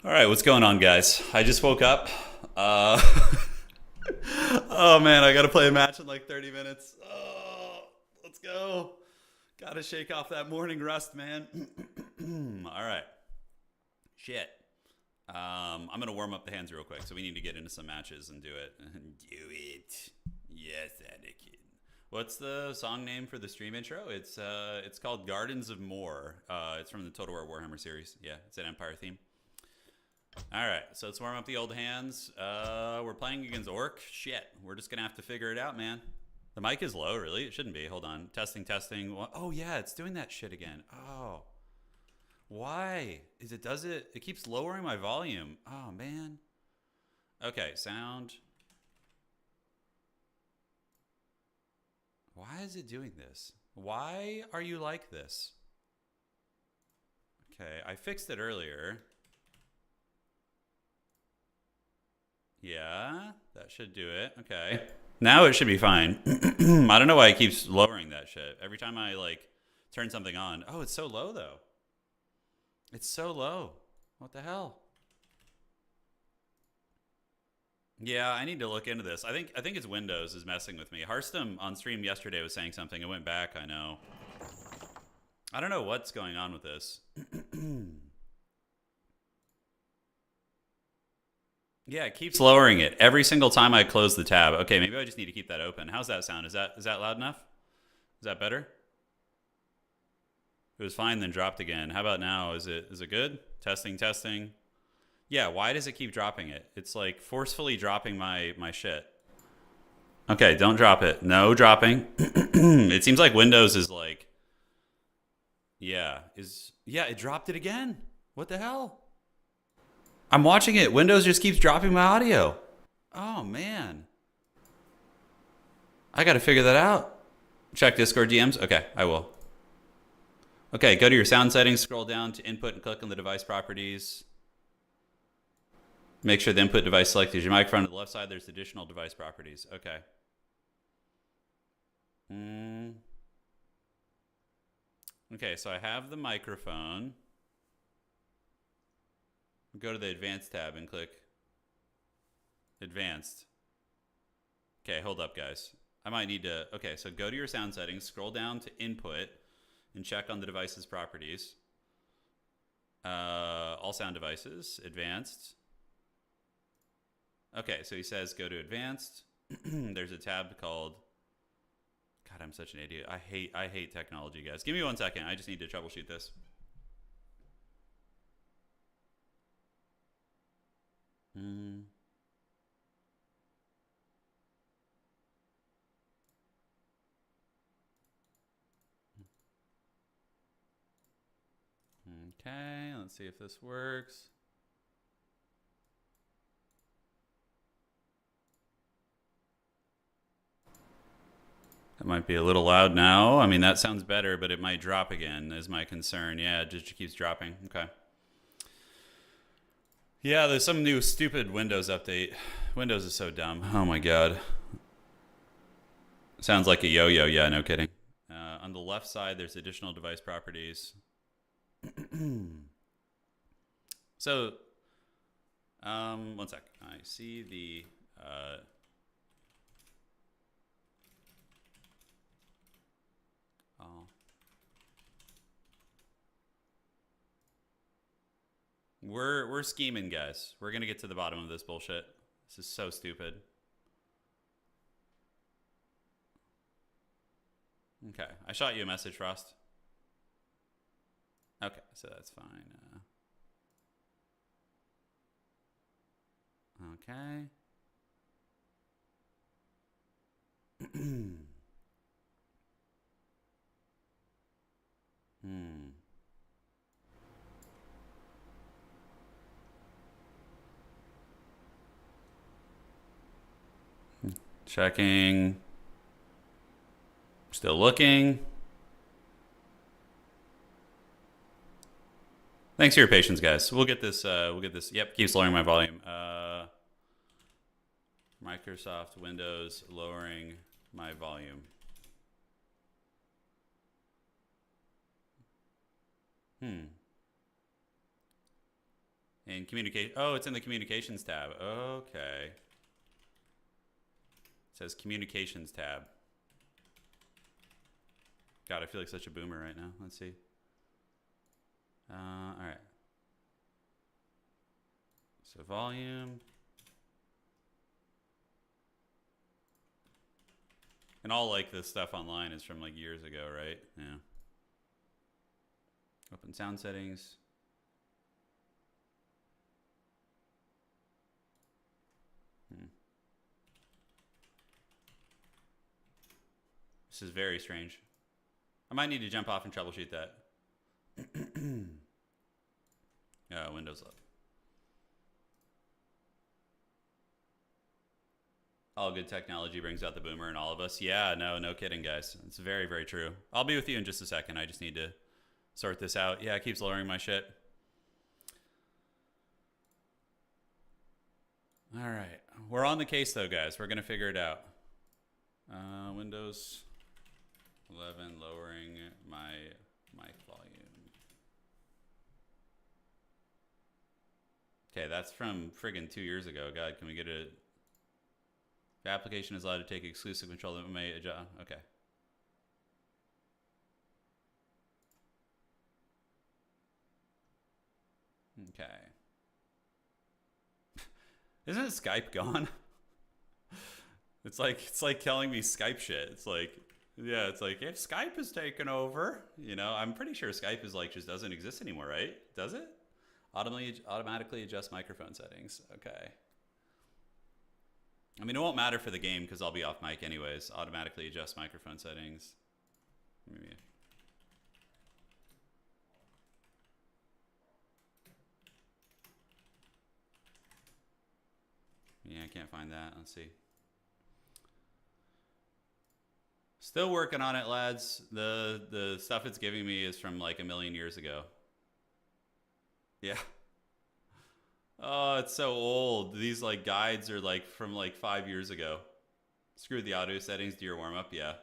All right, what's going on, guys? I just woke up. Uh, oh man, I gotta play a match in like 30 minutes. Oh, let's go. Gotta shake off that morning rust, man. All right, shit. I'm gonna warm up the hands real quick, so we need to get into some matches and do it. Do it. Yes, Anakin. What's the song name for the stream intro? It's called Gardens of Moor. It's from the Total War Warhammer series. Yeah, it's an Empire theme. All right, so let's warm up the old hands. We're playing against Orc. Shit, we're just gonna have to figure it out, man. The mic is low, really? It shouldn't be. Hold on. Testing, testing. Oh yeah, it's doing that shit again. Oh, why? Does it? It keeps lowering my volume. Oh man. Okay, sound. Why is it doing this? Why are you like this? Okay, I fixed it earlier. Yeah, that should do it. Okay. Now it should be fine. I don't know why it keeps lowering that shit. Every time I like turn something on. Oh, it's so low though. It's so low. What the hell? Yeah, I need to look into this. I think it's Windows is messing with me. Hearthstone on stream yesterday was saying something. It went back, I know. I don't know what's going on with this. Yeah, it keeps lowering it every single time I close the tab. Okay, maybe I just need to keep that open. How's that sound? Is that loud enough? Is that better? It was fine, then dropped again. How about now? Is it good? Testing, testing. Yeah, why does it keep dropping it? It's like forcefully dropping my shit. Okay, don't drop it. No dropping. It seems like Windows is like, yeah, it dropped it again. What the hell? I'm watching it. Windows just keeps dropping my audio. Oh man. I got to figure that out. Check Discord DMs. Okay, I will. Okay, go to your sound settings, scroll down to input and click on the device properties. Make sure the input device selected is your microphone. On the left side, there's additional device properties. Okay. Okay, so I have the microphone. Go to the advanced tab and click advanced. Okay, hold up, guys. I might need to. Okay, so go to your sound settings, scroll down to input, and check on the device's properties. All sound devices, advanced. Okay, so he says go to advanced. There's a tab called. God, I'm such an idiot. I hate technology, guys. Give me 1 second. I just need to troubleshoot this. Okay, let's see if this works. It might be a little loud now. I mean, that sounds better, but it might drop again, is my concern. Yeah, it just keeps dropping. Okay. Yeah, there's some new stupid Windows update. Windows is so dumb. Oh my god. Sounds like a yo-yo. Yeah, no kidding. On the left side, there's additional device properties. So, 1 sec. I see the. Oh. We're scheming, guys. We're gonna get to the bottom of this bullshit. This is so stupid. Okay, I shot you a message, Frost. Okay, so that's fine. Okay. Checking. Still looking. Thanks for your patience, guys. We'll get this. Yep, keeps lowering my volume. Microsoft Windows lowering my volume. In communicate. Oh, it's in the communications tab. Okay. It says communications tab. God, I feel like such a boomer right now. Let's see. All right. So volume. And all like this stuff online is from like years ago, right? Yeah. Open sound settings. This is very strange. I might need to jump off and troubleshoot that. Windows up. All good technology brings out the boomer in all of us. Yeah, no kidding, guys. It's very, very true. I'll be with you in just a second. I just need to sort this out. Yeah, it keeps lowering my shit. All right. We're on the case, though, guys. We're going to figure it out. Windows 11, lowering my mic volume. Okay, that's from friggin' 2 years ago. God, can we get it? The application is allowed to take exclusive control that may adjust. Okay. Okay. Isn't Skype gone? It's like telling me Skype shit. It's like, yeah, it's like if Skype is taken over, you know, I'm pretty sure Skype is like just doesn't exist anymore, right? Does it? Automatically adjust microphone settings. Okay. I mean, it won't matter for the game because I'll be off mic anyways. Automatically adjust microphone settings. Maybe. Yeah, I can't find that. Let's see. Still working on it, lads. The stuff it's giving me is from like a million years ago. Yeah. Oh, it's so old. These like guides are like from like 5 years ago. Screw the audio settings, do your warm up. Yeah.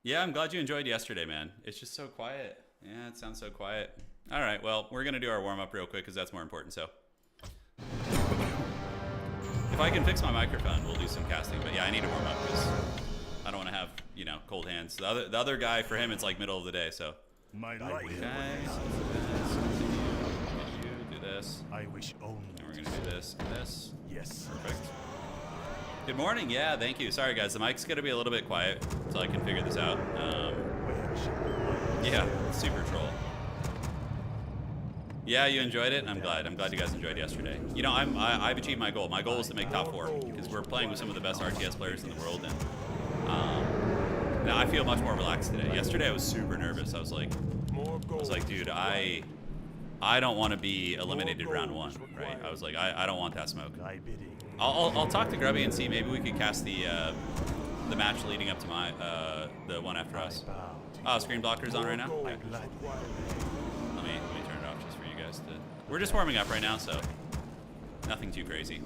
Yeah, I'm glad you enjoyed yesterday, man. It's just so quiet. Yeah, it sounds so quiet. All right, well, we're going to do our warm up real quick because that's more important. So if I can fix my microphone, we'll do some casting. But yeah, I need to warm up because I don't want to have, you know, cold hands. The other guy, for him, it's like middle of the day. So my life. Okay. This. I wish only. And we're gonna do this and this. Yes. Perfect. Good morning. Yeah, thank you. Sorry guys, the mic's gonna be a little bit quiet until I can figure this out. Yeah, super troll. Yeah, you enjoyed it. I'm glad you guys enjoyed yesterday. You know, I've achieved my goal. My goal is to make top 4 because we're playing with some of the best RTS players in the world, and now I feel much more relaxed today. Yesterday I was super nervous. I was like, dude, I don't want to be eliminated round 1, right? I was like, I don't want that smoke. I'll talk to Grubby and see maybe we could cast the match leading up to my the one after us. Oh, screen blocker's on right now. Okay. Let me turn it off just for you guys to. We're just warming up right now, so nothing too crazy.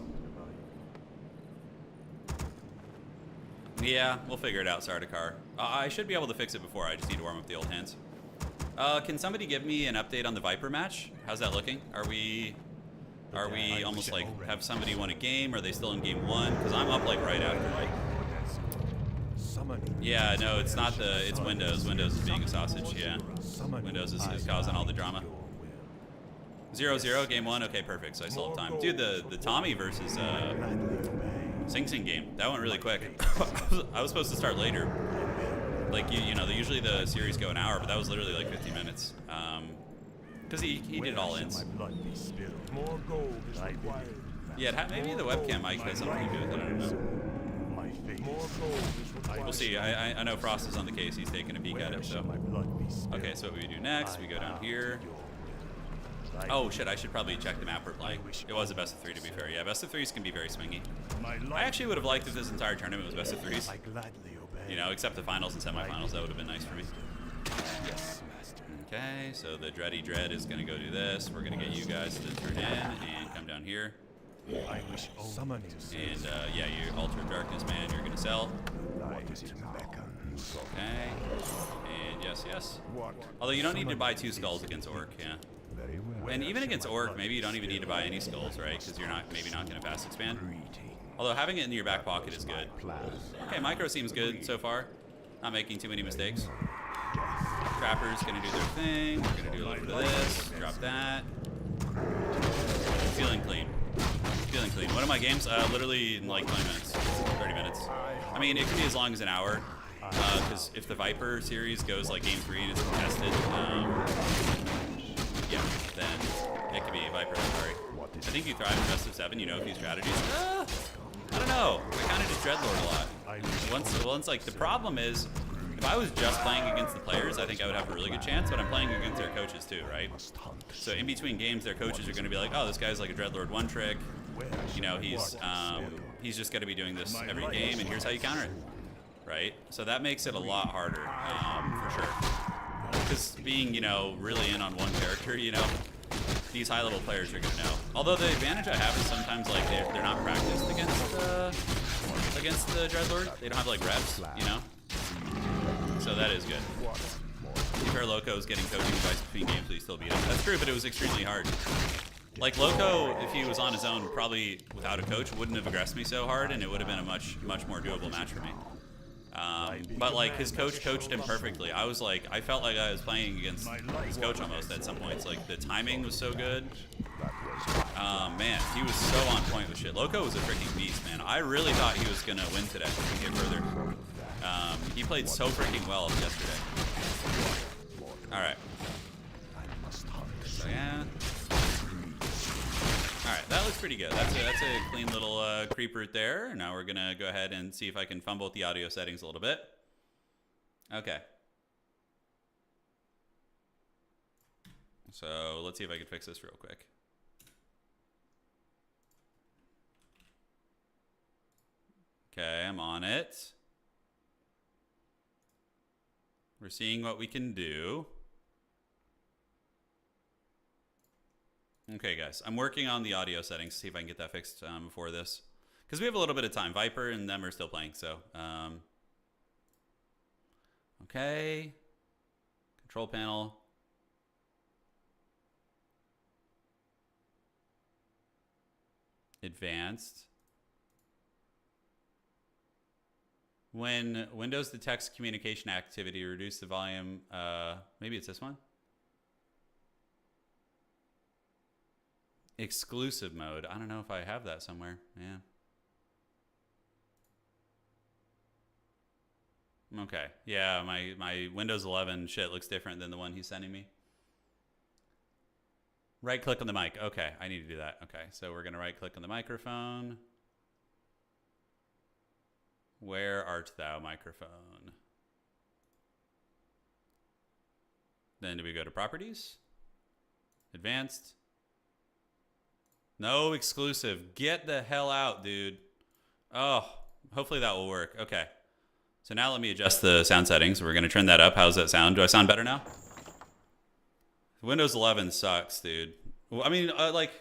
Yeah, we'll figure it out, Sardaukar. I should be able to fix it before. I just need to warm up the old hands. Can somebody give me an update on the Viper match? How's that looking? Are we almost like have somebody won a game? Are they still in game 1? Because I'm up like right after. Like, yeah, no, it's not it's Windows. Windows is being a sausage. Yeah, Windows is causing all the drama. 0-0 game 1. Okay, perfect. So I still have time. Dude, the Tommy versus Sing Sing game that went really quick. I was supposed to start later. Like you know, usually the series go an hour, but that was literally like 15 minutes. Because he did it all ins. Yeah, maybe the webcam mic has something to do with it. I don't know. We'll see. I know Frost is on the case. He's taking a peek at it. So okay, so what we do next? We go down here. Oh shit! I should probably check the map reply. It was a best of 3 to be fair. Yeah, best of 3s can be very swingy. I actually would have liked if this entire tournament was best of 3s. You know, except the finals and semifinals, that would have been nice for me. Yes, master. Okay, so the Dready Dread is going to go do this. We're going to get you guys to turn in and come down here. I wish summoning. And yeah, you Altar of Darkness, man, you're going to sell. Okay. And yes. Although you don't need to buy 2 skulls against Orc, yeah. Very well. And even Shall against my Orc, blood maybe you don't even need to buy any still skulls, right? Because you're maybe not going to fast expand. greeting? Although having it in your back pocket is good. Plan. Okay, micro seems good so far. Not making too many mistakes. Trapper's gonna do their thing. We're gonna do a little bit of this. Drop that. Feeling clean. Feeling clean. One of my games, literally in like 20 minutes, 30 minutes. I mean, it can be as long as an hour. Because if the Viper series goes like game 3 and it's contested, yeah, then it could be Viper. Sorry. I think you thrive in best of 7. You know a few strategies. I don't know. I kind of just Dreadlord a lot. Once like the problem is, if I was just playing against the players, I think I would have a really good chance. But I'm playing against their coaches too, right? So in between games, their coaches are going to be like, "Oh, this guy's like a Dreadlord one trick. You know, he's just going to be doing this every game, and here's how you counter it." Right? So that makes it a lot harder, for sure. Because being, you know, really in on one character, you know, these high-level players are gonna know. Although the advantage I have is sometimes like they're not practiced against the Dreadlord. They don't have like reps, you know. So that is good. To be fair, Loco is getting coaching advice between games, but he still beat him. That's true, but it was extremely hard. Like Loco, if he was on his own, probably without a coach, wouldn't have aggressed me so hard, and it would have been a much more doable match for me. But like his coach coached him perfectly. I felt like I was playing against his coach almost at some points. Like the timing was so good. Man, he was so on point with shit. Loco was a freaking beast, man. I really thought he was gonna win today and get further. He played so freaking well yesterday. All right. So yeah. All right, that looks pretty good. That's a clean little creep route there. Now we're gonna go ahead and see if I can fumble with the audio settings a little bit. Okay. So let's see if I can fix this real quick. Okay, I'm on it. We're seeing what we can do. Okay, guys, I'm working on the audio settings to see if I can get that fixed before this. Because we have a little bit of time. Viper and them are still playing, so. Okay. Control panel. Advanced. When Windows detects communication activity, reduce the volume. Maybe it's this one. Exclusive mode. I don't know if I have that somewhere. Yeah. Okay. Yeah, my Windows 11 shit looks different than the one he's sending me. Right click on the mic. Okay, I need to do that. Okay, so we're gonna right click on the microphone. Where art thou, microphone? Then do we go to properties? Advanced. No exclusive. Get the hell out, dude. Oh, hopefully that will work. Okay. So now let me adjust the sound settings. We're going to turn that up. How's that sound? Do I sound better now? Windows 11 sucks, dude. I mean, like,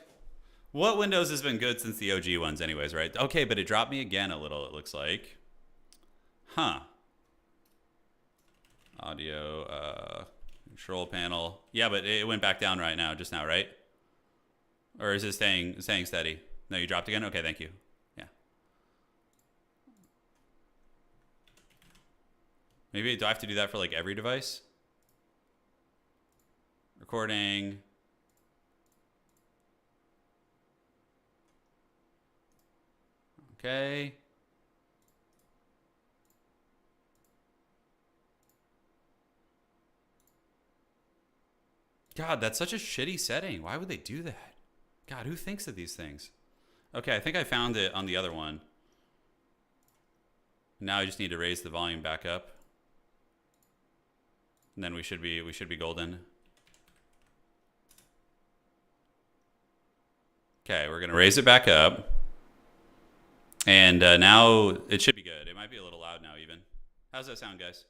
what Windows has been good since the OG ones anyways, right? Okay, but it dropped me again a little, it looks like. Huh. Audio, control panel. Yeah, but it went back down right now, just now, right? Or is it staying steady? No, you dropped again? Okay, thank you. Yeah. Maybe, do I have to do that for like every device? Recording. Okay. God, that's such a shitty setting. Why would they do that? God, who thinks of these things? Okay, I think I found it on the other one. Now I just need to raise the volume back up. And then we should be golden. Okay, we're gonna raise it back up. And now it should be good. It might be a little loud now even. How's that sound, guys?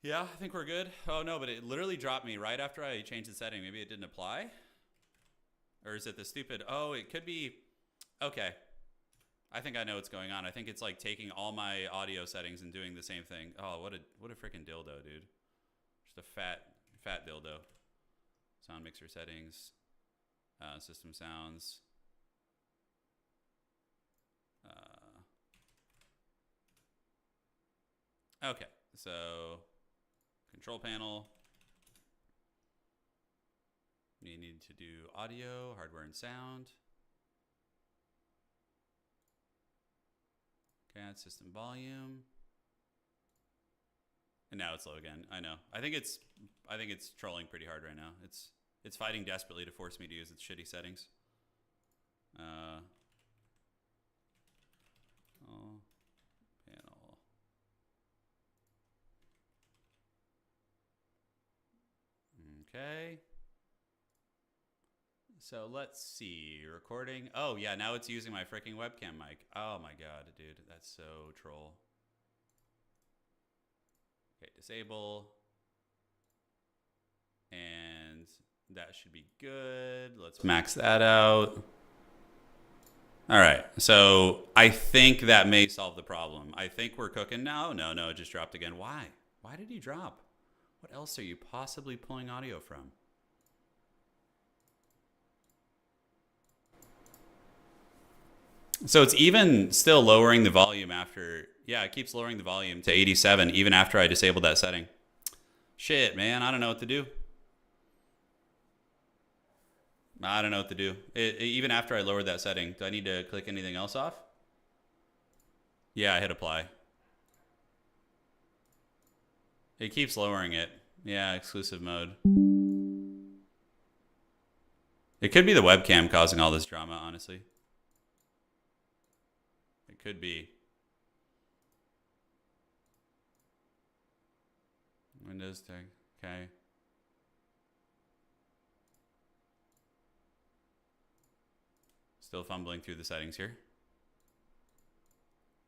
Yeah, I think we're good. Oh no, but it literally dropped me right after I changed the setting. Maybe it didn't apply? Or is it the stupid, oh, it could be, okay. I think I know what's going on. I think it's like taking all my audio settings and doing the same thing. Oh, what a freaking dildo, dude. Just a fat dildo. Sound mixer settings. System sounds. Okay, so control panel. You need to do audio, hardware, and sound. Okay, add system volume. And now it's low again. I know. I think it's trolling pretty hard right now. It's fighting desperately to force me to use its shitty settings. Panel. Okay. So let's see. Recording. Oh yeah, now it's using my freaking webcam mic. Oh my god, dude, that's so troll. Okay, disable. And that should be good. Let's max that out. All right, so I think that may solve the problem. I think we're cooking now. No, it just dropped again. Why? Why did he drop? What else are you possibly pulling audio from? So it's even still lowering the volume after, yeah, it keeps lowering the volume to 87 even after I disabled that setting. Shit, man, I don't know what to do. I don't know what to do. Even after I lowered that setting, do I need to click anything else off? Yeah, I hit apply. It keeps lowering it. Yeah, exclusive mode. It could be the webcam causing all this drama, honestly. It could be. Windows tag. Okay. Still fumbling through the settings here.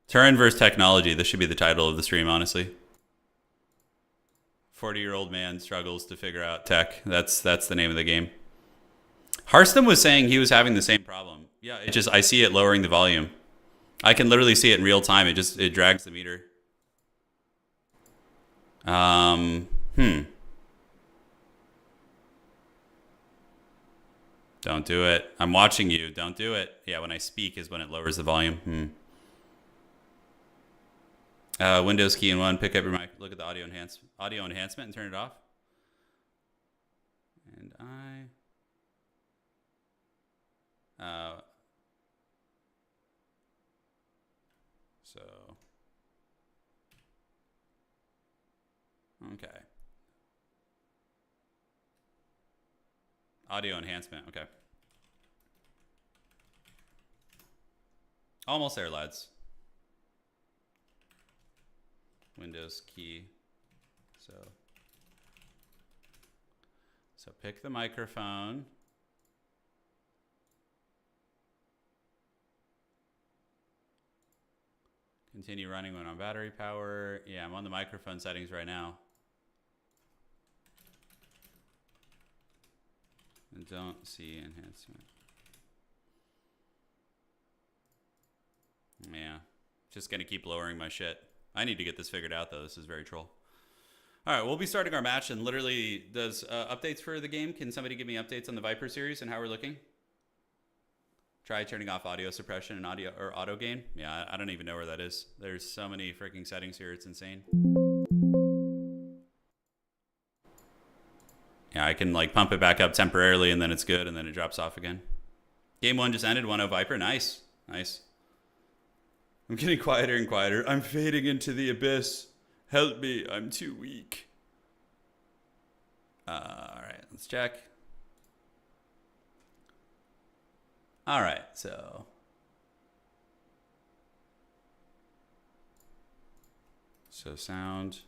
Turin versus technology. This should be the title of the stream, honestly. 40-year-old man struggles to figure out tech. That's the name of the game. Harston was saying he was having the same problem. Yeah, I see it lowering the volume. I can literally see it in real time. It drags the meter. Don't do it. I'm watching you. Don't do it. Yeah, when I speak is when it lowers the volume. Windows key in one. Pick up your mic. Look at the audio enhancement and turn it off. And okay. Audio enhancement. Okay. Almost there, lads. Windows key. So pick the microphone. Continue running when on battery power. Yeah, I'm on the microphone settings right now. And don't see enhancement. Yeah, just gonna keep lowering my shit. I need to get this figured out though. This is very troll. All right, we'll be starting our match and literally does updates for the game. Can somebody give me updates on the Viper series and how we're looking? Try turning off audio suppression and auto gain. Yeah, I don't even know where that is. There's so many freaking settings here. It's insane. Yeah, I can like pump it back up temporarily and then it's good and then it drops off again. Game 1 just ended. 1-0 Viper. Nice. Nice. I'm getting quieter and quieter. I'm fading into the abyss. Help me. I'm too weak. All right. Let's check. All right. So sound.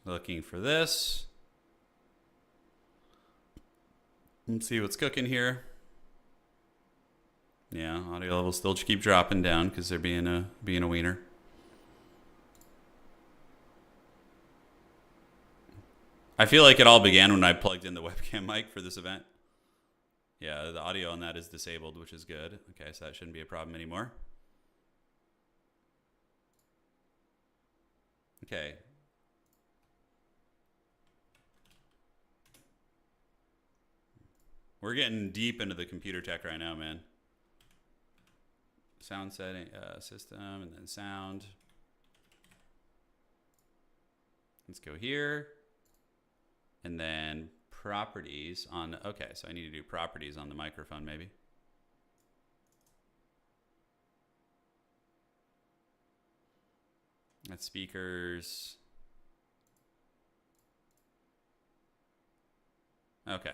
Looking for this. Let's see what's cooking here. Yeah, audio levels still keep dropping down because they're being a wiener. I feel like it all began when I plugged in the webcam mic for this event. Yeah, the audio on that is disabled, which is good. Okay, so that shouldn't be a problem anymore. Okay. We're getting deep into the computer tech right now, man. Sound setting, system, and then sound. Let's go here. And then properties on, okay, so I need to do properties on the microphone maybe. That's speakers. Okay.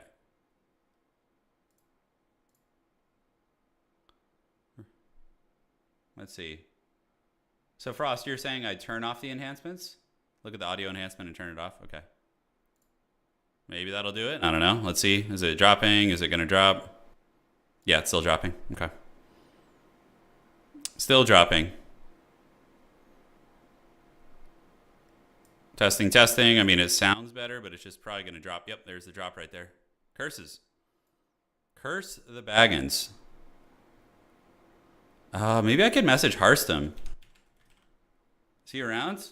Let's see. So Frost, you're saying I turn off the enhancements? Look at the audio enhancement and turn it off? Okay. Maybe that'll do it. I don't know. Let's see. Is it dropping? Is it going to drop? Yeah, it's still dropping. Okay. Still dropping. Testing, testing. I mean, it sounds better, but it's just probably going to drop. Yep, there's the drop right there. Curses. Curse the Baggins. Maybe I could message Harstem. Is he around?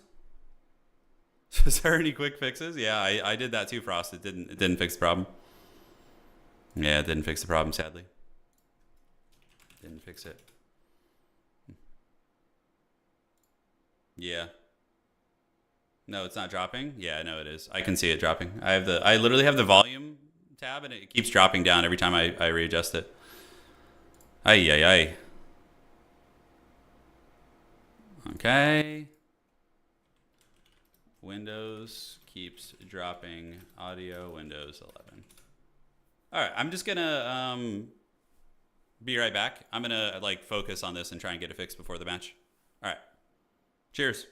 Is there any quick fixes? Yeah, I did that too, Frost. It didn't fix the problem. Yeah, it didn't fix the problem, sadly. Didn't fix it. Yeah. No, it's not dropping. Yeah, no, it is. I can see it dropping. I literally have the volume tab, and it keeps dropping down every time I readjust it. Ay, ay, ay. Okay. Windows keeps dropping. Audio, Windows 11. All right, I'm just gonna be right back. I'm gonna like focus on this and try and get it fixed before the match. All right. Cheers.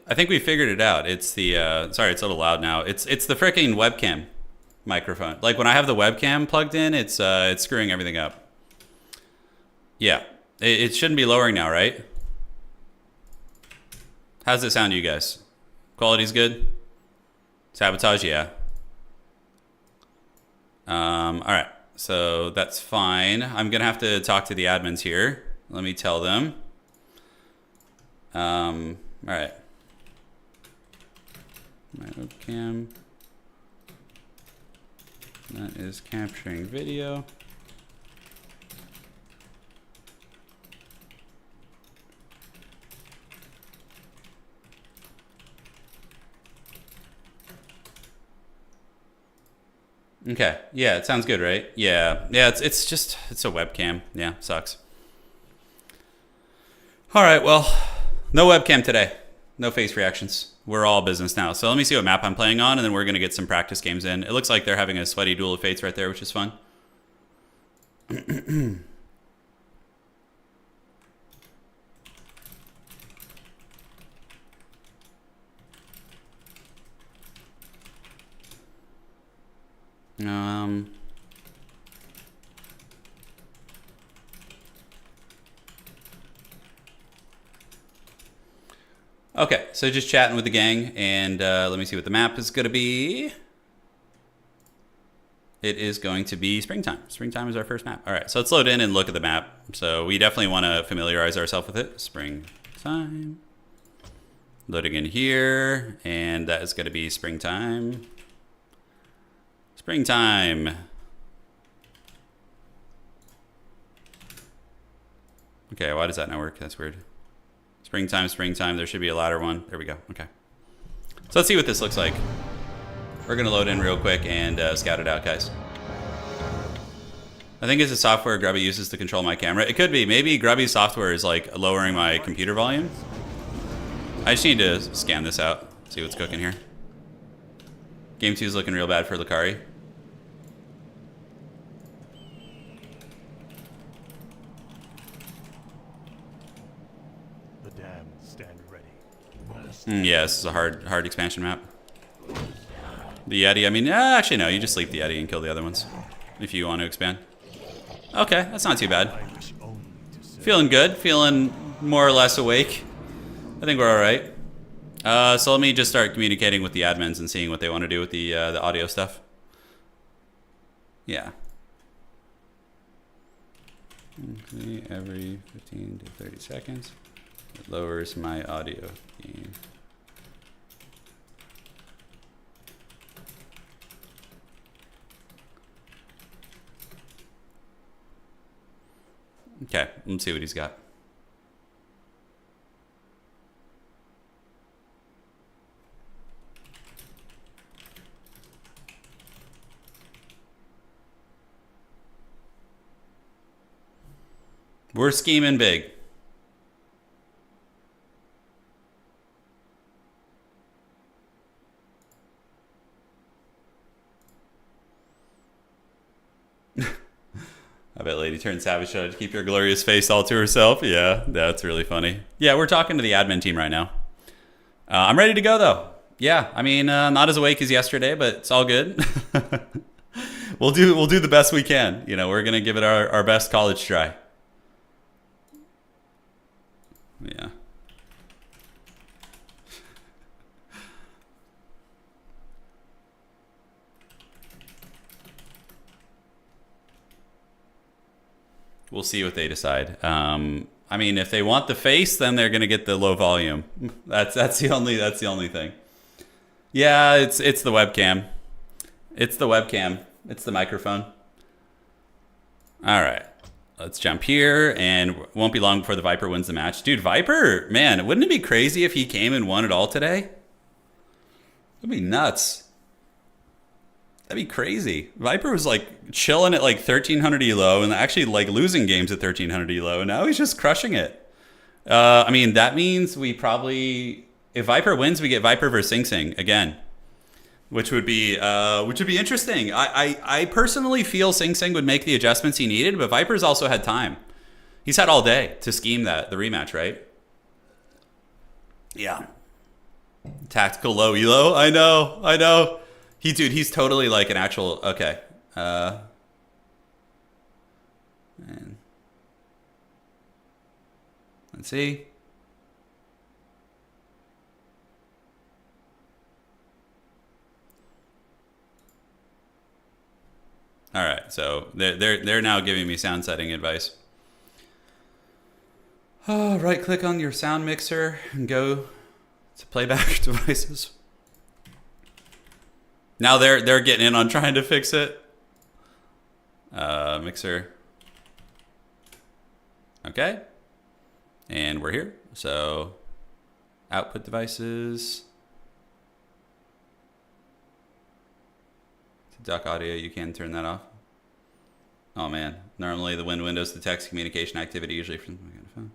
I think we figured it out. It's the sorry, it's a little loud now. It's the freaking webcam microphone. Like when I have the webcam plugged in, it's screwing everything up. Yeah, it shouldn't be lowering now, right? How's it sound to you guys? Quality's good? Sabotage, yeah. All right, so that's fine. I'm gonna have to talk to the admins here. Let me tell them. All right. My webcam. That is capturing video. Okay. Yeah, it sounds good, right? Yeah. Yeah, it's a webcam. Yeah, sucks. All right, well, no webcam today. No face reactions. We're all business now. So let me see what map I'm playing on, and then we're going to get some practice games in. It looks like they're having a sweaty duel of fates right there, which is fun. Okay, so just chatting with the gang, and let me see what the map is going to be. It is going to be springtime. Springtime is our first map. All right, so let's load in and look at the map. So we definitely want to familiarize ourselves with it. Springtime. Loading in here, and that is going to be springtime. Springtime. Okay, why does that not work? That's weird. Springtime, springtime. There should be a ladder one. There we go. Okay. So let's see what this looks like. We're going to load in real quick and scout it out, guys. I think it's the software Grubby uses to control my camera. It could be. Maybe Grubby's software is like lowering my computer volume. I just need to scan this out. See what's cooking here. Game 2 is looking real bad for Lucari. The damned stand ready. Yeah, this is a hard expansion map. The Yeti, I mean, actually no, you just sleep the Yeti and kill the other ones if you want to expand. Okay, that's not too bad. Feeling good, feeling more or less awake. I think we're all right. So let me just start communicating with the admins and seeing what they want to do with the audio stuff. Yeah. Every 15 to 30 seconds, it lowers my audio gain. Okay, let's see what he's got. We're scheming big. I bet Lady Turned Savage tried to keep your glorious face all to herself. Yeah, that's really funny. Yeah, we're talking to the admin team right now. I'm ready to go, though. Yeah, I mean, not as awake as yesterday, but it's all good. We'll do the best we can. You know, we're going to give it our best college try. Yeah. We'll see what they decide. I mean, if they want the face, then they're gonna get the low volume. That's the only thing. Yeah, it's the webcam. It's the webcam. It's the microphone. All right, let's jump here, and it won't be long before the Viper wins the match. Dude, Viper, man, wouldn't it be crazy if he came and won it all today? That'd be nuts. That'd be crazy. Viper was like chilling at like 1300 elo and actually like losing games at 1300 elo, and now he's just crushing it. I mean, that means we probably, if Viper wins, we get Viper versus Sing Sing again, which would be interesting. I personally feel Sing Sing would make the adjustments he needed, but Viper's also had time. He's had all day to scheme the rematch, right? Yeah. Tactical low elo. I know. I know. Dude, he's totally like an actual. Okay. And let's see. All right, so they're now giving me sound setting advice. Oh, right click on your sound mixer and go to playback devices. Now they're getting in on trying to fix it. Mixer. Okay. And we're here. So output devices. To duck audio, you can turn that off. Oh man. Normally the windows detects communication activity usually from the phone.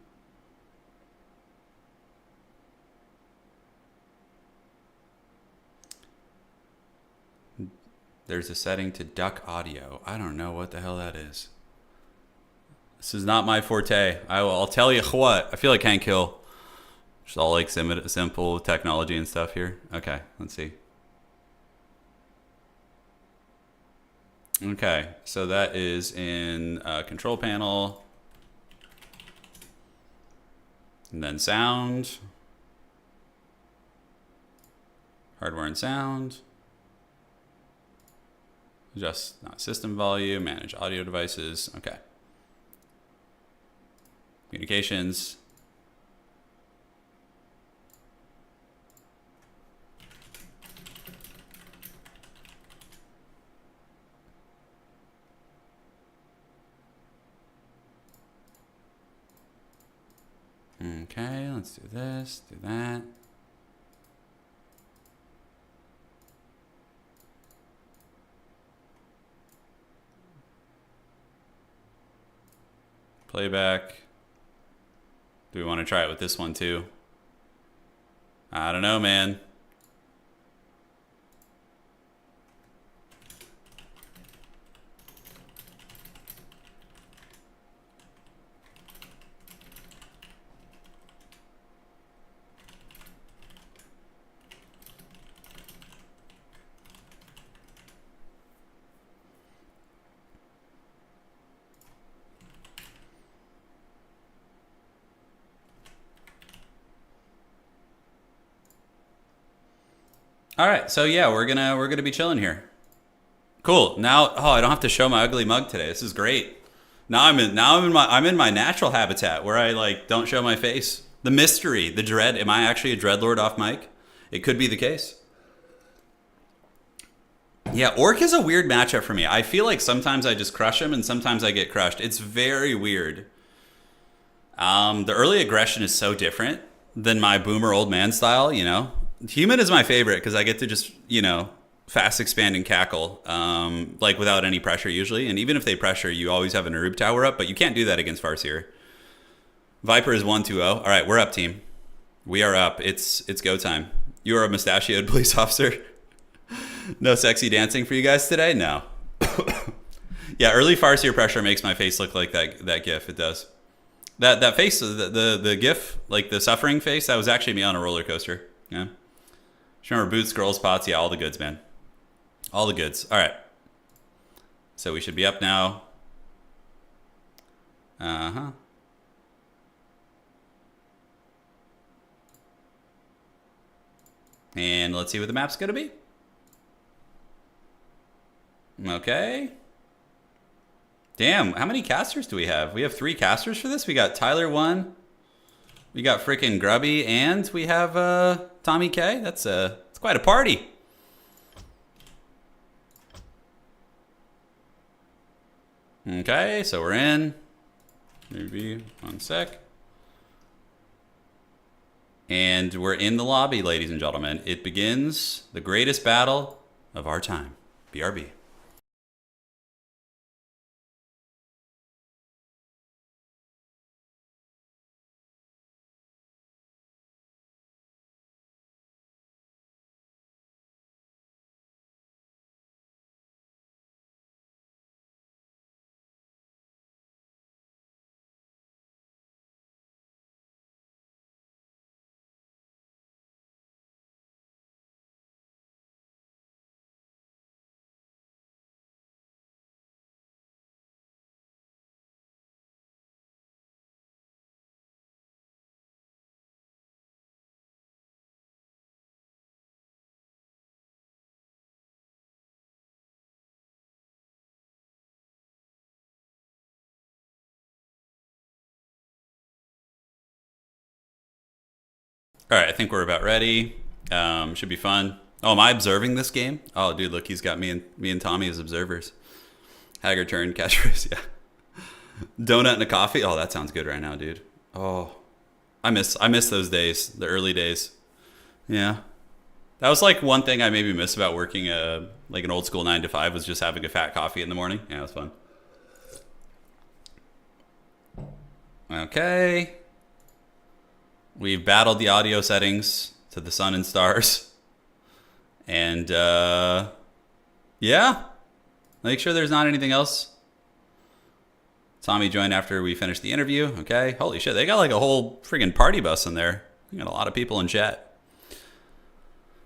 There's a setting to duck audio. I don't know what the hell that is. This is not my forte. I'll tell you what. I feel like can't kill. Just all like simple technology and stuff here. Okay, let's see. Okay, so that is in control panel. And then sound. Hardware and sound. Adjust system volume, manage audio devices. Okay. Communications. Okay, let's do this, do that. Playback. Do we want to try it with this one too? I don't know, man. All right, so yeah, we're gonna be chilling here. Cool. Now, I don't have to show my ugly mug today. This is great. I'm in my natural habitat where I like don't show my face. The mystery, the dread. Am I actually a dreadlord off mic? It could be the case. Yeah, Orc is a weird matchup for me. I feel like sometimes I just crush him and sometimes I get crushed. It's very weird. The early aggression is so different than my boomer old man style, you know? Human is my favorite because I get to just, you know, fast expand and cackle, like without any pressure usually. And even if they pressure, you always have an Arub tower up, but you can't do that against Farseer. Viper is 1-2-0. All right, we're up, team. We are up. It's go time. You are a mustachioed police officer. No sexy dancing for you guys today? No. Yeah, early Farseer pressure makes my face look like that gif. It does. That face, the gif, like the suffering face, that was actually me on a roller coaster. Yeah. Just remember boots, scrolls, pots. Yeah, all the goods, man. All the goods. All right. So we should be up now. Uh-huh. And let's see what the map's going to be. Okay. Damn, how many casters do we have? We have 3 casters for this. We got Tyler 1. We got freaking Grubby, and we have Tommy K. That's it's quite a party. Okay, so we're in. Maybe 1 sec. And we're in the lobby, ladies and gentlemen. It begins the greatest battle of our time. BRB. All right, I think we're about ready. Should be fun. Oh, am I observing this game? Oh, dude, look, he's got me and Tommy as observers. Haggard turn catchphrase, yeah. Donut and a coffee. Oh, that sounds good right now, dude. Oh, I miss those days, the early days. Yeah, that was like one thing I maybe miss about working like an old school 9 to 5 was just having a fat coffee in the morning. Yeah, it was fun. Okay. We've battled the audio settings to the sun and stars. And yeah, make sure there's not anything else. Tommy joined after we finished the interview. Okay, holy shit, they got like a whole friggin' party bus in there. We got a lot of people in chat.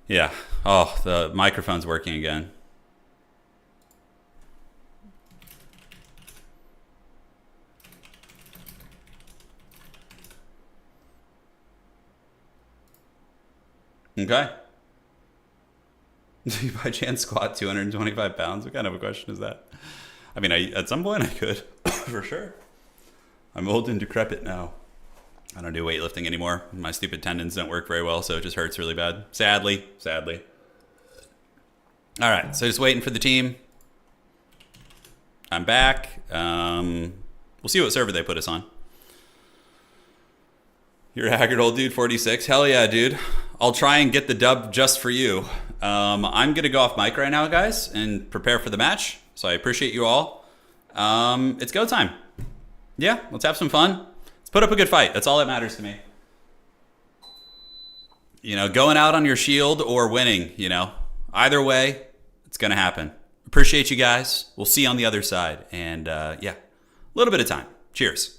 Yeah, oh, the microphone's working again. Okay. Do you by chance squat 225 pounds? What kind of a question is that? I mean, at some point I could, for sure. I'm old and decrepit now. I don't do weightlifting anymore. My stupid tendons don't work very well, so it just hurts really bad. Sadly. All right, so just waiting for the team. I'm back. We'll see what server they put us on. You're a haggard old dude, 46. Hell yeah, dude. I'll try and get the dub just for you. I'm going to go off mic right now, guys, and prepare for the match. So I appreciate you all. It's go time. Yeah, let's have some fun. Let's put up a good fight. That's all that matters to me. You know, going out on your shield or winning, you know. Either way, it's going to happen. Appreciate you guys. We'll see you on the other side. And yeah, a little bit of time. Cheers.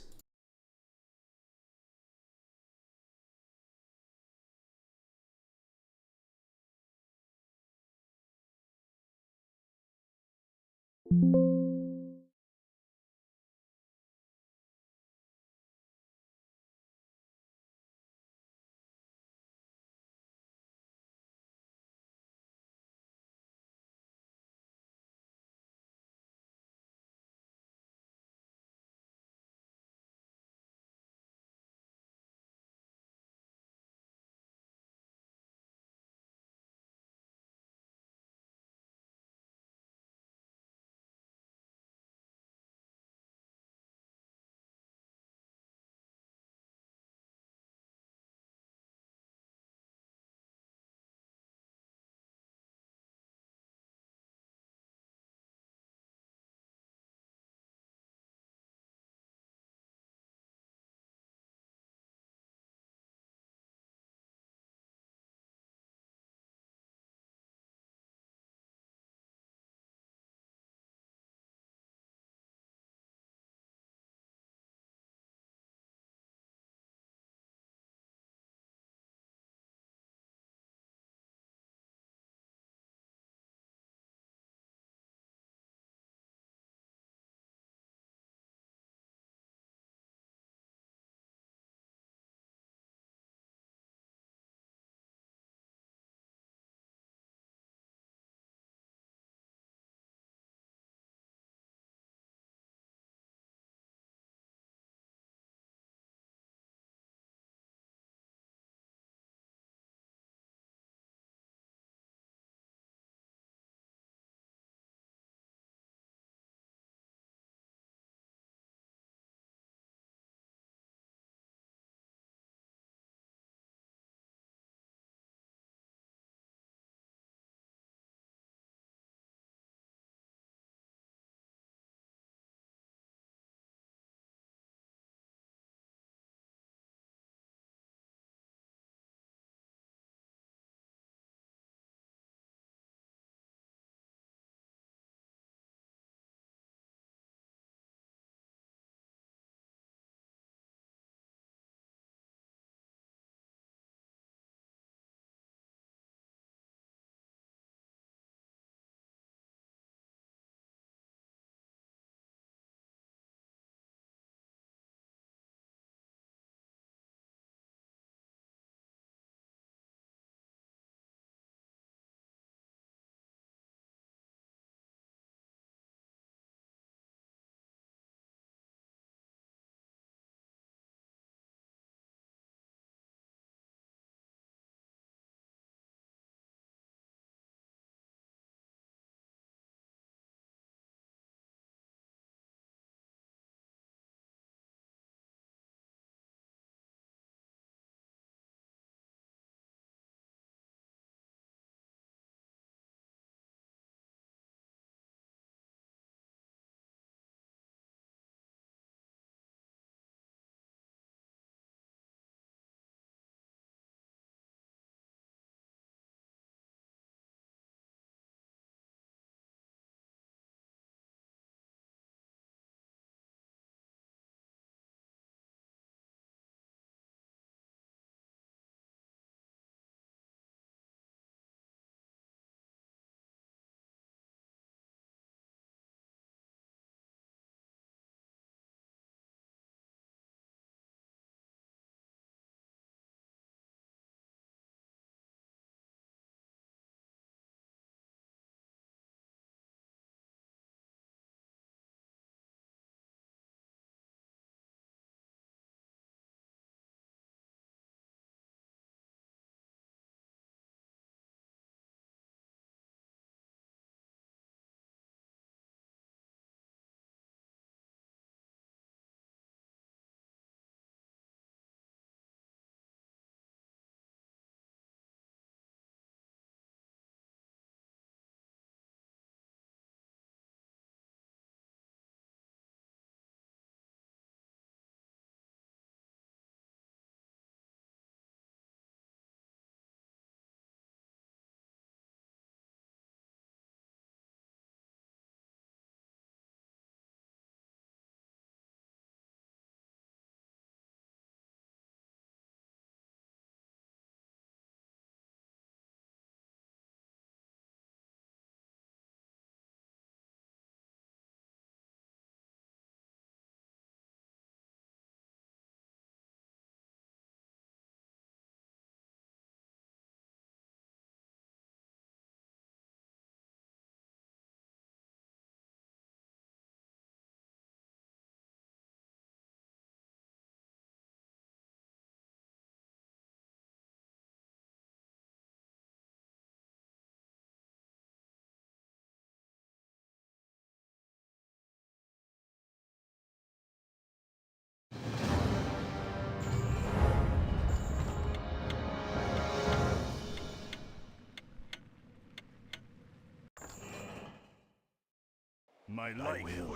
My life will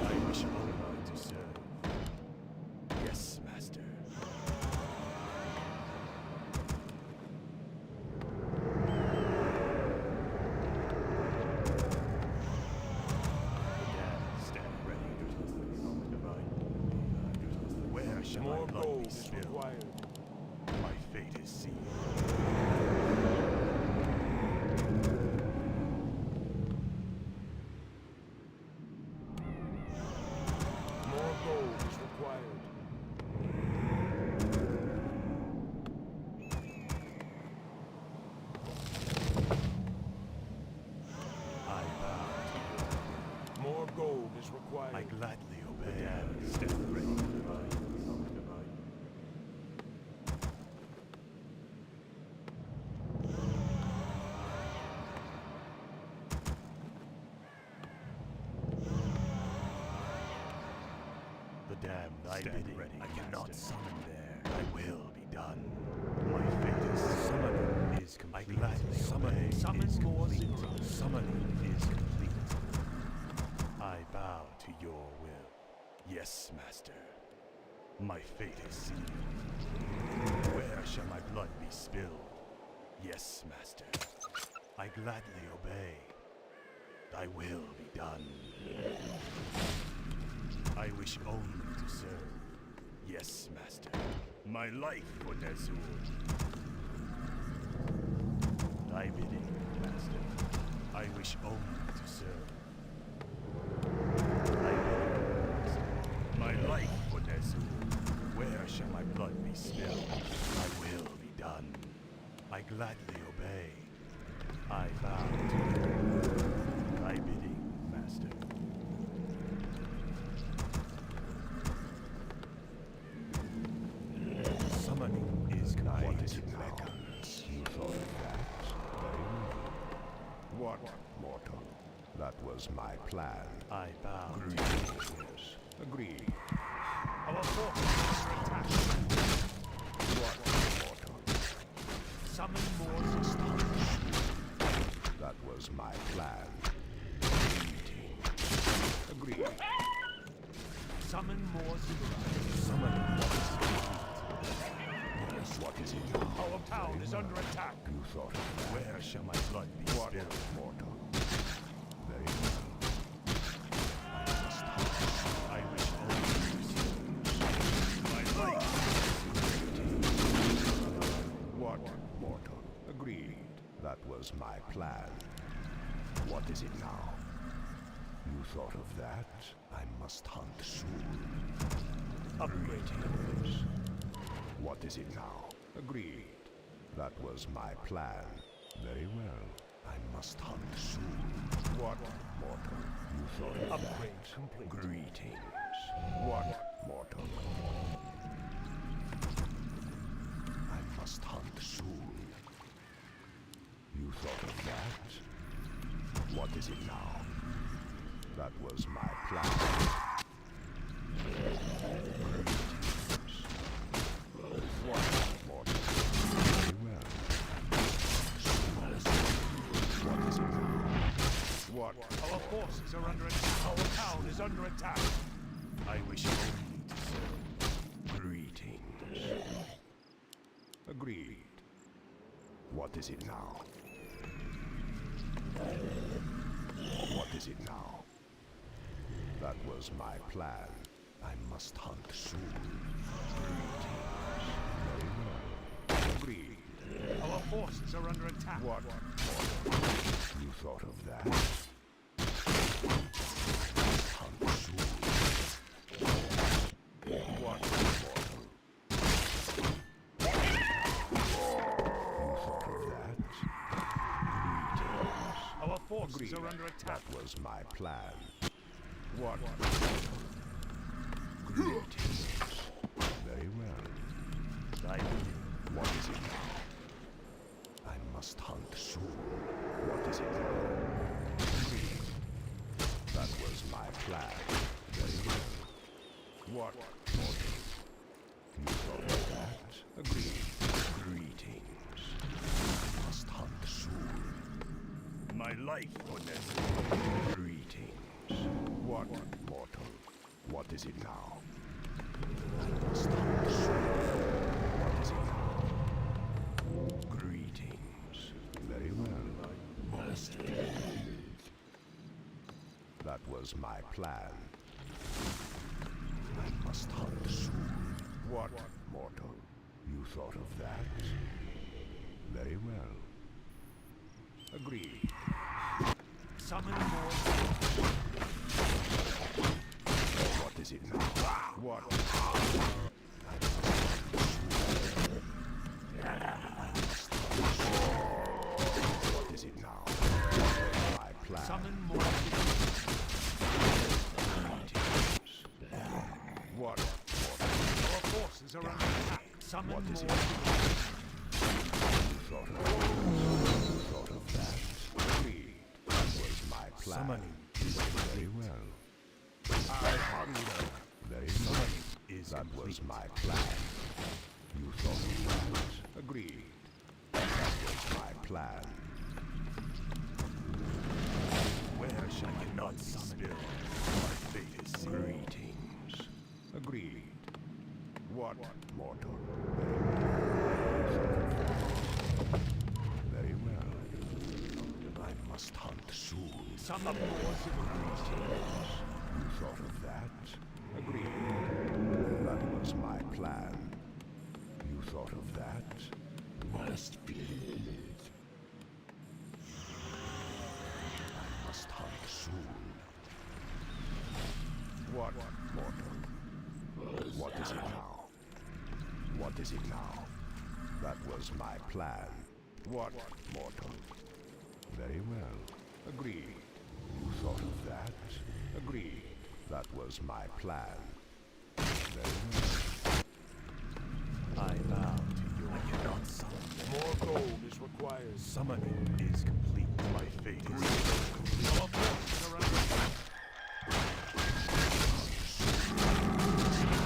I wish only to serve. Yes, master. Stand ready. Where shall More my blood gold be is spilled? required. My fate is sealed. More gold is required. I bow to you. More gold is required. I gladly obey. Stand ready. The damned stand bidding. Ready. I cannot summon there. Thy will be done. My fate is summoning is complete. I gladly summoning Summon is more complete. zeros. Summoning is complete. I bow to your will. Yes, master. My fate is sealed. Where shall my blood be spilled? Yes, master. I gladly obey. Thy will be done. I wish only to serve. Yes, master. My life for Nezul. Thy bidding, master. I wish only to serve. Thy bidding, master. My life for Nezul. Where shall my blood be spilled? Thy will be done. I gladly obey. I vow to you. Thy bidding, master. Summoning is complete. What is it now? You thought of that. What, mortal? That was my plan. I bow. Yes, agreed. Our forces are attacked. What, mortal? Summon more systems. That was my plan. Agreed. Summon more zeros. Summoning Yes, what is it now? Our town is under attack. You thought of that. Where shall my blood be What, spilled? mortal? Very well. I wish only to serve. My life. What, mortal? Agreed. That was my plan. What is it now? You thought of that? I must hunt soon. Upgrading. What is it now? Agreed. That was my plan. Very well. I must hunt soon. What, mortal? You thought of Upgrade that? complete. Greetings. What, mortal? I must hunt soon. You thought of that? What is it now? That was my plan. What, mortal? Very well. What is it now? What? Our forces are under attack. Our town is under attack. I wish only to serve. Greetings. Agreed. What is it now? What is it now? That was my plan. I must hunt soon. Greetings. Very well. Agreed. Our forces are under attack. What? You thought of that? Hunt soon. What? Mortal? You thought of that? Greetings. Our forces Agreed. are under attack. That was my plan. What? Greetings. Very well. Thy bidding. What is it now? I must hunt soon. What is it now? Agreed. That was my plan. Very well. What? Mortal? You thought of that? Agreed. Greetings. I must hunt soon. My life for Nezul. Greetings. What, mortal? What is it now? I must hunt soon. What is it now? Greetings. Very well. Must be. That was my plan. I must hunt soon. What, mortal? You thought of that? Very well. Agreed. Summon more. What is it now? What? What is it now? My plan. Summon more. What? Our forces are under attack. Summon What is more. You thought of that? Agreed. That was my plan. Summoning Very well. I hunger. Very Summoning well. is That was complete. my plan. You thought of that? Agreed. That was my plan. Where shall I not summon? My fate is sealed. Greetings. Agreed. What, mortal? Very well. I must hunt soon. Summon more. You thought of that? Agreed. That was my plan. You thought of that? Must be. I must hunt soon. What, mortal? What is it now? What is it now? That was my plan. What, mortal? Very well. Agreed. You thought of that? Agreed. That was my plan. Very well. I bow to your I cannot summon. More gold is required. Summoning is complete. My fate is sealed. Our forces are under attack.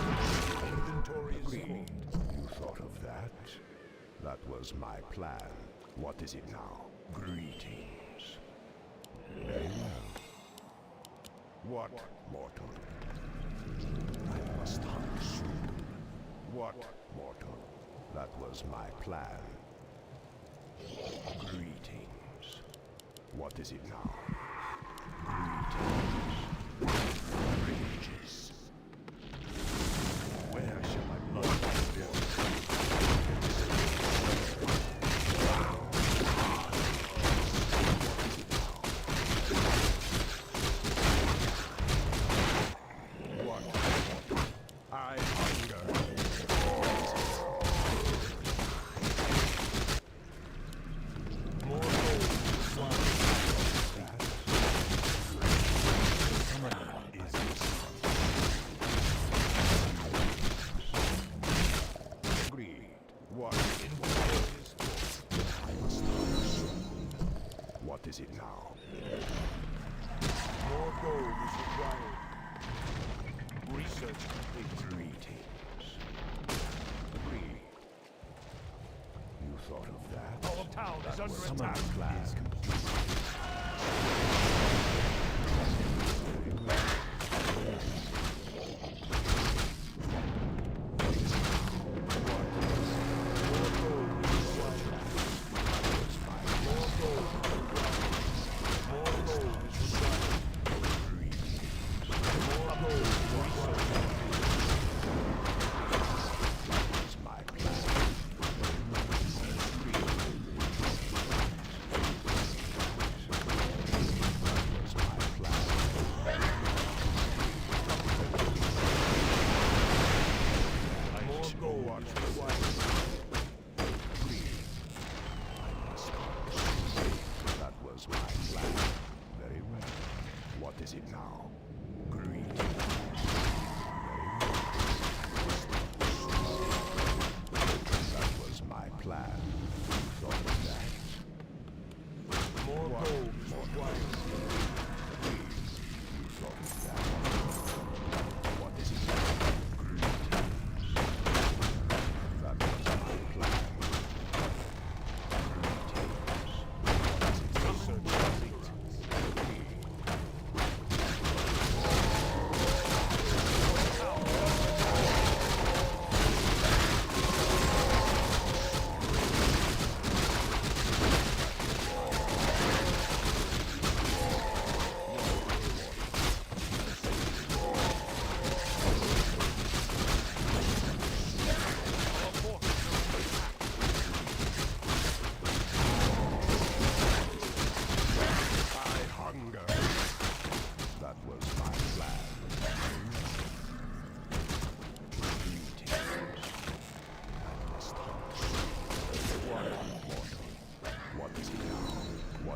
Inventory is Agreed. full. You thought of that? That was my plan. What is it now? Greetings. Very well. What, mortal? I must hunt soon. What, mortal? That was my plan. Greetings. What is it now? Greetings. Rages. Where shall my blood be spilled? What? I hunger. More gold is required. Summoning is complete. Agreed. What? Inventory is full. I must hunt soon. What is it now? More gold is required. Research complete. Greetings. Agreed. You thought of that? Our town is under Summoning attack. plan. is complete. Very well. It's my plan.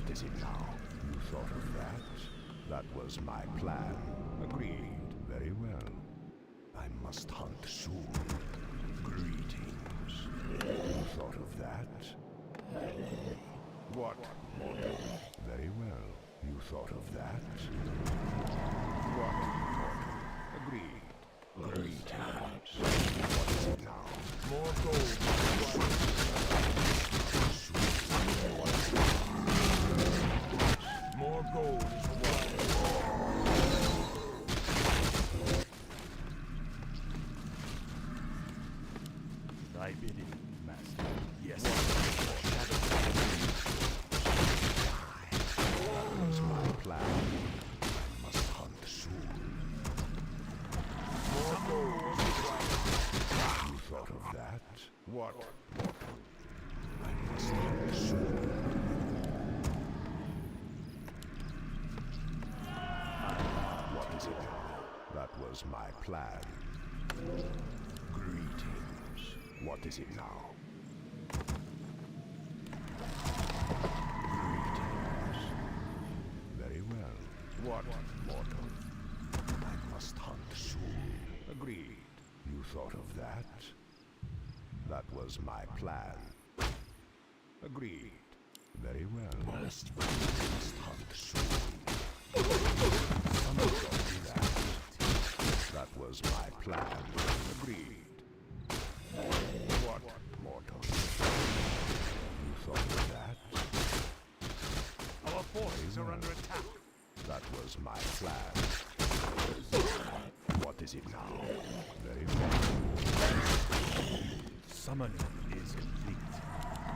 What is it now? You thought of that? That was my plan. Agreed. Very well. I must hunt soon. Greetings. You thought of that? What? Mortal. Very well. You thought of that? What? Mortal. Agreed. Greetings. What is it now? More gold. More gold is required. Thy bidding, master. Yes. That was my plan. I must hunt soon. More gold is required. You thought of that? What? Mortal. I must hunt soon. What is it now? That was my plan. Greetings. What is it now? Greetings. Very well. What? Mortal. I must hunt soon. Agreed. You thought of that? That was my plan. Agreed. Very well. Must hunt soon. Someone told me that. That was my plan. Agreed. What, mortal? You thought of that? Our forces are under attack. That was my plan. What is it now? Very well. Summoning is complete.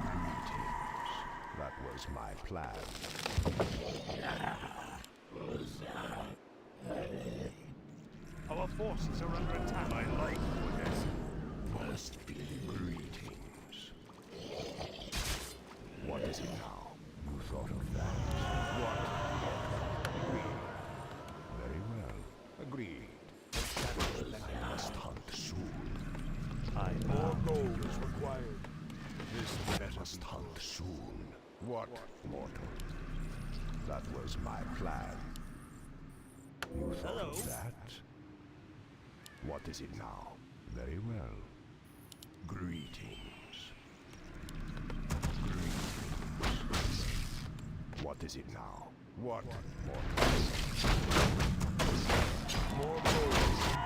Greetings. That was my plan. Our forces are under attack. I like this. Must be greetings. What is it now? You thought of that? What? Agreed. Very well. Agreed. I must hunt soon. More gold is required. This better must hunt soon. What, mortal? That was my plan. You thought of that? What is it now? Very well. Greetings. Greetings. What is it now? What, mortal? More gold is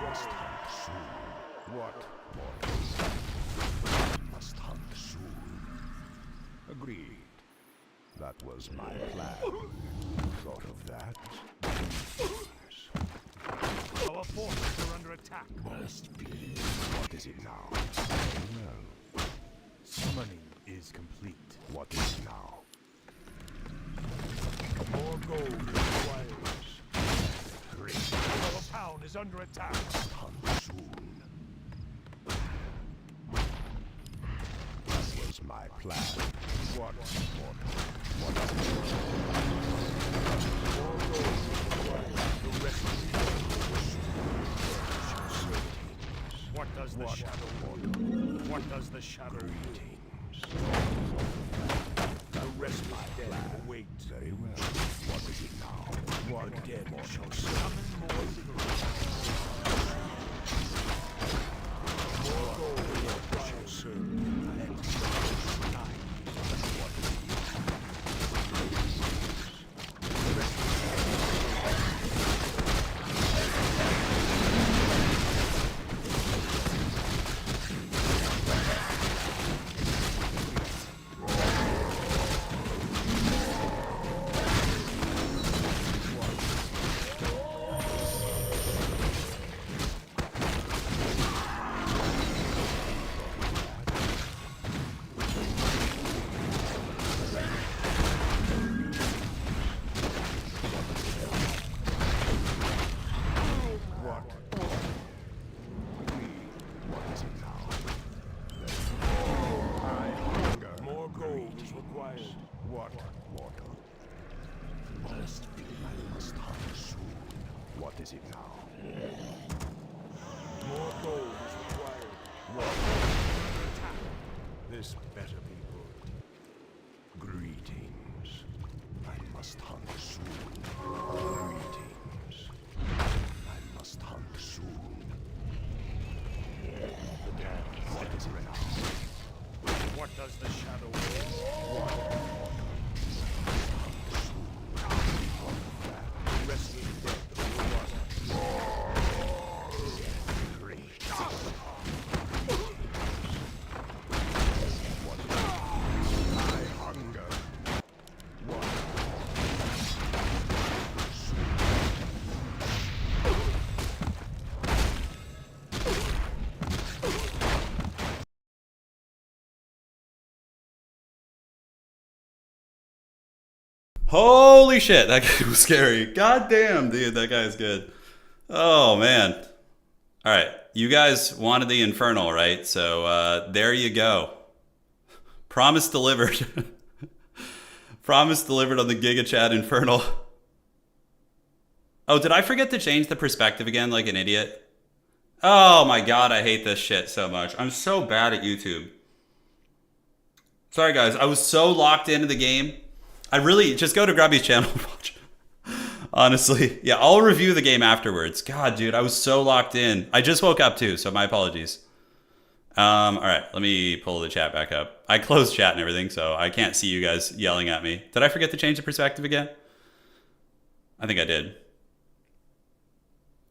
Must required. hunt soon. What, mortal? Must hunt soon. Agreed. That was my plan. You thought of that? Our forces are under attack. Must be. What is it now? Very well. Summoning is complete. What is it now? More gold is required. Great. Our town is under attack. Hunt soon. That was my plan. What, mortal? What is it? More gold is required. The rest is What does the shadow want? What does the shadow Greetings. The rest of the dead await. Very well. What is it now? What The dead mortal? shall summon more More gold is required. Let die. What is it? What, mortal? Must be. I must hunt soon. What is it now? More gold is required. What? This better be good. Greetings. I Holy shit, that guy was scary. God damn, dude, that guy's good. Oh, man. All right, you guys wanted the Infernal, right? So there you go. Promise delivered. Promise delivered on the Giga Chat Infernal. Oh, did I forget to change the perspective again like an idiot? Oh my god, I hate this shit so much. I'm so bad at YouTube. Sorry guys, I was so locked into the game. I really, just go to Grubby's channel and watch. Honestly. Yeah, I'll review the game afterwards. God, dude, I was so locked in. I just woke up too, so my apologies. Alright, let me pull the chat back up. I closed chat and everything, so I can't see you guys yelling at me. Did I forget to change the perspective again? I think I did.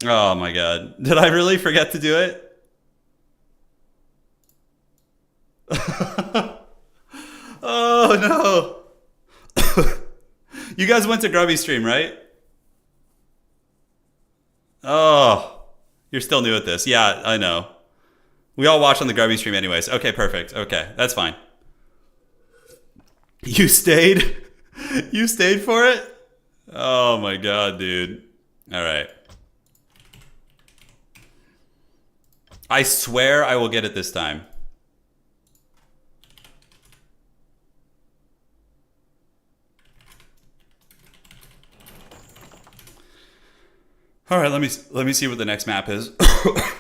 Oh my god. Did I really forget to do it? Oh no. You guys went to Grubby stream, right? Oh, you're still new at this. Yeah, I know. We all watch on the Grubby stream anyways. Okay, perfect. Okay, that's fine. You stayed? You stayed for it? Oh my god, dude. All right. I swear I will get it this time. All right, let me see what the next map is.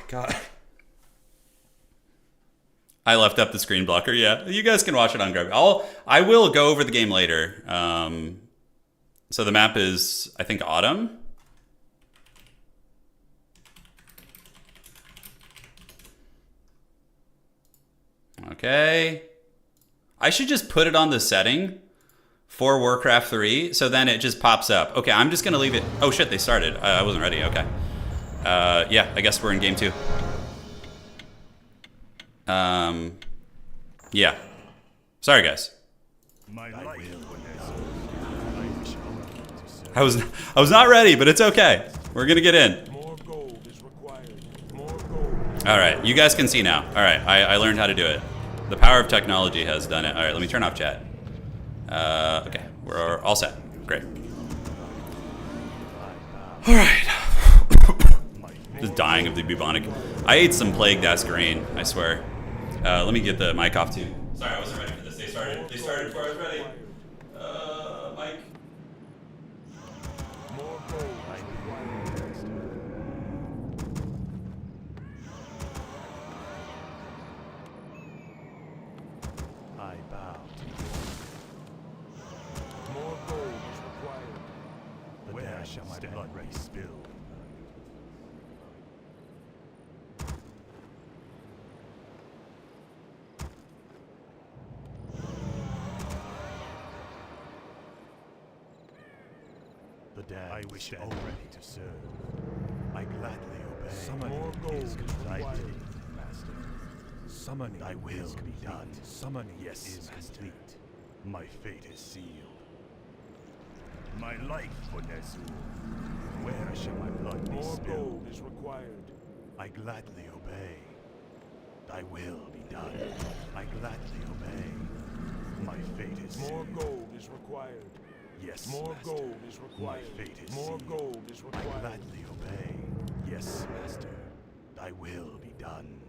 God. I left up the screen blocker. Yeah, you guys can watch it on Grubby. I will go over the game later. So the map is, I think, Autumn. Okay. I should just put it on the setting for Warcraft 3, so then it just pops up. Okay, I'm just gonna leave it. Oh shit, they started. I wasn't ready. Okay. Yeah, I guess we're in game 2. Yeah. Sorry, guys. I was not ready, but it's okay. We're gonna get in. All right, you guys can see now. All right, I learned how to do it. The power of technology has done it. All right, let me turn off chat. Okay, we're all set. Great. All right. Just dying of the bubonic. I ate some plague grain, I swear. Let me get the mic off too. Sorry, I wasn't ready for this. They started before I was ready. Mike. I bow to you. More gold is required. Where shall my blood be spilled? The damned I wish already to serve. I gladly obey. Summoning more gold is required, Master. Summoning thy will be done. Summoning is complete. My fate is sealed. My life for Nezul. Where shall my blood be spilled? More gold is required. I gladly obey. Thy will be done. I gladly obey. My fate is sealed. More gold is required. Yes, more Master. Gold is required. My fate is more sealed. Gold is required. I gladly obey. Yes, Master. Thy will be done.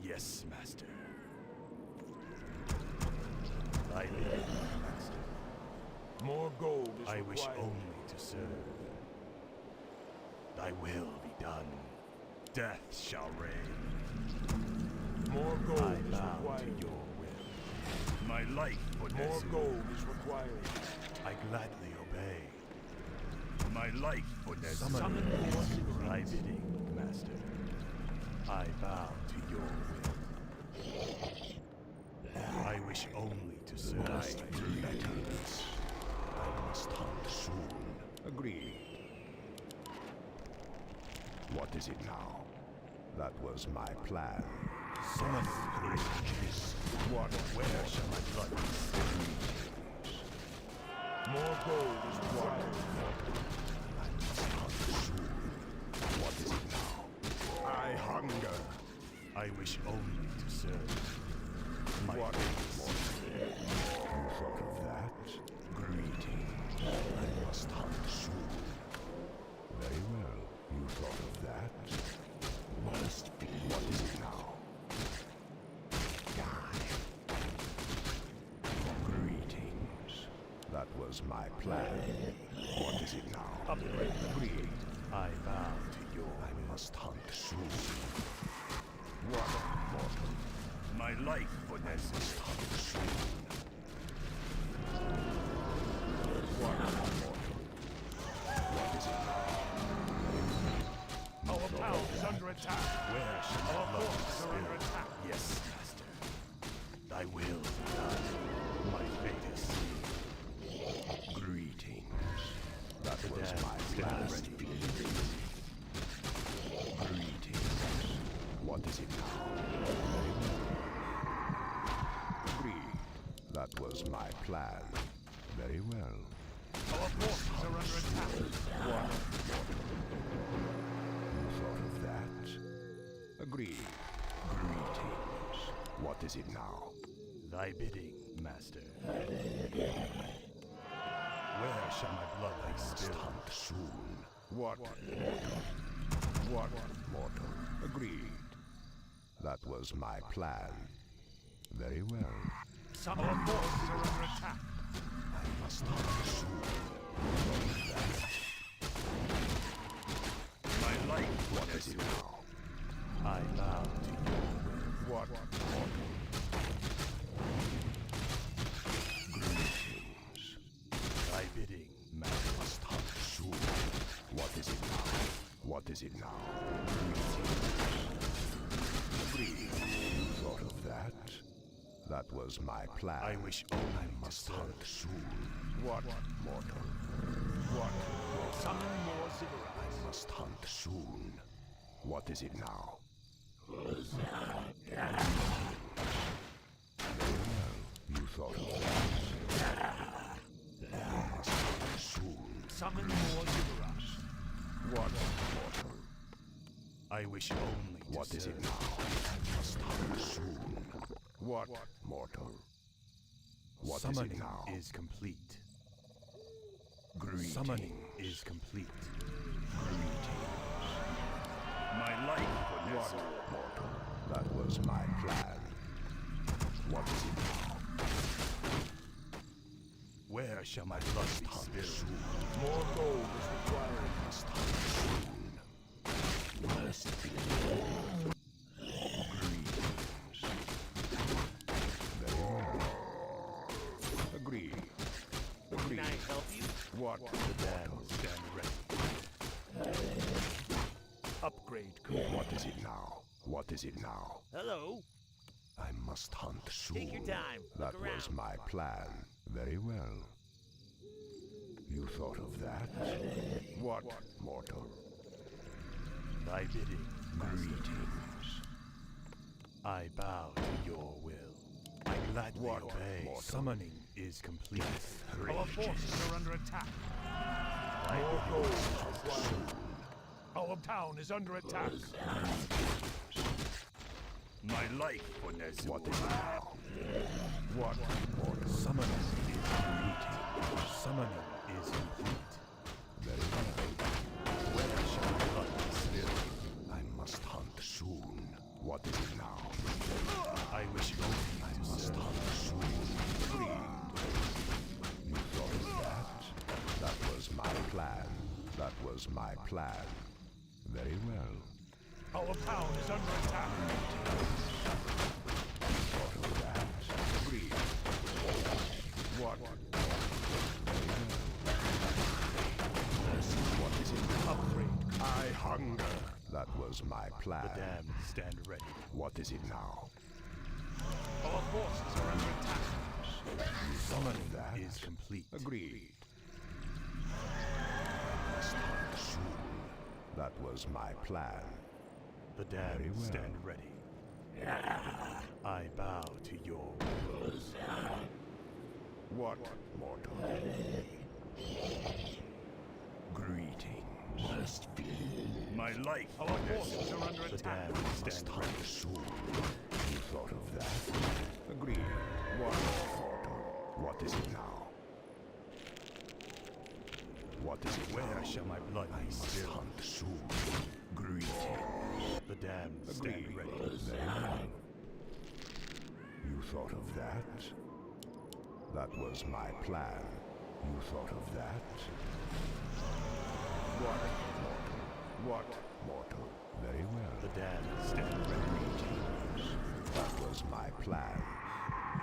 Yes, Master. Thy will, Master. More gold is required. I wish only to serve. Thy will be done. Death shall reign. More gold is required. To your will. My life for more gold is required. I gladly obey. My life for summon thy bidding, Master. I bow to your will. I wish only to serve. Letters. I must hunt soon. Agreed. What is it now? That was my plan. Summon creatures. What? Where shall my blood be spilled? More gold is required. I must hunt soon. What is it now? I hunger. I wish only to serve. My what is more? You thought of that? Greetings. was my plan. What is it now? Upgrade. Agreed. I bow to your I will. must hunt soon. What mortal? My life for this. Must hunt soon. What mortal? What is it now? Our town is under attack. Where shall my Our blood be forces are under spilled? attack. Yes, master. Thy will be done. My fate is sealed. Greetings. That was Damn, my stand plan. ready. Greetings. What is it now? Agreed. That was my plan. Very well. Our forces are under attack. What? You thought of that? Agreed. Greetings. What is it now? Thy bidding, master. Where shall my blood be Must spilled? hunt soon. What mortal? What mortal? Agreed. That was my plan. Very well. Our forces are under attack. I must hunt soon. My life. What is it now? I bow to your will. What mortal? Greetings. Thy bidding, master. Must hunt soon. What is it now? What is it now? Agreed. You thought of that? That was my plan. I wish only I to must serve. hunt soon. What mortal? What mortal? Summon more ziggurats. I must hunt soon. What is it now? Very well. You thought of that. I must hunt soon. Summon more ziggurats. What mortal? I wish only to What is serve. it now? I must hunt soon. What mortal? What is Summoning it now? is complete. Greetings. Summoning is complete. Greetings. My life for What mortal? That was my plan. What is it now? Where shall my blood be Hunt spilled? soon. More gold is required. Must hunt soon. Greetings. Very well. Agreed. Agreed. Can I help you? What Then mortal? stand ready. Upgrade. What is it now? What is it now? Hello. I must hunt soon. Take your time. That Look was around. my plan. Very well. You thought of that? What mortal? Thy bidding, Greetings. I bow to your will. I gladly What obey. mortal? Summoning is complete. Our forces are under attack. Thy bidding, Our town is under attack. my life for this. What is it now? What mortal? Summoning is complete. Summoning is complete. Very well. Where shall my blood be spilled? I must hunt soon. What is it now? I wish only I to must serve. hunt soon. Agreed. You thought of that? That was my plan. That was my plan. Very well. Our town is under attack. Thought of that? Agreed. What? What is it? Upgrade. I hunger. That was my The plan. damned stand ready. What is it now? Our forces are under attack. Summoning that? is complete. Agreed. Must hunt soon. That was my plan. The Very damned well. stand ready. I bow to your will. What mortal? Greetings. My life. Our forces are under The attack. damned Must stand hunt ready. soon. You thought of that? Agreed. What mortal? What is it now? What is it Where now? shall my blood I be must spilled? hunt soon. Greetings. The damned Agreed. stand ready. Very well. You thought of that? That was my plan. You thought of that? What, mortal? What, mortal? Very well. The dam stand ready. That was my plan.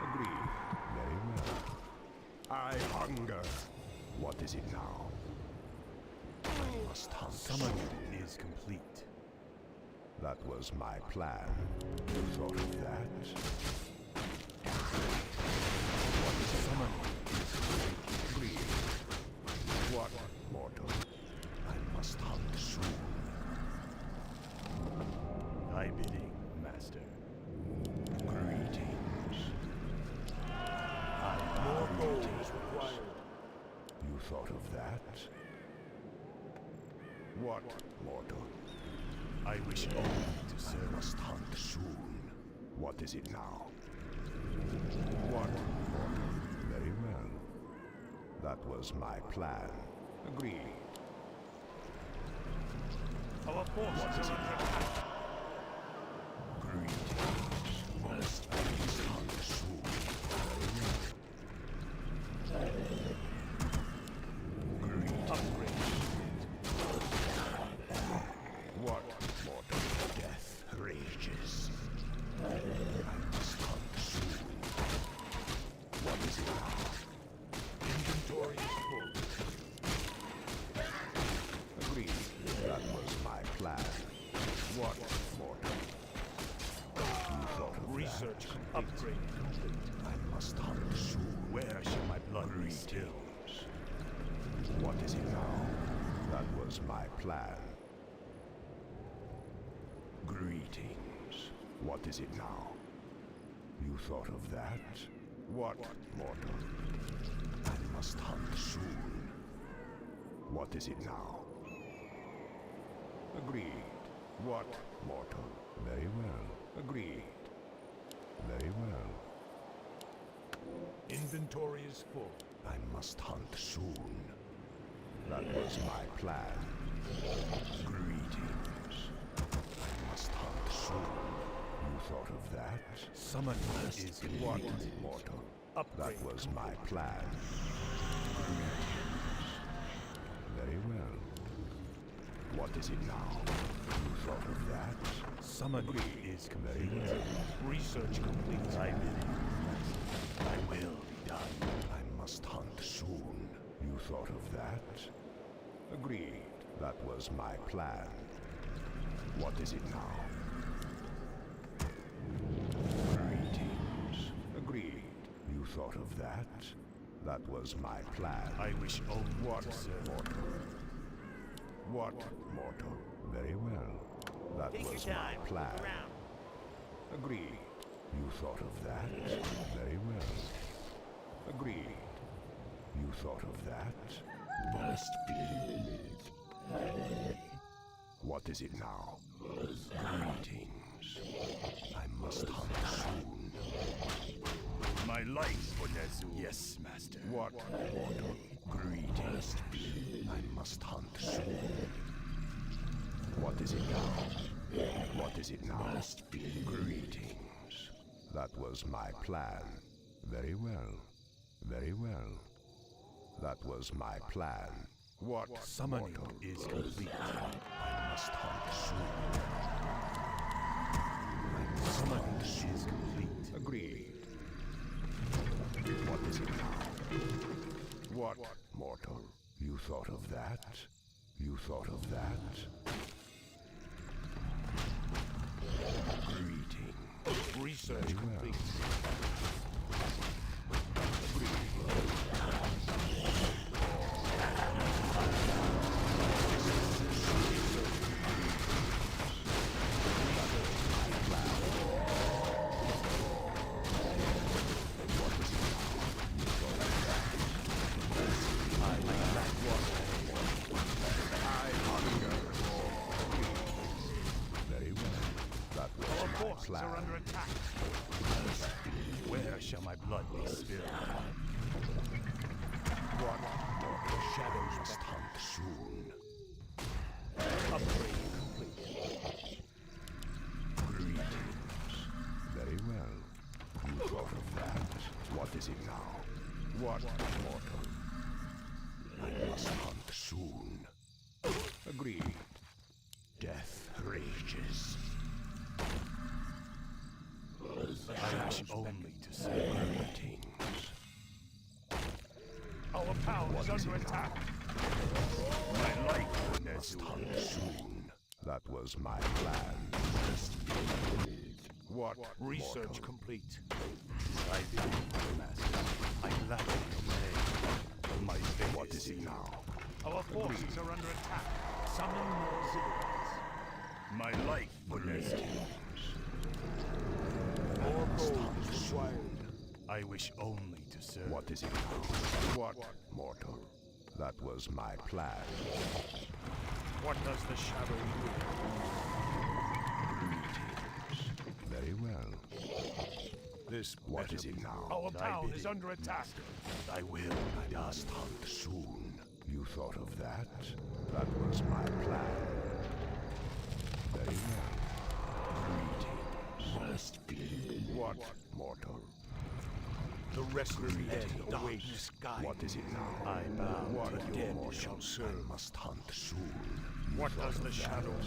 Agreed. Very well. I hunger. What is it now? I must hunt. Summon is complete. That was my plan. You thought of that? What is it? Summon. Agreed. What, mortal? I must hunt soon. Thy bidding, master. Greetings. More gold is required. You thought of that? What, mortal? I wish only to I serve. must hunt soon. What is it now? What, mortal? Very well. That was my plan. Agreed. Our forces are under attack. Greetings. Must I must hunt soon. Greetings. Upgrade. What, mortal? Death rages. I must hunt soon. What is it now? Inventory is full. Agreed. That was my plan. What, mortal? You thought of Research that? upgrade complete. I must hunt soon. Where shall my blood be still? What is it now? That was my plan. Greetings. What is it now? You thought of that? What, mortal? I must hunt soon. What is it now? Agreed. What, mortal? Very well. Agreed. Very well. Inventory is full. I must hunt soon. That was my plan. Greetings. I must hunt soon. You thought of that? Summon is What, complete. mortal? Upgrade. That was my plan. Greetings. Very well. What is it now? You thought of that? Summon is Very complete. well. Research complete. Thy bidding. Thy will be done. I must hunt soon. You thought of that? Agreed. That was my plan. What is it now? Greetings. Agreed. You thought of that? That was my plan. I wish only What, to serve. mortal? What, mortal? Very well. That was my plan. Agreed. You thought of that? Very well. Agreed. You thought of that? Must be. What is it now? Greetings. I must hunt soon. My life, Onezu. Yes, master. What, mortal? Greetings. I must hunt soon. What is it now? What is it now? Must be. Greetings. That was my plan. Very well. Very well. That was my plan. What, Summoning mortal? is complete. I must hunt soon. Summoning is complete. Agreed. What is it now? What, mortal? You thought of that? You thought of that? Greeting. Research Very well. complete. Very well. That was Our my forces plan. are under attack. Where shall my blood be spilled? What, mortal? Shadows must hunt soon. Upgrade complete. Greetings. Very well. You thought of that. What is it now? What, mortal? I must hunt soon. Agreed. Death rages. I wish only to serve. Greetings. Our town is under attack. My life, Must Nezul. hunt soon. That was my plan. What? Research mortal? complete. I did it, Master. I gladly obey. My fate What is it now? Our forces are under attack. Summon more ziggurators. My life for Nezul. More gold is required. I wish only to serve. What is it now? What? Mortal. That was my plan. What does the shadow do? Greetings. Very well. This what better is it be now? Our Thy town is bidding, under attack. I will. I must hunt soon. You thought of that? That was my plan. Very well. Greetings. Must be. What? Mortal. The restless dead await. What is it now? I bow What to the your dead mortal. shall serve. I must hunt soon. What does the shadow do?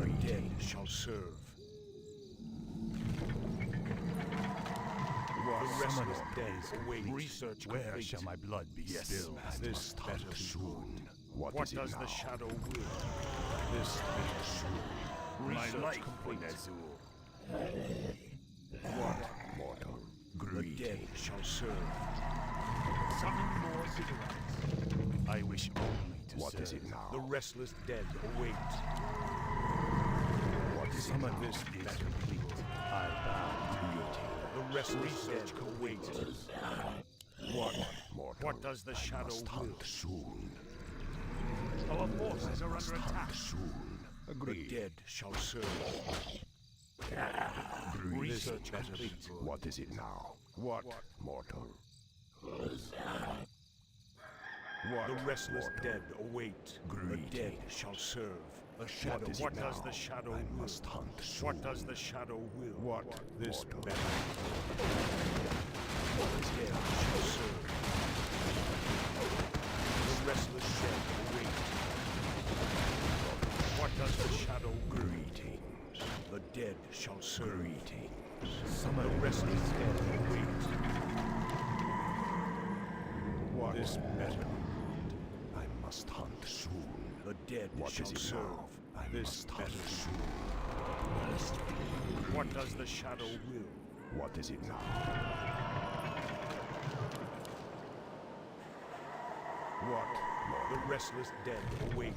The dead shall serve. What? The restless Summon dead is await. complete. Research Where complete. shall my blood be Yes, spilled? I This must better hunt be soon. What is it does now? the shadow will? This better soon. My Research life for complete. Nezul. What? Mortal. The dead Greetings. shall serve. Summon more ziggurats. I wish only to What serve. is it now? The restless dead await. What is it Summon now? this is complete. I bow to your The restless dead await. What? Mortal. What does the shadow must will? hunt soon. Our forces are Must under hunt attack. soon. The Agreed. dead shall serve. Agreed. Research complete. What is it now? What? Mortal. What? The restless mortal? dead await. The dead shall serve. A shadow. is it What does now? the shadow I will? must hunt soon. What does the shadow will? What? This mortal? better. The dead shall serve. The restless dead await. What does the shadow will? Greetings. The dead shall serve. Greetings. Summon the restless dead await. What? This better. I must hunt soon. The dead What shall is it serve. now? I This must hunt better. soon. What does the shadow will? What is it now? What? The restless dead await.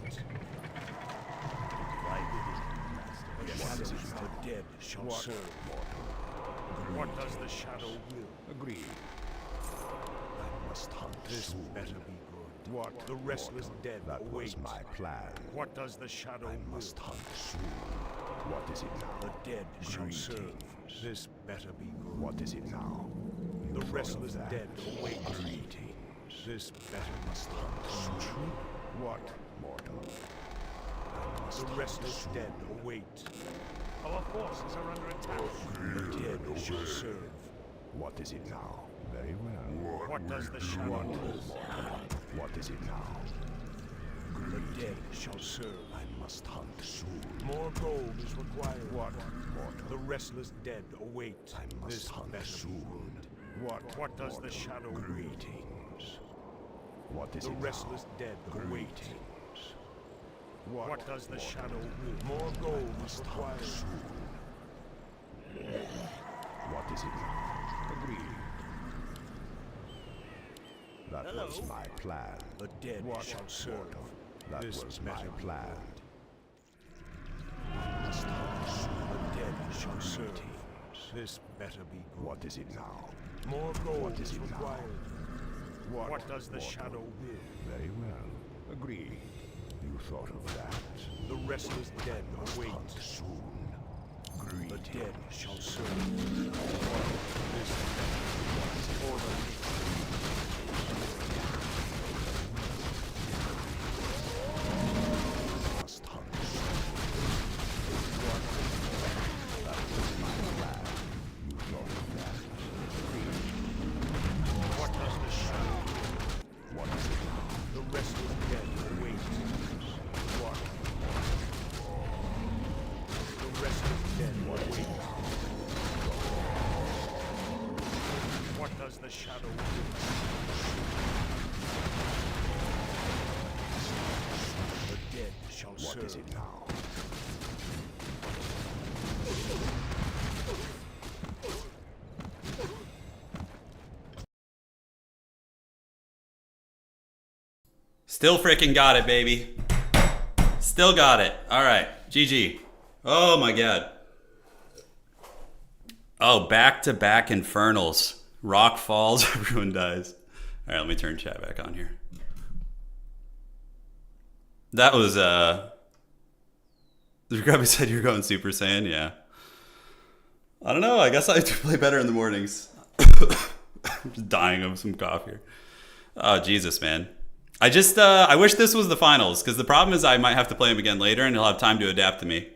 I bidding, Master. The What is shadows it of now? the dead shall What? serve. Mortal. What does the shadow will? Agreed. I must hunt This soon. better be good. What? The restless mortal? dead That await. was my plan. What does the shadow I will? must hunt soon. What is it now? The dead shall serve. Greetings. This better be good. What is it now? You The thought of restless that? dead await. Greetings. This better Must hunt soon. What? Mortal. I must The hunt restless soon. dead await. Our forces are under attack. The dead shall serve. What is it now? Very well. What does the shadow What? will? Mortal. What is it now? The dead shall serve. I must hunt soon. More gold is required. What? Mortal. The restless dead await. I must This hunt better be soon. good. What? does the mortal? shadow will? Greetings. What is The it restless now? dead await. Greetings. What does the mortal? shadow will? More gold is Must hunt required. soon. What is it now? Agreed. That was my plan. The dead What? shall serve. Mortal? That This was my better be plan. I must hunt soon. The dead shall serve. Greetings. This better be good. What is it now? More gold What is is it now? required. What does the mortal? shadow will? Very well. Agreed. You thought of that. The restless dead Must await. hunt soon. The Greetings. dead shall serve. This order. Must hunt soon. What? That was my plan. You thought of that. Agreed. What does the shadow will? What is it now? restless dead awaits. What? The restless dead awaits. What does the shadow do? The dead shall serve. What is it now? Still freaking got it, baby. Still got it. All right, GG. Oh my god. Oh, back-to-back infernals. Rock falls, everyone dies. All right, let me turn chat back on here. That was, Grubby said you're going Super Saiyan, yeah. I don't know, I guess I have to play better in the mornings. I'm just dying of some cough here. Oh, Jesus, man. I wish this was the finals, because the problem is I might have to play him again later, and he'll have time to adapt to me.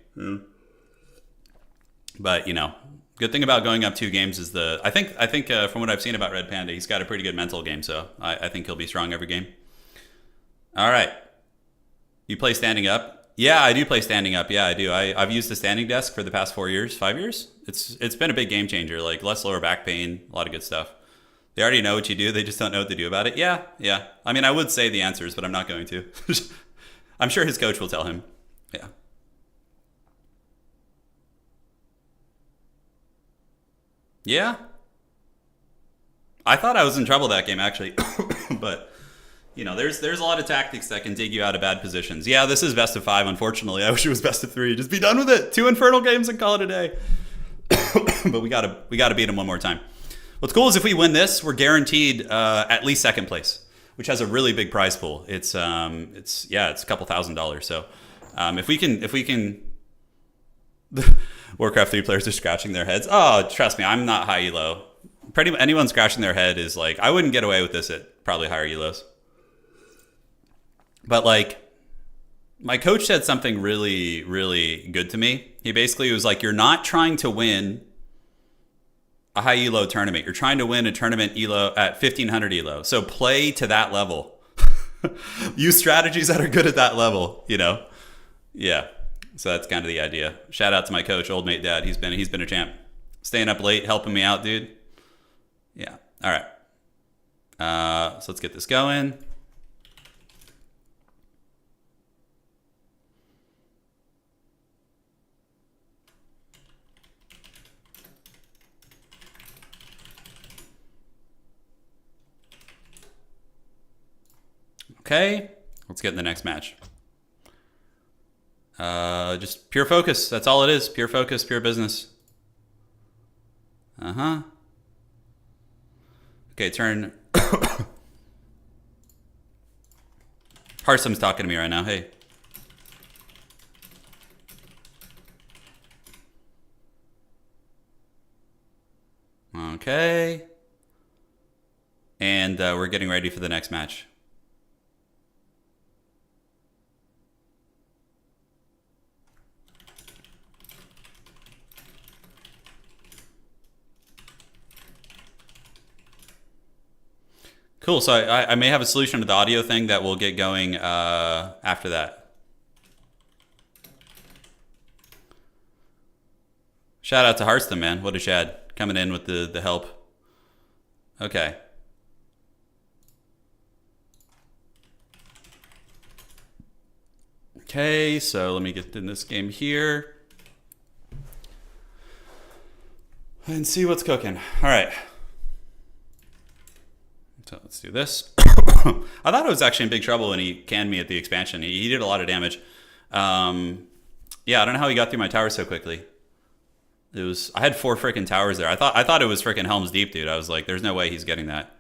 But, you know, good thing about going up 2 games is I think from what I've seen about Red Panda, he's got a pretty good mental game, so I think he'll be strong every game. All right. You play standing up? Yeah, I do play standing up. Yeah, I do. I've used the standing desk for the past 4 years, 5 years. It's been a big game changer, like less lower back pain, a lot of good stuff. They already know what you do. They just don't know what to do about it. Yeah. I mean, I would say the answers, but I'm not going to. I'm sure his coach will tell him. Yeah. Yeah. I thought I was in trouble that game, actually. But, you know, there's a lot of tactics that can dig you out of bad positions. Yeah, this is best of 5, unfortunately. I wish it was best of 3. Just be done with it. 2 Infernal games and call it a day. But we gotta beat him one more time. What's cool is if we win this, we're guaranteed at least 2nd place, which has a really big prize pool. It's a couple $1,000s. So if we can, Warcraft 3 players are scratching their heads. Oh, trust me, I'm not high elo. Pretty much anyone scratching their head is like, I wouldn't get away with this at probably higher elos. But like, my coach said something really, really good to me. He basically was like, you're not trying to win a high elo tournament. You're trying to win a tournament elo at 1500 elo. So play to that level. Use strategies that are good at that level, you know? Yeah. So that's kind of the idea. Shout out to my coach, old mate dad. He's been a champ. Staying up late, helping me out, dude. Yeah. All right. So let's get this going. Okay, let's get in the next match. Just pure focus. That's all it is. Pure focus, pure business. Okay, turn. Harsom's talking to me right now. Hey. Okay. And we're getting ready for the next match. Cool, so I may have a solution to the audio thing that will get going after that. Shout out to Hearthstone, man. What a shad. Coming in with the help. Okay. Okay, so let me get in this game here. And see what's cooking. All right. So let's do this. I thought I was actually in big trouble when he canned me at the expansion. He did a lot of damage. Yeah, I don't know how he got through my tower so quickly. I had 4 freaking towers there. I thought it was freaking Helm's Deep, dude. I was like, there's no way he's getting that.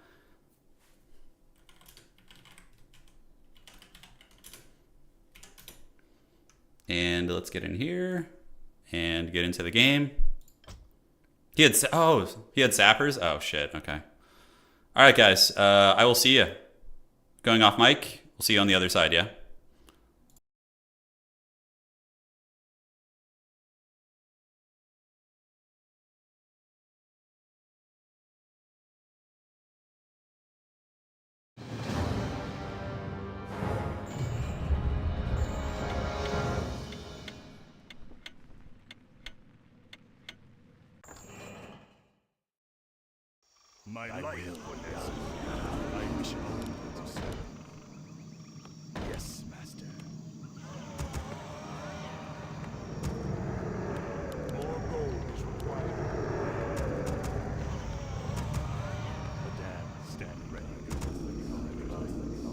And let's get in here and get into the game. He had sappers. Oh shit. Okay. All right, guys. I will see you. Going off mic. We'll see you on the other side. Yeah. My life for this. I wish only to serve. Yes, master. More gold is required. The damned stand ready.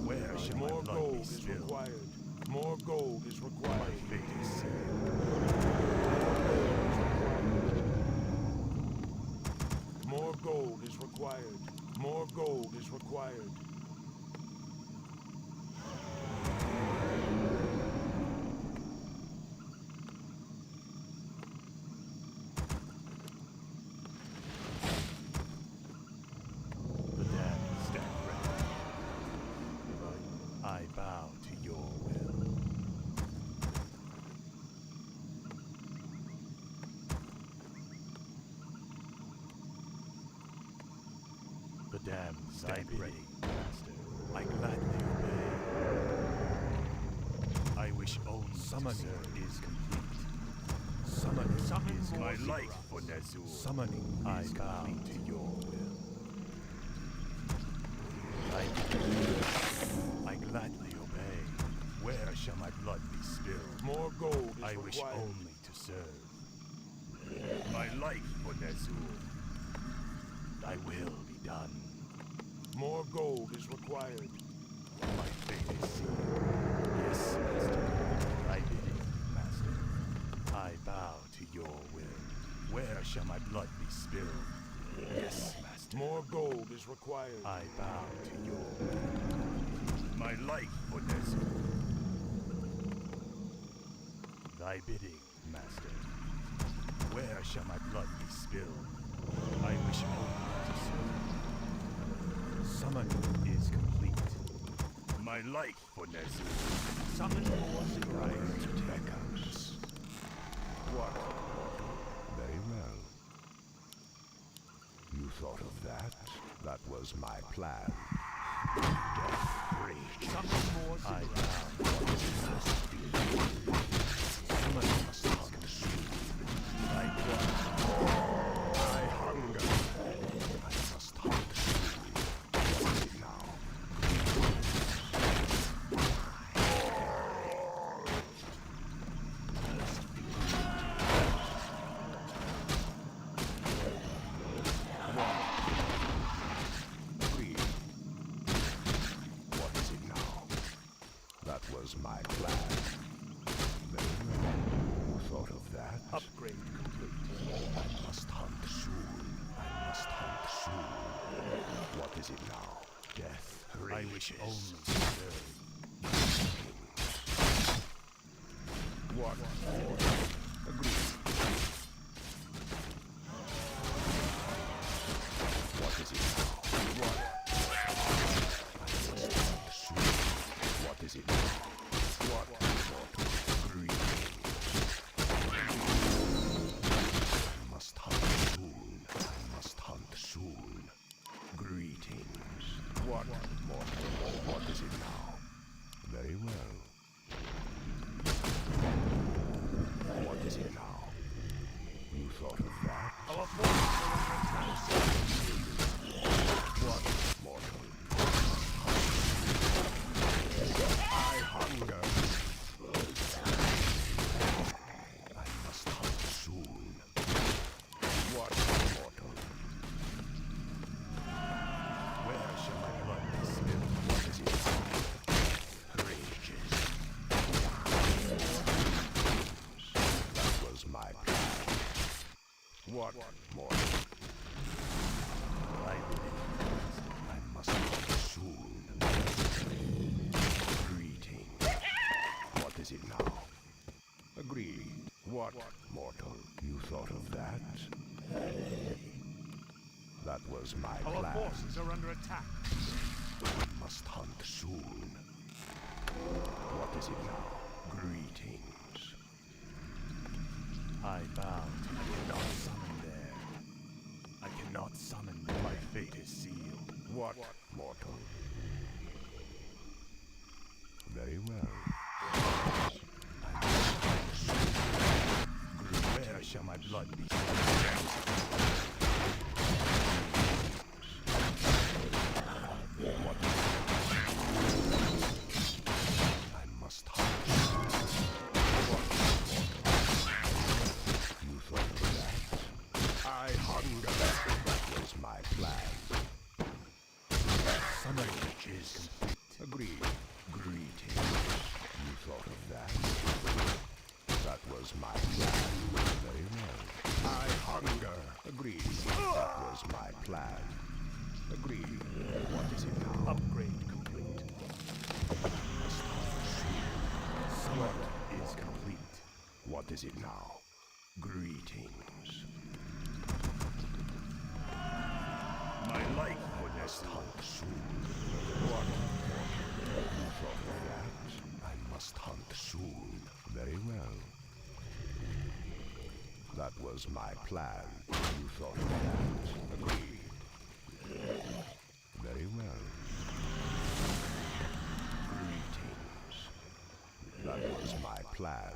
Where shall More my blood gold be is spilled? required. More gold is My required. fate is sealed. More gold is required. More gold is required. The damned stand ready. I bow to your will. The damned stand ready, master. I gladly obey. I wish only summoning is complete. Summoning is my life for Nazul. Summoning I bow to your will. I gladly obey. Where shall my blood be spilled? More gold is I required. wish only to serve. My life for Nazul. Thy will be done. More gold is required. My fate is sealed. Yes, master. Thy bidding, master. I bow to your will. Where shall my blood be spilled? Yes, master. More gold is required. I bow to your will. My life for Nezul. Thy bidding, master. Where shall my blood be spilled? I wish only to serve. Summoning is complete. My life for Nezul. Summon more Right beckons. What? Very well. You thought of that? That was my plan. Death rage. Summon more I bow. Summoning must hunt soon. I blood. I hunger. I must hunt soon. What is it now? Agreed. What is it now? That was my plan. Very well. Who thought of that? Upgrade complete. I must hunt soon. I must hunt soon. What is it now? Death I rages. wish only to serve. What? Agreed. What is it now? What? I must hunt soon. What is it now? What? Agreed. I must hunt soon. I must hunt soon. Greetings. What? Mortal. What is it now? Very well. What is it now? You thought of that? Our forces are under attack. What? Mortal. I hunger. I must hunt soon. What? Mortal. Where shall my blood be spilled? What is it? Rages. That was my plan. What? Mortal. I bidding. I must hunt soon. Greeting. What is it now? Agreed. What? Mortal. You thought of that? That was my Our plan. forces are under attack. I must hunt soon. What is it now? Greetings. I bow to you. I cannot summon there. I cannot summon there. My fate is sealed. What? Mortal. Very well. Where shall my blood be spilled? which is complete. Agreed. Greetings. You thought of that? That was my plan. Very well. I hunger. Agreed. That was my plan. Agreed. What is it now? Upgrade complete. Summon is complete. What is it now? Greetings. My life I must hunt soon. What? You thought of that? I must hunt soon. Very well. That was my plan. You thought of that? Agreed. Very well. Greetings. That was my plan.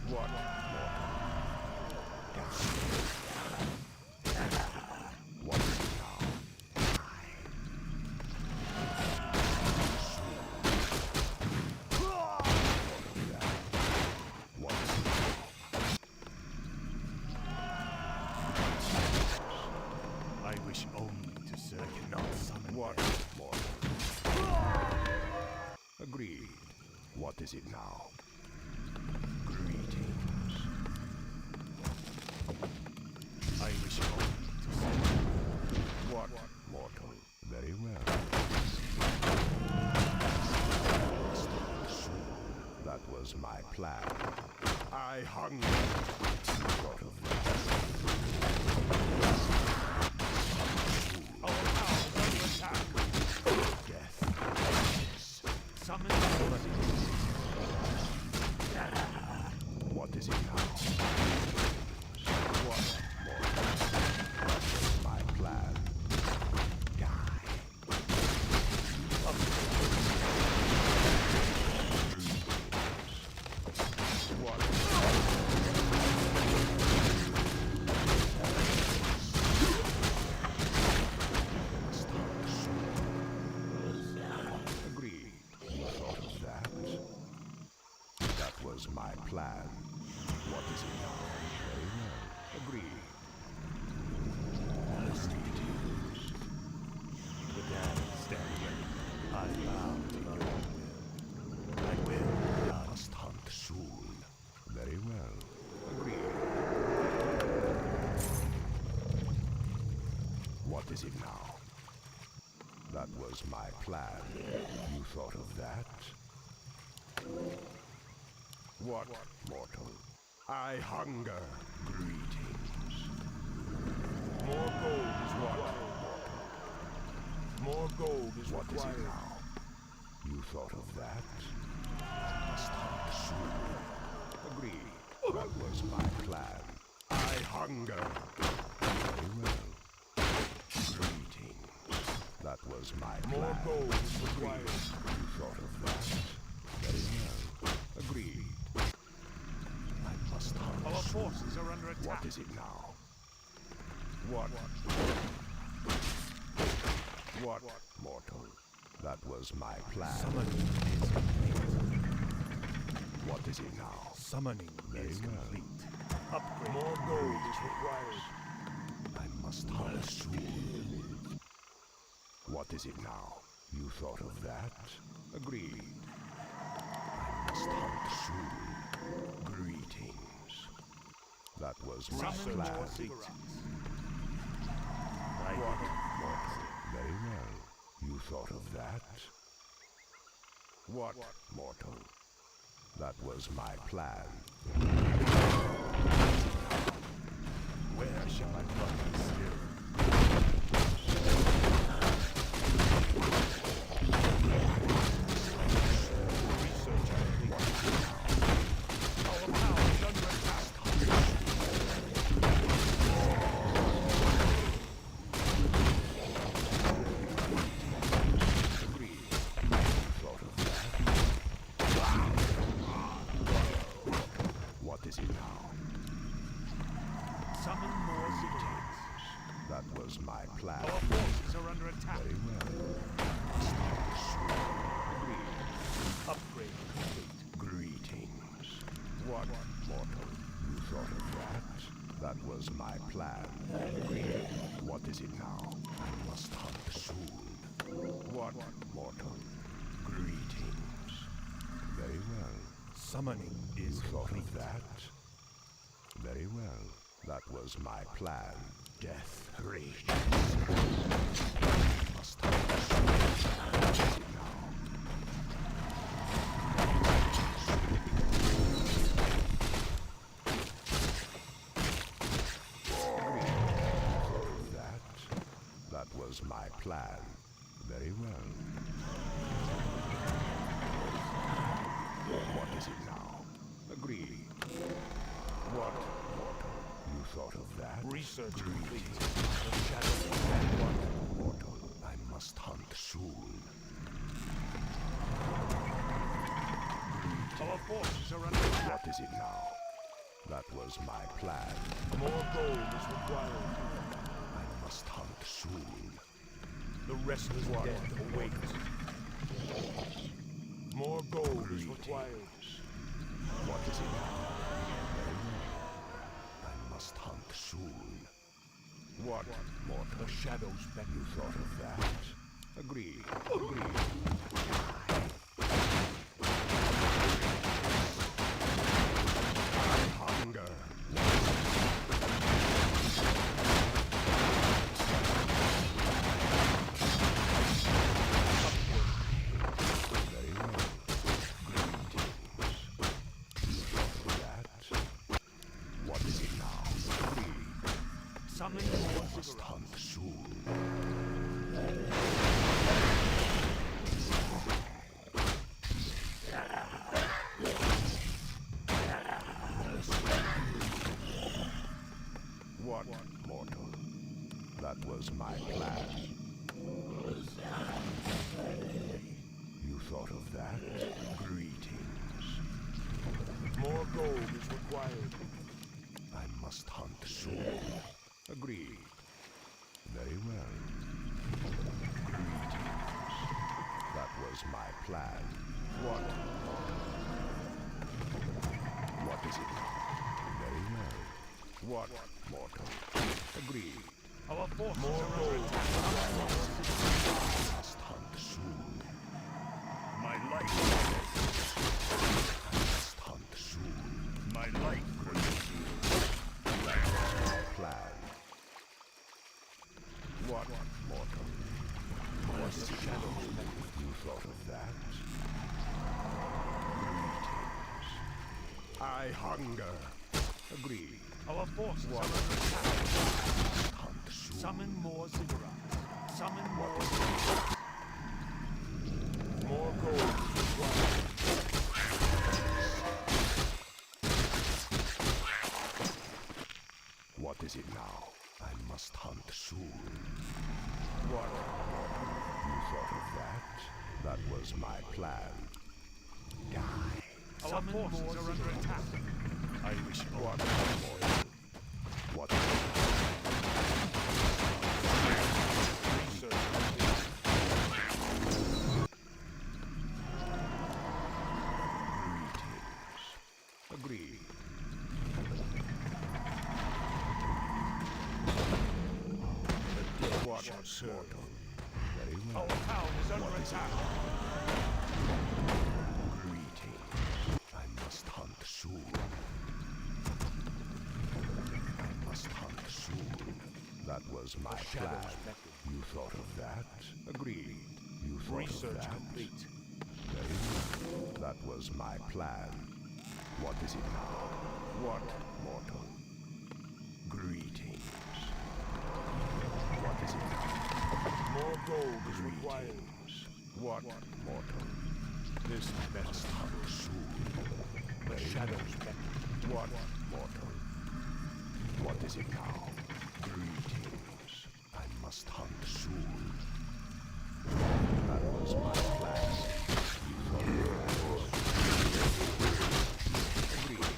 What? What is it now? What is it now? I wish only to serve. I cannot summon. What? More. Agreed. What is it now? Greetings. I wish only to serve. What? Mortal. Very well. That was my plan. I hunger. Thought of that. Our power is under attack. Death. Summon. What is it now? What? Mortal. That was my plan. Die. What? Agreed. You thought of that? That was my plan. What is it now? Very well. Agreed. Greetings. The dead stand ready. I bow to your will. I will. I must hunt soon. Very well. Agreed. What is it now? That was my plan. You thought of that? What, mortal? I hunger. Greetings. More gold is what? More gold is what is it now? You thought of that? I must hunt soon. Agreed. That was my plan. I hunger. Very well. Greetings. That was my plan. More gold is required. You thought of that? Very well. Agreed. I must hunt Our soon. forces are under attack. What is it now? What? What? Mortal. That was my plan. Summoning is complete. What is it now? Summoning Very is well. complete. Upgrade. More gold is required. I must hunt soon. What is it now? You thought of that? Agreed. I must hunt soon. Greetings. That was my Summon plan. more cigarettes. I What? will. Mortal. Very well. You thought of that? What? Mortal. That was my plan. Where shall my blood be spilled? Our power is under attack. Agreed. Thought of that? What is it now? Summon more cigarettes. That was my plan. Our forces are under attack. Very well. Agreed. Upgrade complete. Greetings. What, mortal? You thought of that? That was my plan. Agreed. What is it now? I must hunt soon. What? What, mortal? Greetings. Very well. Summoning is You thought complete. of that? Very well. That was my plan. Death rage. Must have now. That was my plan. Very well. What is it now? Agreed. What, mortal? You thought of that? Research Agreed. complete. The shadow. What, mortal? I must hunt soon. Our forces are under attack. What is it now? That was my plan. More gold is required. I must hunt soon. The restless dead awaits. More gold is required. What is it now? I must hunt soon. What, mortal? The shadows beckon. You thought of that? Agreed. Agreed. Hunger. Very well. Greetings. You thought of that? What is it now? Agreed. Summon more Must cigarettes. hunt soon. What, mortal? That was my plan. You thought of that? Greetings. More gold is required. I must hunt soon. Agreed. Very well. Greetings. That was my plan. What? What is it now? Very well. What, mortal? Agreed. Our forces are under attack. I must hunt soon. My life. I must hunt soon. My life. Plan. What, mortal? What is it now? You thought of that? Greetings. I hunger. Agreed. Our forces What? are under attack. Hunt soon. Summon more ziggurats. Summon more ziggurats. More gold is required. What is it now? I must hunt soon. What? You thought of that? That was my plan. Die. Our forces are under attack. I wish What? Mortal? What? Research complete. Greetings. Agreed. What? Mortal? Very well. Our town is under attack. Greetings. I must hunt soon. I must hunt soon. That was my plan. Shadows beckon. You thought of that? Agreed. You thought of Research that? complete. Very well. That was my plan. What is it now? What, mortal? Greetings. What is it now? More gold is required. Greetings. What, mortal? This must hunt soon. The shadows beckon. What, mortal? What is it now? Greetings. I must hunt soon. That was my plan. You thought of that. Agreed.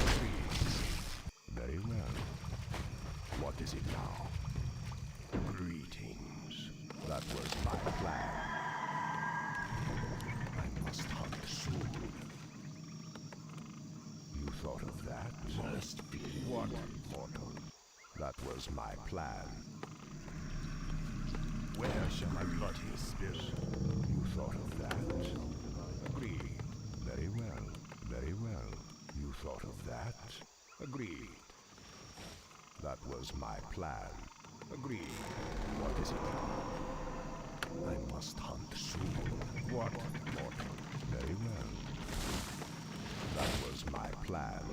Agreed. Very well. What is it now? Greetings. That was my plan. I must hunt soon. You thought of that? Must be. What, mortal? That was my plan. Where shall my blood be spilled? You thought of that? Agreed. Very well. Very well. You thought of that? Agreed. That was my plan. Agreed. What is it now? I must hunt soon. What, mortal? Very well. That was my plan.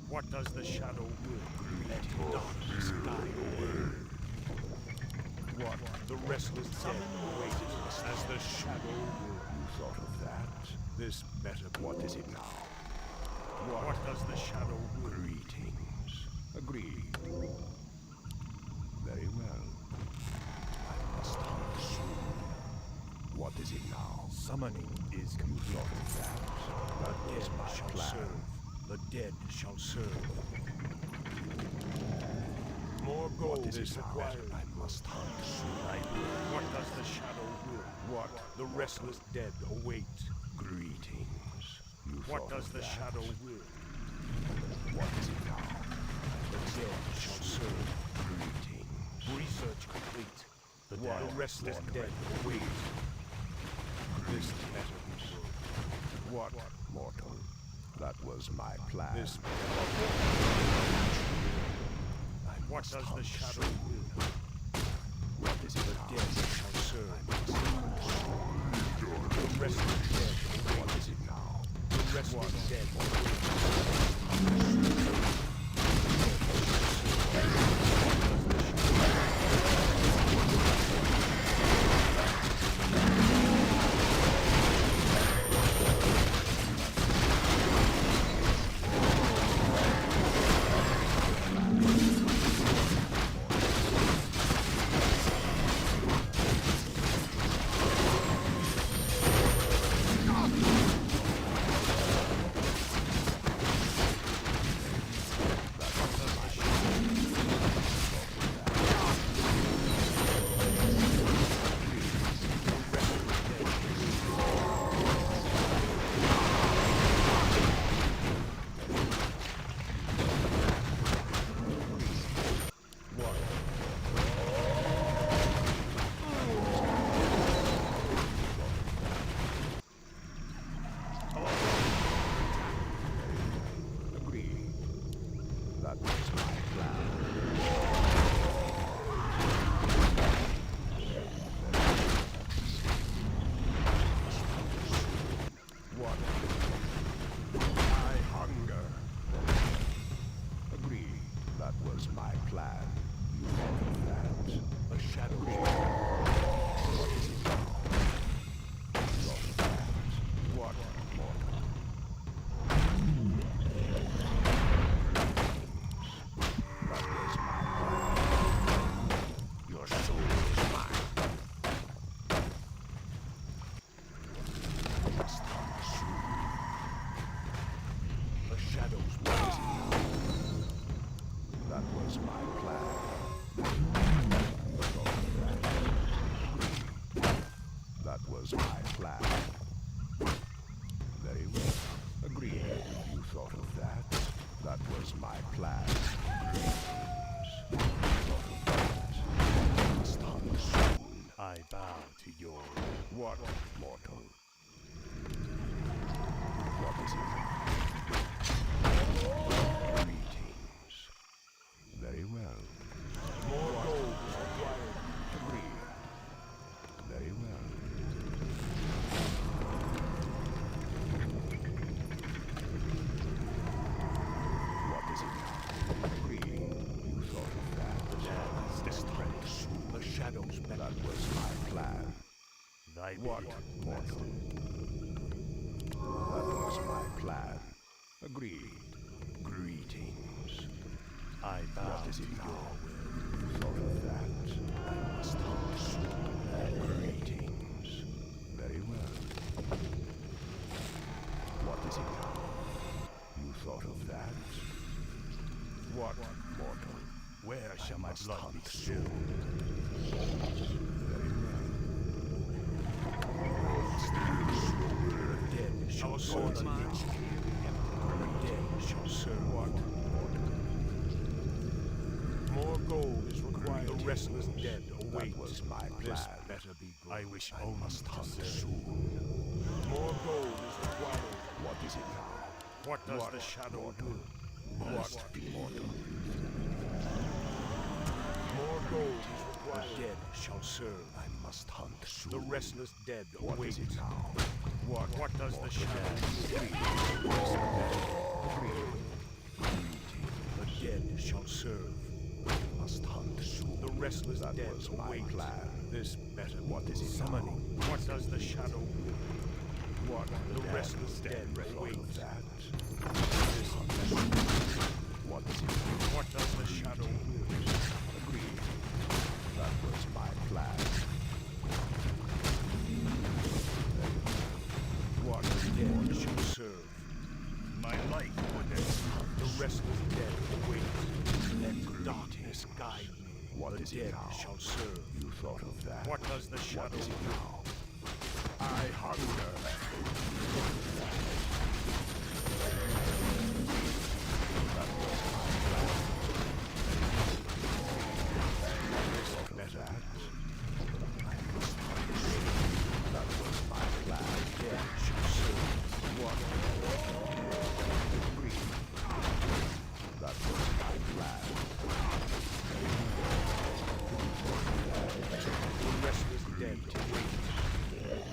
What does the shadow will? Let darkness die away. What? The restless dead waited as the shadow will. You thought of that? This better. What is it now? What does the shadow will? Greetings. Agreed. Very well. I must hunt soon. What is it now? Summoning is You complete. thought of that? That The was dead my shall plan. serve. The dead shall serve. More gold What is is it now? required. I must hunt soon. What does the shadow will? What? The restless dead await. Greetings. You What thought does of the that? shadow will? What is it now? The dead shall serve. Greetings. Research complete. The What? dead restless What? dead await. This better be so. What, mortal? That was my plan. This I What must does the hunt shadow soon. will? What is it The now? dead shall serve. The The restless dead. What is it now? The restless dead. Agreed. That was my plan. What? I hunger. Agreed. That was my plan. You thought of that? A shadow. What is it now? You thought of that? What, mortal? That was my plan. Your soul is mine. I must hunt soon. The shadows What is it now? That was my plan. You thought of that? That was my plan. Very well. Agreed. You thought of that? That was my plan. You thought of that? I must hunt soon. I bow to your What, mortal? What is it? Greetings. Very well. More gold is required. Agreed. Very well. What is it now? Agreed. You thought of that. The shadows better. That was my plan. thy What, bidding, mortal? That was my plan. Agreed. Greetings. I bow What is to it your now? will. You thought of that? I must hunt soon. Greetings. Very well. What is it now? You thought of that? What, mortal? Where shall my must blood be hunt spilled? Very well. The dead shall serve. The dead shall serve. What, mortal? More gold is required. The restless dead await. That was my This plan. better be good. I wish I only must to hunt serve. soon. More gold is required. What is it now? What does the shadow mortal? will? Must be mortal. More gold is required. The dead shall serve. I must hunt soon. The restless dead What await. is it now? What does the shadow The dead shall serve. I must hunt soon. The restless That dead was my await. plan. This better be What is it summoning. now? What does the shadow will? The restless dead Thought await. of that. This better be What is it now? What does the shadow will? Agreed. That was my plan. What the dead shall serve. My life for this. The restless dead await. Let darkness guide me. What The is it dead now? shall serve. You thought of that. What does the shadow What is it will? now? I hunger. Better. That was my plan. Dead shall serve. What? Agreed. That was my plan. The restless dead await.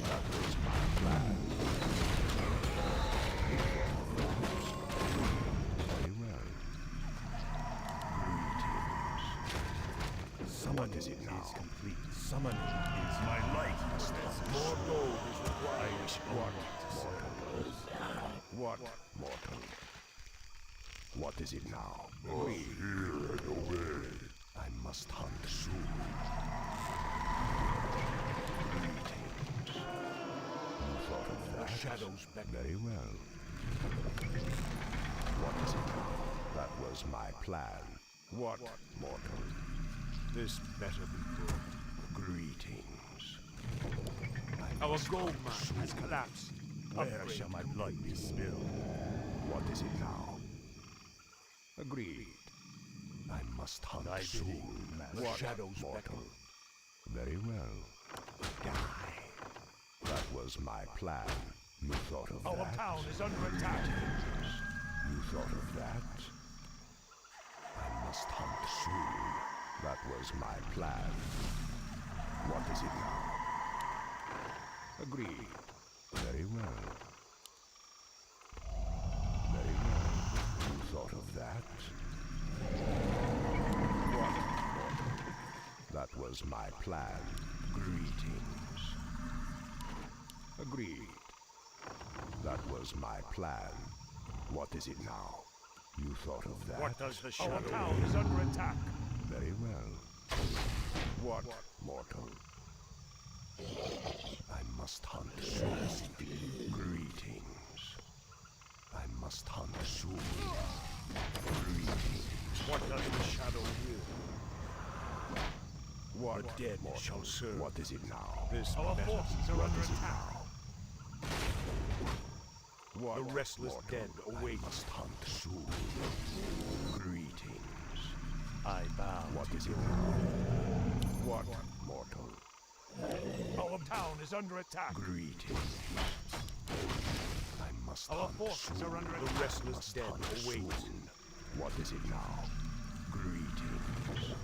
That was my plan. Very well. Greetings. Summoning is it now? is complete. Summoning is my life for this. More gold is required. I wish only to serve. What? Mortal. What is it now? Hear and obey. I must hunt soon. Greetings. You thought of The that? shadows beckon. Very well. What is it now? That was my plan. What? Mortal. This better be good. Greetings. I Our must gold hunt mine soon. has collapsed. Where Upgrade shall my blood be spilled? What is it now? Agreed. I must hunt Thy soon. bidding, master. The shadows Mortal. beckon. Very well. Die. That was my plan. You thought of Our that? town is under attack. You thought of that? I must hunt soon. That was my plan. What is it now? Agreed. Very well. Very well. You thought of that? What? Mortal? That was my plan. Greetings. Agreed. That was my plan. What is it now? You thought of that? What does the Our shadow town will? is under attack. Very well. What, mortal? I must hunt soon. Greetings. I must hunt soon. Greetings. What does the shadow will? What, The dead mortal? shall serve. What is it now? This Our better forces be are good. under Is it attack. now? What, The restless mortal? dead await. I must hunt soon. Greetings. I bow. What to is it your now? What, mortal? Our town is under attack. Greetings. I must Our hunt forces soon. are under The attack. restless Must dead hunt await. soon. What is it now? Greetings.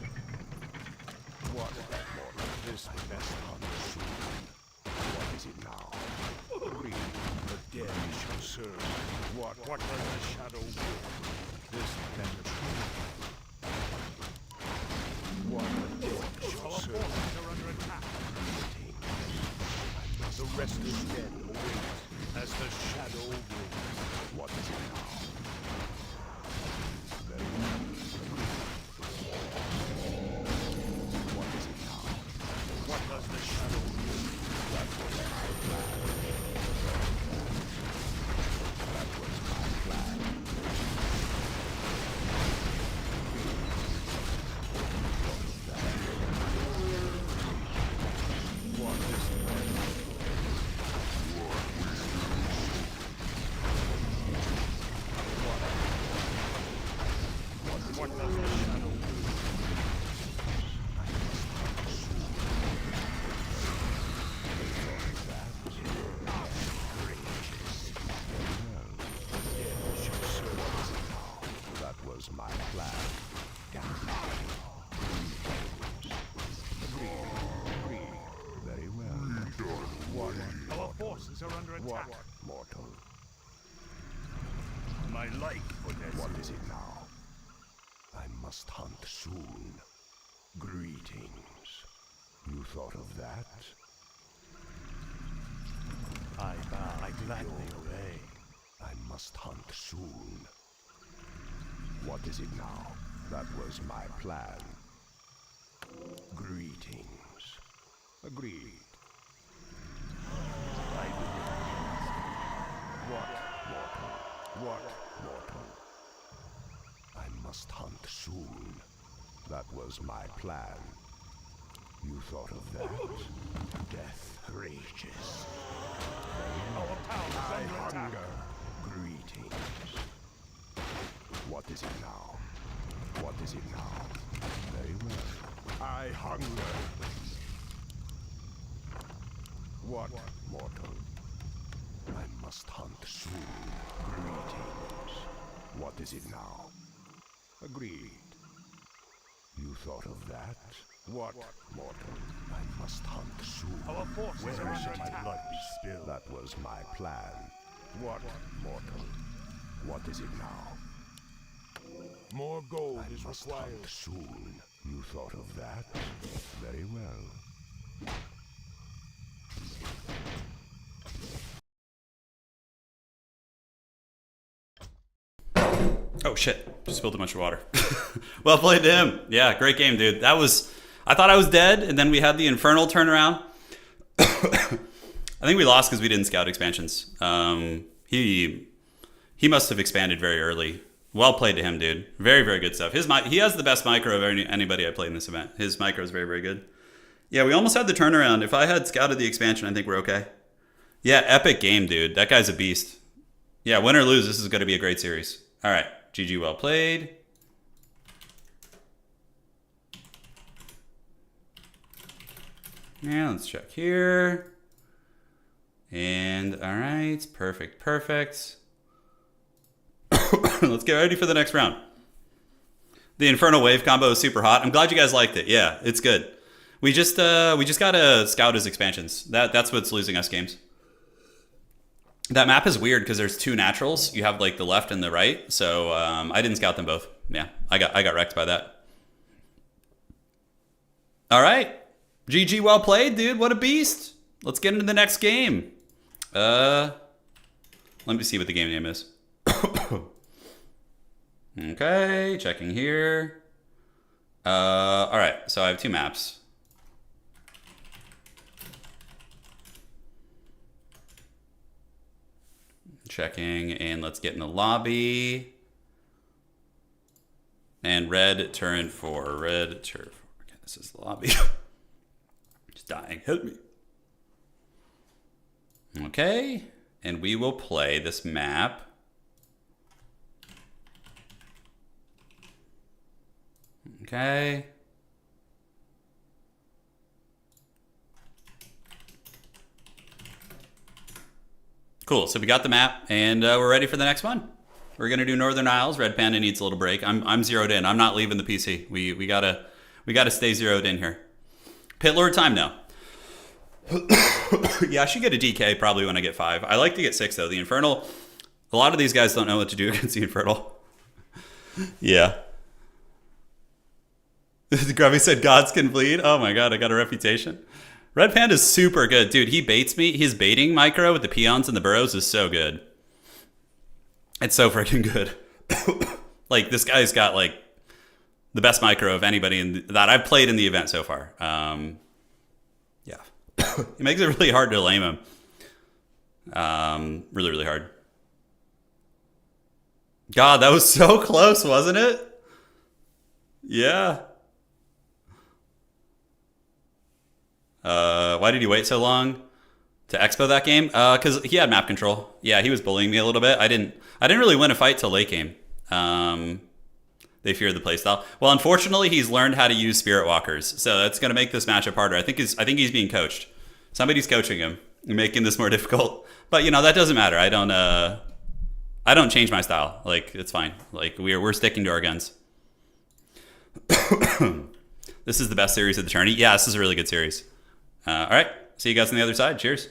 What, mortal? This I must better. hunt soon. What is it now? Greetings. The dead shall serve. What does the shadow will? This better be. What, The dead shall Our serve. forces are under attack. The restless dead await. As the shadow will. what is it now? Very well. What is it now? What does the shadow will? That was my plan. That was my plan. What is the Our forces are under attack. What, mortal? My life for this. What is it now? I must hunt soon. Greetings. You thought of that? I bow. I gladly obey. I must hunt soon. What is it now? That was my plan. Greetings. Agreed. I begin. What, mortal? What, mortal? I must hunt soon. That was my plan. You thought of that? Death rages. Our town is I under attack. hunger. Greetings. What is it now? What is it now? Very well. I hunger. What, mortal? I must hunt soon. Greetings. What is it now? Agreed. You thought of that? What, mortal? I must hunt soon. Our forces Where are shall under my attack. blood be spilled? That was my plan. What, mortal? What is it now? More gold I is must required. hunt soon. You thought of that? Very well. Oh shit, just spilled a bunch of water. Well played to him. Yeah, great game, dude. I thought I was dead, and then we had the Infernal turnaround. I think we lost because we didn't scout expansions. He must have expanded very early. Well played to him, dude. Very, very good stuff. He has the best micro of anybody I played in this event. His micro is very, very good. Yeah, we almost had the turnaround. If I had scouted the expansion, I think we're okay. Yeah, epic game, dude. That guy's a beast. Yeah, win or lose, this is going to be a great series. All right, GG, well played. Yeah, let's check here. And all right, perfect, perfect. Let's get ready for the next round. The Infernal Wave combo is super hot. I'm glad you guys liked it. Yeah, it's good. We just gotta scout his expansions. That's what's losing us games. That map is weird because there's two naturals. You have like the left and the right. So I didn't scout them both. Yeah, I got wrecked by that. All right, GG, well played, dude. What a beast. Let's get into the next game. Let me see what the game name is. Okay, checking here. All right, so I have two maps. Checking, and let's get in the lobby. And red, Turin 4. Red, Turin 4. Okay, this is the lobby. Just dying. Help me. Okay, and we will play this map. Okay. Cool, so we got the map, and we're ready for the next one. We're gonna do Northern Isles. Red Panda needs a little break. I'm zeroed in. I'm not leaving the PC. We gotta stay zeroed in here. Pit Lord time now. Yeah, I should get a DK probably when I get 5. I like to get 6 though. The Infernal, a lot of these guys don't know what to do against the Infernal. Yeah. Grubby said gods can bleed. Oh my god, I got a reputation. Red Panda's super good. Dude, he baits me. His baiting micro with the peons and the burrows is so good. It's so freaking good. Like, this guy's got, like, the best micro of anybody that I've played in the event so far. Yeah. It makes it really hard to lame him. Really, really hard. God, that was so close, wasn't it? Yeah. Why did he wait so long to expo that game? Because he had map control. Yeah, he was bullying me a little bit. I didn't really win a fight till late game. They feared the playstyle. Well, unfortunately, he's learned how to use Spirit Walkers, so that's going to make this matchup harder. I think he's being coached. Somebody's coaching him and making this more difficult. But you know, that doesn't matter. I don't change my style. Like, it's fine. Like, we're sticking to our guns. This is the best series of the tourney. Yeah, this is a really good series. All right, see you guys on the other side. Cheers.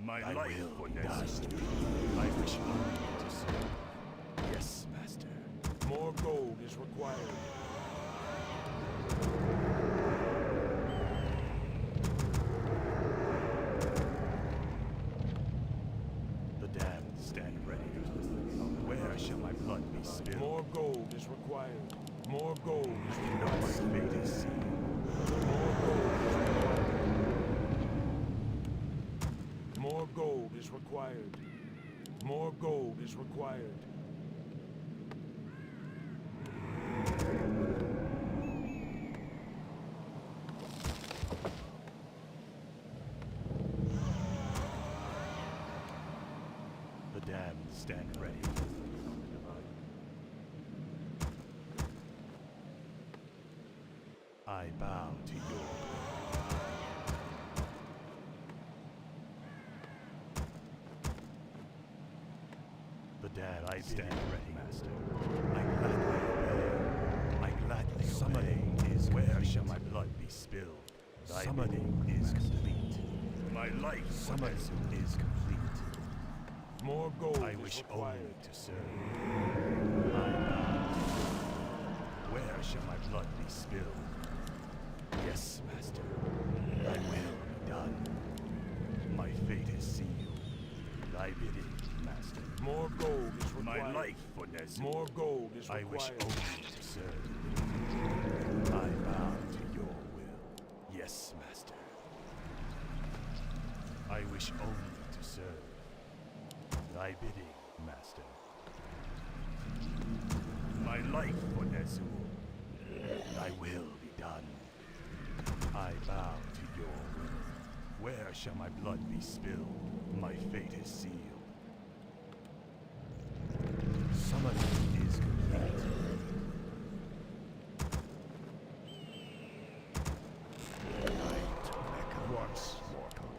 My Thy life will for be Nezu. done. I wish only to serve. Yes, master. More gold is required. The damned stand ready. Where shall my blood be spilled? More gold is required. More gold is I know my fate is sealed. More gold is required. More gold is required. The damned stand ready. I bow to your The damned I stand ready, master. I gladly obey. I gladly Summoning obey. Is where complete. Shall my blood be spilled? Thy summoning is complete. My life summoning is complete. More gold I is wish required. only to serve. I bow to you. Where shall my blood be spilled? Yes, master. Thy will be done. My fate is sealed. Thy bidding, master. More gold is required. My life for Nezu. More gold is I required. wish only to serve. I bow to your will. Yes, master. I wish only to serve. Thy bidding, master. My life for Nezu. Thy will be done. I bow to your will. Where shall my blood be spilled? My fate is sealed. Summoning is complete. Once mortal.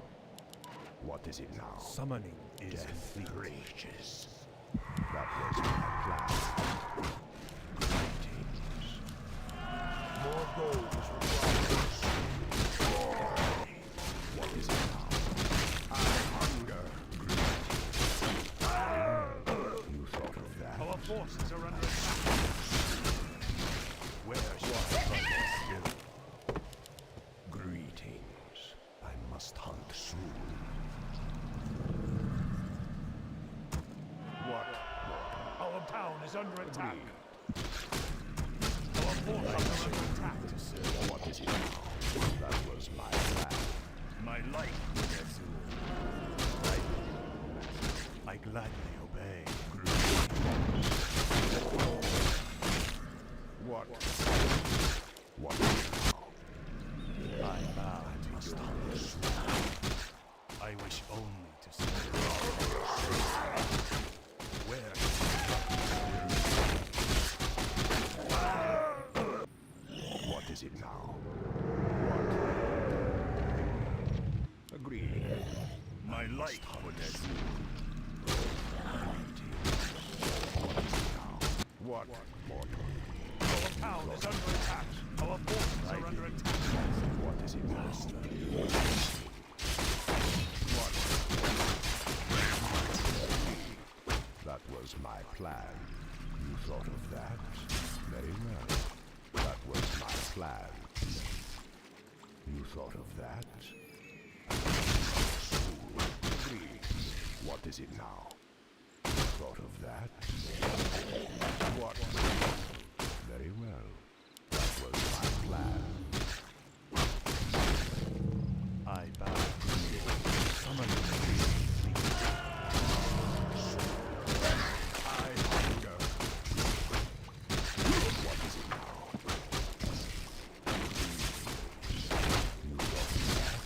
What is it now? Summoning is Death complete. reaches. That was my plan. Greetings. More gold is required. What is it now? I hunger. Greetings. You thought of that? Our forces are under attack. Where shall my blood be spilled? Greetings. I must hunt soon. What? Our town is under attack. Agreed. Our forces are under attack. To serve. What is it now? That was my plan. My life, Nezu. I gladly obey. What? What is it now? I bow to Must your hunt will. soon. I wish only to serve. Where What is it now? What? Agreed. my life for Nezu. What is it now? What? Mortal. Our town is under attack. Our forces are under attack. What is it, master? What? That was my plan. You thought of that? Very well. That was my plan. You thought of that? Agreed. What is it now? You thought of that? What? Very well. That was my plan. I bow to your summoning. I hunger. What is it now? You thought of that?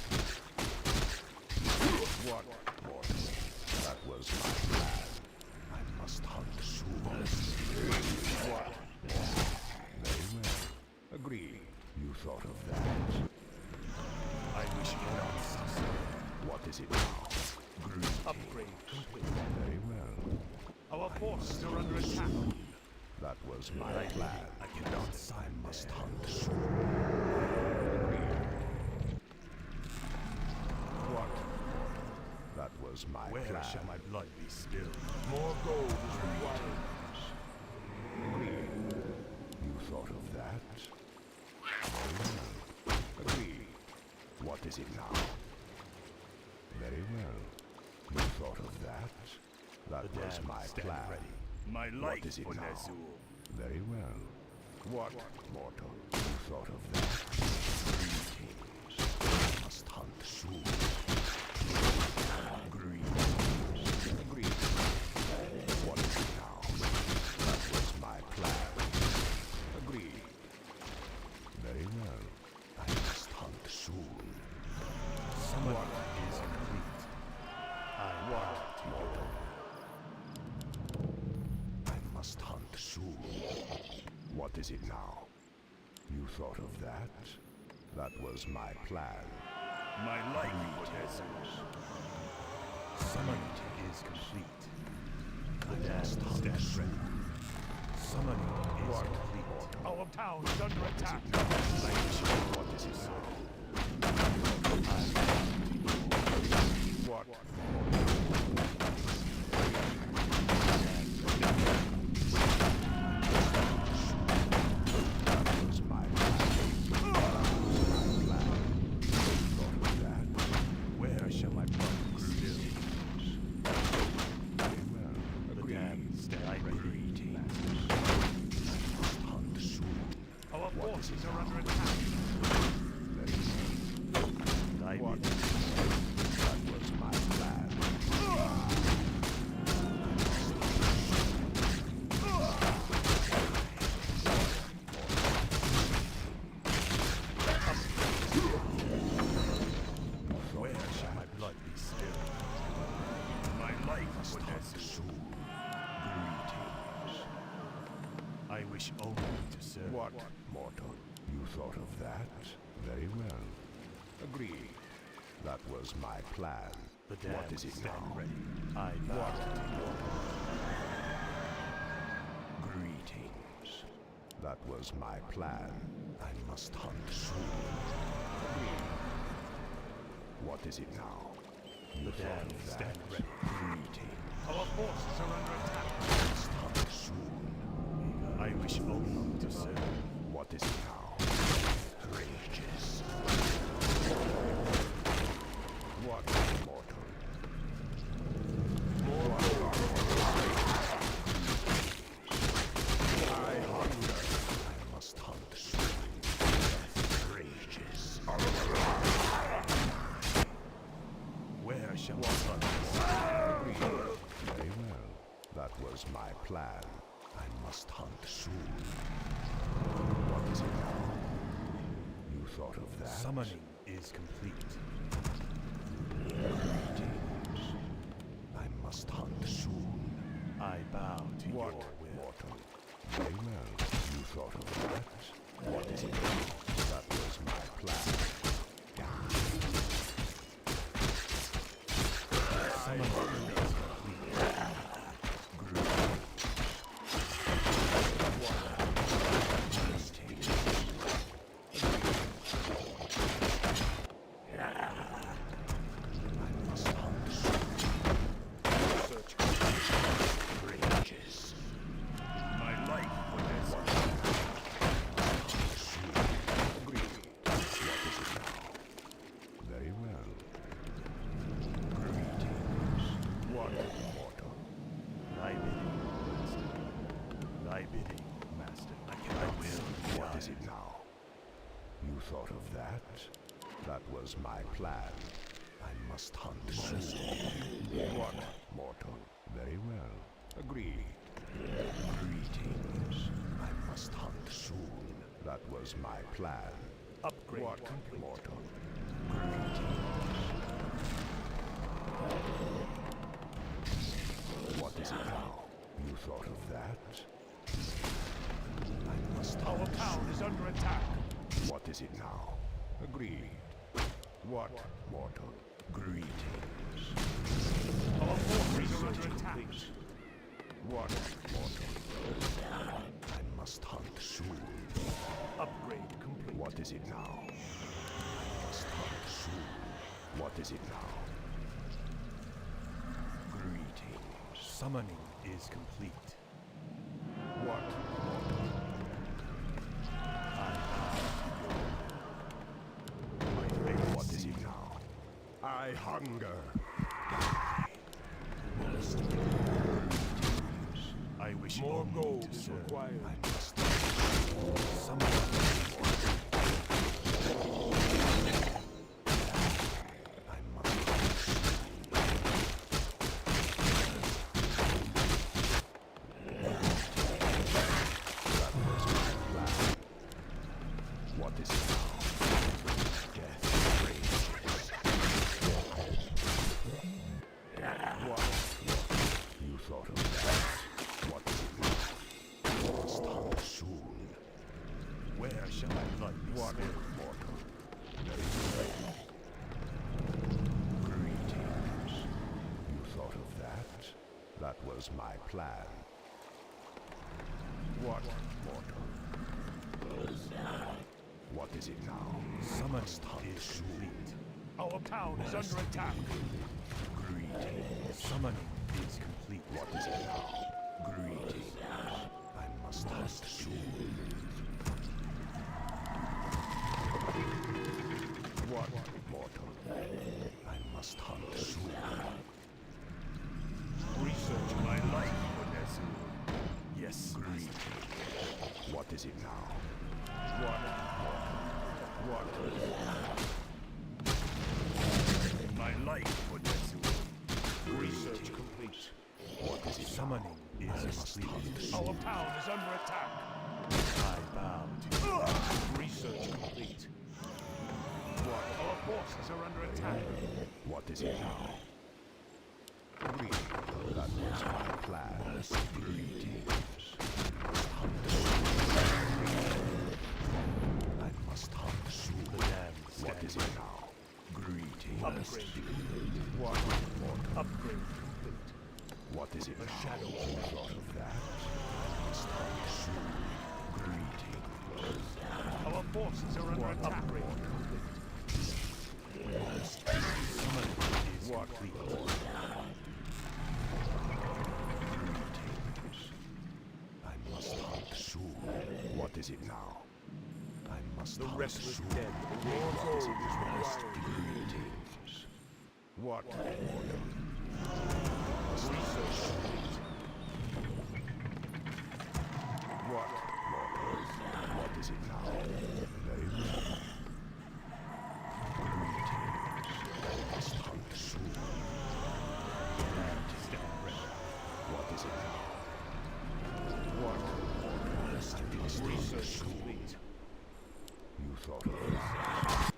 What? Mortal. That was my plan. I must hunt soon. What? Very well. Agreed. You thought of that. I wish only to serve. What is it now? Upgrade complete. Very well. Our forces are under attack. That was my plan. I cannot I sign must there. hunt soon. Agreed. What? That was was my Where plan. shall my blood be spilled? More gold is required. Agreed. You thought of that? Very well. Agreed. What is it now? Very well. You thought of that? That The was dam my stand plan. ready. My What life is it for now? Ner'zhul. Very well. What, mortal? You thought of that? Greetings. I must hunt soon. Greetings. Agreed. What is it now? That was my plan. Agreed. Very well. I must hunt soon. Someone is complete. I What, bow to mortal? I must hunt soon. What is it now? You thought of that? That was my plan. my life for Ner'zhul. Summoning is complete. The dam stands ready. Summoning is complete. Our town is under attack. What is it now? What? That was my plan. Thought of that? Where shall my blood be spilled? Very well. The Agreed. dam stands ready. Hunt soon. Our What is forces it are now? under attack. Very well. Thy What? bidding. That was my plan. Where shall my blood be spilled? My life for Ner'zhul. Soon. Greetings. I wish only to serve. What, mortal? You thought of that? Very well. Agreed. That was my plan. The dam What is it stand now? ready. I bow What, to you. mortal? Greetings. That was my plan. I must hunt soon. Agreed. What is it now? You The thought dam of that? stand ready. Greetings. Our forces are under attack. Must hunt soon. I wish only to serve. What is it now? Rages. What, mortal? I hunger. I must hunt soon. Rages. Where shall my blood be spilled? Very well. That was my plan. I must hunt soon. What is it now? You thought of that? Summoning is complete. Greetings. I must hunt soon. I bow to What, your will. mortal? Very well. You thought of that? What is it? That was my plan. Summoning is complete. I must hunt soon. Search. Rages. My life for Ner'zhul. Agreed. What is it now? Very well. Greetings. What, mortal? Thy bidding, master. Thy bidding, master. I will. What is it now? You thought of that? That was my plan. I must hunt soon. What, mortal? Very well. Agreed. Greetings. I must hunt soon. That was my plan. Upgrade What, complete. mortal? Greetings. What is it now? You thought of that? I must Our hunt town is under attack. What is it now? Agreed. What, mortal? Greetings. Our forces are under attack. What, mortal? I must hunt soon. Upgrade complete. What is it now? I must hunt soon. What is it now? Summoning is complete. What? What is it now? I hunger. I wish More only gold to is serve. required. I must Summoning I must That was my plan. What is it now? Death rages. What? You thought of that? What is it now? You must hunt soon. Where shall my blood be What spilled? mortal? Greetings. You thought of that? That was my plan. What mortal? What is it now? Summoning hunt is soon. complete. Our town is under attack. Greetings. Summoning is complete. What is it now? Greetings. I must hunt soon. What mortal? I must hunt soon. Research my life, Vanessa. Yes, Greetings. What is it now? What mortal? My life, Vanessa. Research complete. What is it now? summoning is Must complete. hunt soon. Our town is under attack. I bow to you. Research complete. Our forces are under attack. What is it now? Greetings. That was my plan. Greetings. I must hunt soon. The damned What stand is it now? Greetings. Upgrade. What mortal? Upgrade complete. What is it The now? shadow. You thought of that? I must hunt soon. Greetings. Our forces are under attack. Upgrade complete. Summoning is complete. Greetings. I must hunt soon. What is it now? I must The hunt restless soon. dead. More gold is required. Greetings. What mortal? Research complete. What mortal? What is it now? Very well. Greetings. I must hunt soon. Stand ready. What is it now? What mortal? I must hunt Research soon. complete. You thought of that?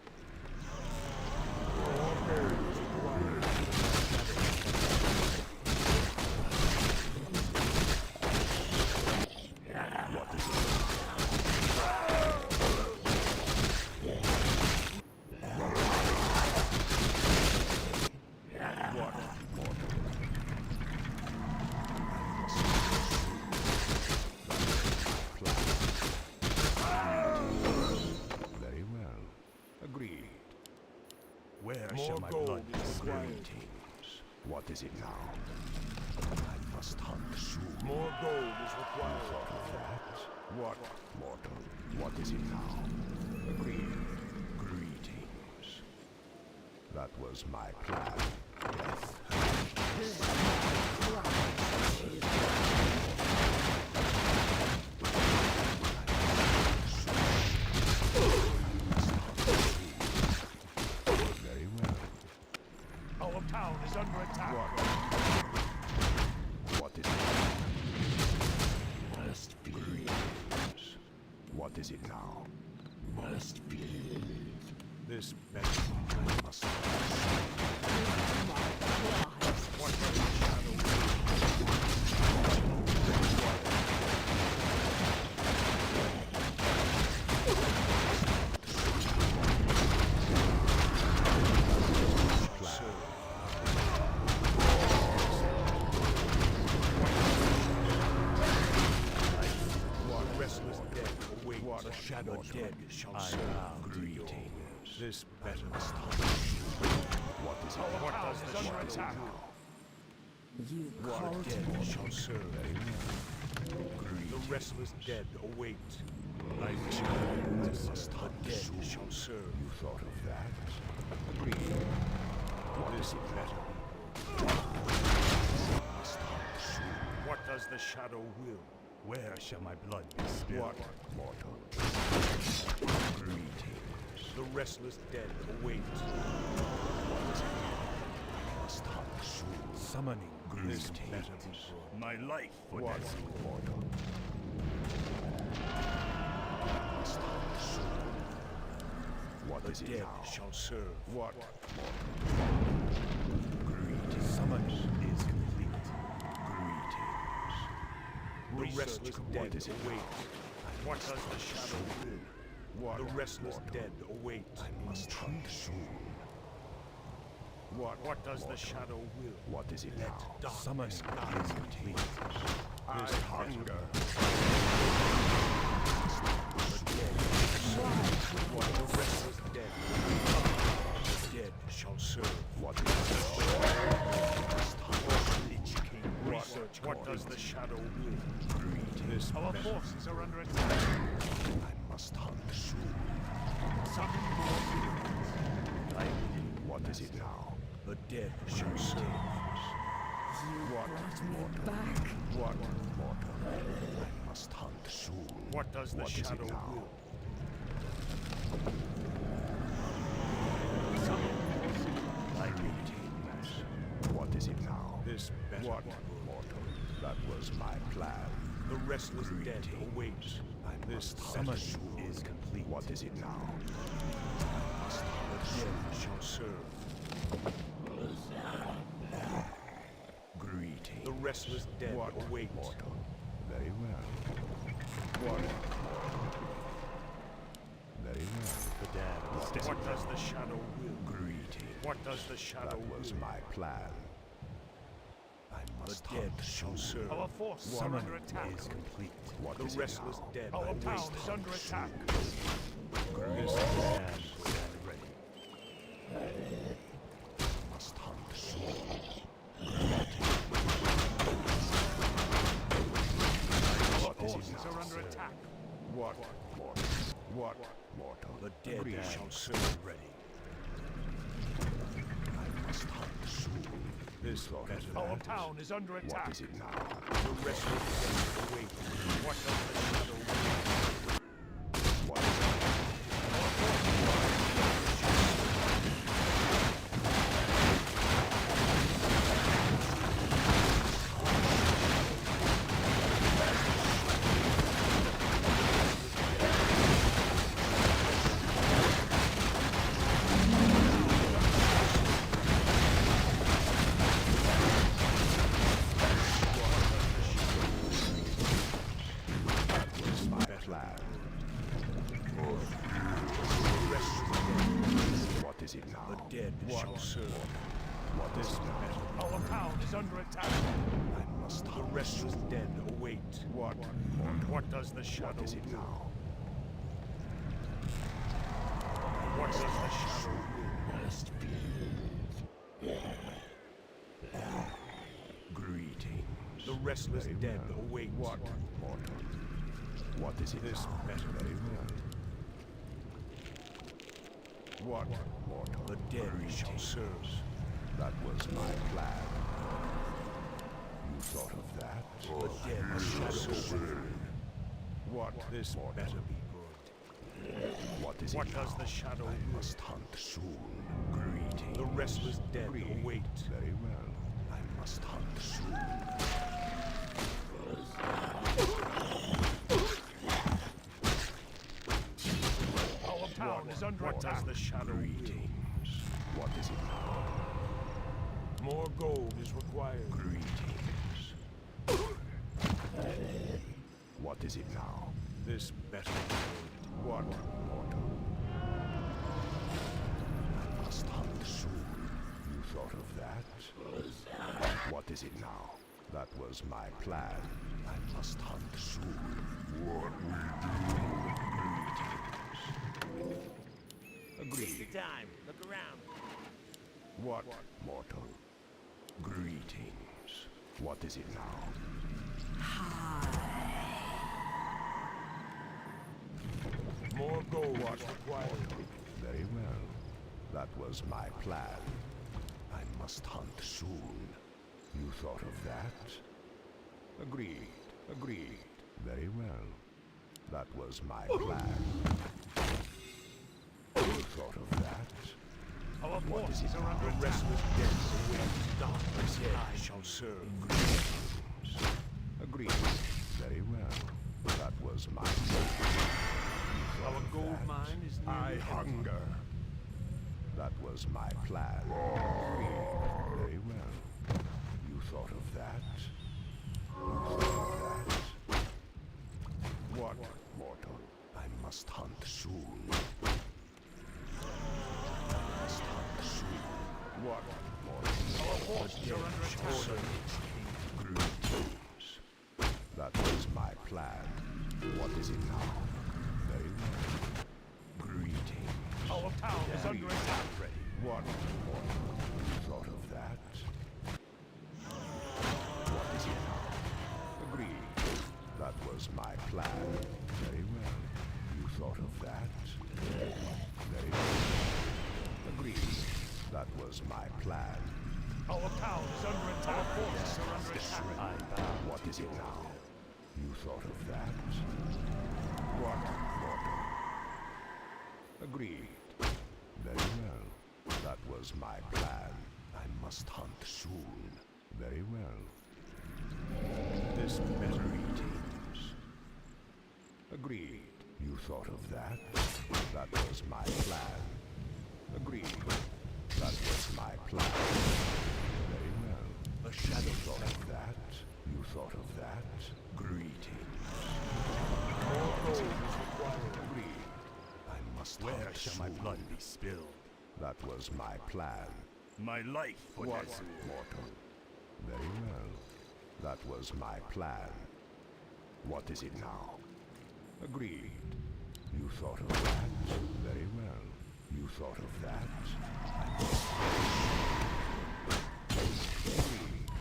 What is it? What mortal? Very well. Agreed. Where More shall my gold blood be is spilled? required. Greetings. What is it now? I must hunt soon. More gold is required. Thought of that? What mortal? What is it now? Agreed. Greetings. That was my plan. Death. Very well. Our town is under attack. What is it? Must be. Greetings. What is it now? Must be. This better. I must. What the shadow? What restless dead await what a shadow dead shall I serve. bow to your Greetings. This better. What is it? Our town is under attack. You What called dead me. shall serve. The restless dead await. I wish I must hunt. The dead shall serve. You thought of that? What is it better? What does the shadow will? Where shall my blood be spilled? What? Mortal. Greetings. The restless dead await. Must hunt soon. Summoning This greetings. better be good. My life for What? this. Mortal. Must hunt soon. What The is it dead now? shall serve. What? Greetings. Summoning is complete. Greetings. The Research restless what dead is it await. now? What does the shadow will? What? The restless Mortal. dead await. I must hunt soon. What does the shadow will? What is it now? Darkness Summoning guide is me. complete. This hunger. What the restless dead. The dead shall serve. What is it? Lich King research. What does the shadow will? This Our better. forces are under attack. I must hunt soon. Summon more demons. What is it now? The dead shall serve. You What? brought me back. What? Mortal. I must hunt soon. What does the What is it shadow now? will? My greetings. What is it now? This better. What? Mortal. That was my plan. The restless dead await. I This must hunt Summoning soon. is complete. What is it now? The dead shall serve. Greetings. The restless dead What? await. Mortal. Very well. What? Very well. The dead are still. What does the shadow will? Greetings. What does the shadow That was will? my plan. I The must dead hunt shall soon. serve. Our forces are Summoning under attack. Is complete. What The is it restless now? dead Our await. town is under attack. This Stand ready. Must hunt soon. What is it Forces now? are under attack. What? Mortal. What? Mortal. The dead Greetings. shall serve. Ready. I must hunt soon. This Thought of better. Our that. town is under What attack. is it now? The restless dead await. What does the shadow will? What is it? My plan. What is it now? The dead shall serve. What is it now? Our town is under attack. I must The hunt restless soon. dead await. What? What does the shadow What is it will? now? What does the shadow Greetings. will? The restless Very dead well. await. What? Mortal. What is it This now? better. Very well. What? Mortal. The dead shall Greetings. serve. That was my plan. You thought of that? The dead shall serve. What? This Mortal. better be good. What is What it does now? the shadow I will? must hunt soon. Greetings. The restless dead Greetings. await. Very well. I must hunt soon. Our town is under What does attack. the shadow will? Greetings. What is it now? More gold is required. Greetings. What is it now? This better be good. What? Mortal. I must hunt soon. You thought of that? What is it now? That was my plan. I must hunt soon. What we do? Greetings. Take your time. Look around. What? Mortal. Greetings. What is it now? More gold is required. Very well. That was my plan. I must hunt soon. You thought of that? Agreed. Agreed. Very well. That was my plan. You thought of that? Our forces are under restless dead. The wind's darkness I shall serve. Agreed. Very well. That was my plan. Our gold mine is near. I hunger. That was my plan. Agreed. Very well. You thought of that? You thought of that? What, mortal? I must hunt soon. I must hunt soon. What, mortal? Our forces are under attack. Greetings. That was my plan. What is it now? Very well. Greetings. Our town is under attack. Ready. What, mortal? You thought of that? What is it now? Agreed. That was my plan. Very well. You thought of that? Very well. Agreed. That was my plan. Our town is under attack. Our forces are under attack. What is it now? You thought of that? What, mortal? Agreed. Very well. That was my plan. I must hunt soon. Very well. This better greetings. Agreed. You thought of that? That was my plan. Agreed. That was my plan. Very well. A shadow thought of that. You thought of that? Greetings. More gold is required. Agreed. I must Where hunt shall my soon. blood be spilled? That was my plan. My life for What, Nezul. mortal? Very well. That was my plan. What is it now? Agreed. You thought of that? Very well. You thought of that? Agreed.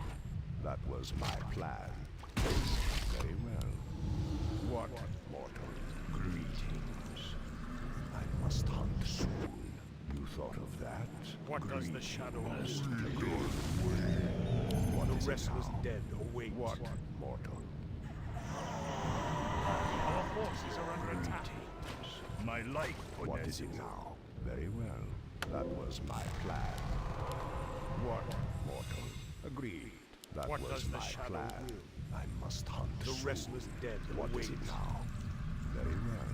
That was my plan. Very well. What, mortal? Greetings. I must hunt soon. You thought of that? What does the shadow do? What The is it restless now? dead await. What, mortal? Our forces are under attack. My life for What is Nezul. it now? Very well. That was my plan. What, mortal? Agreed. That What was does the my shadow plan. will? I must hunt The soon. restless dead What is it await. now? Very well.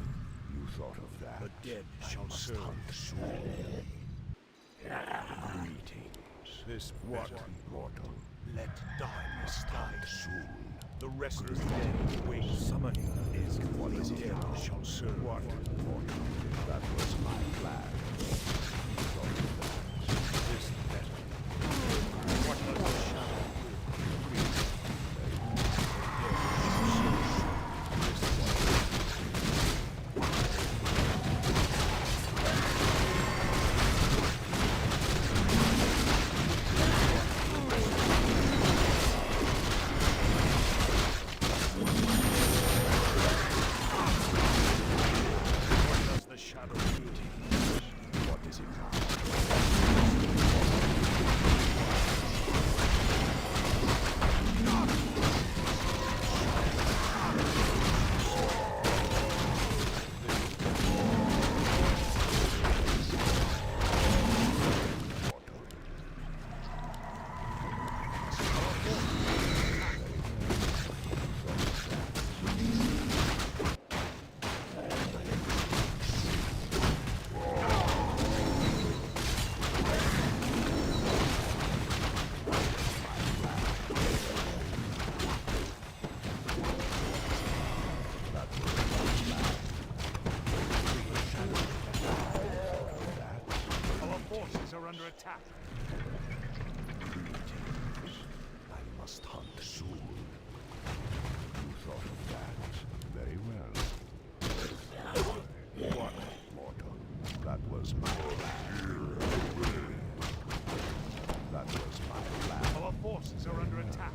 You thought of that. The dead I shall must serve. hunt soon. Greetings. This What, better mortal? let darkness Hunt die. soon. The restless dead await. Summoning is What is the it dead now? shall serve. What, mortal? That was my plan. You thought of that. This better. What does the shadow What does the shadow do? What is it now? Our forces are under attack. I must hunt soon. You thought of that? Very well. What, mortal? That was my plan. That was my plan. Our forces are under attack.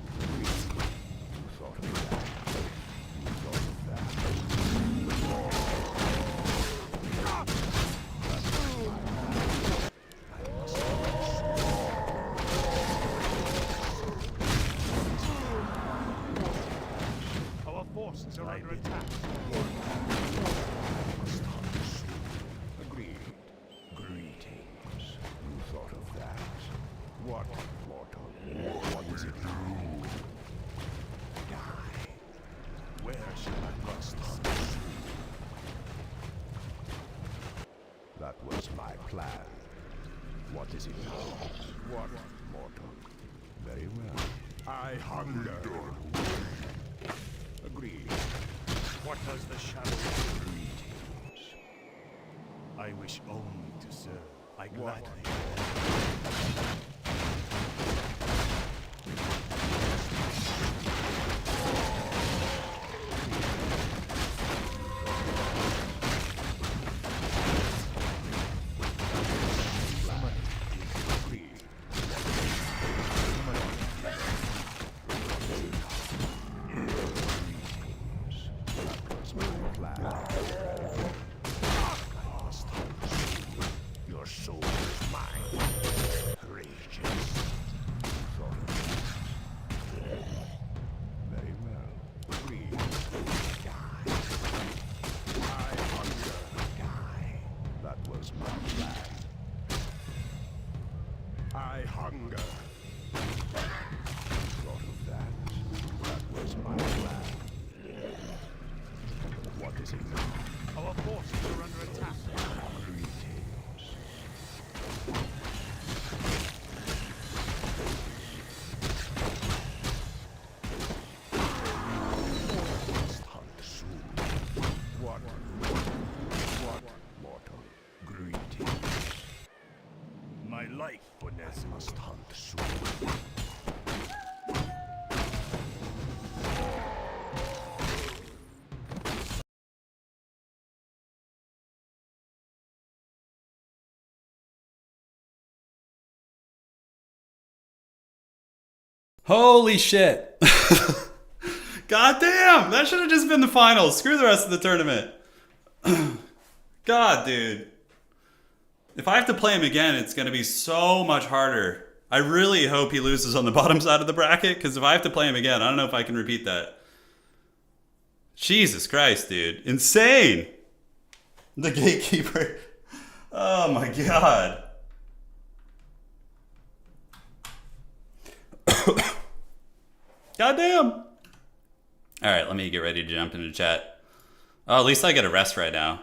forces are under attack. Must hunt soon. Agreed. Greetings. You thought of that? What, mortal? What is it now? Die. Where shall I Must hunt soon. That was my plan. What is it now? What, mortal? Very well. I hunger. Agreed. What does the shadow do? Greetings. I wish only to serve. I gladly. Your soul is mine. Courageous. Thought of that. Very well. Agreed. Die. I hunger. Die. That was my plan. I hunger. Thought of that. That was my plan. What is it now? Our forces are under attack. Greetings. Must hunt soon. What? What, mortal? Greetings. My life for Nezu. Must hunt soon. Holy shit. God damn, that should have just been the finals. Screw the rest of the tournament. God, dude. If I have to play him again, it's going to be so much harder. I really hope he loses on the bottom side of the bracket, because if I have to play him again, I don't know if I can repeat that. Jesus Christ, dude. Insane. The gatekeeper. Oh my God. Goddamn. All right, let me get ready to jump into chat. Oh, at least I get a rest right now.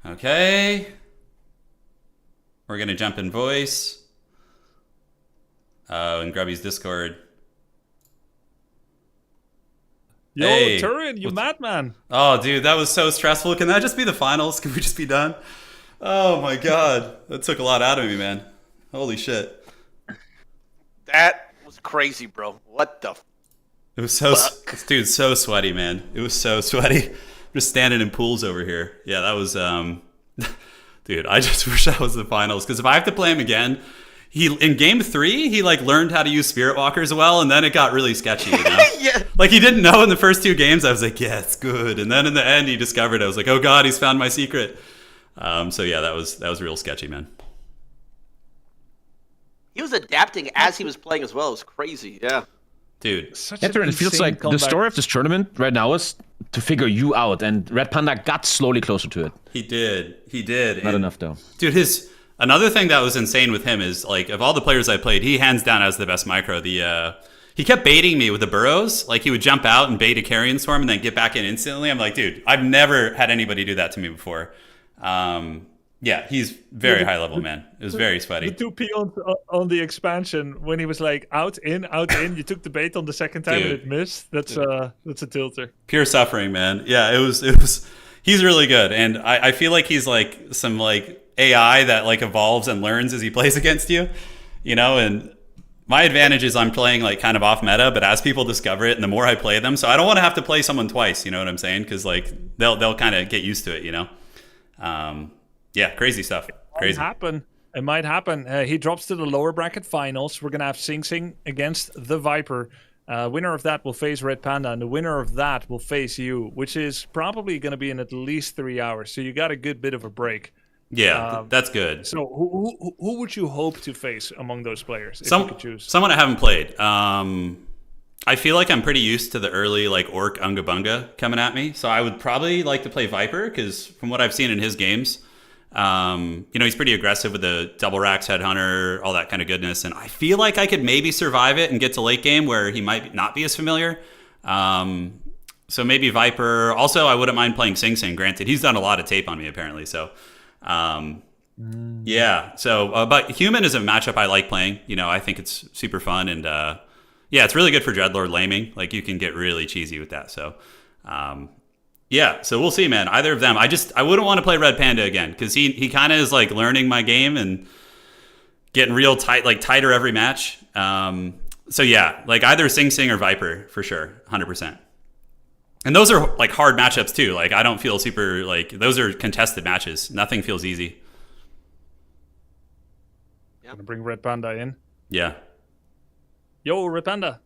Okay. We're gonna jump in voice. In Grubby's Discord. Yo, Hey, Turin, you madman. Oh, dude, that was so stressful. Can that just be the finals? Can we just be done? Oh my God, that took a lot out of me, man. Holy shit. That was crazy, bro. What the It was so, fuck? dude, so sweaty, man. It was so sweaty. Just standing in pools over here. Yeah, that was, dude, I just wish that was the finals. Because if I have to play him again, in game 3, he like learned how to use Spirit Walkers well, and then it got really sketchy, you know? Yeah. Like he didn't know in the first 2 games. I was like, yeah, it's good. And then in the end, he discovered it. I was like, oh God, he's found my secret. So yeah, that was real sketchy, man. He was adapting as he was playing as well. It was crazy. Yeah. Dude, Such Turin, it feels like the story of this tournament right now is to figure you out, and Red Panda got slowly closer to it. he did. Not enough, though. Dude, another thing that was insane with him is like of all the players I played, he hands down has the best micro. He kept baiting me with the burrows. Like he would jump out and bait a carrion storm and then get back in instantly. I'm like, dude, I've never had anybody do that to me before. Yeah, he's very high level, man. It was very sweaty. The 2 peons on the expansion when he was like out in. You took the bait on the second time and it missed. That's a tilter. Pure suffering, man. Yeah, it was. He's really good, and I feel like he's like some like AI that like evolves and learns as he plays against you, you know. And my advantage is I'm playing like kind of off meta, but as people discover it, and the more I play them, so I don't want to have to play someone twice. You know what I'm saying? Because like they'll kind of get used to it, you know. Yeah, crazy stuff. Crazy. It might happen. He drops to the lower bracket finals. We're gonna have Sing Sing against the Viper. Winner of that will face Red Panda, and the winner of that will face you, which is probably going to be in at least 3 hours. So you got a good bit of a break. Yeah, that's good. So who would you hope to face among those players if you could choose? Someone I haven't played. I feel like I'm pretty used to the early like Orc Unga Bunga coming at me, so I would probably like to play Viper because from what I've seen in his games, he's pretty aggressive with the double racks, headhunter, all that kind of goodness, and I feel like I could maybe survive it and get to late game where he might not be as familiar. So maybe Viper. Also, I wouldn't mind playing Sing Sing. Granted, he's done a lot of tape on me apparently, so. Yeah. So, but Human is a matchup I like playing. I think it's super fun and. It's really good for Dreadlord laming. Like, you can get really cheesy with that. So, so we'll see, man. Either of them. I wouldn't want to play Red Panda again because he kind of is like learning my game and getting real tight, like tighter every match. Like either Sing Sing or Viper for sure, 100%. And those are like hard matchups too. Like, I don't feel super like those are contested matches. Nothing feels easy. Gonna bring Red Panda in. Yeah. Yo, Red Panda.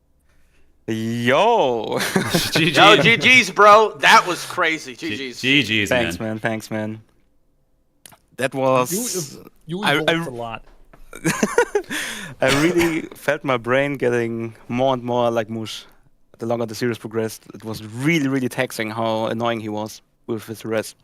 Yo. GG. No, GG's, bro. That was crazy. GG's. GG's, Thanks, man. Thanks, man. That was... You evolved a lot. I really felt my brain getting more and more like mush the longer the series progressed. It was really, really taxing how annoying he was with his rest.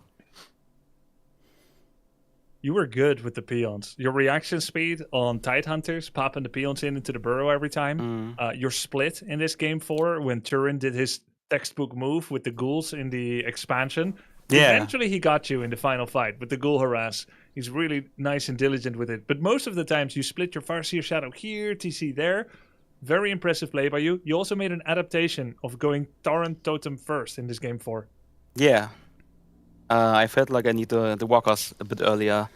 You were good with the peons. Your reaction speed on Tidehunters, popping the peons into the burrow every time. Your split in this game 4 when Turin did his textbook move with the ghouls in the expansion. Yeah. Eventually he got you in the final fight with the ghoul harass. He's really nice and diligent with it. But most of the times you split your Farseer Shadow here, TC there. Very impressive play by you. You also made an adaptation of going Torrent Totem first in this game 4. Yeah. I felt like I need the walkers a bit earlier.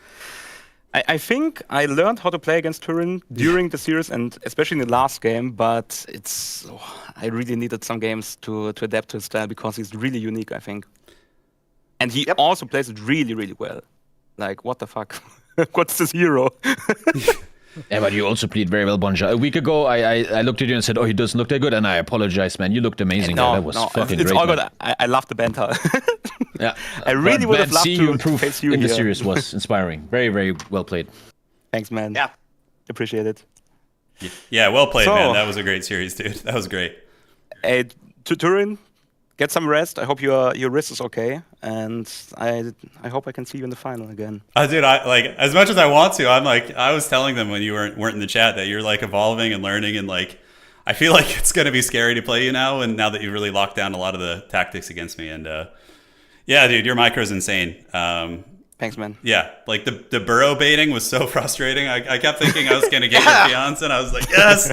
I think I learned how to play against Turin during the series and especially in the last game, but I really needed some games to adapt to his style because he's really unique, I think. And he also plays it really, really well. Like, what the fuck? What's this hero? Yeah, but you also played very well, Bonja. A week ago, I looked at you and said, "Oh, he doesn't look that good," and I apologize, man. You looked amazing. That was fucking it's great. all good. Man. I love the banter. Yeah, I really would have loved see to you improve face you in the here. series was inspiring. Very, very well played. Thanks, man. Yeah. Appreciate it. Yeah, well played, So- man. That was a great series, dude. That was great. Hey, to Turin, get some rest. I hope your wrist is okay, and I hope I can see you in the final again. Dude, I like as much as I want to. I'm like, I was telling them when you weren't in the chat that you're like evolving and learning, and like, I feel like it's gonna be scary to play you now. And now that you've really locked down a lot of the tactics against me, and yeah, dude, your micro's insane. Thanks, man. Yeah, like the burrow baiting was so frustrating. I kept thinking I was gonna get your peons, and I was like, yes.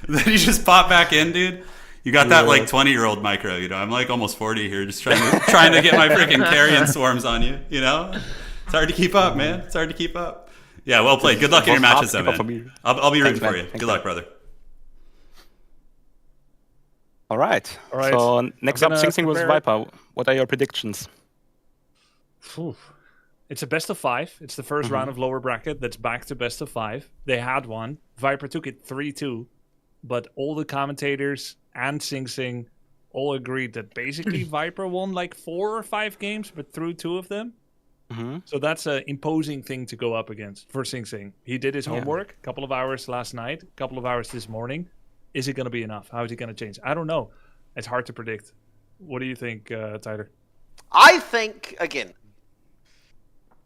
And then you just pop back in, dude. You got that like 20-year-old micro, I'm like almost 40 here, just trying to get my freaking carrion swarms on you. It's hard to keep up, man. It's hard to keep up. Yeah, well played. Good luck in your matches, though, man. I'll be rooting for you. Good luck, brother. All right. So next up, Sing Sing versus Viper. What are your predictions? It's a best of 5. It's the first round of lower bracket that's back to best of 5. They had one. Viper took it 3-2. But all the commentators and Sing Sing all agreed that basically Viper won like 4 or 5 games, but threw 2 of them. So that's an imposing thing to go up against for Sing Sing. He did his homework, a couple of hours last night, a couple of hours this morning. Is it going to be enough? How is he going to change? I don't know. It's hard to predict. What do you think, Tyler? I think, again,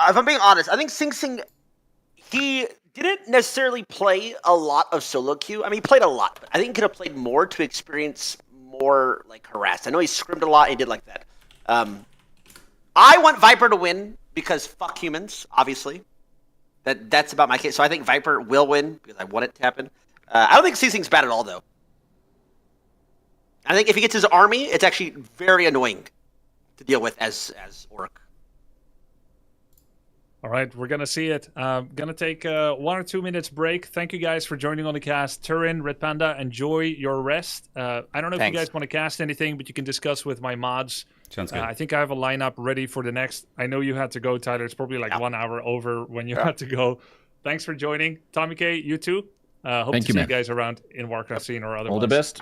if I'm being honest, I think Sing Sing, he didn't necessarily play a lot of solo queue. I mean, he played a lot, but I think he could have played more to experience more like harassed. I know he scrimmed a lot and he did like that. I want Viper to win because fuck humans, obviously. That's about my case. So I think Viper will win because I want it to happen. I don't think Sing Sing's bad at all, though. I think if he gets his army, it's actually very annoying to deal with as Orc. All right, we're going to see it. Going to take 1 or 2 minutes break. Thank you guys for joining on the cast. Turin, Red Panda, enjoy your rest. I don't know if you guys want to cast anything, but you can discuss with my mods. Sounds good. I think I have a lineup ready for the next. I know you had to go, Tyler. It's probably like 1 hour over when you had to go. Thanks for joining. Tommy K, you too. Hope to see you guys around in Warcraft scene or otherwise. All the best.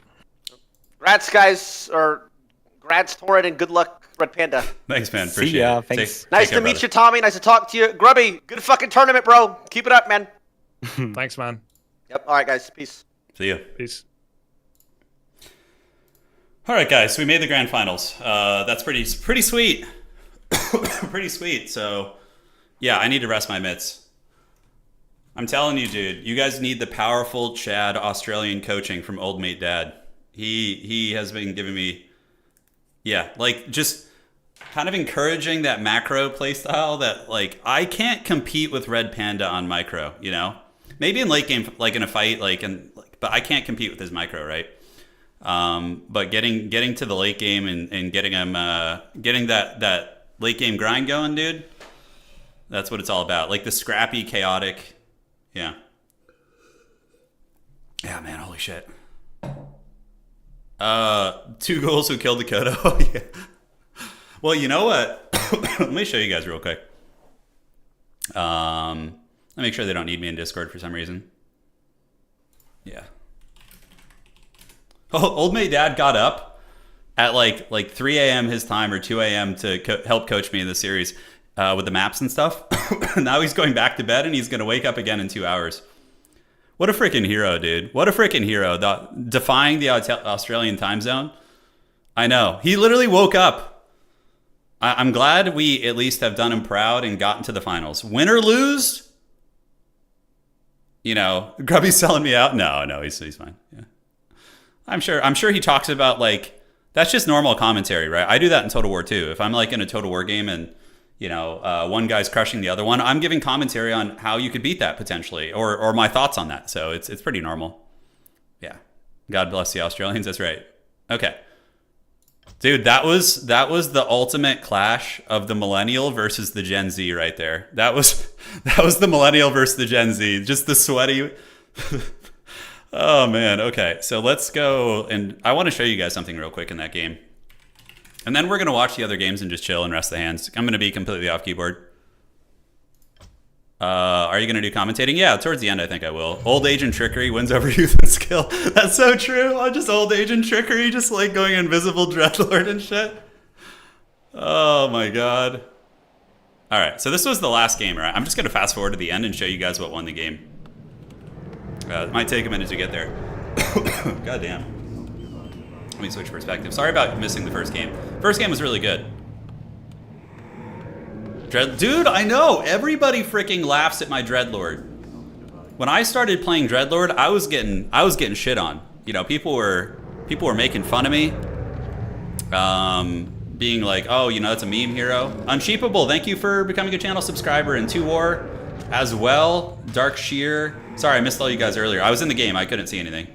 Rats, guys, or Congrats, Turin, and good luck, Red Panda. Thanks, man. See Appreciate ya, it. thanks. Nice to meet you, Tommy. Nice to talk to you. Grubby, good fucking tournament, bro. Keep it up, man. Thanks, man. Yep. All right, guys. Peace. See ya. Peace. All right, guys. We made the grand finals. That's pretty sweet. Pretty sweet. So, yeah, I need to rest my mitts. I'm telling you, dude, you guys need the powerful Chad Australian coaching from Old Mate Dad. He has been giving me, yeah, like just kind of encouraging that macro playstyle that like I can't compete with Red Panda on micro, you know? Maybe in late game, like in a fight, but I can't compete with his micro, right? But getting to the late game and getting him getting that late game grind going, dude. That's what it's all about. Like the scrappy, chaotic. Yeah. Yeah, man, holy shit. 2 goals who killed the Kodo. Oh, yeah. Well, you know what? Let me show you guys real quick. Let me make sure they don't need me in Discord for some reason. Yeah. Oh, Old Mate Dad got up at like 3 a.m. his time or 2 a.m. to help coach me in the series. With the maps and stuff. Now he's going back to bed and he's going to wake up again in 2 hours. What a freaking hero, dude. What a freaking hero. Defying the Australian time zone. I know. He literally woke up. I'm glad we at least have done him proud and gotten to the finals. Win or lose, you know, Grubby's selling me out. No, he's fine. Yeah. I'm sure he talks about like, that's just normal commentary, right? I do that in Total War too. If I'm like in a Total War game and you know, one guy's crushing the other one, I'm giving commentary on how you could beat that potentially, or my thoughts on that. So it's pretty normal. Yeah. God bless the Australians. That's right. Okay. Dude, that was the ultimate clash of the millennial versus the Gen Z right there. That was the millennial versus the Gen Z. Just the sweaty. Oh man. Okay. So let's go. And I want to show you guys something real quick in that game. And then we're going to watch the other games and just chill and rest the hands. I'm going to be completely off keyboard. Are you going to do commentating? Yeah, towards the end I think I will. Old age and trickery wins over youth and skill. That's so true. I'm just old age and trickery, just like going invisible dreadlord and shit. Oh my god. All right, so this was the last game, right? I'm just going to fast forward to the end and show you guys what won the game. It might take a minute to get there. God damn. Let me switch perspective. Sorry about missing the first game. First game was really good. Dude, I know. Everybody freaking laughs at my Dreadlord. When I started playing Dreadlord, I was getting shit on. You know, people were making fun of me. Being like, oh, you know, that's a meme hero. Unsheepable, thank you for becoming a channel subscriber. And 2 War as well. Dark Sheer. Sorry, I missed all you guys earlier. I was in the game. I couldn't see anything.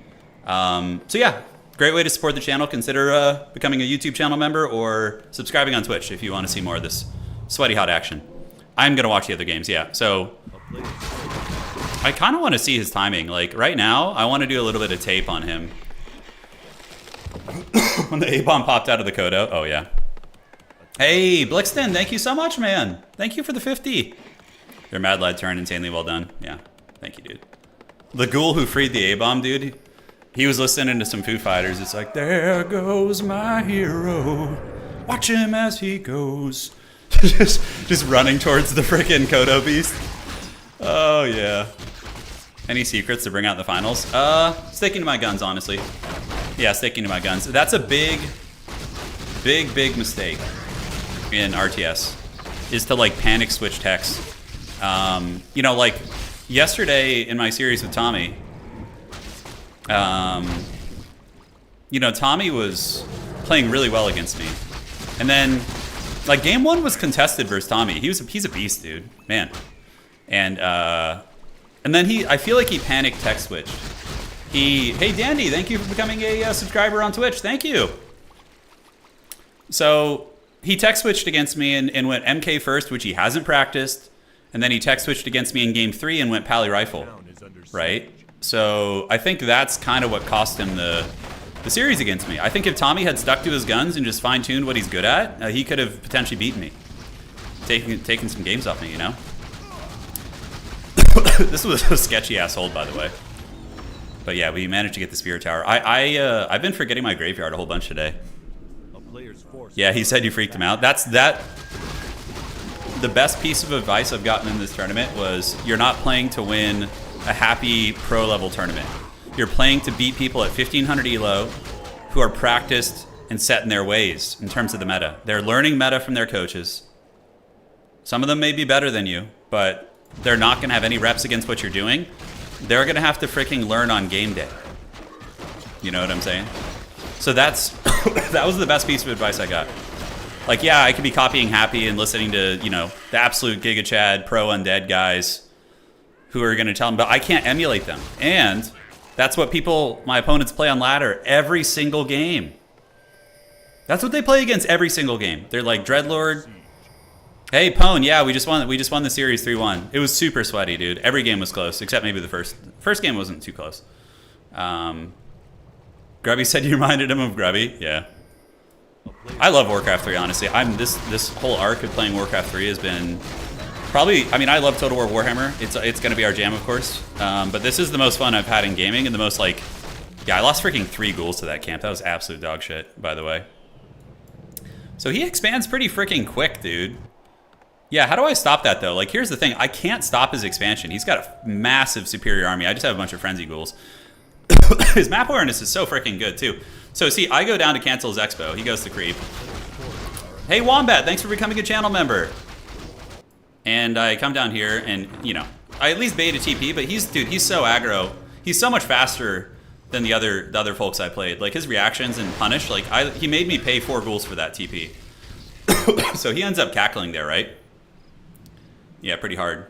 So yeah. Great way to support the channel. Consider becoming a YouTube channel member or subscribing on Twitch if you want to see more of this sweaty hot action. I'm going to watch the other games, yeah. So I kind of want to see his timing. Like right now, I want to do a little bit of tape on him. When the A-bomb popped out of the Kodo. Oh, yeah. Hey, Blixton, thank you so much, man. Thank you for the 50. Your Mad Lad turn, insanely well done. Yeah, thank you, dude. The ghoul who freed the A-bomb, dude. He was listening to some Foo Fighters. It's like, there goes my hero. Watch him as he goes. just running towards the freaking Kodo beast. Oh, yeah. Any secrets to bring out in the finals? Sticking to my guns, honestly. Yeah, sticking to my guns. That's a big mistake in RTS, is to, like, panic switch text. You know, like, yesterday in my series with Tommy, you know, Tommy was playing really well against me. And then, like, game 1 was contested versus Tommy. He's a beast, dude. Man. And then I feel like he panicked text switched. Hey, Dandy, thank you for becoming a subscriber on Twitch. Thank you. So, he text switched against me and went MK first, which he hasn't practiced. And then he text switched against me in game 3 and went Pally Rifle. Right? So I think that's kind of what cost him the series against me. I think if Tommy had stuck to his guns and just fine-tuned what he's good at, he could have potentially beaten me. Taken some games off me, you know? This was a sketchy-ass hold, by the way. But yeah, we managed to get the Spirit Tower. I've been forgetting my graveyard a whole bunch today. Yeah, he said you freaked him out. The best piece of advice I've gotten in this tournament was you're not playing to win a happy pro level tournament. You're playing to beat people at 1500 elo who are practiced and set in their ways in terms of the meta. They're learning meta from their coaches. Some of them may be better than you, but they're not going to have any reps against what you're doing. They're going to have to freaking learn on game day. You know what I'm saying? So that was the best piece of advice I got. Like, yeah, I could be copying Happy and listening to, you know, the absolute Giga Chad pro Undead guys who are going to tell them, but I can't emulate them. And that's what my opponents play on ladder every single game. That's what they play against every single game. They're like, Dreadlord, hey, Pwn, yeah, we just won the series 3-1. It was super sweaty, dude. Every game was close, except maybe the first game wasn't too close. Grubby said you reminded him of Grubby. Yeah. I love Warcraft 3, honestly. This whole arc of playing Warcraft 3 has been probably, I mean, I love Total War Warhammer. It's going to be our jam, of course. But this is the most fun I've had in gaming and the most, like, yeah, I lost freaking 3 ghouls to that camp. That was absolute dog shit, by the way. So he expands pretty freaking quick, dude. Yeah, how do I stop that, though? Like, here's the thing. I can't stop his expansion. He's got a massive superior army. I just have a bunch of frenzy ghouls. His map awareness is so freaking good, too. So, see, I go down to cancel his expo. He goes to creep. Hey, Wombat, thanks for becoming a channel member. And I come down here and, you know, I at least bait a TP, but he's so aggro. He's so much faster than the other folks I played. Like, his reactions and punish, like, he made me pay 4 ghouls for that TP. So he ends up cackling there, right? Yeah, pretty hard.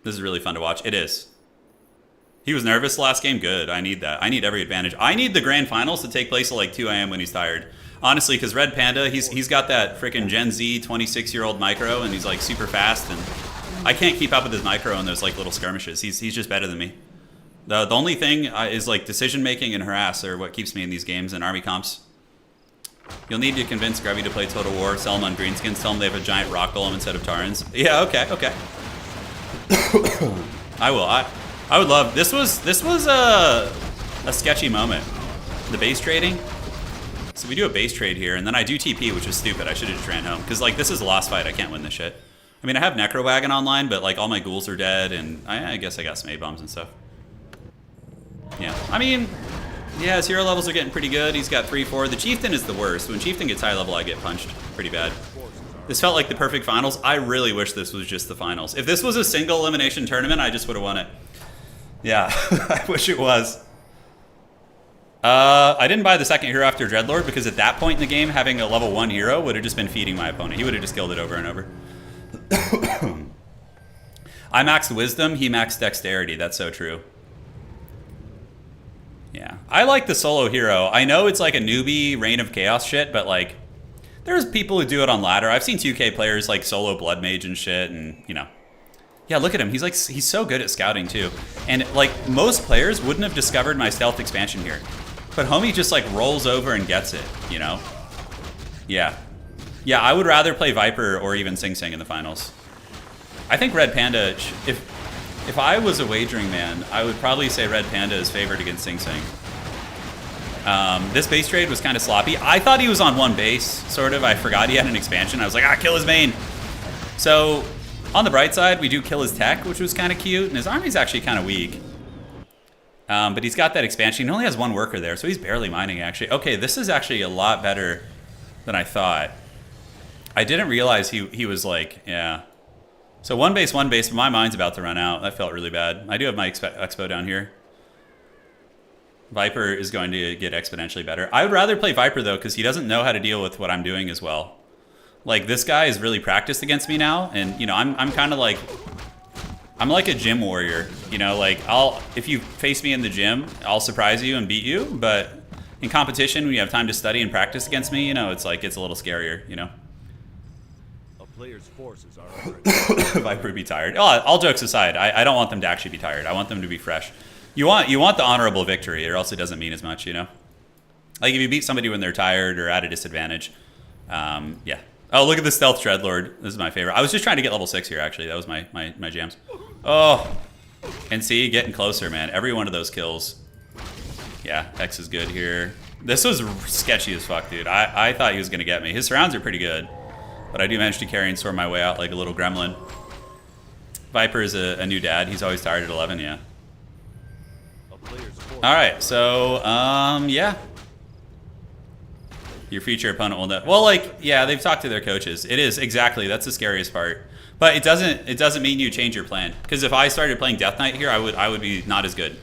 This is really fun to watch. It is. He was nervous last game. Good. I need that. I need every advantage. I need the grand finals to take place at like 2 a.m. when he's tired. Honestly, because Red Panda, he's got that freaking Gen Z 26-year-old micro, and he's like super fast, and I can't keep up with his micro in those like little skirmishes. He's just better than me. The only thing is like decision making and harass are what keeps me in these games and army comps. You'll need to convince Grubby to play Total War, sell him on greenskins, tell him they have a giant rock golem instead of Tarins. Yeah, okay. I will. I would love. This was a sketchy moment. The base trading. So we do a base trade here, and then I do TP, which is stupid. I should have just ran home because like this is a lost fight. I can't win this shit. I mean, I have Necro Wagon online, but like all my ghouls are dead, and I guess I got some A-bombs and stuff. Yeah, I mean, yeah, his hero levels are getting pretty good. He's got 3-4. The Chieftain is the worst. When Chieftain gets high level, I get punched pretty bad. This felt like the perfect finals. I really wish this was just the finals. If this was a single elimination tournament, I just would have won it. Yeah, I wish it was. I didn't buy the second hero after Dreadlord because at that point in the game, having a level 1 hero would have just been feeding my opponent. He would have just killed it over and over. I maxed Wisdom, he maxed Dexterity. That's so true. Yeah, I like the solo hero. I know it's like a newbie Reign of Chaos shit, but like, there's people who do it on ladder. I've seen 2K players like solo Blood Mage and shit, and you know. Yeah, look at him. He's so good at scouting too. And like most players wouldn't have discovered my stealth expansion here. But homie just like rolls over and gets it, you know? Yeah. Yeah, I would rather play Viper or even Sing Sing in the finals. I think Red Panda, if I was a wagering man, I would probably say Red Panda is favored against Sing Sing. This base trade was kind of sloppy. I thought he was on 1 base, sort of. I forgot he had an expansion. I was like, kill his main. So, on the bright side, we do kill his tech, which was kind of cute, and his army's actually kind of weak. But he's got that expansion. He only has 1 worker there, so he's barely mining, actually. Okay, this is actually a lot better than I thought. I didn't realize he was like, yeah. So 1 base, but my mine's about to run out. That felt really bad. I do have my expo down here. Viper is going to get exponentially better. I would rather play Viper, though, because he doesn't know how to deal with what I'm doing as well. Like, this guy is really practiced against me now, and, you know, I'm kind of like... I'm like a gym warrior, you know, like, if you face me in the gym, I'll surprise you and beat you, but in competition, when you have time to study and practice against me, you know, it's like, it's a little scarier, you know? A player's forces are Viper would be tired. Oh, all jokes aside, I don't want them to actually be tired. I want them to be fresh. You want the honorable victory, or else it doesn't mean as much, you know? Like, if you beat somebody when they're tired or at a disadvantage, yeah. Oh, look at the Stealth Dreadlord. This is my favorite. I was just trying to get level 6 here, actually. That was my jams. Oh, and see, getting closer, man. Every one of those kills. Yeah, X is good here. This was sketchy as fuck, dude. I thought he was gonna get me. His surrounds are pretty good, but I do manage to carry and storm my way out like a little gremlin. Viper is a new dad. He's always tired at 11, yeah. All right, so yeah. Your future opponent will know. Well, like, yeah, they've talked to their coaches. It is exactly, that's the scariest part. But it doesn't mean you change your plan. Because if I started playing Death Knight here, I would be not as good.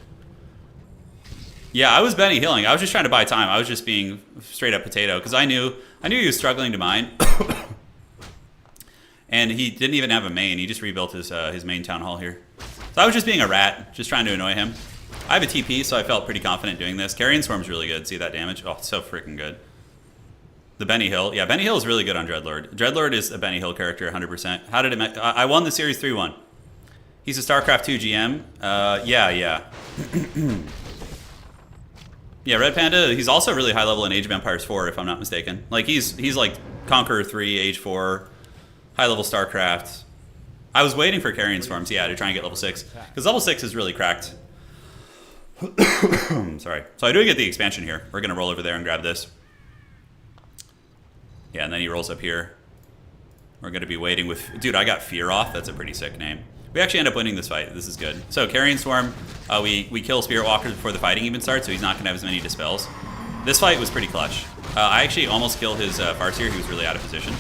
Yeah, I was Benny healing. I was just trying to buy time. I was just being straight up potato because I knew he was struggling to mine. And he didn't even have a main. He just rebuilt his main town hall here. So I was just being a rat, just trying to annoy him. I have a TP, so I felt pretty confident doing this. Carrion Swarm's really good. See that damage? Oh, it's so freaking good. The Benny Hill. Yeah, Benny Hill is really good on Dreadlord. Dreadlord is a Benny Hill character, 100%. How did it... I won the series 3-1. He's a StarCraft 2 GM. Yeah. Yeah, Red Panda, he's also really high level in Age of Empires 4, if I'm not mistaken. Like, he's like Conqueror 3, Age 4, high level StarCraft. I was waiting for Carrion Swarms, yeah, to try and get level 6. Because level 6 is really cracked. Sorry. So I do get the expansion here. We're going to roll over there and grab this. Yeah, and then he rolls up here. We're going to be waiting with... Dude, I got Fear off. That's a pretty sick name. We actually end up winning this fight. This is good. So, Carrion Swarm, we kill Spirit Walkers before the fighting even starts, so he's not going to have as many Dispels. This fight was pretty clutch. I actually almost killed his Farseer. He was really out of position.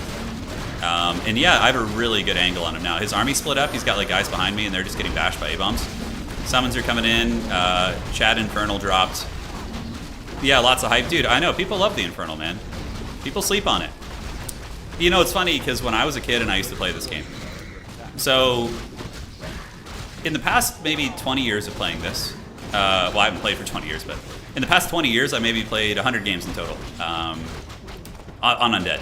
And yeah, I have a really good angle on him now. His army split up. He's got like guys behind me, and they're just getting bashed by A-bombs. Summons are coming in. Chad Infernal dropped. Yeah, lots of hype. Dude, I know. People love the Infernal, man. People sleep on it. You know, it's funny, because when I was a kid and I used to play this game. So... in the past maybe 20 years of playing this, well, I haven't played for 20 years, but in the past 20 years, I maybe played 100 games in total on Undead.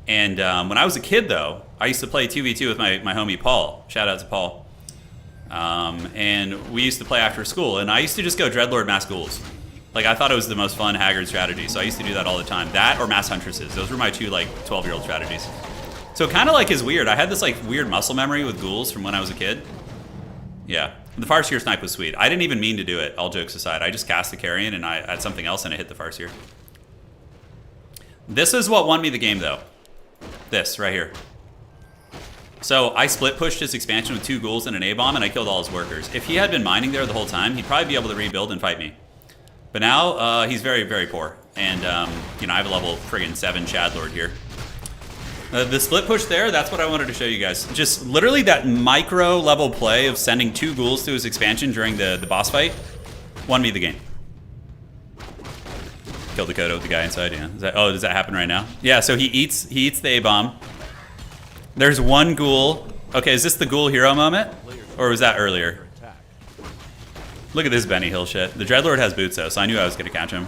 And when I was a kid, though, I used to play 2v2 with my homie Paul. Shout out to Paul. And we used to play after school, and I used to just go Dreadlord Mass Ghouls. Like, I thought it was the most fun Haggard strategy, so I used to do that all the time. That or Mass Huntresses. Those were my two, like, 12-year-old strategies. So kind of, like, is weird. I had this, like, weird muscle memory with ghouls from when I was a kid. Yeah, the Farseer snipe was sweet. I didn't even mean to do it, all jokes aside. I just cast the Carrion and I had something else and I hit the Farseer. This is what won me the game, though. This, right here. So I split pushed his expansion with 2 ghouls and an A-bomb and I killed all his workers. If he had been mining there the whole time, he'd probably be able to rebuild and fight me. But now, he's very, very poor. And, you know, I have a level friggin' 7 Chad Lord here. The split push there, that's what I wanted to show you guys. Just literally that micro level play of sending 2 ghouls to his expansion during the boss fight won me the game. Killed the Kodo with the guy inside, yeah. Does that happen right now? Yeah, so he eats the A-bomb. There's 1 ghoul. Okay, is this the ghoul hero moment? Or was that earlier? Look at this Benny Hill shit. The Dreadlord has boots though, so I knew I was gonna catch him.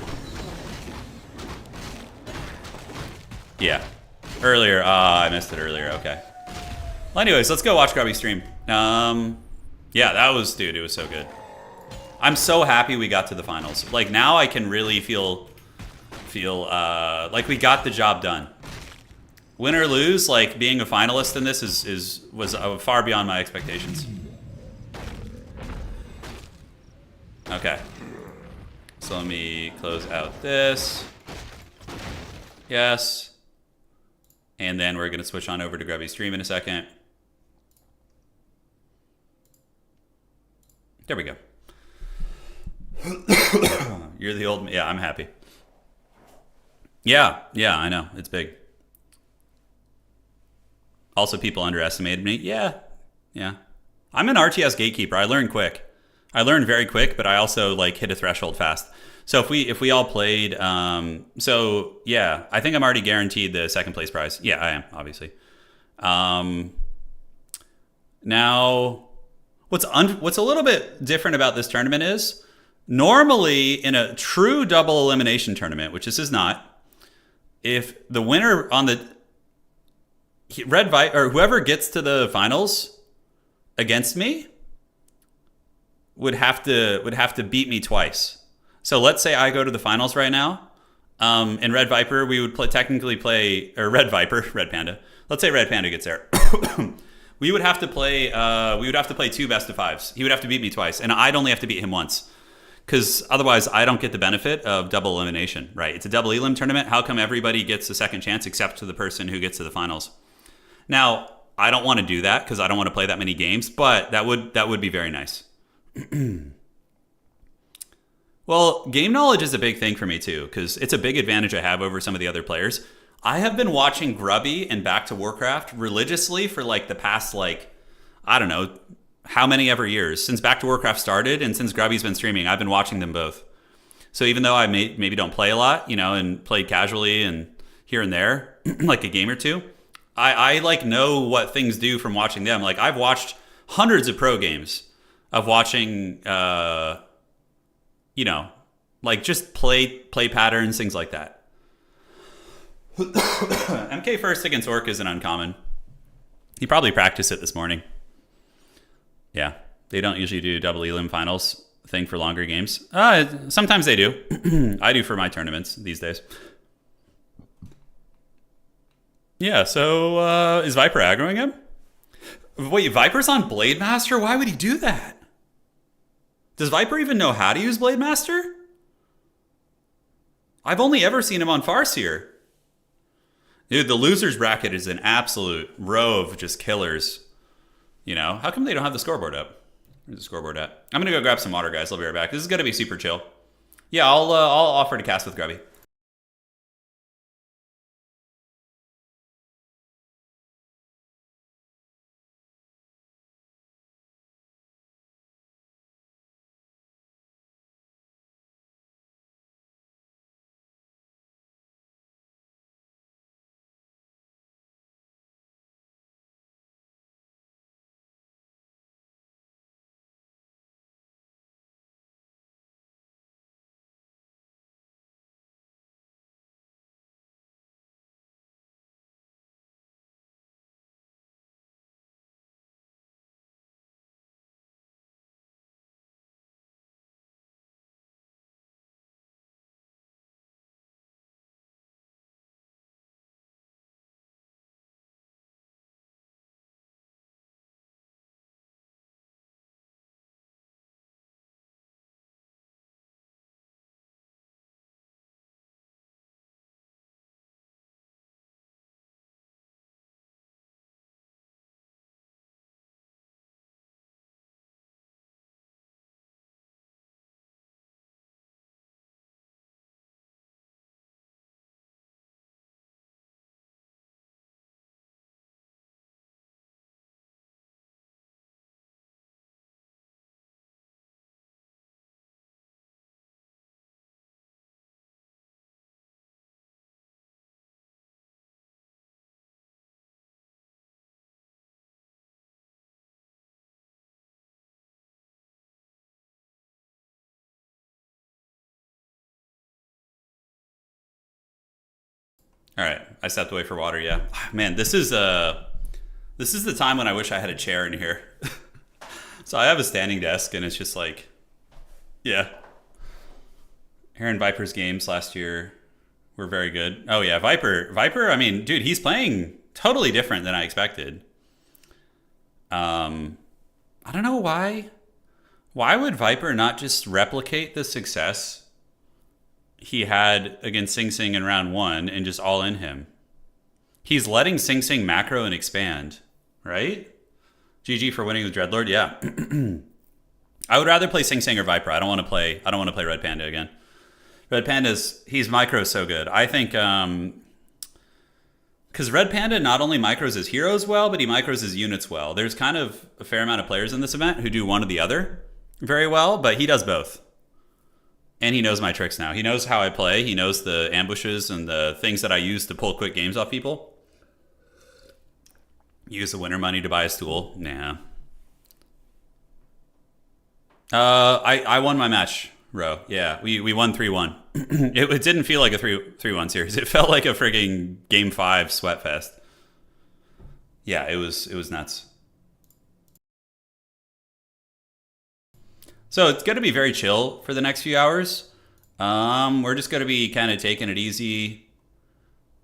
Yeah. Earlier, I missed it earlier, okay. Well, anyways, let's go watch Grubby stream. Yeah, that was, dude, it was so good. I'm so happy we got to the finals. Like, now I can really feel like we got the job done. Win or lose, like, being a finalist in this was far beyond my expectations. Okay. So let me close out this. Yes. And then we're going to switch on over to Grubby's stream in a second. There we go. You're the old... Yeah, I'm happy. Yeah, I know. It's big. Also, people underestimated me. Yeah. I'm an RTS gatekeeper. I learn quick. I learn very quick, but I also, like, hit a threshold fast. So if we all played, so yeah, I think I'm already guaranteed the 2nd place prize. Yeah, I am, obviously. Now, what's a little bit different about this tournament is normally in a true double elimination tournament, which this is not, if the winner on the Red Viper or whoever gets to the finals against me would have to beat me twice. So let's say I go to the finals right now. In Red Viper, we would technically play, or Red Viper, Red Panda. Let's say Red Panda gets there. we would have to play 2 best of 5s. He would have to beat me twice, and I'd only have to beat him once. Because otherwise, I don't get the benefit of double elimination, right? It's a double elim tournament. How come everybody gets a second chance except to the person who gets to the finals? Now, I don't want to do that because I don't want to play that many games, but that would be very nice. Well, game knowledge is a big thing for me too, because it's a big advantage I have over some of the other players. I have been watching Grubby and Back to Warcraft religiously for like the past, like, I don't know, how many ever years. Since Back to Warcraft started and since Grubby's been streaming, I've been watching them both. So even though I maybe don't play a lot, you know, and play casually and here and there, like a game or two, I like know what things do from watching them. Like I've watched hundreds of pro games of watching, you know, like just play patterns, things like that. MK first against Orc isn't uncommon. He probably practiced it this morning. Yeah, they don't usually do double elim finals thing for longer games. Sometimes they do. I do for my tournaments these days. Yeah, so is Viper aggroing him? Wait, Viper's on Blade Master? Why would he do that? Does Viper even know how to use Blade Master? I've only ever seen him on Farseer. Dude, the losers bracket is an absolute row of just killers. You know, how come they don't have the scoreboard up? Where's the scoreboard at? I'm gonna go grab some water, guys. I'll be right back. This is gonna be super chill. Yeah, I'll offer to cast with Grubby. All right, I stepped away for water. Yeah, man, this is the time when I wish I had a chair in here. So I have a standing desk, and it's just like, yeah. Aaron Viper's games last year were very good. Oh yeah, Viper. I mean, dude, he's playing totally different than I expected. I don't know why. Why would Viper not just replicate the success he had against Sing Sing in round 1 and just all in him? He's letting Sing Sing macro and expand, right? GG for winning with Dreadlord. Yeah. I would rather play Sing Sing or Viper. I don't want to play Red Panda again. Red he's micro so good. I think because Red Panda not only micros his heroes well, but he micros his units well. There's kind of a fair amount of players in this event who do one or the other very well, but he does both. And he knows my tricks now. He knows how I play. He knows the ambushes and the things that I use to pull quick games off people. Use the winter money to buy a stool. Nah. I won my match, Ro. Yeah, we won 3-1. It didn't feel like a 3-1 series. It felt like a frigging Game 5 sweat fest. Yeah, it was nuts. So it's going to be very chill for the next few hours. We're just going to be kind of taking it easy.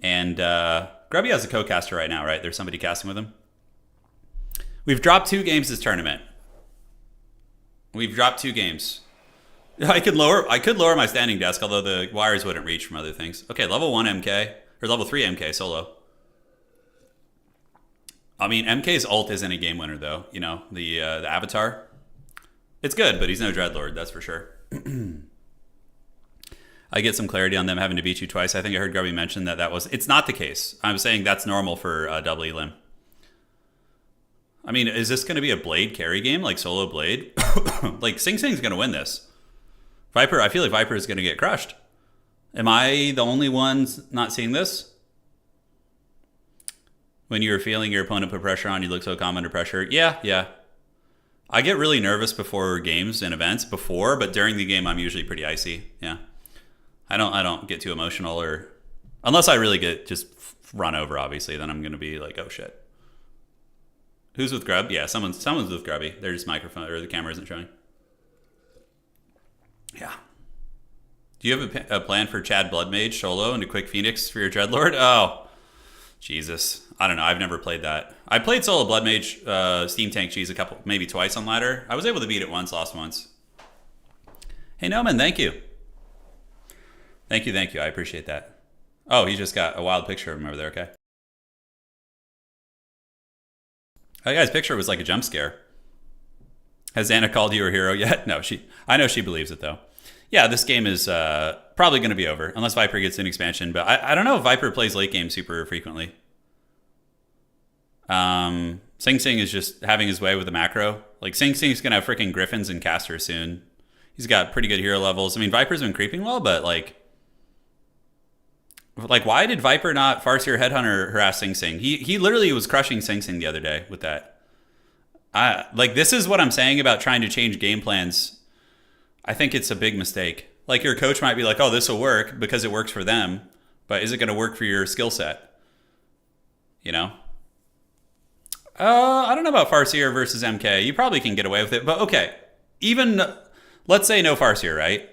And Grubby has a co-caster right now, right? There's somebody casting with him. We've dropped 2 games this tournament. We've dropped 2 games. I could lower my standing desk, although the wires wouldn't reach from other things. Okay, level 1 MK, or level 3 MK solo. I mean, MK's ult isn't a game winner, though. You know, the Avatar. It's good, but he's no Dreadlord, that's for sure. I get some clarity on them having to beat you twice. I think I heard Grubby mention that was... It's not the case. I'm saying that's normal for double elim. I mean, is this going to be a Blade carry game, like solo Blade? Like, Sing Sing's going to win this. Viper, I feel like Viper is going to get crushed. Am I the only one not seeing this? When you're feeling your opponent put pressure on, you look so calm under pressure. Yeah. I get really nervous before games and events but during the game, I'm usually pretty icy. Yeah. I don't get too emotional, or unless I really get just run over, obviously, then I'm going to be like, oh shit. Who's with Grub? Yeah, someone's with Grubby. Their just microphone, or the camera isn't showing. Yeah. Do you have a plan for Chad Bloodmage solo into Quick Phoenix for your Dreadlord? Oh, Jesus. I don't know. I've never played that. I played solo Bloodmage Steam Tank Cheese maybe twice on ladder. I was able to beat it once, lost once. Hey, Noman, thank you. Thank you. I appreciate that. Oh, he just got a wild picture of him over there. Okay. That guy's picture was like a jump scare. Has Anna called you her hero yet? No, I know she believes it, though. Yeah, this game is probably going to be over, unless Viper gets an expansion. But I don't know if Viper plays late game super frequently. Sing Sing is just having his way with the macro. Like, Sing Sing's going to have freaking Griffins and Casters soon. He's got pretty good hero levels. I mean, Viper's been creeping well, but like why did Viper not Farseer Headhunter harass Sing Sing? He literally was crushing Sing Sing the other day with that. Like, this is what I'm saying about trying to change game plans. I think it's a big mistake. Like, your coach might be like, oh, this will work because it works for them, but is it going to work for your skill set? You know? I don't know about Farseer versus MK. You probably can get away with it, but okay. Even, let's say no Farseer, right?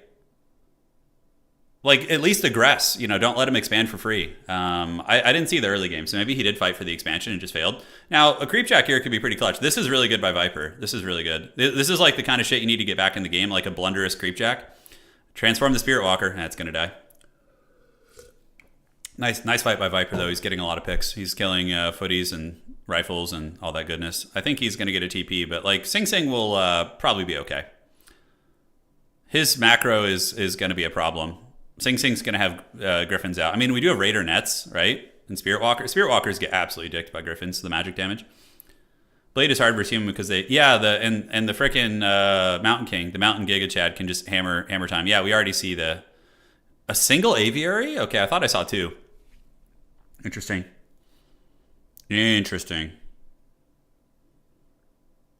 Like, at least aggress. You know, don't let him expand for free. I didn't see the early game, so maybe he did fight for the expansion and just failed. Now, a Creepjack here could be pretty clutch. This is really good by Viper. This is really good. This is like the kind of shit you need to get back in the game, like a blunderous Creepjack. Transform the Spirit Walker. That's going to die. Nice fight by Viper, though. He's getting a lot of picks. He's killing footies and rifles and all that goodness. I think he's going to get a TP, but like Sing Sing will probably be okay. His macro is going to be a problem. Sing Sing's going to have Griffins out. I mean, we do have Raider Nets, right? And Spirit Walker. Spirit Walkers get absolutely dicked by Griffins, the magic damage. Blade is hard for human because they... Yeah, the frickin' Mountain King, the Mountain Giga Chad can just hammer time. Yeah, we already see a single Aviary? Okay, I thought I saw two. Interesting.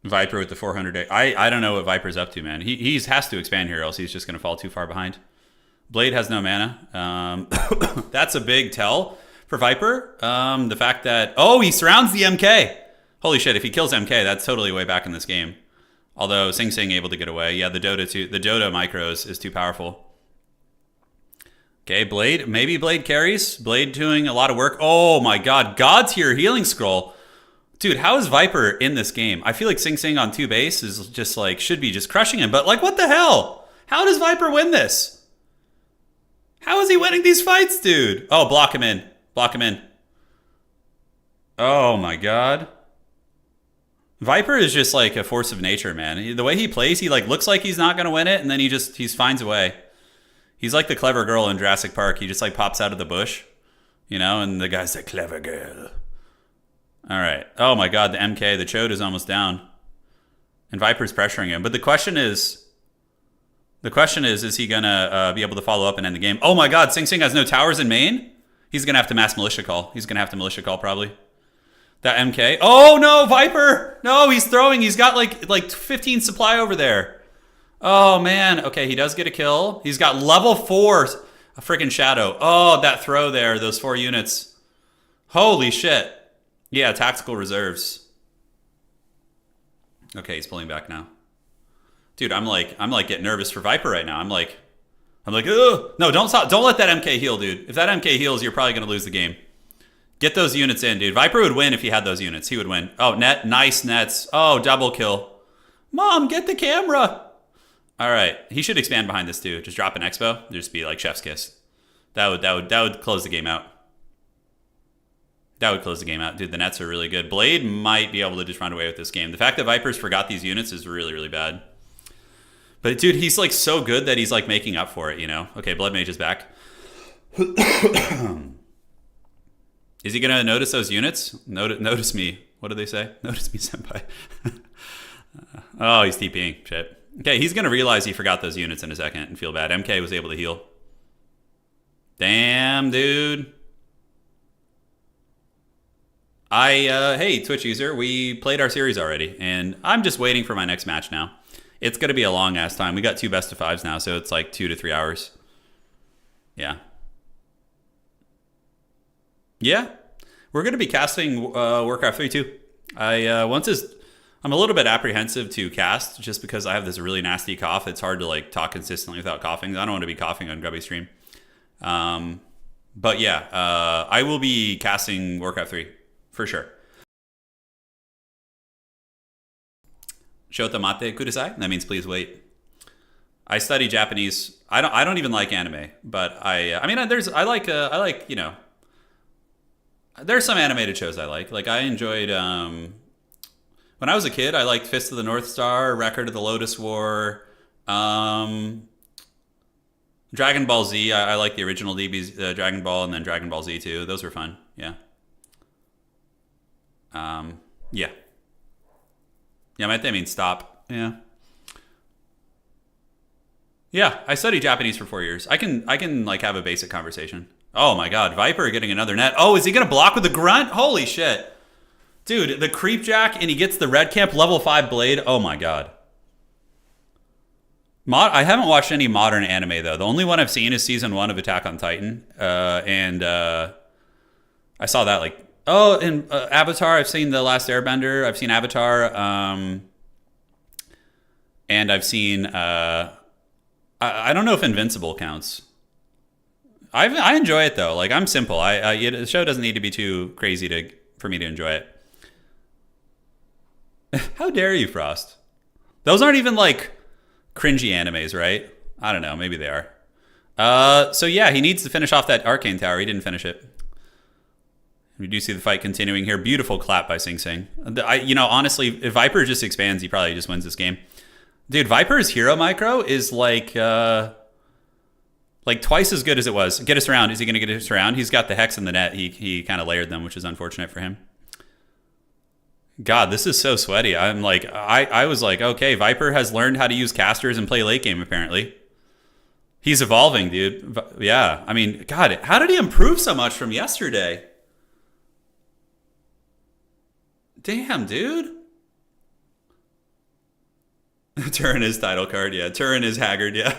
Viper with the 400. I don't know what Viper's up to, man. He has to expand here, else he's just going to fall too far behind. Blade has no mana. That's a big tell for Viper. The fact that... Oh, he surrounds the MK. Holy shit, if he kills MK, that's totally way back in this game. Although Sing Sing able to get away. Yeah, the Dota micros is too powerful. Okay, Blade. Maybe Blade carries. Blade doing a lot of work. Oh my god. God's here. Healing Scroll. Dude, how is Viper in this game? I feel like Sing Sing on 2 base is just like, should be just crushing him. But like, what the hell? How does Viper win this? How is he winning these fights, dude? Oh, block him in. Block him in. Oh my god. Viper is just like a force of nature, man. The way he plays, he like looks like he's not going to win it, and then he finds a way. He's like the clever girl in Jurassic Park. He just like pops out of the bush, you know, and the guy's the clever girl. All right. Oh my god, the MK, the Chode is almost down. And Viper's pressuring him. But the question is he going to be able to follow up and end the game? Oh my god, Sing Sing has no towers in main? He's going to have to mass militia call. He's going to have to militia call probably. That MK. Oh no, Viper! No, he's throwing. He's got like 15 supply over there. Oh man. Okay, he does get a kill. He's got level 4 a freaking shadow. Oh, that throw there, those 4 units. Holy shit. Yeah, tactical reserves. Okay, he's pulling back now. Dude, I'm like getting nervous for Viper right now. I'm like, ugh. No, don't stop. Don't let that MK heal, dude. If that MK heals, you're probably gonna lose the game. Get those units in, dude. Viper would win if he had those units. He would win. Oh, nice nets. Oh, double kill. Mom, get the camera. All right, he should expand behind this too. Just drop an expo. Just be like chef's kiss. That would close the game out. That would close the game out. Dude, the nets are really good. Blade might be able to just run away with this game. The fact that Vipers forgot these units is really, really bad. But dude, he's like so good that he's like making up for it, you know? Okay, Blood Mage is back. Is he gonna notice those units? Notice me. What do they say? Notice me, senpai. Oh, he's TPing. Shit. Okay, he's gonna realize he forgot those units in a second and feel bad. MK was able to heal. Damn, dude. Hey, Twitch user, we played our series already, and I'm just waiting for my next match now. It's going to be a long-ass time. We got 2 best of 5s now, so it's like 2 to 3 hours. Yeah. Yeah. We're going to be casting Warcraft 3 too. I'm a little bit apprehensive to cast just because I have this really nasty cough. It's hard to like talk consistently without coughing. I don't want to be coughing on Grubby stream. But yeah, I will be casting Warcraft 3 for sure. Shota mate kudasai? That means please wait. I study Japanese. I don't even like anime, but I mean I like you know, there's some animated shows I like. Like I enjoyed when I was a kid, I liked Fist of the North Star, Record of the Lotus War, Dragon Ball Z. I like the original DB's Dragon Ball, and then Dragon Ball Z too. Those were fun. Yeah. Yeah. Yeah, might that mean stop? Yeah. Yeah, I studied Japanese for 4 years. I can like have a basic conversation. Oh my god, Viper getting another net. Oh, is he gonna block with the grunt? Holy shit. Dude, the creep jack and he gets the red camp level 5 blade. Oh my god. I haven't watched any modern anime though. The only one I've seen is season 1 of Attack on Titan. I saw that like in Avatar, I've seen The Last Airbender. I've seen Avatar, and I've seen. I don't know if Invincible counts. I enjoy it though. Like I'm simple. The show doesn't need to be too crazy for me to enjoy it. How dare you, Frost? Those aren't even like cringy animes, right? I don't know. Maybe they are. So yeah, he needs to finish off that Arcane Tower. He didn't finish it. We do see the fight continuing here. Beautiful clap by Sing Sing. You know, honestly, if Viper just expands, he probably just wins this game. Dude, Viper's hero micro is like twice as good as it was. Get us around. Is he going to get us around? He's got the Hex in the net. He kind of layered them, which is unfortunate for him. God, this is so sweaty. I'm like, I was like, okay, Viper has learned how to use casters and play late game, apparently. He's evolving, dude. Yeah, I mean, God, how did he improve so much from yesterday? Damn, dude. Turin is title card, yeah. Turin is Haggard, yeah.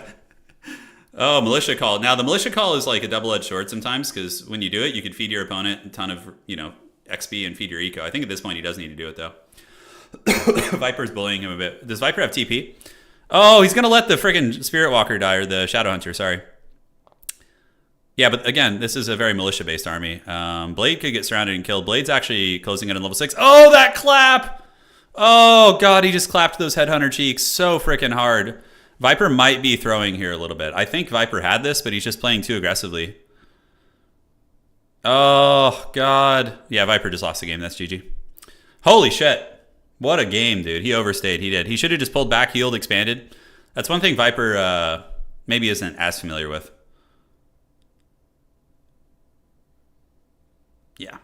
Oh, Militia Call. Now, the Militia Call is like a double-edged sword sometimes, because when you do it, you could feed your opponent a ton of, you know, XP and feed your eco. I think at this point he does need to do it, though. Viper's bullying him a bit. Does Viper have TP? Oh, he's going to let the friggin' Spirit Walker die, or the Shadow Hunter, sorry. Yeah, but again, this is a very militia-based army. Blade could get surrounded and killed. Blade's actually closing in on level 6. Oh, that clap! Oh, God, he just clapped those Headhunter cheeks so freaking hard. Viper might be throwing here a little bit. I think Viper had this, but he's just playing too aggressively. Oh, God. Yeah, Viper just lost the game. That's GG. Holy shit. What a game, dude. He overstayed. He did. He should have just pulled back, healed, expanded. That's one thing Viper maybe isn't as familiar with. Yeah.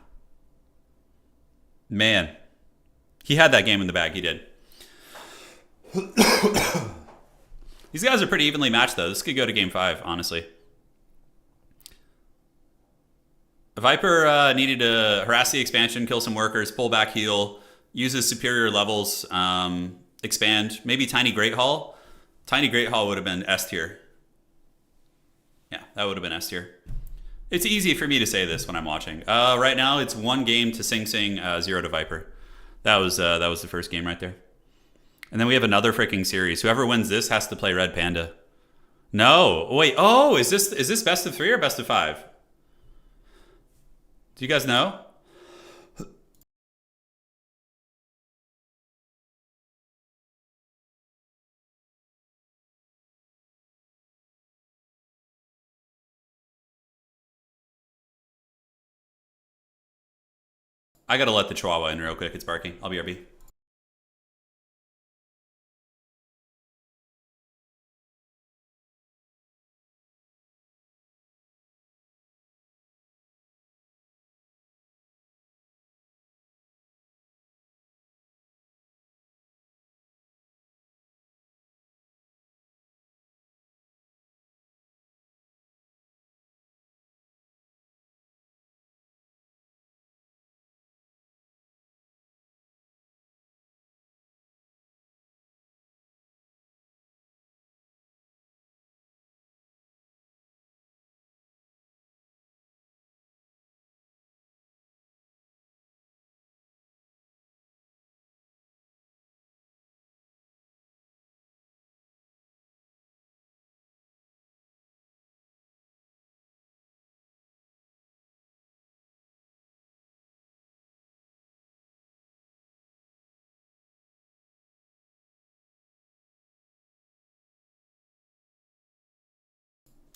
Man. He had that game in the bag. He did. These guys are pretty evenly matched, though. This could go to game 5, honestly. Viper needed to harass the expansion, kill some workers, pull back, heal, use his superior levels, expand. Maybe Tiny Great Hall. Tiny Great Hall would have been S tier. Yeah, that would have been S tier. It's easy for me to say this when I'm watching. Right now, it's 1 game to Sing Sing, 0 to Viper. That was the first game right there. And then we have another freaking series. Whoever wins this has to play Red Panda. No, wait. Oh, is this best of 3 or best of 5? Do you guys know? I gotta let the Chihuahua in real quick. It's barking. I'll be RB.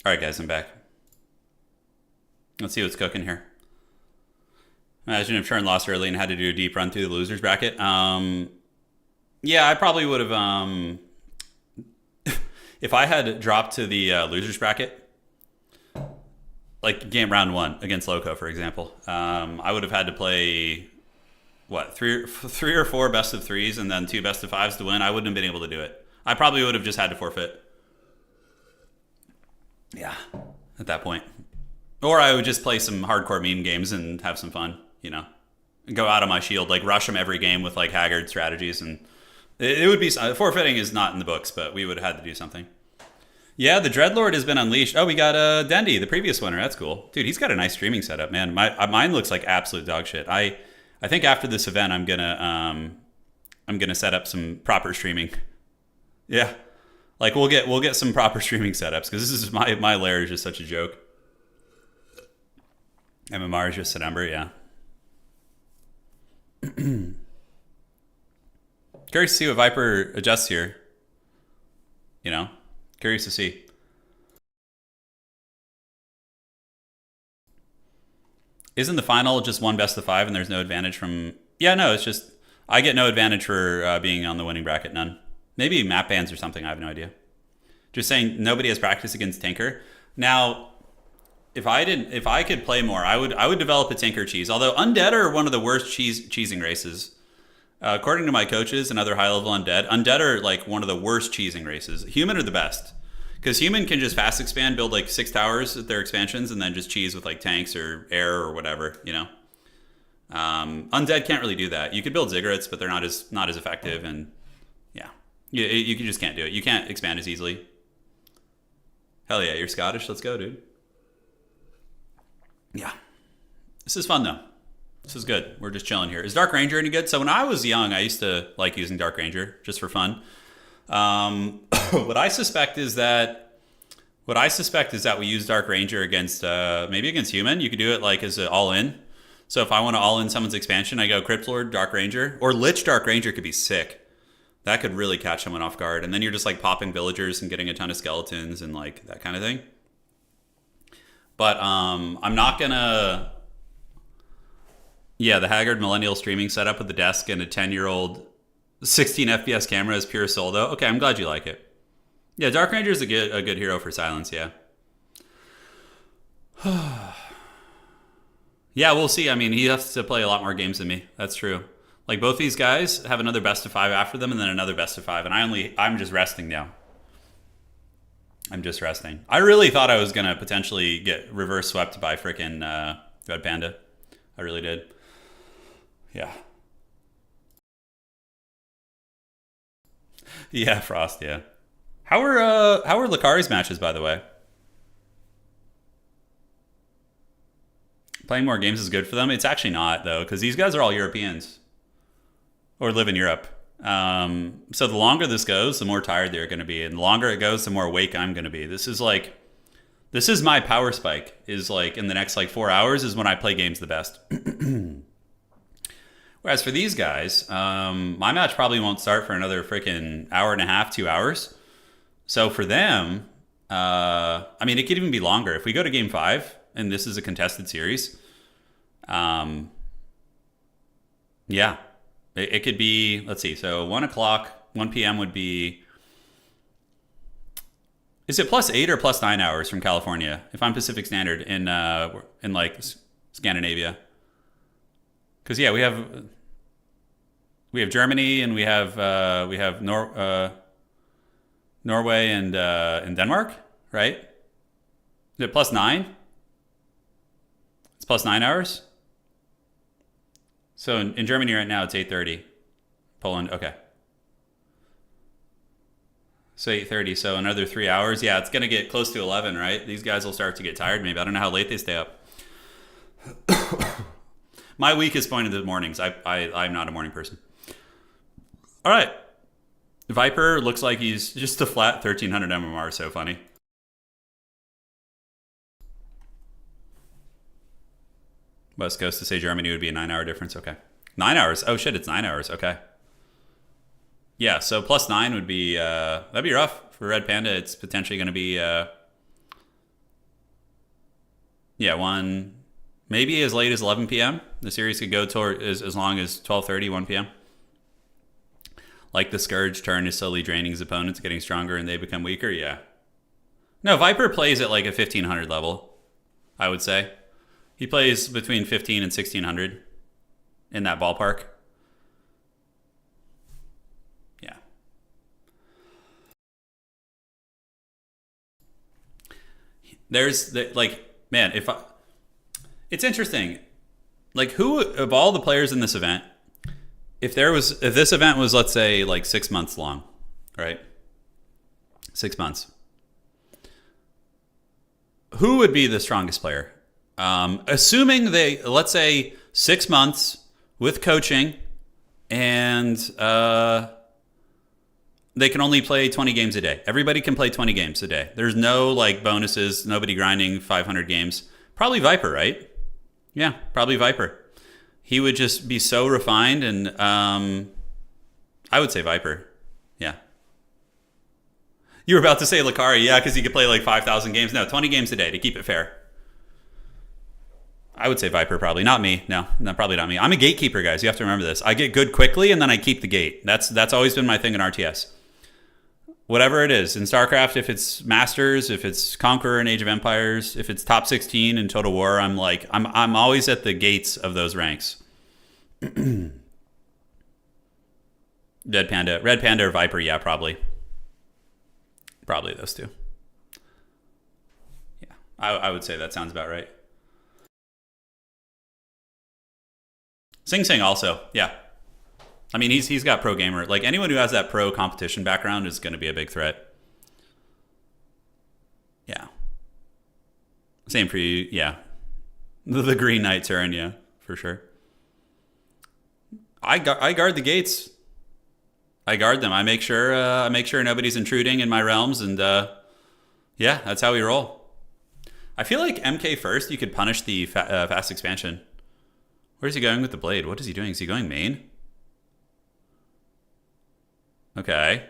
All right, guys, I'm back. Let's see what's cooking here. Imagine if Turin lost early and had to do a deep run through the losers bracket. Yeah, I probably would have. If I had dropped to the losers bracket, like game round 1 against Loco, for example, I would have had to play what three or four best of 3s and then 2 best of 5s to win. I wouldn't have been able to do it. I probably would have just had to forfeit. Yeah, at that point. Or I would just play some hardcore meme games and have some fun, you know. Go out of my shield, like rush them every game with like Haggard strategies, and it would be forfeiting is not in the books, but we would have had to do something. Yeah, the Dreadlord has been unleashed. Oh, we got Dendy, the previous winner. That's cool, dude. He's got a nice streaming setup, man. Mine looks like absolute dog shit. I think after this event, I'm gonna set up some proper streaming. Yeah, like we'll get some proper streaming setups because this is my lair is just such a joke. MMR is just a number, yeah. Curious to see what Viper adjusts here. You know, curious to see. Isn't the final just one best of 5 and there's no advantage from... Yeah, no, it's just... I get no advantage for being on the winning bracket, none. Maybe map bans or something, I have no idea. Just saying nobody has practice against Tinker. Now... If I could play more, I would develop a Tinker cheese. Although Undead are one of the worst cheesing races. According to my coaches and other high-level Undead are like one of the worst cheesing races. Human are the best. Because Human can just fast expand, build like 6 towers at their expansions, and then just cheese with like tanks or air or whatever, you know? Undead can't really do that. You could build ziggurats, but they're not as effective, and yeah. You just can't do it. You can't expand as easily. Hell yeah, you're Scottish. Let's go, dude. Yeah. This is fun, though. This is good. We're just chilling here. Is Dark Ranger any good? So when I was young, I used to like using Dark Ranger just for fun. What I suspect is that we use Dark Ranger against maybe against Human. You could do it like as an all-in. So if I want to all-in someone's expansion, I go Crypt Lord, Dark Ranger. Or Lich Dark Ranger could be sick. That could really catch someone off guard. And then you're just like popping villagers and getting a ton of skeletons and like that kind of thing. But I'm not gonna... Yeah, the Haggard Millennial streaming setup with the desk and a 10-year-old 16 FPS camera is pure soul, though. Okay, I'm glad you like it. Yeah, Dark Ranger is a good hero for silence, yeah. Yeah, we'll see. I mean, he has to play a lot more games than me. That's true. Like, both these guys have another best of 5 after them and then another best of 5. And I'm just resting now. I'm just resting. I really thought I was going to potentially get reverse swept by frickin' Red Panda. I really did. Yeah. Yeah, Frost, yeah. How are Lakari's matches, by the way? Playing more games is good for them? It's actually not, though, because these guys are all Europeans. Or live in Europe. So the longer this goes, the more tired they're going to be. And the longer it goes, the more awake I'm going to be. This is my power spike. Is like in the next like 4 hours is when I play games the best. Whereas for these guys, my match probably won't start for another freaking hour and a half, 2 hours. So for them, I mean, it could even be longer. If we go to game 5 and this is a contested series, Yeah. It could be, let's see, so 1 o'clock, 1 p.m. would be, is it +8 or +9 hours from California? If I'm Pacific Standard in like Scandinavia. Because yeah, we have Germany and we have Norway and Denmark, right? Is it +9? It's +9 hours. So in Germany right now it's 8:30. Poland, okay. So 8:30. So another 3 hours. Yeah, it's gonna get close to 11, right? These guys will start to get tired. Maybe I don't know how late they stay up. My weakest point in the mornings. I'm not a morning person. All right. Viper looks like he's just a flat 1300 MMR. So funny. West Coast to say Germany would be a 9-hour difference. Okay. 9 hours. Oh shit, it's 9 hours. Okay. Yeah, so +9 would be, that'd be rough. For Red Panda, it's potentially going to be, maybe as late as 11 p.m. The series could go toward as long as 12:30, 1 p.m. Like the Scourge turn is slowly draining his opponents, getting stronger, and they become weaker. Yeah. No, Viper plays at like a 1500 level, I would say. He plays between 15 and 1600 in that ballpark. Yeah. There's man, it's interesting. Like, who of all the players in this event, if this event was, let's say, like 6 months long, right? 6 months. Who would be the strongest player? Assuming let's say 6 months with coaching and they can only play 20 games a day. Everybody can play 20 games a day. There's no like bonuses, nobody grinding 500 games. Probably Viper, right? Yeah, probably Viper. He would just be so refined and I would say Viper. Yeah. You were about to say Lakari, yeah, because he could play like 5,000 games. No, 20 games a day to keep it fair. I would say Viper, probably. Not me. No, probably not me. I'm a gatekeeper, guys. You have to remember this. I get good quickly, and then I keep the gate. That's always been my thing in RTS. Whatever it is. In StarCraft, if it's Masters, if it's Conqueror in Age of Empires, if it's top 16 in Total War, I'm always at the gates of those ranks. Red Panda or Viper, yeah, probably. Probably those two. Yeah, I would say that sounds about right. Sing Sing also, yeah. I mean, he's got pro gamer. Like, anyone who has that pro competition background is going to be a big threat. Yeah. Same for you, yeah. The Green Knight Turin, yeah, for sure. I guard the gates. I guard them. I make sure nobody's intruding in my realms, and yeah, that's how we roll. I feel like MK first, you could punish the fast expansion. Where's he going with the blade? What is he doing? Is he going main? Okay.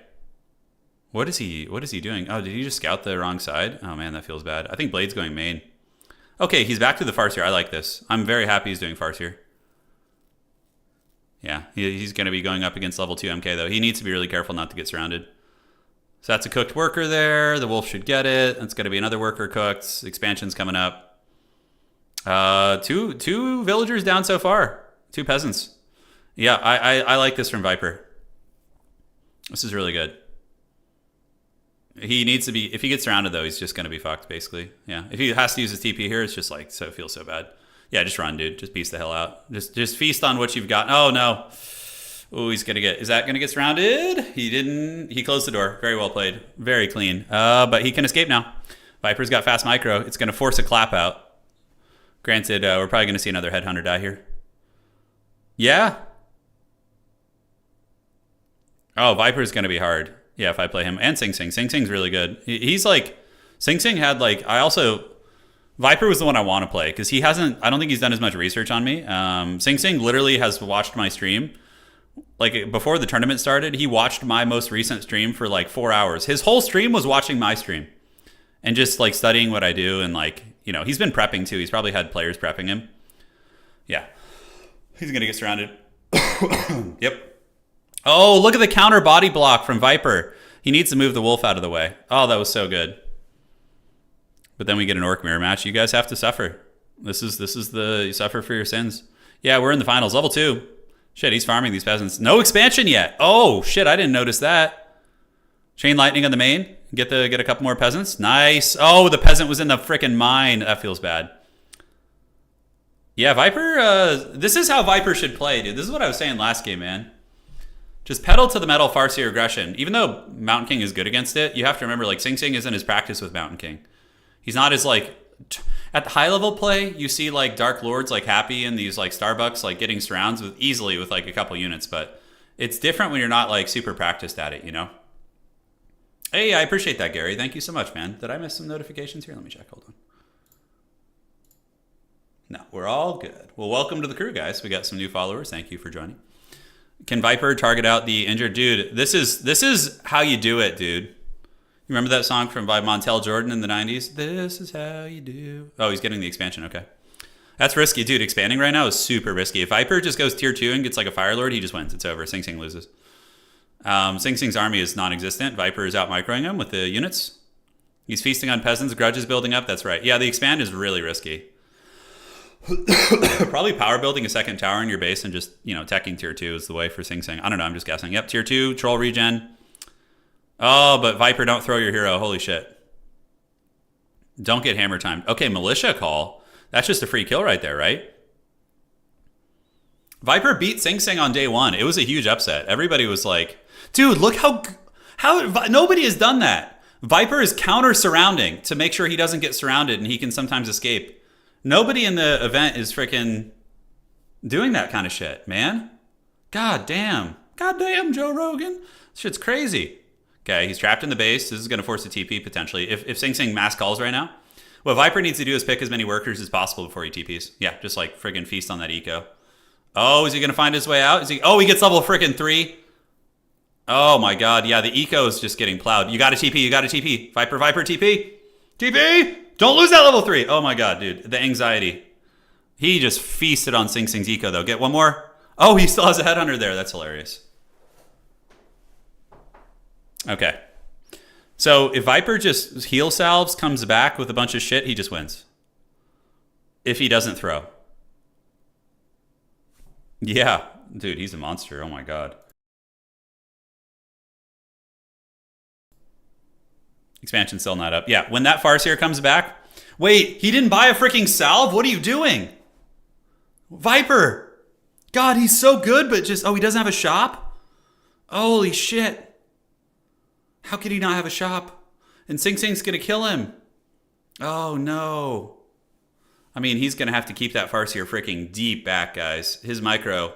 What is he doing? Oh, did he just scout the wrong side? Oh man, that feels bad. I think blade's going main. Okay, he's back to the Farseer. I like this. I'm very happy he's doing Farseer. Yeah, he's going to be going up against level 2 MK though. He needs to be really careful not to get surrounded. So that's a cooked worker there. The wolf should get it. That's going to be another worker cooked. Expansion's coming up. Two villagers down so far. 2 peasants. Yeah, I like this from Viper. This is really good. He needs to be, if he gets surrounded though, he's just going to be fucked basically. Yeah, if he has to use his TP here, it's just like, it feels so bad. Yeah, just run, dude. Just piece the hell out. Just feast on what you've got. Oh no. Oh, is that gonna get surrounded? He didn't. He closed the door. Very well played. Very clean. But he can escape now. Viper's got fast micro. It's gonna force a clap out. Granted, we're probably gonna see another headhunter die here. Yeah. Oh, Viper's gonna be hard. Yeah, if I play him. And Sing Sing. Sing Sing's really good. He's like, Sing Sing had like, Viper was the one I want to play because I don't think he's done as much research on me. Sing Sing literally has watched my stream. Like, before the tournament started, he watched my most recent stream for like 4 hours. His whole stream was watching my stream and just like studying what I do. And like, he's been prepping too. He's probably had players prepping him. Yeah. He's going to get surrounded. Yep. Oh, look at the counter body block from Viper. He needs to move the wolf out of the way. Oh, that was so good. But then we get an orc mirror match. You guys have to suffer. This is the you suffer for your sins. Yeah, we're in the finals. Level 2. Shit, he's farming these peasants. No expansion yet. Oh, shit, I didn't notice that. Chain lightning on the main. Get a couple more peasants. Nice. Oh, the peasant was in the frickin' mine. That feels bad. Yeah, Viper, this is how Viper should play, dude. This is what I was saying last game, man. Just pedal to the metal Farseer aggression. Even though Mountain King is good against it, you have to remember, like, Sing Sing isn't his practice with Mountain King. He's not as, like... At the high level play, you see, like, Dark Lords, like, happy in these, like, Starbucks, like, getting surrounds easily with, like, a couple units. But it's different when you're not, like, super practiced at it, you know? Hey, I appreciate that, Gary. Thank you so much, man. Did I miss some notifications here? Let me check. Hold on. No, we're all good. Well, welcome to the crew, guys. We got some new followers. Thank you for joining. Can Viper target out the injured dude? This is how you do it, dude. You remember that song by Montel Jordan in the 90s? This is how you do. Oh, he's getting the expansion. Okay. That's risky, dude. Expanding right now is super risky. If Viper just goes tier 2 and gets like a Fire Lord, he just wins. It's over. Sing Sing loses. Sing Sing's army is non-existent. Viper is out microing him with the units. He's feasting on peasants. Grudge is building up. That's right. Yeah, the expand is really risky. Probably power building a second tower in your base and just, you know, teching tier 2 is the way for Sing Sing. I don't know, I'm just guessing. Yep, tier 2, troll regen. Oh, but Viper, don't throw your hero. Holy shit. Don't get hammer timed. Okay, militia call. That's just a free kill right there, right? Viper beat Sing Sing on day 1. It was a huge upset. Everybody was like, dude, look how nobody has done that. Viper is counter surrounding to make sure he doesn't get surrounded and he can sometimes escape. Nobody in the event is freaking doing that kind of shit, man. God damn. God damn, Joe Rogan. This shit's crazy. Okay, he's trapped in the base. This is going to force a TP potentially. If Sing Sing mass calls right now, what Viper needs to do is pick as many workers as possible before he TPs. Yeah, just like friggin' feast on that eco. Oh, is he going to find his way out? Oh, he gets level friggin' 3. Oh my god, yeah, the eco is just getting plowed. You got to TP, you got to TP. Viper, TP. TP! Don't lose that level 3. Oh my god, dude. The anxiety. He just feasted on Sing Sing's eco, though. Get one more. Oh, he still has a headhunter there. That's hilarious. Okay. So if Viper just heal salves, comes back with a bunch of shit, he just wins. If he doesn't throw. Yeah. Dude, he's a monster. Oh my god. Expansion's still not up. Yeah, when that Farseer comes back... Wait, he didn't buy a freaking salve? What are you doing? Viper! God, he's so good, but just... Oh, he doesn't have a shop? Holy shit. How could he not have a shop? And Sing Sing's gonna kill him. Oh, no. I mean, he's gonna have to keep that Farseer freaking deep back, guys. His micro...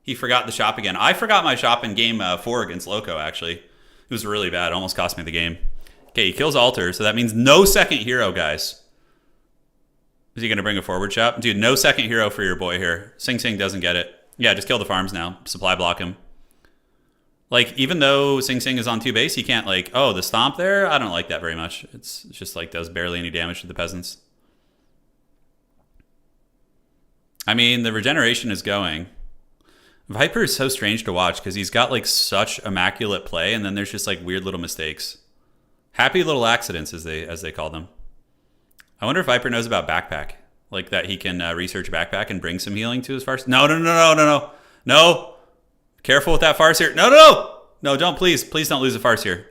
He forgot the shop again. I forgot my shop in game 4 against Loco, actually. It was really bad. Almost cost me the game. Okay, he kills Alter, so that means no second hero, guys. Is he going to bring a forward shop? Dude, no second hero for your boy here. Sing Sing doesn't get it. Yeah, just kill the farms now. Supply block him. Like, even though Sing Sing is on 2 base, he can't, like, oh, the stomp there? I don't like that very much. It's just, like, does barely any damage to the peasants. I mean, the regeneration is going. Viper is so strange to watch because he's got, like, such immaculate play, and then there's just, like, weird little mistakes. Happy little accidents, as they call them. I wonder if Viper knows about backpack, like that he can research backpack and bring some healing to his Farseer. No! Careful with that Farseer. No! Don't please don't lose a Farseer.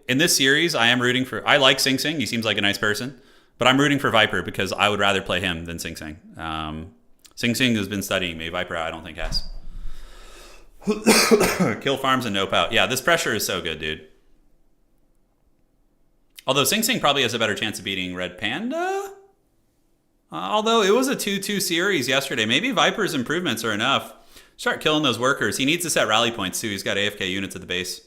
In this series, I am rooting for. I like Sing Sing. He seems like a nice person, but I'm rooting for Viper because I would rather play him than Sing Sing. Sing Sing has been studying me. Viper, I don't think has. Kill farms and nope out. Yeah, this pressure is so good, dude. Although Sing Sing probably has a better chance of beating Red Panda. Although it was a 2-2 series yesterday. Maybe Viper's improvements are enough. Start killing those workers. He needs to set rally points too. He's got AFK units at the base.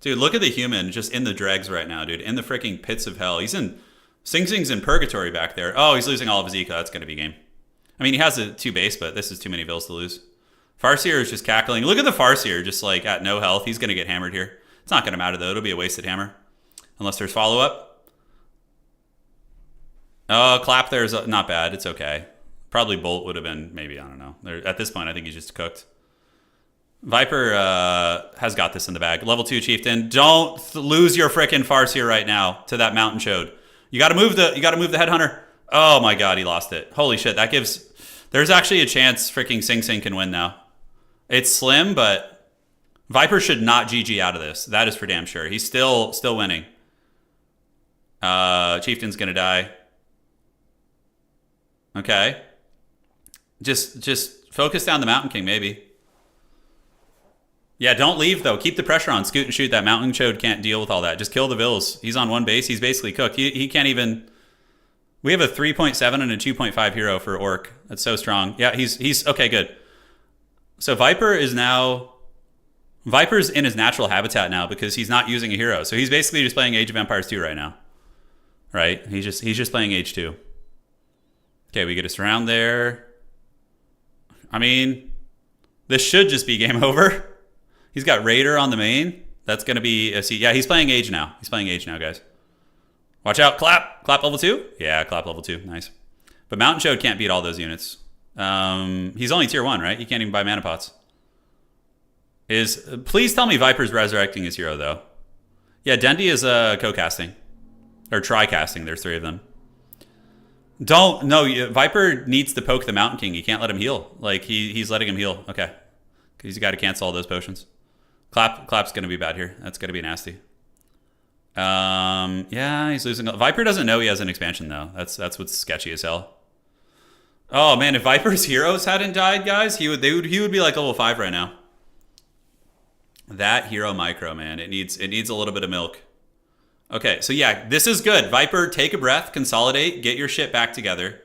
Dude, look at the human just in the dregs right now, dude. In the freaking pits of hell. Sing Sing's in purgatory back there. Oh, he's losing all of his eco. That's going to be game. I mean, he has a 2 base, but this is too many vills to lose. Farseer is just cackling. Look at the Farseer, just like at no health. He's going to get hammered here. It's not going to matter, though. It'll be a wasted hammer. Unless there's follow-up. Oh, clap there's not bad. It's okay. Probably Bolt would have been maybe, I don't know. At this point, I think he's just cooked. Viper has got this in the bag. Level 2 Chieftain. Don't lose your frickin' farce here right now to that Mountain Chode. You gotta move the Headhunter. Oh my god, he lost it. Holy shit, that gives... There's actually a chance fricking Sing Sing can win now. It's slim, but Viper should not GG out of this. That is for damn sure. He's still winning. Chieftain's gonna die. Okay. Just focus down the Mountain King, maybe. Yeah, don't leave, though. Keep the pressure on. Scoot and shoot. That Mountain Chode can't deal with all that. Just kill the Vills. He's on one base. He's basically cooked. He can't even... We have a 3.7 and a 2.5 hero for Orc. That's so strong. Yeah, he's... Okay, good. So Viper is now... Viper's in his natural habitat now because he's not using a hero. So he's basically just playing Age of Empires 2 right now. Right? He's just playing Age 2. Okay, we get a surround there. I mean, this should just be game over. He's got Raider on the main. That's going to be a C. Yeah, he's playing Age now. He's playing Age now, guys. Watch out. Clap. Clap level 2? Yeah, Clap level 2. Nice. But Mountain Chode can't beat all those units. He's only tier 1, right? He can't even buy mana pots. Please tell me Viper's resurrecting his hero, though. Yeah, Dendi is co-casting. Or tri-casting. There's 3 of them. Viper needs to poke the Mountain King. You can't let him heal. Like, he's letting him heal. Okay. Because he's got to cancel all those potions. Clap's going to be bad here. That's going to be nasty. Yeah, he's losing. Viper doesn't know he has an expansion, though. That's what's sketchy as hell. Oh, man, if Viper's heroes hadn't died, guys, he would be like level 5 right now. That hero micro, man. It needs a little bit of milk. Okay, so yeah, this is good. Viper, take a breath, consolidate, get your shit back together.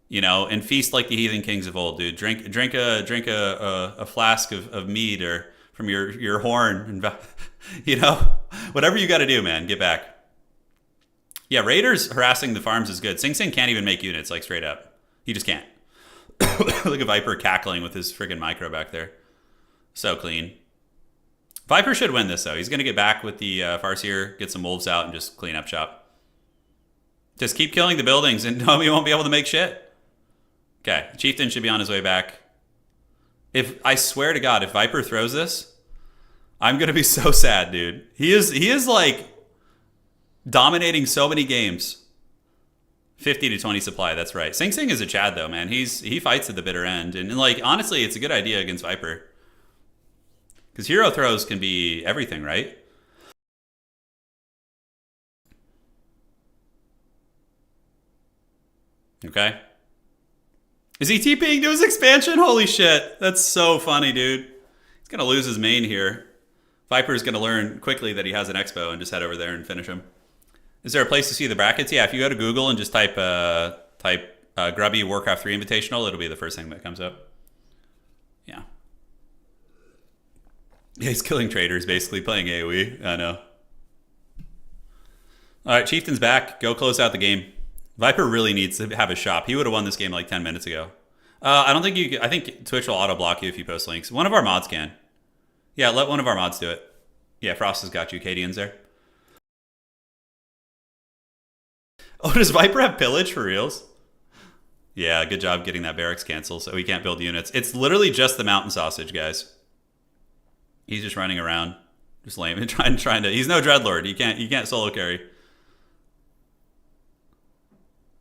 You know, and feast like the heathen kings of old, dude. Drink a flask of mead or from your horn, and you know, whatever you got to do, man. Get back. Yeah, Raiders harassing the farms is good. Sing Sing can't even make units, like, straight up. He just can't. Look at Viper cackling with his friggin' micro back there. So clean. Viper should win this, though. He's going to get back with the Farseer, get some wolves out, and just clean up shop. Just keep killing the buildings, and Nomi won't be able to make shit. Okay, Chieftain should be on his way back. I swear to God, if Viper throws this, I'm going to be so sad, dude. He is like, dominating so many games. 50 to 20 supply, that's right. Sing Sing is a Chad, though, man. He fights at the bitter end. And like, honestly, it's a good idea against Viper. Because hero throws can be everything, right? Okay. Is he TPing to his expansion? Holy shit. That's so funny, dude. He's going to lose his main here. Viper's going to learn quickly that he has an expo and just head over there and finish him. Is there a place to see the brackets? Yeah, if you go to Google and just type Grubby Warcraft 3 Invitational, it'll be the first thing that comes up. Yeah. Yeah, he's killing traders, basically playing AoE. I know. All right, Chieftain's back. Go close out the game. Viper really needs to have a shop. He would have won this game like 10 minutes ago. I don't think you can. I think Twitch will auto block you if you post links. One of our mods can. Yeah, let one of our mods do it. Yeah, Frost has got you. Cadian's there. Oh, does Viper have pillage for reals? Yeah, good job getting that barracks canceled so he can't build units. It's literally just the mountain sausage, guys. He's just running around, just lame and trying to. He's no Dreadlord. He can't solo carry.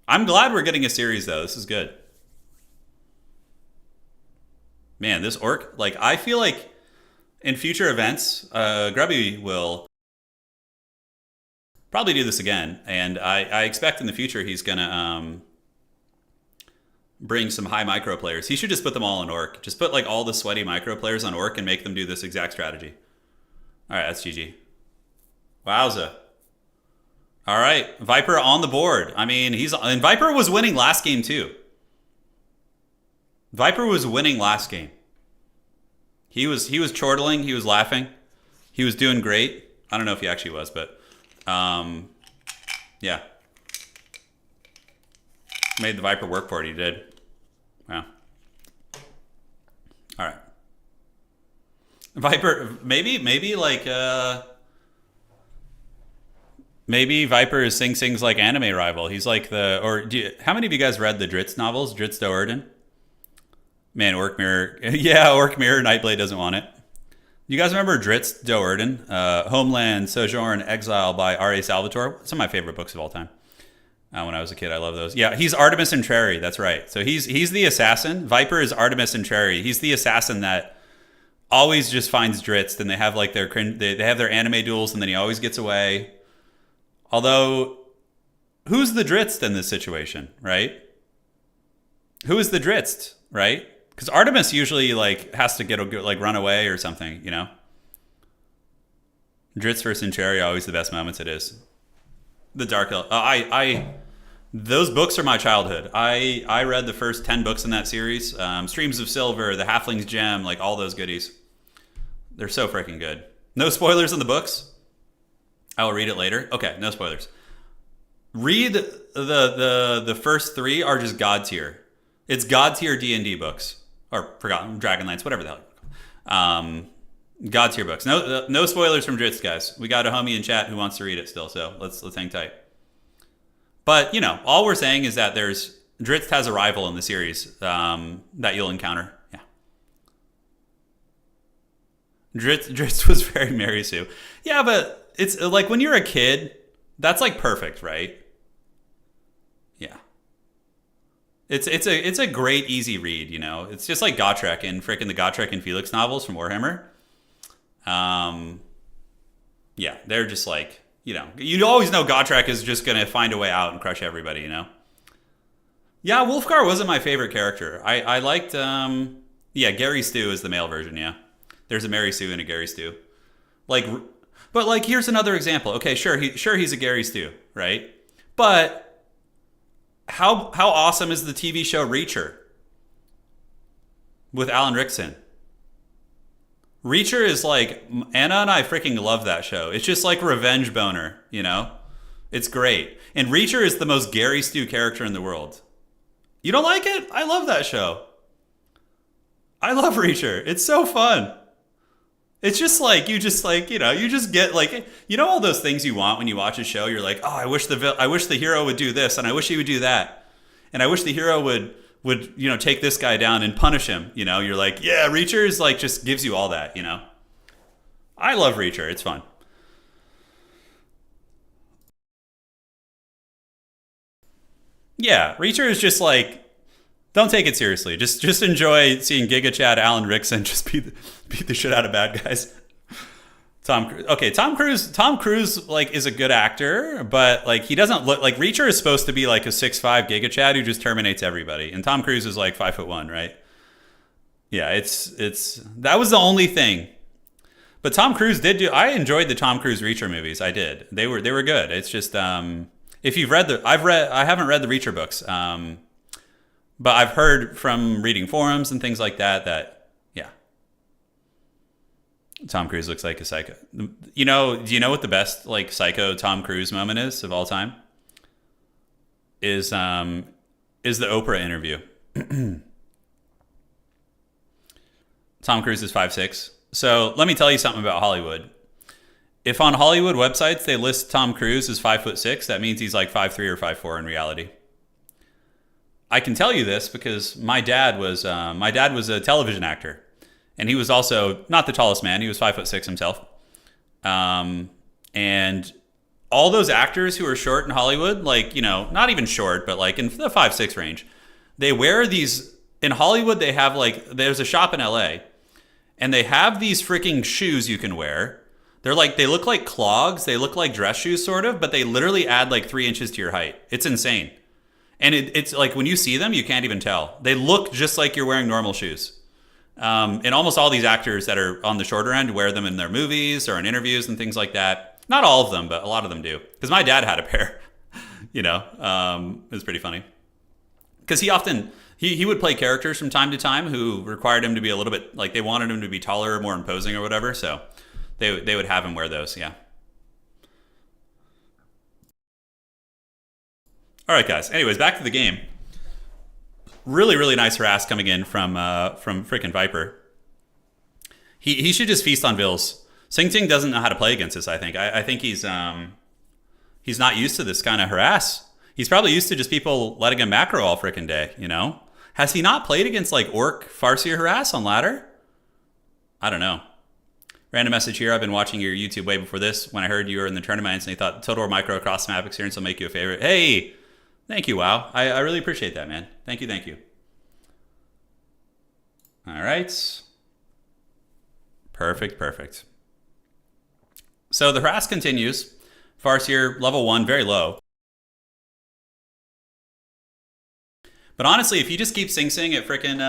I'm glad we're getting a series though. This is good. Man, this orc, like, I feel like in future events, Grubby will probably do this again, and I expect in the future he's gonna bring some high micro players. He should just put them all on orc. Just put like all the sweaty micro players on orc and make them do this exact strategy. All right, that's GG. Wowza. All right, Viper on the board. I mean, and Viper was winning last game too. Viper was winning last game. He was chortling, he was laughing. He was doing great. I don't know if he actually was, but yeah. Made the Viper work for it, he did. Wow. All right. Viper, maybe Maybe Viper is Sing Sing's like anime rival. He's like how many of you guys read the Dritz novels? Dritz Do'Urden? Man, Orc Mirror. Yeah, Orc Mirror, Nightblade doesn't want it. You guys remember Dritz Do'Urden? Homeland, Sojourn, Exile by R.A. Salvatore. Some of my favorite books of all time. When I was a kid, I love those. Yeah, he's Artemis Entreri. That's right. So he's the assassin. Viper is Artemis Entreri. He's the assassin that always just finds Dritz, and they have like they have their anime duels, and then he always gets away. Although, who's the Dritz in this situation, right? Who is the Dritz, right? Because Artemis usually like has to run away or something, you know. Dritz versus Entreri, always the best moments. It is. The Dark Elf. Those books are my childhood. I read the first 10 books in that series. Streams of Silver, The Halfling's Gem, like all those goodies. They're so freaking good. No spoilers in the books. I will read it later. Okay, no spoilers. Read the first 3 are just god tier. It's god tier D&D books or Forgotten Dragonlance, whatever the hell. God tier books. No spoilers from Dritz, guys. We got a homie in chat who wants to read it still, so let's hang tight. But, you know, all we're saying is that Dritz has a rival in the series that you'll encounter. Yeah. Dritz was very Mary Sue. Yeah, but it's like when you're a kid, that's like perfect, right? Yeah. It's a great, easy read, you know? It's just like Gotrek and frickin' the Gotrek and Felix novels from Warhammer. Yeah, they're just like, you know, you always know Gotrek is just going to find a way out and crush everybody, you know? Yeah, Wolfgar wasn't my favorite character. I liked, Gary Stu is the male version, yeah. There's a Mary Sue and a Gary Stu. But here's another example. Okay, sure he's a Gary Stu, right? But how awesome is the TV show Reacher with Alan Rickson? Reacher is like, Anna and I freaking love that show. It's just like revenge boner, you know? It's great. And Reacher is the most Gary Stu character in the world. You don't like it? I love that show. I love Reacher. It's so fun. It's just like, you just get like, you know all those things you want when you watch a show? You're like, oh, I wish the hero would do this, and I wish he would do that. And I wish the hero would take this guy down and punish him, you know? You're like, yeah, Reacher is like, just gives you all that, you know? I love Reacher. It's fun. Yeah, Reacher is just like, don't take it seriously. Just enjoy seeing Giga Chad, Alan Rickson just beat the shit out of bad guys. Tom Cruise like is a good actor, but like he doesn't look like Reacher is supposed to be like a 6'5" Giga Chad who just terminates everybody, and Tom Cruise is like 5'1", right? Yeah, it's that was the only thing. But Tom Cruise I enjoyed the Tom Cruise Reacher movies. I did. They were good. It's just if you've read I haven't read the Reacher books, but I've heard from reading forums and things like that Tom Cruise looks like a psycho. You know, do you know what the best like psycho Tom Cruise moment is of all time? Is the Oprah interview. Tom Cruise is 5'6". So let me tell you something about Hollywood. If on Hollywood websites they list Tom Cruise as 5'6", that means he's like 5'3" or 5'4" in reality. I can tell you this because my dad was a television actor. And he was also not the tallest man. He was 5'6" himself. And all those actors who are short in Hollywood, like, you know, not even short, but like in the 5'6" range, they wear these in Hollywood. They have like, there's a shop in LA and they have these freaking shoes you can wear. They're like, they look like clogs. They look like dress shoes sort of, but they literally add like 3 inches to your height. It's insane. And it's like, when you see them, you can't even tell. They look just like you're wearing normal shoes. And almost all these actors that are on the shorter end wear them in their movies or in interviews and things like that. Not all of them, but a lot of them do. Because my dad had a pair, you know. It was pretty funny. Because he would play characters from time to time who required him to be a little bit, like they wanted him to be taller, more imposing or whatever. So they would have him wear those, yeah. All right, guys. Anyways, back to the game. Really, really nice harass coming in from frickin' Viper. He should just feast on Vils. Sing Ting doesn't know how to play against this, I think. I think he's He's not used to this kind of harass. He's probably used to just people letting him macro all frickin' day, you know? Has he not played against like Orc, Farseer harass on ladder? I don't know. Random message here. I've been watching your YouTube way before this. When I heard you were in the tournament, and I thought Total War Micro across the map experience will make you a favorite. Hey, thank you, WoW. I really appreciate that, man. Thank you, thank you. All right. Perfect, perfect. So the harass continues. Farseer, level 1, very low. But honestly, if you just keep Sing Sing at frickin'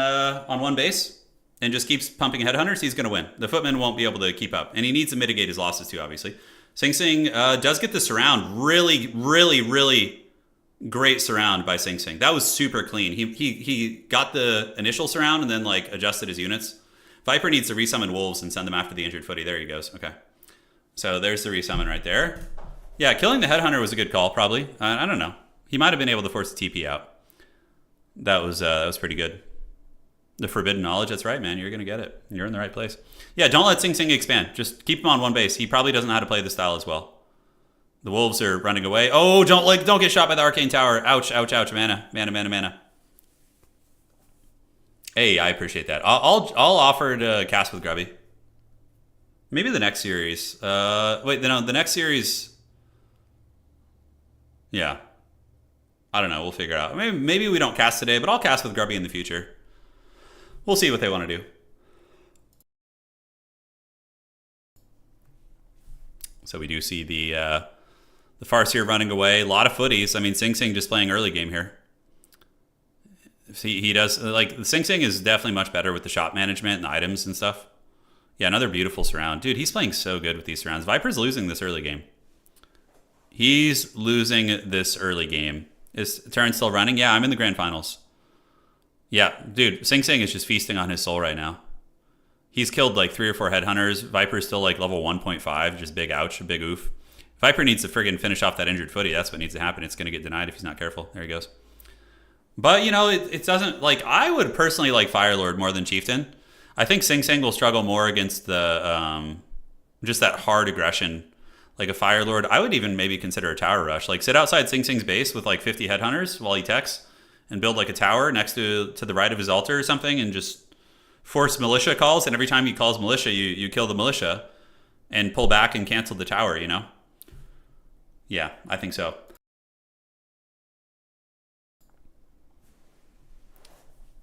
on one base and just keeps pumping headhunters, he's going to win. The Footman won't be able to keep up. And he needs to mitigate his losses too, obviously. Sing Sing does get the surround. Really, really, really great surround by Sing Sing. That was super clean. He got the initial surround and then like adjusted his units. Viper needs to resummon wolves and send them after the injured footy. There he goes. Okay. So there's the resummon right there. Yeah, killing the headhunter was a good call, probably. I don't know. He might have been able to force the TP out. That was pretty good. The forbidden knowledge, that's right, man. You're going to get it. You're in the right place. Yeah, don't let Sing Sing expand. Just keep him on one base. He probably doesn't know how to play the style as well. The wolves are running away. Oh, don't get shot by the arcane tower. Ouch, ouch, ouch. Mana. Hey, I appreciate that. I'll offer to cast with Grubby. Maybe the next series. Wait, no, the next series. Yeah. I don't know. We'll figure it out. Maybe we don't cast today, but I'll cast with Grubby in the future. We'll see what they want to do. So we do see the Farseer running away. A lot of footies. I mean, Sing Sing just playing early game here. See, he does, like, Sing Sing is definitely much better with the shot management and the items and stuff. Yeah, another beautiful surround. Dude, he's playing so good with these surrounds. Viper's losing this early game. He's losing this early game. Is Turin still running? Yeah, I'm in the grand finals. Yeah, dude, Sing Sing is just feasting on his soul right now. He's killed like 3 or 4 headhunters. Viper's still like level 1.5, just big ouch, big oof. Viper needs to friggin' finish off that injured footy. That's what needs to happen. It's going to get denied if he's not careful. There he goes. But, you know, it doesn't, like, I would personally like Firelord more than Chieftain. I think Sing Sing will struggle more against the, just that hard aggression. Like a Firelord, I would even maybe consider a tower rush. Like sit outside Sing Sing's base with like 50 headhunters while he techs and build like a tower next to the right of his altar or something and just force militia calls. And every time he calls militia, you kill the militia and pull back and cancel the tower, you know? Yeah, I think so.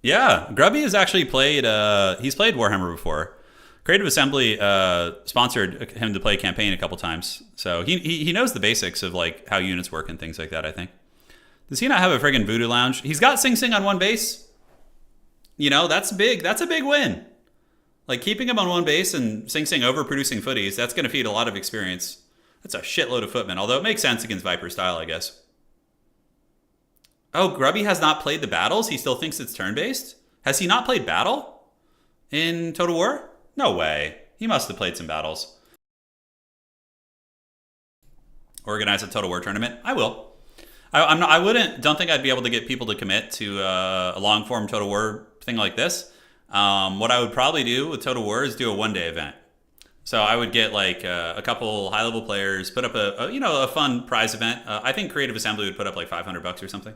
Yeah, Grubby has actually played, he's played Warhammer before. Creative Assembly sponsored him to play campaign a couple times. So he knows the basics of like how units work and things like that, I think. Does he not have a friggin' Voodoo Lounge? He's got Sing Sing on one base. You know, that's big. That's a big win. Like keeping him on one base and Sing Sing overproducing footies, that's going to feed a lot of experience. That's a shitload of footmen, although it makes sense against Viper style, I guess. Oh, Grubby has not played the battles? He still thinks it's turn-based? Has he not played battle in Total War? No way. He must have played some battles. Organize a Total War tournament? I will. Don't think I'd be able to get people to commit to a long-form Total War thing like this. What I would probably do with Total War is do a one-day event. So I would get like a couple high-level players, put up a fun prize event. I think Creative Assembly would put up like $500 or something.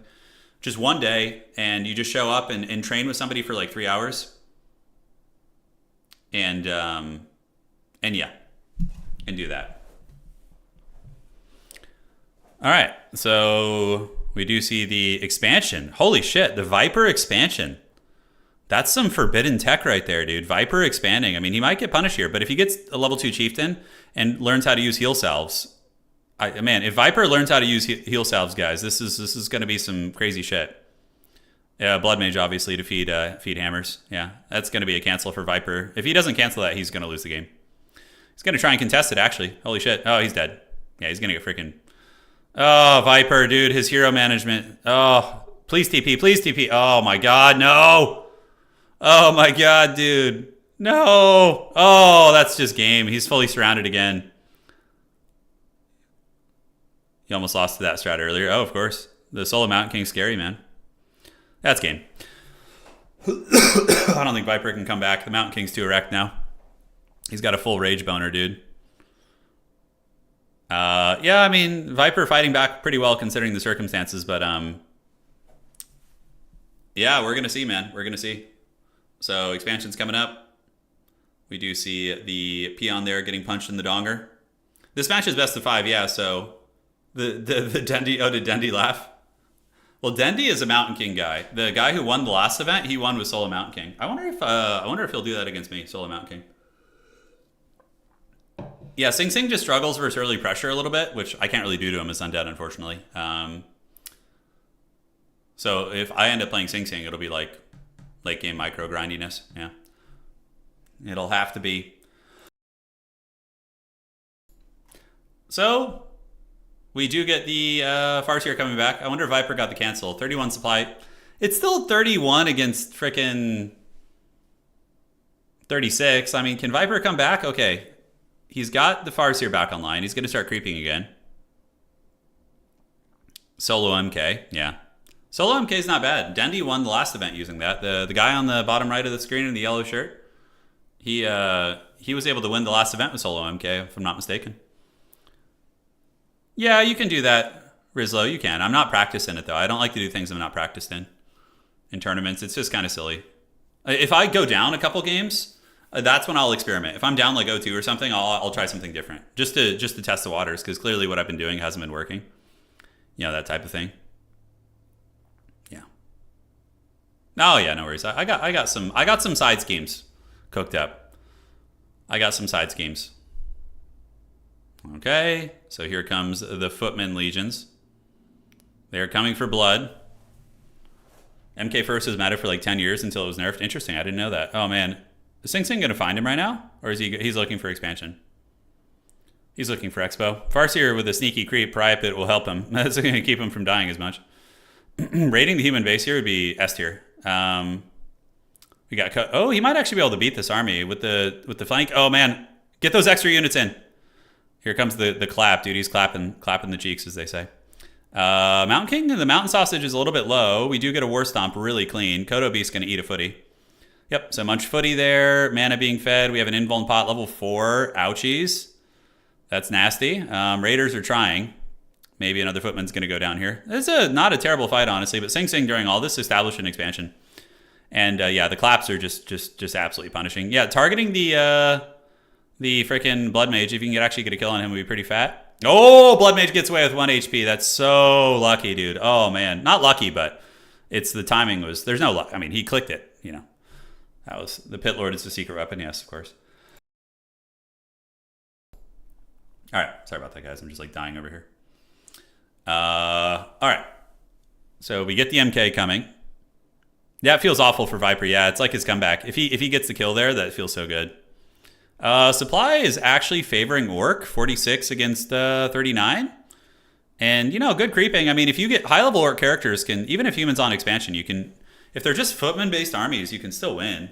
Just one day, and you just show up and train with somebody for like 3 hours. And yeah, and do that. All right, so we do see the expansion. Holy shit, the Viper expansion. That's some forbidden tech right there, dude. Viper expanding. I mean, he might get punished here, but if he gets a level 2 chieftain and learns how to use heal salves, man, if Viper learns how to use heal salves, guys, this is going to be some crazy shit. Yeah, Blood Mage, obviously, to feed hammers. Yeah, that's going to be a cancel for Viper. If he doesn't cancel that, he's going to lose the game. He's going to try and contest it, actually. Holy shit. Oh, he's dead. Yeah, he's going to get freaking... Oh, Viper, dude, his hero management. Oh, please TP, please TP. Oh, my God, no. Oh, my God, dude. No. Oh, that's just game. He's fully surrounded again. He almost lost to that strat earlier. Oh, of course. The Solo Mountain King's scary, man. That's game. I don't think Viper can come back. The Mountain King's too erect now. He's got a full rage boner, dude. Yeah, I mean, Viper fighting back pretty well considering the circumstances, but yeah, we're gonna see, man. We're gonna see. So expansion's coming up. We do see the peon there getting punched in the donger. This match is best of 5, yeah. So the Dendi. Oh, did Dendi laugh? Well, Dendi is a Mountain King guy. The guy who won the last event, he won with Solo Mountain King. I wonder if he'll do that against me, Solo Mountain King. Yeah, Sing Sing just struggles versus early pressure a little bit, which I can't really do to him as Undead, unfortunately. So if I end up playing Sing Sing, it'll be like late game micro grindiness. Yeah, it'll have to be. So we do get the Farseer coming back. I wonder if Viper got the cancel. 31 supply. It's still 31 against frickin' 36. I mean, can Viper come back? Okay. He's got the Farseer back online. He's going to start creeping again. Solo MK. Yeah. Solo MK is not bad. Dendi won the last event using that. The guy on the bottom right of the screen in the yellow shirt, he was able to win the last event with Solo MK, if I'm not mistaken. Yeah, you can do that, Rizlo. You can. I'm not practicing it, though. I don't like to do things I'm not practiced in tournaments. It's just kind of silly. If I go down a couple games, that's when I'll experiment. If I'm down like 0-2 or something, I'll try something different. Just to test the waters, because clearly what I've been doing hasn't been working. You know, that type of thing. Yeah. Oh yeah, no worries. I got some side schemes cooked up. I got some side schemes. Okay, so here comes the Footman Legions. They're coming for blood. MK First has mattered for like 10 years until it was nerfed. Interesting, I didn't know that. Oh man, is Sing Sing gonna find him right now? Or is he's looking for expansion? He's looking for Expo. Farseer with a sneaky creep, Pariah Pit will help him. That's gonna keep him from dying as much. Raiding the human base here would be S tier. We got cut. Oh, he might actually be able to beat this army with the flank. Oh man, get those extra units in. Here comes the clap, dude. He's clapping the cheeks, as they say. Mountain King, the Mountain Sausage is a little bit low. We do get a War Stomp really clean. Kodo Beast's going to eat a footy. Yep, so munch footy there. Mana being fed. We have an Invuln Pot level 4. Ouchies. That's nasty. Raiders are trying. Maybe another Footman's going to go down here. It's not a terrible fight, honestly, but Sing Sing during all this established an expansion. And yeah, the claps are just absolutely punishing. Yeah, targeting the freaking Blood Mage, if you can actually get a kill on him, would be pretty fat. Oh, Blood Mage gets away with 1 HP. That's so lucky, dude. Oh, man. Not lucky, but it's the timing was... There's no luck. I mean, he clicked it, you know. That was... The Pit Lord is the secret weapon. Yes, of course. All right. Sorry about that, guys. I'm just, like, dying over here. All right. So we get the MK coming. Yeah, it feels awful for Viper. Yeah, it's like his comeback. If he gets the kill there, that feels so good. Supply is actually favoring Orc, 46 against 39. And, you know, good creeping. I mean, if you get high-level Orc characters, even if humans on expansion, you can... If they're just Footman-based armies, you can still win.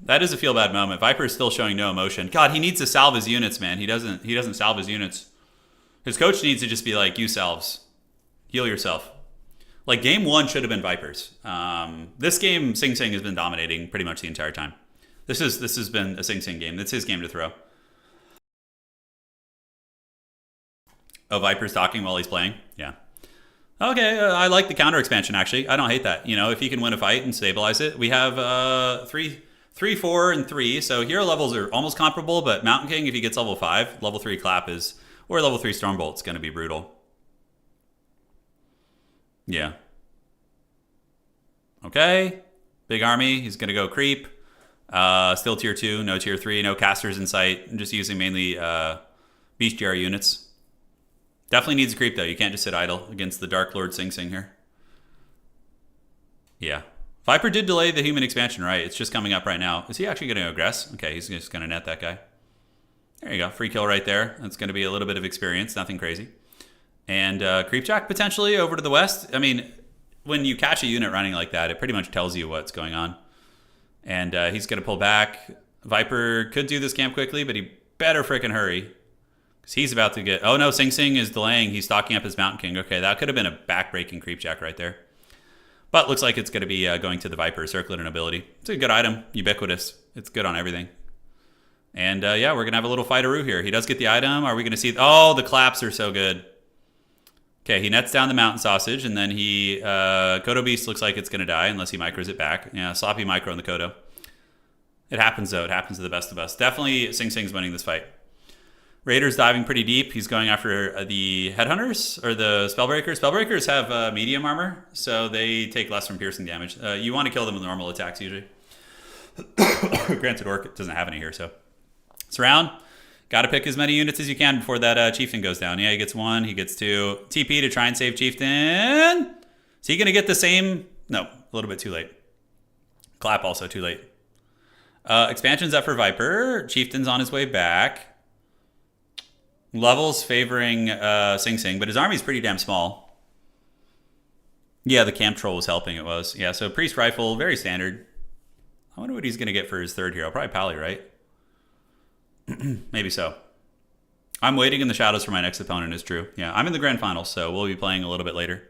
That is a feel-bad moment. Viper is still showing no emotion. God, he needs to salve his units, man. He doesn't salve his units. His coach needs to just be like, you salves. Heal yourself. Like, game 1 should have been Vipers. This game, Sing Sing has been dominating pretty much the entire time. This has been a Sing Sing game. That's his game to throw. Oh, Viper's talking while he's playing? Yeah. Okay, I like the counter expansion, actually. I don't hate that. You know, if he can win a fight and stabilize it. We have 3, 4, and 3. So hero levels are almost comparable, but Mountain King, if he gets level 5, level 3 Clap is... Or level 3 Stormbolt's going to be brutal. Yeah. Okay. Big army. He's going to go creep. Still tier 2, no tier 3, no casters in sight. I'm just using mainly Bestiary units. Definitely needs a creep though. You can't just sit idle against the Dark Lord Sing Sing here. Yeah. Viper did delay the human expansion, right? It's just coming up right now. Is he actually going to aggress? Okay, he's just going to net that guy. There you go. Free kill right there. That's going to be a little bit of experience. Nothing crazy. And Creepjack potentially over to the west. I mean, when you catch a unit running like that, it pretty much tells you what's going on. And he's going to pull back. Viper could do this camp quickly, but he better freaking hurry. Because he's about to get... Oh, no, Sing Sing is delaying. He's stocking up his Mountain King. Okay, that could have been a back-breaking Creepjack right there. But looks like it's going to be going to the Viper, Circlet and Ability. It's a good item. Ubiquitous. It's good on everything. And yeah, we're going to have a little fighteroo here. He does get the item. Are we going to see... Oh, the claps are so good. Okay, he nets down the mountain sausage, and then he... Kodo Beast looks like it's going to die unless he micros it back. Yeah, sloppy micro on the Kodo. It happens, though. It happens to the best of us. Definitely Sing Sing's winning this fight. Raider's diving pretty deep. He's going after the Headhunters, or the Spellbreakers. Spellbreakers have medium armor, so they take less from piercing damage. You want to kill them with normal attacks, usually. Granted, Orc doesn't have any here, so... Surround. Got to pick as many units as you can before that Chieftain goes down. Yeah, he gets 1. He gets 2. TP to try and save Chieftain. Is he going to get the same? No, a little bit too late. Clap also too late. Expansion's up for Viper. Chieftain's on his way back. Levels favoring Sing Sing, but his army's pretty damn small. Yeah, the Camp Troll was helping, it was. Yeah, so Priest Rifle, very standard. I wonder what he's going to get for his third hero. Probably Pally, right? Maybe so. I'm waiting in the shadows for my next opponent, is true. Yeah, I'm in the grand finals, so we'll be playing a little bit later.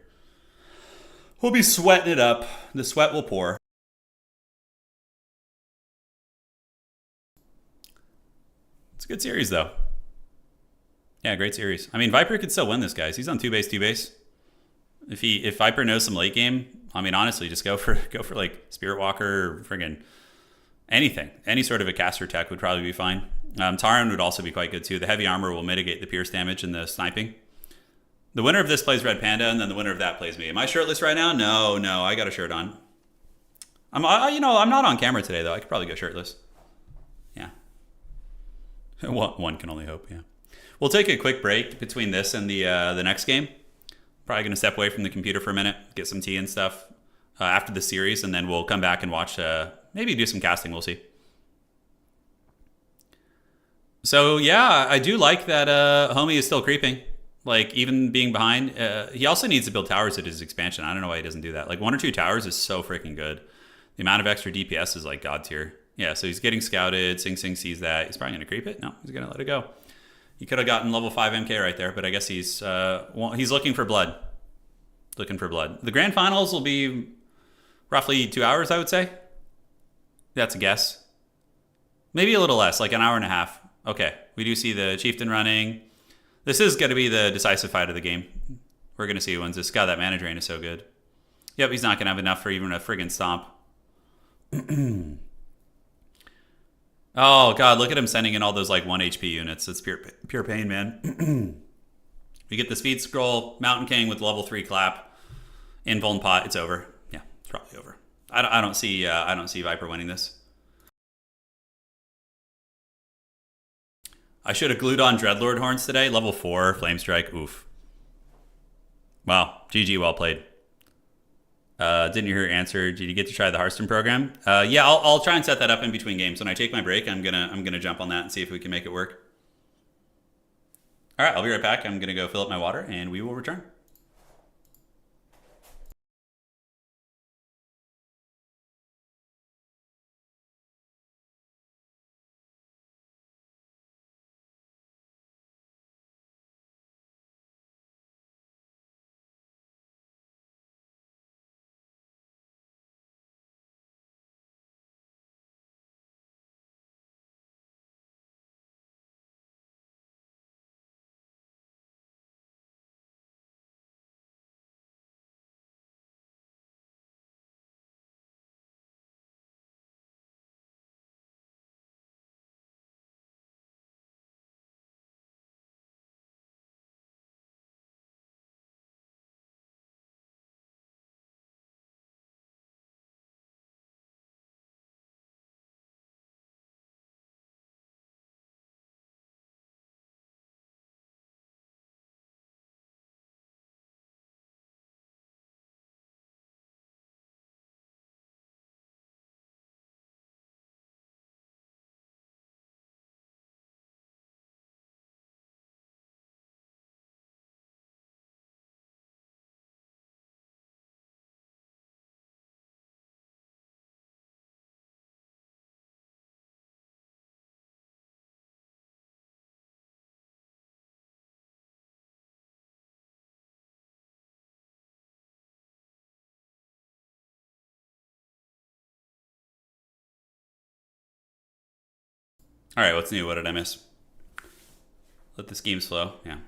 We'll be sweating it up. The sweat will pour. It's a good series, though. Yeah, great series. I mean, Viper could still win this, guys. He's on 2-base, 2-base. If Viper knows some late game, I mean, honestly, just go for like Spirit Walker or friggin' anything. Any sort of a caster tech would probably be fine. Turin would also be quite good too. The heavy armor will mitigate the pierce damage and the sniping. The winner of this plays Red Panda, and then the winner of that plays me. Am I shirtless right now? No, I got a shirt on. I'm not on camera today though. I could probably go shirtless. Yeah. One can only hope. Yeah. We'll take a quick break between this and the next game. Probably gonna step away from the computer for a minute, get some tea and stuff after the series, and then we'll come back and watch. Maybe do some casting. We'll see. So yeah, I do like that Homie is still creeping. Like, even being behind. He also needs to build towers at his expansion. I don't know why he doesn't do that. Like, 1 or 2 towers is so freaking good. The amount of extra DPS is like god tier. Yeah, so he's getting scouted. Sing Sing sees that. He's probably going to creep it. No, he's going to let it go. He could have gotten level 5 MK right there, but I guess he's looking for blood. Looking for blood. The grand finals will be roughly 2 hours, I would say. That's a guess. Maybe a little less, like an hour and a half. Okay, we do see the Chieftain running. This is going to be the decisive fight of the game. We're going to see who wins this. God, that mana drain is so good. Yep, he's not going to have enough for even a friggin' stomp. Oh, God, look at him sending in all those, like, 1 HP units. It's pure pain, man. We get the speed scroll, Mountain King with level 3 clap, Invuln pot. It's over. Yeah, it's probably over. I don't see Viper winning this. I should have glued on Dreadlord horns today. Level 4, Flame Strike. Oof. Wow. GG, well played. Didn't hear your answer. Did you get to try the Hearthstone program? Yeah, I'll try and set that up in between games. When I take my break, I'm gonna jump on that and see if we can make it work. All right, I'll be right back. I'm gonna go fill up my water, and we will return. All right, what's new? What did I miss? Let the schemes flow. Yeah.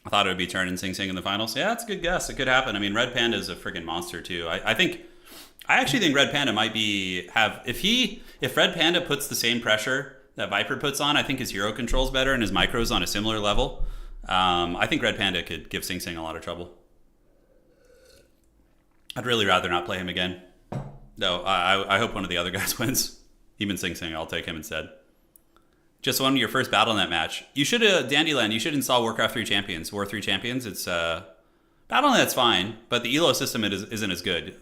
I thought it would be Turin and Sing Sing in the finals. Yeah, that's a good guess. It could happen. I mean, Red Panda is a freaking monster too. I actually think Red Panda might if Red Panda puts the same pressure that Viper puts on, I think his hero control's better and his micro's on a similar level. I think Red Panda could give Sing Sing a lot of trouble. I'd really rather not play him again. No, I hope one of the other guys wins. Even Sing Sing, I'll take him instead. Just won your first Battle.net match. You should, Dandyland, you should install Warcraft 3 Champions. War 3 Champions, it's, Battle.net's fine, but the elo system isn't as good.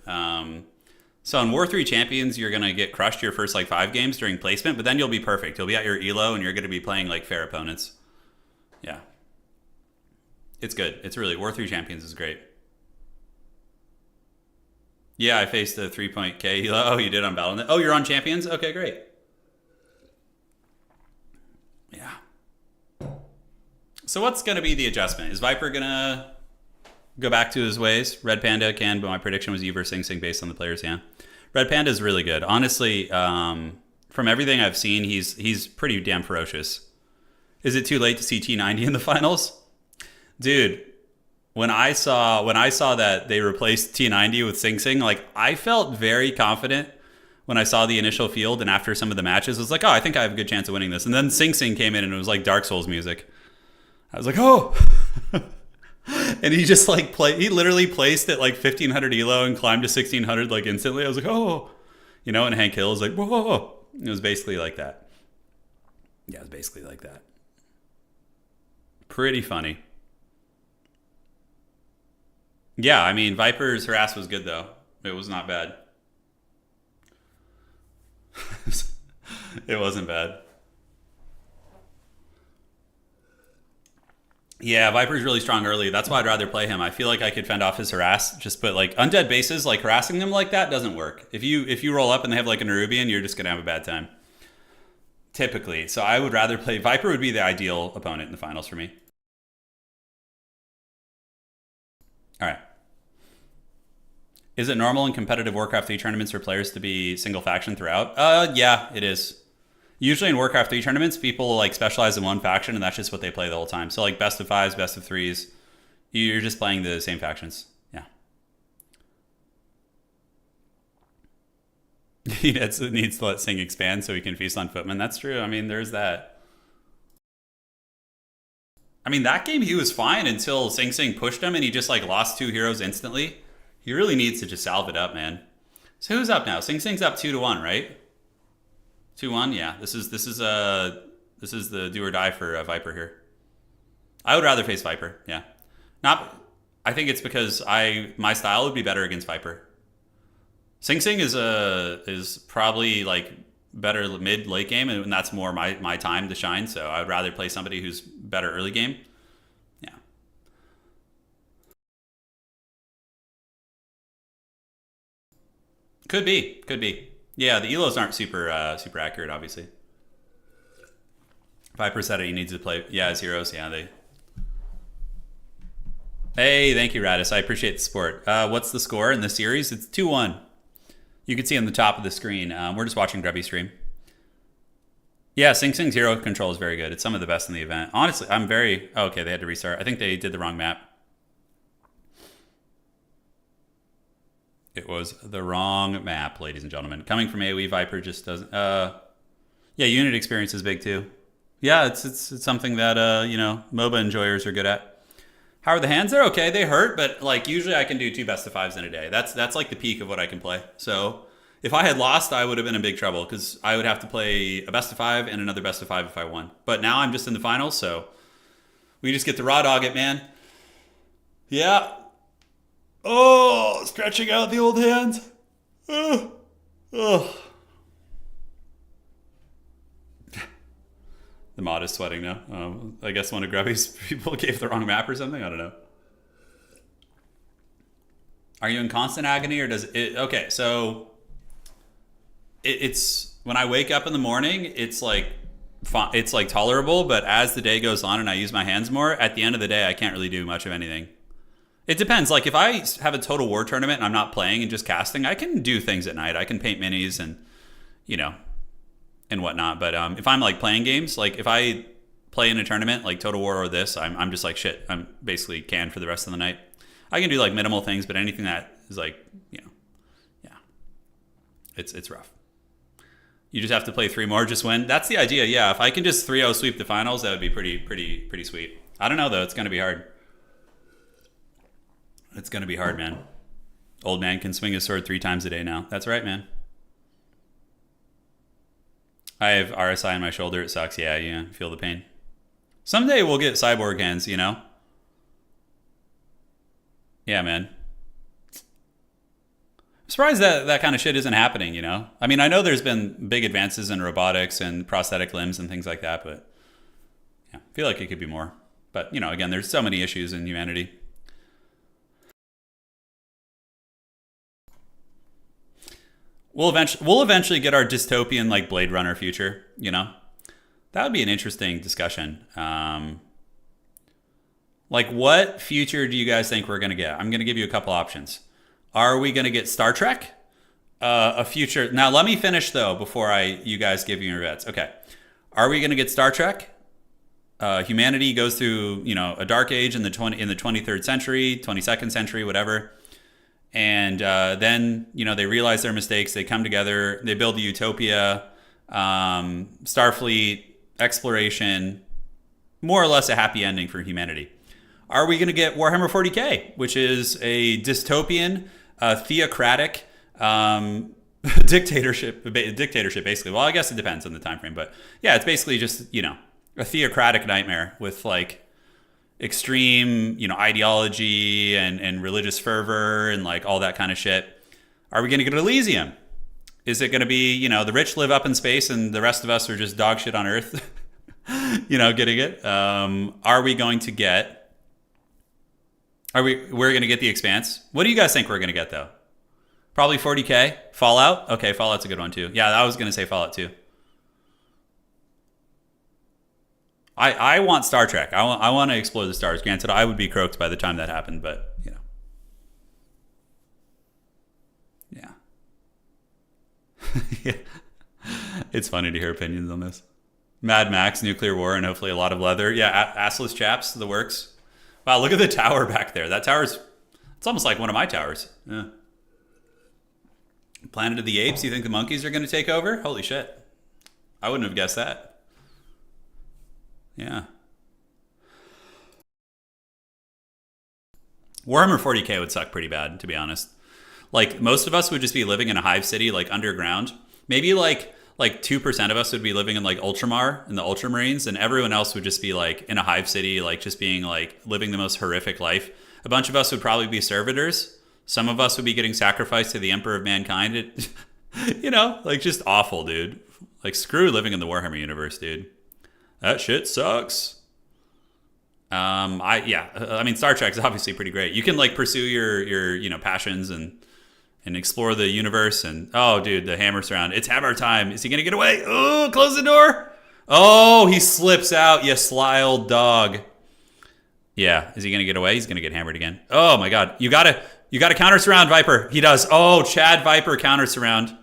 So in War 3 Champions, you're going to get crushed your first, like, 5 games during placement, but then you'll be perfect. You'll be at your elo, and you're going to be playing, like, fair opponents. Yeah. It's good. It's really, War 3 Champions is great. Yeah, I faced a 3-point K elo. Oh, you did on Battle.net. Oh, you're on Champions? Okay, great. Yeah. So what's going to be the adjustment? Is Viper going to go back to his ways? Red Panda can, but my prediction was you versus Sing Sing based on the players, yeah. Red Panda is really good. Honestly, from everything I've seen, he's pretty damn ferocious. Is it too late to see T90 in the finals? Dude, when I saw that they replaced T90 with Sing Sing, like, I felt very confident when I saw the initial field, and after some of the matches, I was like, oh, I think I have a good chance of winning this. And then Sing Sing came in, and it was like Dark Souls music. I was like, oh. And he just like he literally placed at like 1500 elo and climbed to 1600 like instantly. I was like, oh. You know, and Hank Hill was like, whoa. It was basically like that. Yeah, it was basically like that. Pretty funny. Yeah, I mean, Viper's harass was good, though. It was not bad. It wasn't bad. Yeah, Viper's really strong early. That's why I'd rather play him. I feel like I could fend off his harass. Just put like undead bases, like harassing them like that doesn't work. If you roll up and they have like a Nerubian, you're just gonna have a bad time. Typically. So I would rather play Viper would be the ideal opponent in the finals for me. Alright. Is it normal in competitive Warcraft 3 tournaments for players to be single faction throughout? Yeah, it is. Usually in Warcraft 3 tournaments, people like specialize in one faction and that's just what they play the whole time. So like best of 5s, best of 3s, you're just playing the same factions. Yeah. He needs to let Sing expand so he can feast on Footman. That's true. I mean, there's that. I mean, that game he was fine until Sing Sing pushed him and he just like lost 2 heroes instantly. He really needs to just salve it up, man. So who's up now? Sing Sing's up 2-1, right? 2-1, yeah. This is the do or die for Viper here. I would rather face Viper, yeah. I think it's because my style would be better against Viper. Sing Sing is probably like better mid late game, and that's more my time to shine. So I would rather play somebody who's better early game. Yeah. Could be. Yeah, the elos aren't super accurate, obviously. Viper said he needs to play. Yeah, his heroes. Yeah, they. Hey, thank you, Radis. I appreciate the support. What's the score in the series? It's 2-1. You can see on the top of the screen. We're just watching Grubby stream. Yeah, Sing Sing's hero control is very good. It's some of the best in the event. Honestly, I'm very... Oh, okay, they had to restart. I think they did the wrong map. It was the wrong map, ladies and gentlemen. Coming from AoE, Viper just doesn't... Yeah, unit experience is big too. Yeah, it's something that, you know, MOBA enjoyers are good at. How are the hands? They're okay. They hurt, but like usually I can do 2 best of 5s in a day. That's like the peak of what I can play. So if I had lost, I would have been in big trouble because I would have to play a best of 5 and another best of 5 if I won. But now I'm just in the finals, so we just get to raw dog it, man. Yeah. Oh, stretching out the old hands. Oh. The mod is sweating now. I guess one of Grubby's people gave the wrong map or something. I don't know. Are you in constant agony or does it... Okay, so... It's... When I wake up in the morning, it's like tolerable, but as the day goes on and I use my hands more, at the end of the day, I can't really do much of anything. It depends. Like, if I have a Total War tournament and I'm not playing and just casting, I can do things at night. I can paint minis and, you know... and whatnot. But if I'm like playing games, like if I play in a tournament like Total War or this, I'm just like shit. I'm basically canned for the rest of the night. I can do like minimal things, but anything that is like, you know, yeah, it's rough. You just have to play 3 more, just win. That's the idea. Yeah, if I can just 3-0 sweep the finals, that would be pretty sweet. I don't know though. It's gonna be hard. It's gonna be hard, man. Old man can swing his sword 3 times a day now. That's right, man. I have RSI on my shoulder. It sucks. Yeah, feel the pain. Someday we'll get cyborg hands, you know? Yeah, man. I'm surprised that kind of shit isn't happening, you know? I mean, I know there's been big advances in robotics and prosthetic limbs and things like that, but yeah, I feel like it could be more. But, you know, again, there's so many issues in humanity. We'll eventually get our dystopian like Blade Runner future, you know? That would be an interesting discussion. Like, what future do you guys think we're going to get? I'm going to give you a couple options. Are we going to get Star Trek? A future... Now, let me finish, though, before you guys give you your bets. Okay. Are we going to get Star Trek? Humanity goes through, you know, a dark age in the 23rd century, 22nd century, whatever. And then, you know, they realize their mistakes. They come together. They build a utopia, Starfleet, exploration, more or less a happy ending for humanity. Are we going to get Warhammer 40K, which is a dystopian, theocratic dictatorship, basically? Well, I guess it depends on the time frame. But yeah, it's basically just, you know, a theocratic nightmare with like extreme, you know, ideology and religious fervor and like all that kind of shit. Are we going to get Elysium? Is it going to be, you know, the rich live up in space and the rest of us are just dog shit on Earth? You know, getting it? Are we going to get... We're going to get The Expanse? What do you guys think we're going to get, though? Probably 40K? Fallout? Okay, Fallout's a good one, too. Yeah, I was going to say Fallout, too. I want Star Trek. I want to explore the stars. Granted, I would be croaked by the time that happened, but, you know. Yeah. It's funny to hear opinions on this. Mad Max, nuclear war, and hopefully a lot of leather. Yeah, assless chaps, the works. Wow, look at the tower back there. That tower's... It's almost like one of my towers. Yeah. Planet of the Apes, you think the monkeys are going to take over? Holy shit. I wouldn't have guessed that. Yeah. Warhammer 40K would suck pretty bad, to be honest. Like, most of us would just be living in a hive city, like, underground. Maybe, like 2% of us would be living in, like, Ultramar, in the Ultramarines, and everyone else would just be, like, in a hive city, like, just being, like, living the most horrific life. A bunch of us would probably be servitors. Some of us would be getting sacrificed to the Emperor of Mankind. You know, like, just awful, dude. Like, screw living in the Warhammer universe, dude. That shit sucks. I mean, Star Trek's obviously pretty great. You can, like, pursue your you know, passions and explore the universe. And oh, dude, the hammer's around. It's hammer time. Is he gonna get away? Oh, close the door. Oh, he slips out. You sly old dog. Yeah, is he gonna get away? He's gonna get hammered again. Oh my god, you gotta counter surround Viper. He does. Oh, Chad Viper counter surround.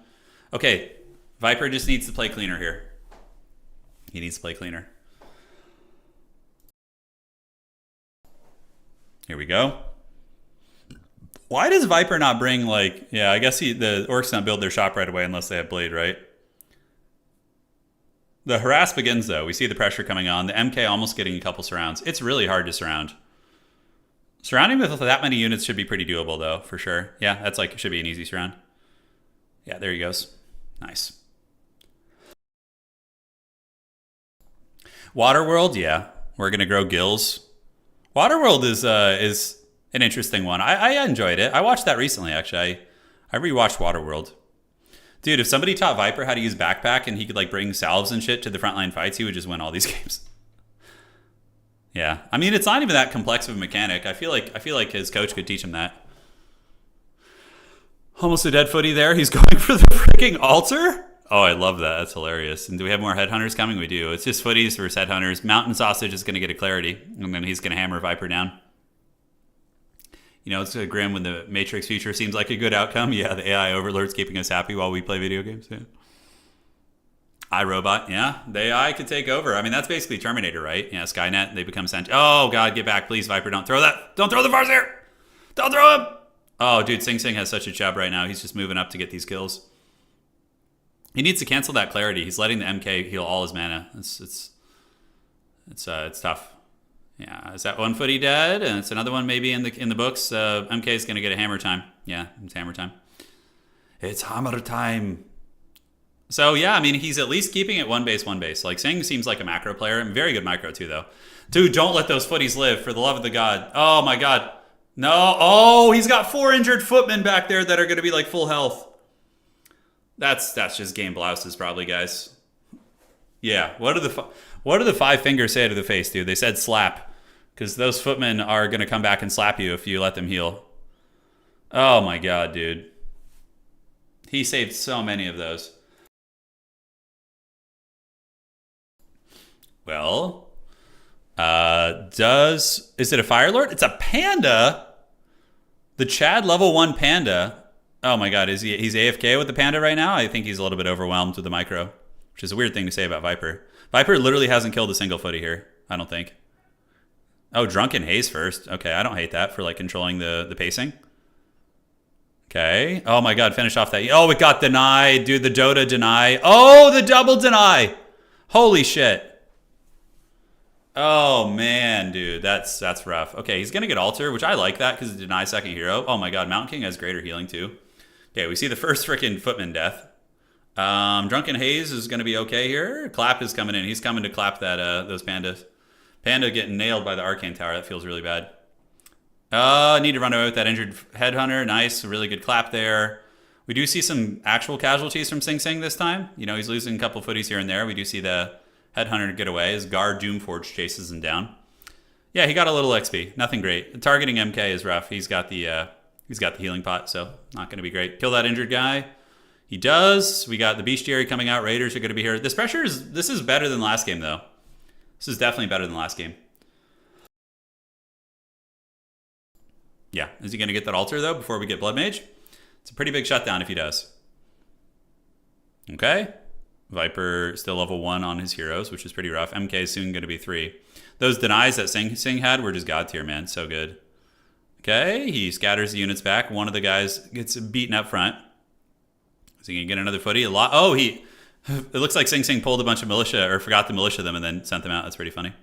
Okay, Viper just needs to play cleaner here. He needs to play cleaner. Here we go. Why does Viper not bring, like... Yeah, I guess the orcs don't build their shop right away unless they have Blade, right? The harass begins, though. We see the pressure coming on. The MK almost getting a couple surrounds. It's really hard to surround. Surrounding with that many units should be pretty doable, though, for sure. Yeah, that's like... should be an easy surround. Yeah, there he goes. Nice. Waterworld, yeah. We're going to grow gills. Waterworld is an interesting one. I enjoyed it. I watched that recently, actually. I rewatched Waterworld. Dude, if somebody taught Viper how to use backpack and he could like bring salves and shit to the frontline fights, he would just win all these games. Yeah, I mean, it's not even that complex of a mechanic. I feel like his coach could teach him that. Almost a dead footy there. He's going for the freaking altar. Oh, I love that. That's hilarious. And do we have more headhunters coming? We do. It's just footies versus headhunters. Mountain Sausage is going to get a clarity, and then he's going to hammer Viper down. You know, it's grim when the Matrix future seems like a good outcome. Yeah, the AI overlord's keeping us happy while we play video games. Yeah. iRobot, yeah. The AI could take over. I mean, that's basically Terminator, right? Yeah, Skynet, they become sentient. Oh, God, get back. Please, Viper, don't throw that. Don't throw the Farseer. Don't throw him. Oh, dude, Sing Sing has such a chub right now. He's just moving up to get these kills. He needs to cancel that clarity. He's letting the MK heal all his mana. It's tough. Yeah, is that one footy dead? And it's another one maybe in the books. MK is going to get a hammer time. Yeah, it's hammer time. It's hammer time. So, yeah, I mean, he's at least keeping it one base. Like, Sing seems like a macro player. And very good micro, too, though. Dude, don't let those footies live, for the love of the God. Oh, my God. No. Oh, he's got 4 injured footmen back there that are going to be, like, full health. That's just game blouses, probably, guys. Yeah, what do the 5 fingers say to the face, dude? They said slap. Because those footmen are going to come back and slap you if you let them heal. Oh, my God, dude. He saved so many of those. Well, is it a Fire Lord? It's a Panda. The Chad level 1 Panda. Oh my God, he's AFK with the Panda right now? I think he's a little bit overwhelmed with the micro, which is a weird thing to say about Viper. Viper literally hasn't killed a single footy here, I don't think. Oh, Drunken Haze first. Okay, I don't hate that for like controlling the pacing. Okay. Oh my God, finish off that. Oh, it got denied, dude. The Dota deny. Oh, the double deny. Holy shit. Oh, man, dude. That's rough. Okay, he's going to get Alter, which I like that because it denies second hero. Oh, my God. Mountain King has greater healing, too. Okay, we see the first freaking footman death. Drunken Haze is going to be okay here. Clap is coming in. He's coming to clap that those pandas. Panda getting nailed by the Arcane Tower. That feels really bad. I need to run away with that injured Headhunter. Nice. Really good clap there. We do see some actual casualties from Sing Sing this time. You know, he's losing a couple footies here and there. We do see the Headhunter get away as Gar Doomforge chases him down. Yeah, he got a little XP. Nothing great. Targeting MK is rough. He's got the healing pot, so not going to be great. Kill that injured guy. He does. We got the Bestiary coming out. Raiders are going to be here. This is better than last game, though. This is definitely better than last game. Yeah. Is he going to get that Altar, though, before we get Blood Mage? It's a pretty big shutdown if he does. Okay. Viper still level 1 on his heroes, which is pretty rough. MK is soon going to be 3. Those denies that Sing had were just god tier, man. So good. Okay, he scatters the units back. One of the guys gets beaten up front. Is he going to get another footy? It looks like Sing pulled a bunch of militia, or forgot to militia them and then sent them out. That's pretty funny.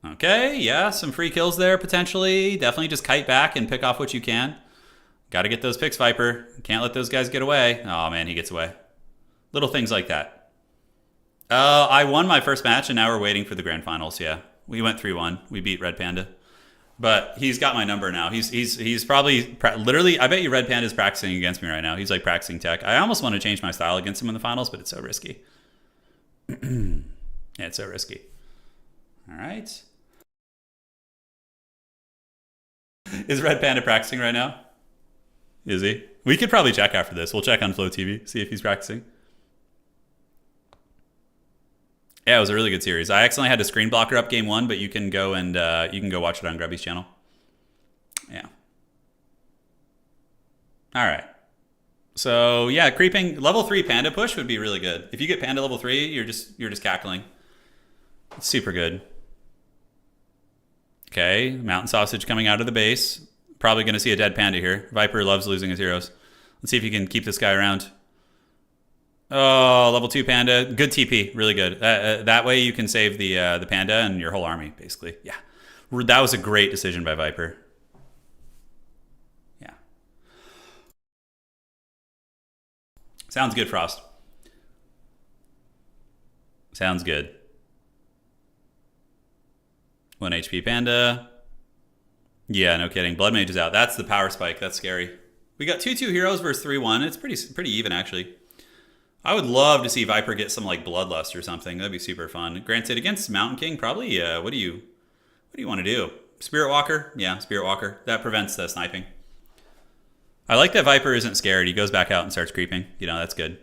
Okay, yeah, some free kills there, potentially. Definitely just kite back and pick off what you can. Got to get those picks, Viper. Can't let those guys get away. Oh, man, he gets away. Little things like that. I won my first match, and now we're waiting for the grand finals. Yeah, we went 3-1. We beat Red Panda, but he's got my number now. He's probably literally. I bet you Red Panda's practicing against me right now. He's like practicing tech. I almost want to change my style against him in the finals, but it's so risky. Yeah, it's so risky. All right. Is Red Panda practicing right now? Is he? We could probably check after this. We'll check on Flow TV, see if he's practicing. Yeah, it was a really good series. I accidentally had to screen blocker up game 1, but you can go and watch it on Grubby's channel. Yeah. All right. So yeah, creeping level 3 Panda push would be really good. If you get Panda level 3, you're just cackling. It's super good. Okay, Mountain Sausage coming out of the base. Probably going to see a dead Panda here. Viper loves losing his heroes. Let's see if he can keep this guy around. Oh, level 2 Panda. Good TP. Really good. That way you can save the Panda and your whole army, basically. Yeah. That was a great decision by Viper. Yeah. Sounds good, Frost. Sounds good. 1 HP Panda. Yeah, no kidding. Blood Mage is out. That's the power spike. That's scary. We got 2-2 heroes versus 3-1. It's pretty even, actually. I would love to see Viper get some like Bloodlust or something. That'd be super fun. Granted, against Mountain King, probably. What do you want to do? Spirit Walker? Yeah, Spirit Walker. That prevents the sniping. I like that Viper isn't scared. He goes back out and starts creeping. You know, that's good.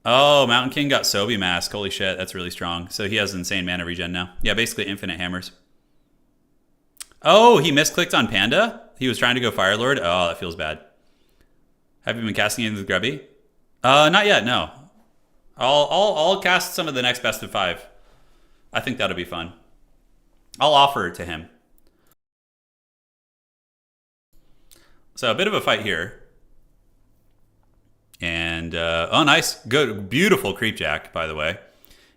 Oh, Mountain King got Sobi Mask. Holy shit, that's really strong. So he has insane mana regen now. Yeah, basically infinite hammers. Oh, he misclicked on Panda? He was trying to go Fire Lord? Oh, that feels bad. Have you been casting in with Grubby? Not yet, no. I'll cast some of the next best of 5. I think that'll be fun. I'll offer it to him. So a bit of a fight here. And, oh, nice. Good. Beautiful creep jack, by the way.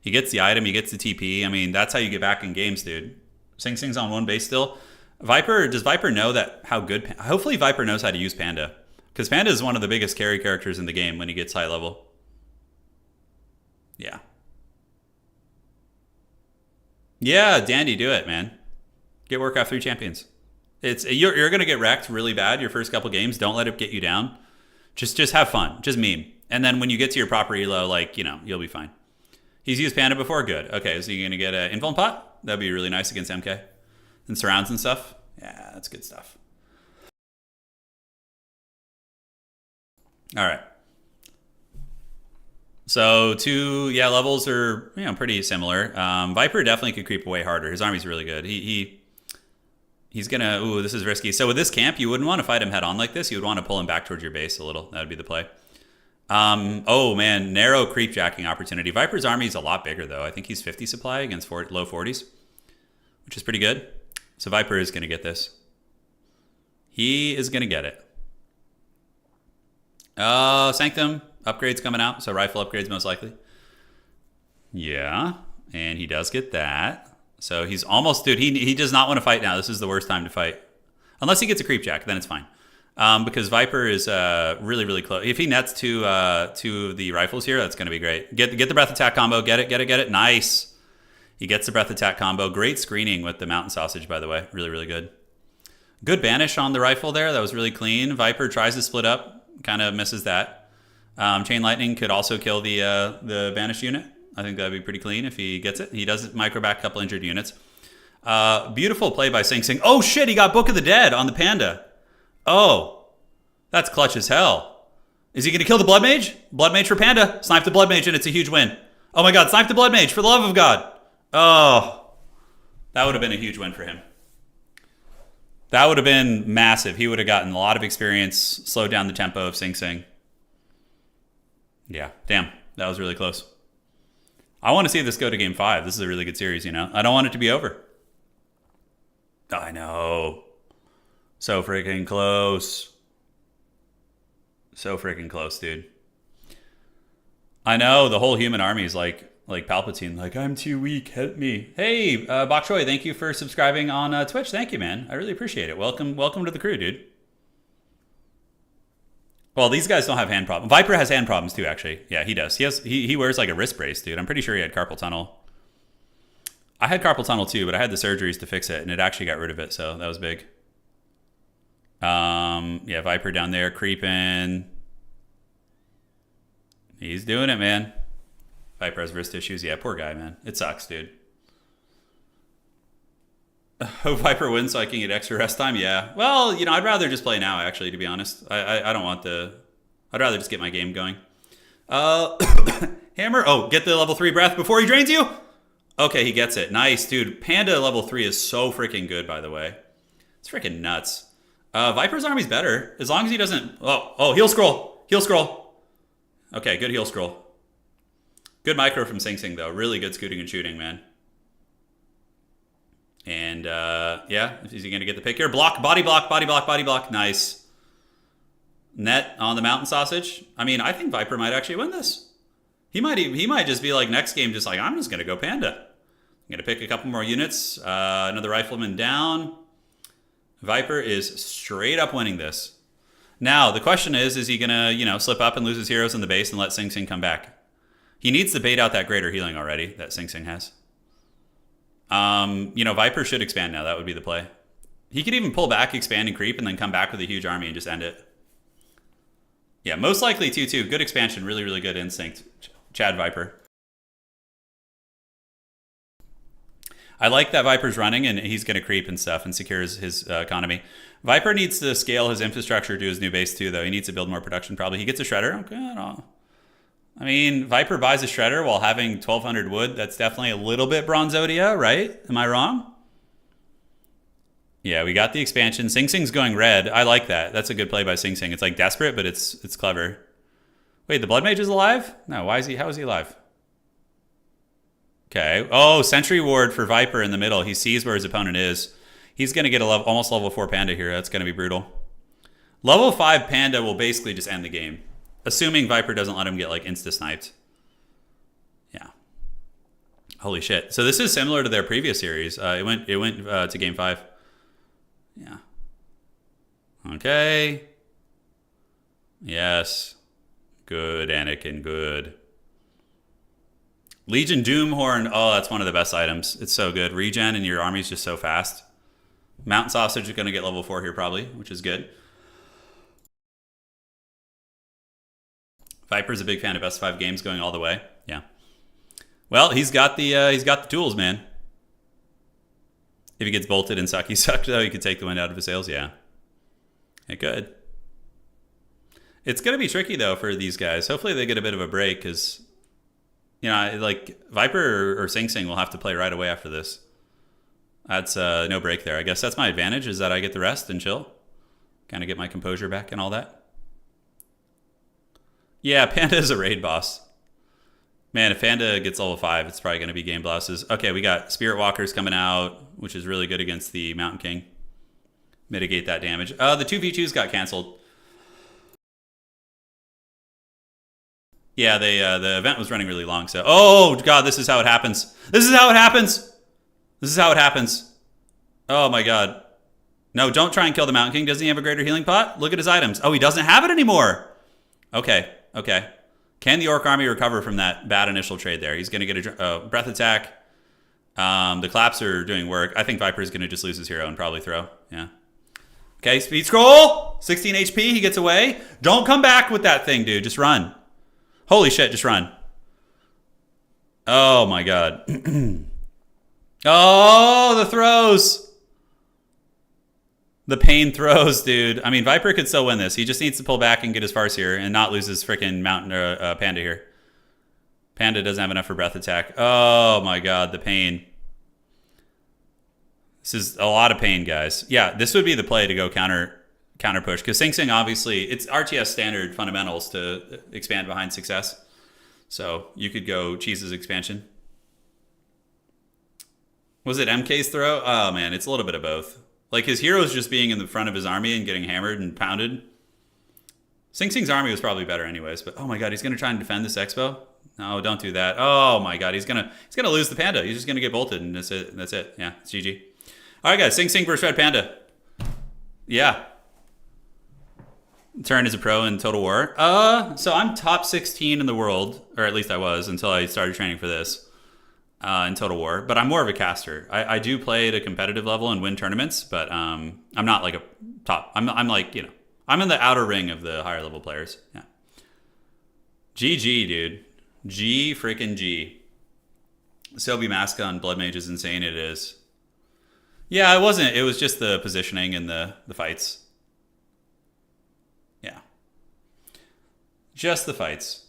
He gets the item. He gets the TP. I mean, that's how you get back in games, dude. Sing Sing's on 1 base still. Viper, does Viper know that how good... Hopefully Viper knows how to use Panda. Because Panda is one of the biggest carry characters in the game when he gets high level. Yeah. Yeah, Dandy, do it, man. Get Warcraft 3 champions. You're going to get wrecked really bad your first couple games. Don't let it get you down. Just have fun. Just meme. And then when you get to your proper elo, like, you know, you'll be fine. He's used Panda before? Good. Okay, so you're going to get an Invuln pot? That'd be really nice against MK. And surrounds and stuff? Yeah, that's good stuff. All right. So levels are, you know, pretty similar. Viper definitely could creep away harder. His army's really good. He's gonna, ooh, this is risky. So with this camp, you wouldn't want to fight him head on like this. You would want to pull him back towards your base a little. That would be the play. Oh man, narrow creep jacking opportunity. Viper's army is a lot bigger though. I think he's 50 supply against low 40s, which is pretty good. So Viper is gonna get this. He is gonna get it. Sanctum upgrades coming out, so rifle upgrades most likely. Yeah, and he does get that. So he's almost, dude, he does not want to fight now. This is the worst time to fight. Unless he gets a creep jack, then it's fine. Because Viper is really, really close. If he nets two of the rifles here, that's going to be great. Get the breath attack combo. Get it. Nice. He gets the breath attack combo. Great screening with the mountain sausage, by the way. Really, really good. Good banish on the rifle there. That was really clean. Viper tries to split up. Kind of misses that. Chain lightning could also kill the banished unit. I think that'd be pretty clean if he gets it. He does micro back a couple injured units. Beautiful play by Sing Sing. Oh shit, he got Book of the Dead on the Panda. Oh, that's clutch as hell. Is he going to kill the Blood Mage? Blood Mage for Panda. Snipe the Blood Mage and it's a huge win. Oh my god, snipe the Blood Mage for the love of God. Oh, that would have been a huge win for him. That would have been massive. He would have gotten a lot of experience, slowed down the tempo of Sing Sing. Yeah, damn, that was really close. I want to see this go to game 5. This is a really good series, you know? I don't want it to be over. I know. So freaking close. So freaking close, dude. I know, the whole human army is like Palpatine. Like, I'm too weak, help me. Hey, Bok Choy, thank you for subscribing on Twitch. Thank you, man. I really appreciate it. Welcome to the crew, dude. Well, these guys don't have hand problems. Viper has hand problems too, actually. Yeah, he does. He wears like a wrist brace, dude. I'm pretty sure he had carpal tunnel. I had carpal tunnel too, but I had the surgeries to fix it, and it actually got rid of it, so that was big. Yeah, Viper down there creeping. He's doing it, man. Viper has wrist issues. Yeah, poor guy, man. It sucks, dude. Hope Viper wins so I can get extra rest time. Yeah. Well, you know, I'd rather just play now, actually, to be honest. I don't want the... I'd rather just get my game going. Hammer. Oh, get the level 3 breath before he drains you? Okay, he gets it. Nice, dude. Panda level 3 is so freaking good, by the way. It's freaking nuts. Viper's army's better. As long as he doesn't... Oh, heal scroll. Heal scroll. Okay, good heal scroll. Good micro from Sing Sing, though. Really good scooting and shooting, man. And, yeah, is he going to get the pick here? Block, body block, body block, body block. Nice. Net on the mountain sausage. I mean, I think Viper might actually win this. He might just be like, next game, just like, I'm just going to go Panda. I'm going to pick a couple more units. Another rifleman down. Viper is straight up winning this. Now, the question is he going to, you know, slip up and lose his heroes in the base and let Sing Sing come back? He needs to bait out that greater healing already that Sing Sing has. You know, Viper should expand now. That would be the play. He could even pull back, expand, and creep, and then come back with a huge army and just end it. Yeah, most likely 2-2. Good expansion. Really, really good instinct. Chad Viper. I like that Viper's running, and he's going to creep and stuff and secure his economy. Viper needs to scale his infrastructure to his new base, too, though. He needs to build more production, probably. He gets a shredder. Okay, I mean, Viper buys a shredder while having 1,200 wood. That's definitely a little bit Bronzodia, right? Am I wrong? Yeah, we got the expansion. Sing Sing's going red. I like that. That's a good play by Sing Sing. It's like desperate, but it's clever. Wait, the Blood Mage is alive? No, why is he? How is he alive? Okay. Oh, Sentry Ward for Viper in the middle. He sees where his opponent is. He's going to get a almost level 4 Panda here. That's going to be brutal. Level 5 Panda will basically just end the game. Assuming Viper doesn't let him get like insta-sniped. Yeah. Holy shit. So this is similar to their previous series. It went to game 5. Yeah. Okay. Yes. Good, Anakin, good. Legion Doomhorn. Oh, that's one of the best items. It's so good. Regen and your army's just so fast. Mountain Sausage is going to get level 4 here probably, which is good. Viper's a big fan of best 5 games going all the way. Yeah. Well, he's got the tools, man. If he gets bolted and Saki sucked, though, he could take the wind out of his sails. Yeah. It could. It's going to be tricky, though, for these guys. Hopefully they get a bit of a break because, you know, like Viper or Sing Sing will have to play right away after this. That's no break there. I guess that's my advantage is that I get the rest and chill. Kind of get my composure back and all that. Yeah, Panda is a raid boss. Man, if Panda gets level 5, it's probably going to be game blouses. Okay, we got Spirit Walkers coming out, which is really good against the Mountain King. Mitigate that damage. The 2v2s got canceled. Yeah, the event was running really long, so... Oh, God, this is how it happens. This is how it happens! This is how it happens. Oh, my God. No, don't try and kill the Mountain King. Doesn't he have a greater healing pot? Look at his items. Oh, he doesn't have it anymore! Okay, okay. Can the Orc army recover from that bad initial trade there? He's going to get a breath attack. The claps are doing work. I think Viper is going to just lose his hero and probably throw. Yeah. Okay, speed scroll. 16 HP. He gets away. Don't come back with that thing, dude. Just run. Holy shit, just run. Oh, my God. Oh, the throws. The pain throws, dude. I mean, Viper could still win this. He just needs to pull back and get his Farseer and not lose his freaking Mountain Panda here. Panda doesn't have enough for breath attack. Oh my God, the pain. This is a lot of pain, guys. Yeah, this would be the play to go counter push because Sing Sing obviously it's RTS standard fundamentals to expand behind success. So you could go Cheese's expansion. Was it MK's throw? Oh man, it's a little bit of both. Like, his hero's just being in the front of his army and getting hammered and pounded. Sing Sing's army was probably better anyways, but oh my God, he's going to try and defend this Expo? No, don't do that. Oh my God, he's gonna lose the Panda. He's just going to get bolted, and that's it. That's it. Yeah, it's GG. All right, guys, Sing Sing versus Red Panda. Yeah. Turin is a pro in Total War. So I'm top 16 in the world, or at least I was until I started training for this. In Total War, but I'm more of a caster. I do play at a competitive level and win tournaments, but I'm not like a top. I'm like, you know, I'm in the outer ring of the higher level players. Yeah. GG, dude. G freaking G. Sobi Maska on Blood Mage is insane. It is. Yeah, it wasn't. It was just the positioning and the fights. Yeah. Just the fights.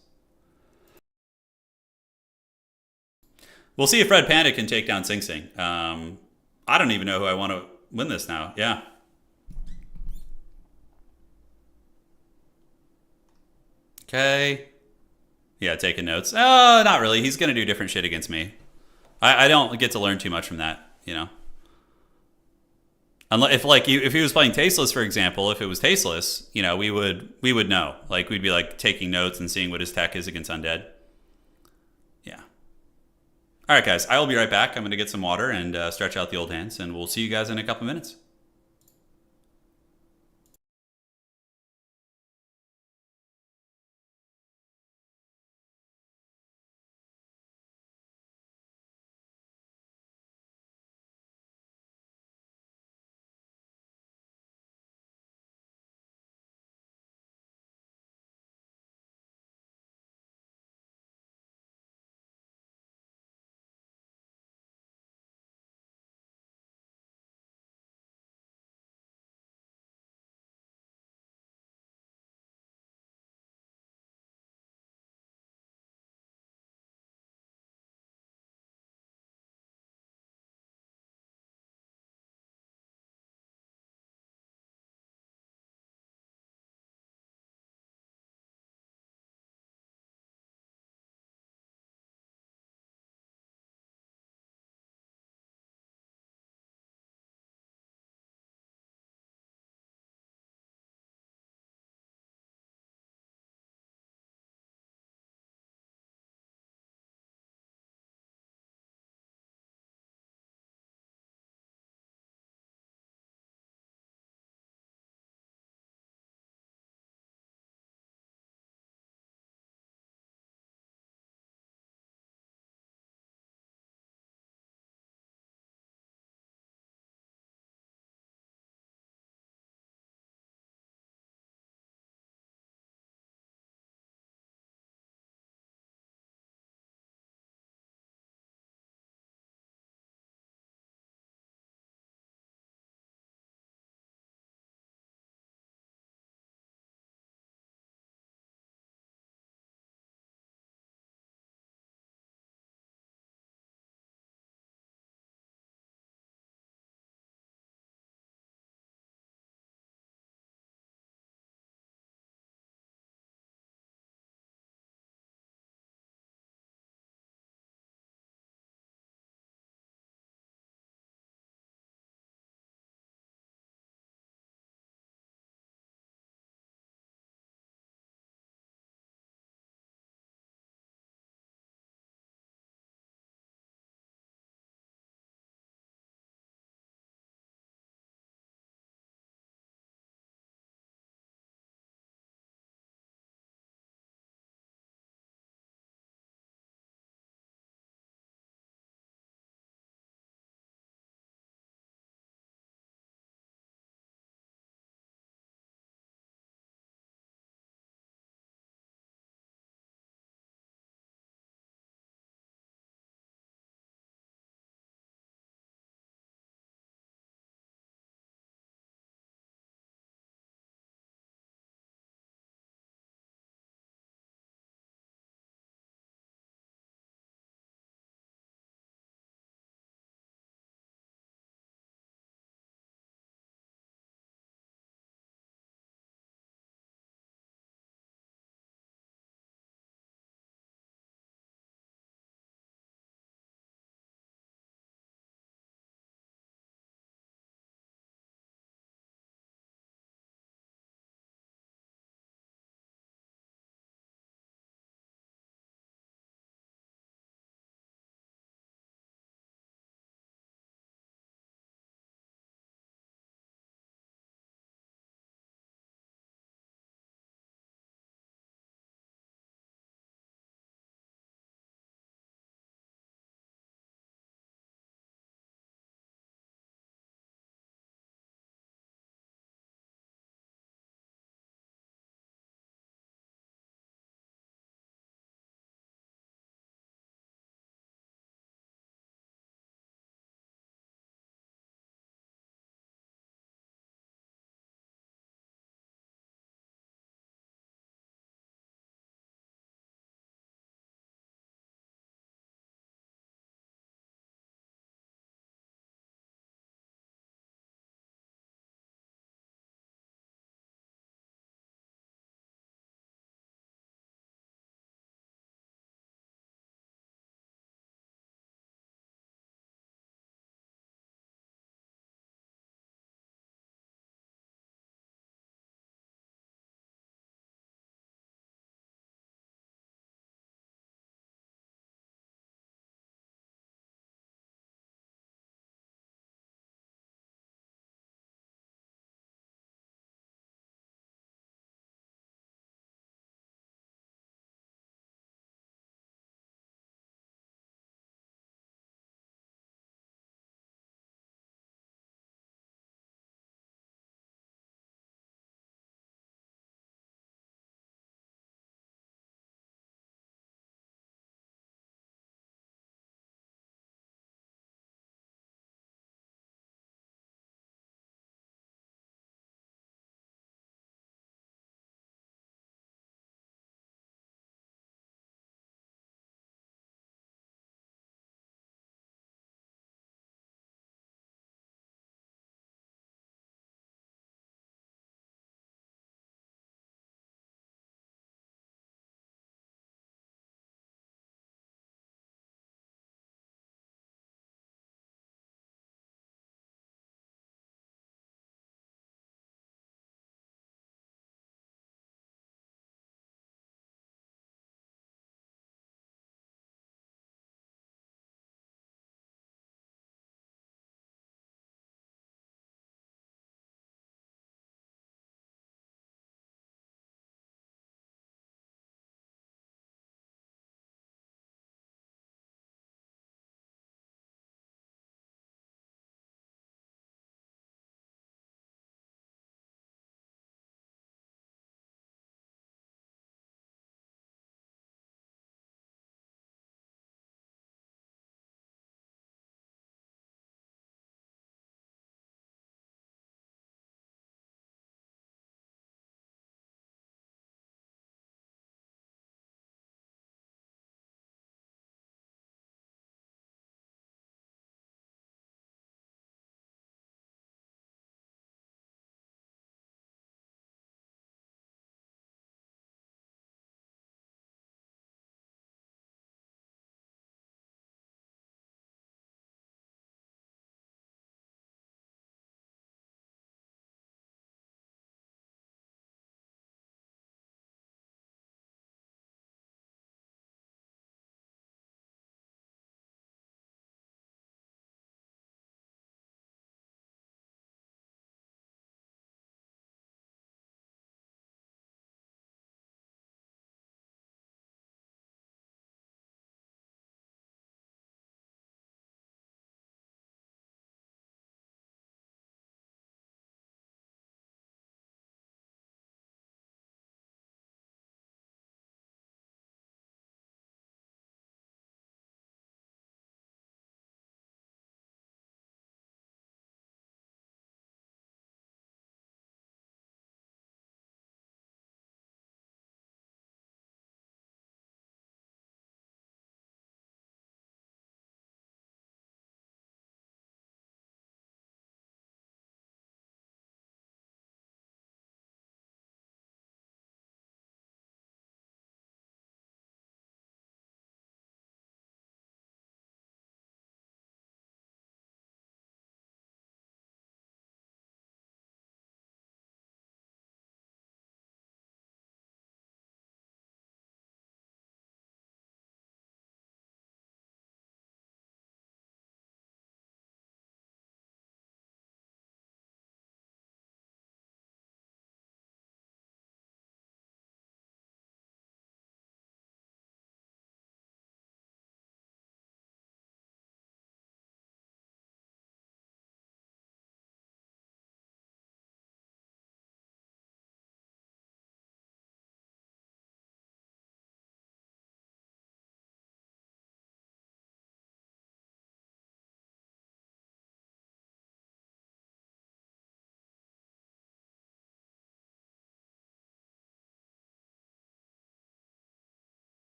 We'll see if Red Panda can take down Sing Sing. I don't even know who I want to win this now. Yeah. Okay. Yeah, taking notes. Oh, not really. He's going to do different shit against me. I don't get to learn too much from that, you know. Unless if he was playing Tasteless, for example, if it was Tasteless, you know, we would know. Like, we'd be like taking notes and seeing what his tech is against Undead. Yeah. All right, guys, I will be right back. I'm going to get some water and stretch out the old hands, and we'll see you guys in a couple minutes.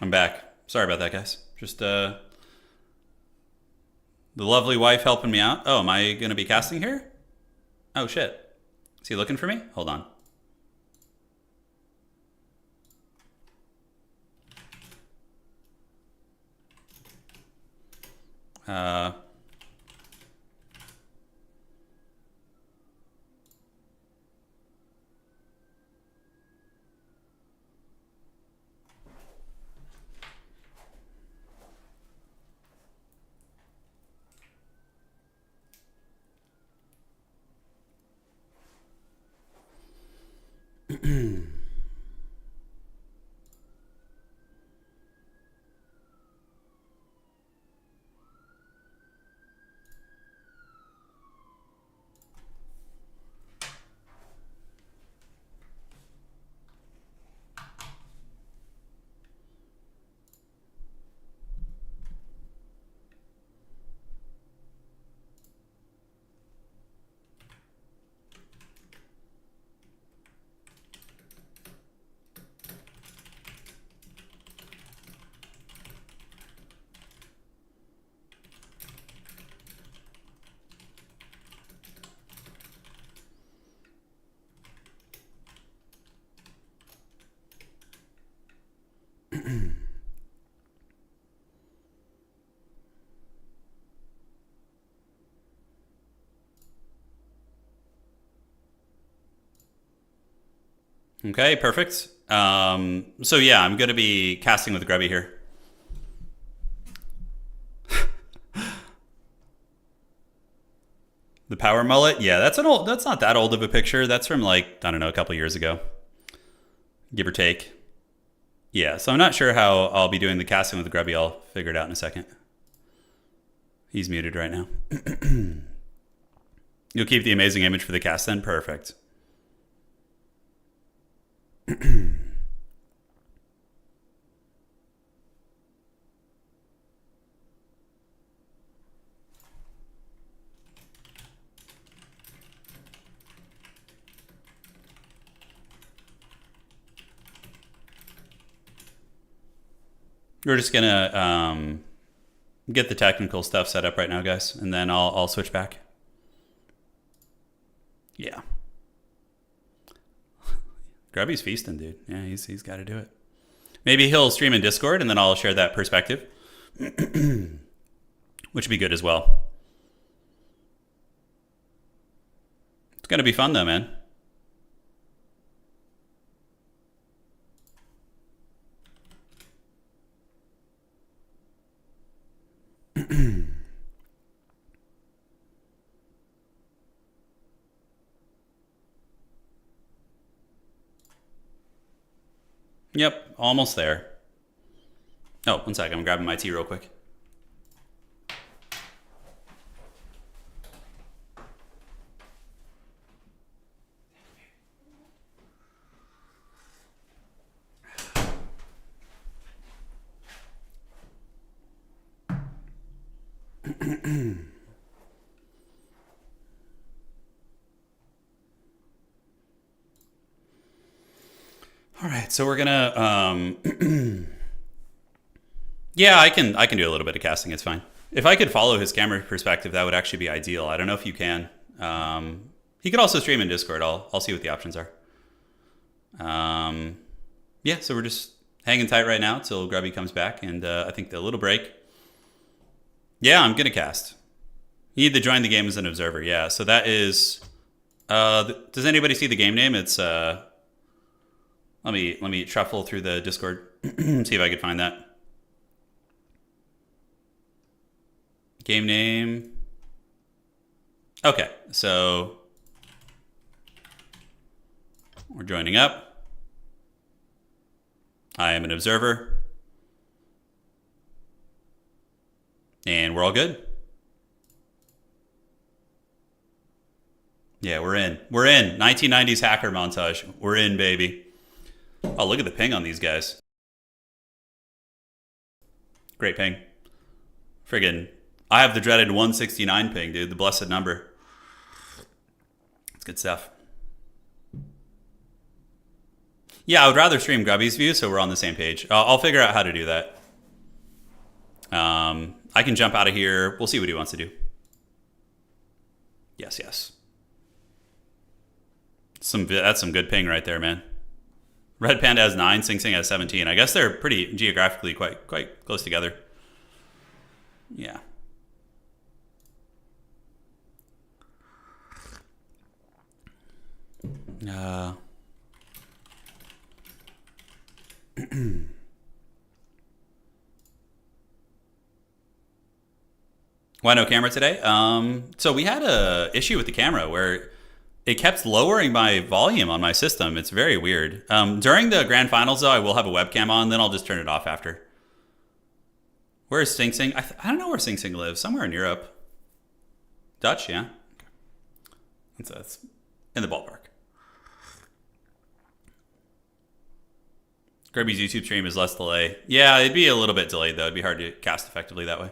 I'm back. Sorry about that, guys. Just the lovely wife helping me out. Oh, am I gonna be casting here? Oh shit. Is he looking for me? Hold on. Okay, perfect. So yeah, I'm gonna be casting with Grubby here. The power mullet? Yeah, that's not that old of a picture. That's from like, I don't know, a couple years ago. Give or take. Yeah, so I'm not sure how I'll be doing the casting with Grubby. I'll figure it out in a second. He's muted right now. You'll keep the amazing image for the cast then? Perfect. We're just gonna get the technical stuff set up right now, guys, and then I'll switch back. Yeah. Grubby's feasting, dude. Yeah, he's got to do it. Maybe he'll stream in Discord, and then I'll share that perspective, which would be good as well. It's gonna be fun though, man. Yep, almost there. Oh, one second, I'm grabbing my tea real quick. All right, so we're gonna, yeah, I can do a little bit of casting. It's fine. If I could follow his camera perspective, that would actually be ideal. I don't know if you can. He could also stream in Discord. I'll see what the options are. Yeah, so we're just hanging tight right now till Grubby comes back, and I think the little break. Yeah, I'm gonna cast. You need to join the game as an observer. Yeah, so that is. Does anybody see the game name? It's Let me shuffle through the Discord, see if I could find that. Game name. Okay, so we're joining up. I am an observer. And we're all good. Yeah, we're in. We're in. 1990s hacker montage. We're in, baby. Oh, look at the ping on these guys. Great ping. Friggin', I have the dreaded 169 ping, dude. The blessed number. It's good stuff. Yeah, I would rather stream Grubby's view so we're on the same page. I'll figure out how to do that. I can jump out of here. We'll see what he wants to do. Yes, yes. That's some good ping right there, man. Red Panda has 9, Sing Sing has 17. I guess they're pretty geographically quite close together. Yeah. Why no camera today? So we had a issue with the camera where it kept lowering my volume on my system. It's very weird. During the grand finals, though, I will have a webcam on. Then I'll just turn it off after. Where is Sing Sing? I don't know where Sing Sing lives. Somewhere in Europe. Dutch, yeah. That's in the ballpark. Grubby's YouTube stream is less delay. Yeah, it'd be a little bit delayed, though. It'd be hard to cast effectively that way.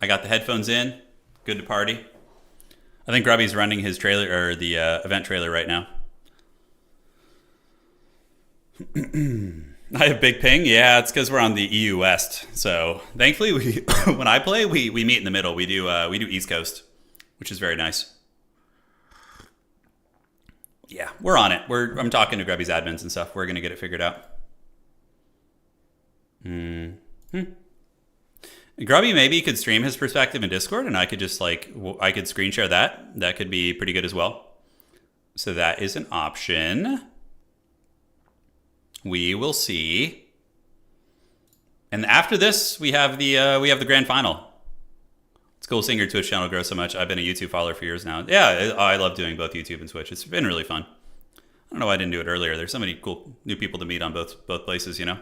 I got the headphones in. Good to party. I think Grubby's running his trailer, or the event trailer right now. I have big ping. Yeah, it's because we're on the EU West. So thankfully, when I play, we meet in the middle. We do East Coast, which is very nice. Yeah, we're on it. I'm talking to Grubby's admins and stuff. We're gonna get it figured out. Grubby maybe could stream his perspective in Discord, and I could just I could screen share that. That could be pretty good as well. So that is an option. We will see. And after this, we have the grand final. It's cool seeing your Twitch channel grow so much. I've been a YouTube follower for years now. Yeah, I love doing both YouTube and Twitch. It's been really fun. I don't know why I didn't do it earlier. There's so many cool new people to meet on both places, you know?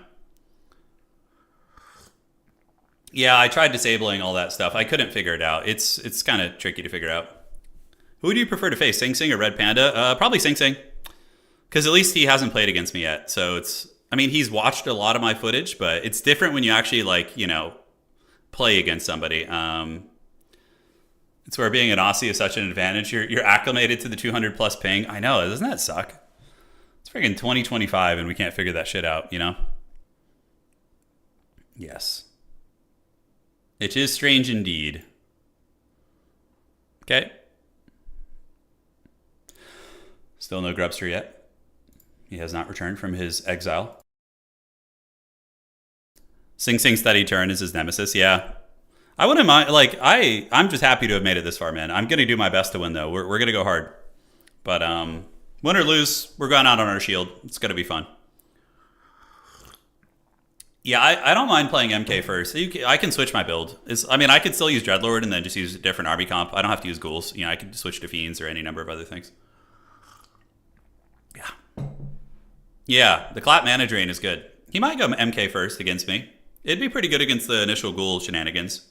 Yeah, I tried disabling all that stuff. I couldn't figure it out. It's kind of tricky to figure out. Who do you prefer to face, Sing Sing or Red Panda? Probably Sing Sing. Because at least he hasn't played against me yet. So he's watched a lot of my footage, but it's different when you actually, play against somebody. It's where being an Aussie is such an advantage. You're acclimated to the 200 plus ping. I know, doesn't that suck? It's freaking 2025 and we can't figure that shit out, you know? Yes. It is strange indeed. Okay. Still no Grubster yet. He has not returned from his exile. Sing Sing Steady Turin is his nemesis, yeah. I wouldn't mind, I'm just happy to have made it this far, man. I'm going to do my best to win, though. We're going to go hard. But win or lose, we're going out on our shield. It's going to be fun. Yeah, I don't mind playing MK first. I can switch my build. I could still use Dreadlord and then just use a different army comp. I don't have to use ghouls. I could switch to Fiends or any number of other things. Yeah. Yeah, the Clap Mana Drain is good. He might go MK first against me. It'd be pretty good against the initial ghoul shenanigans.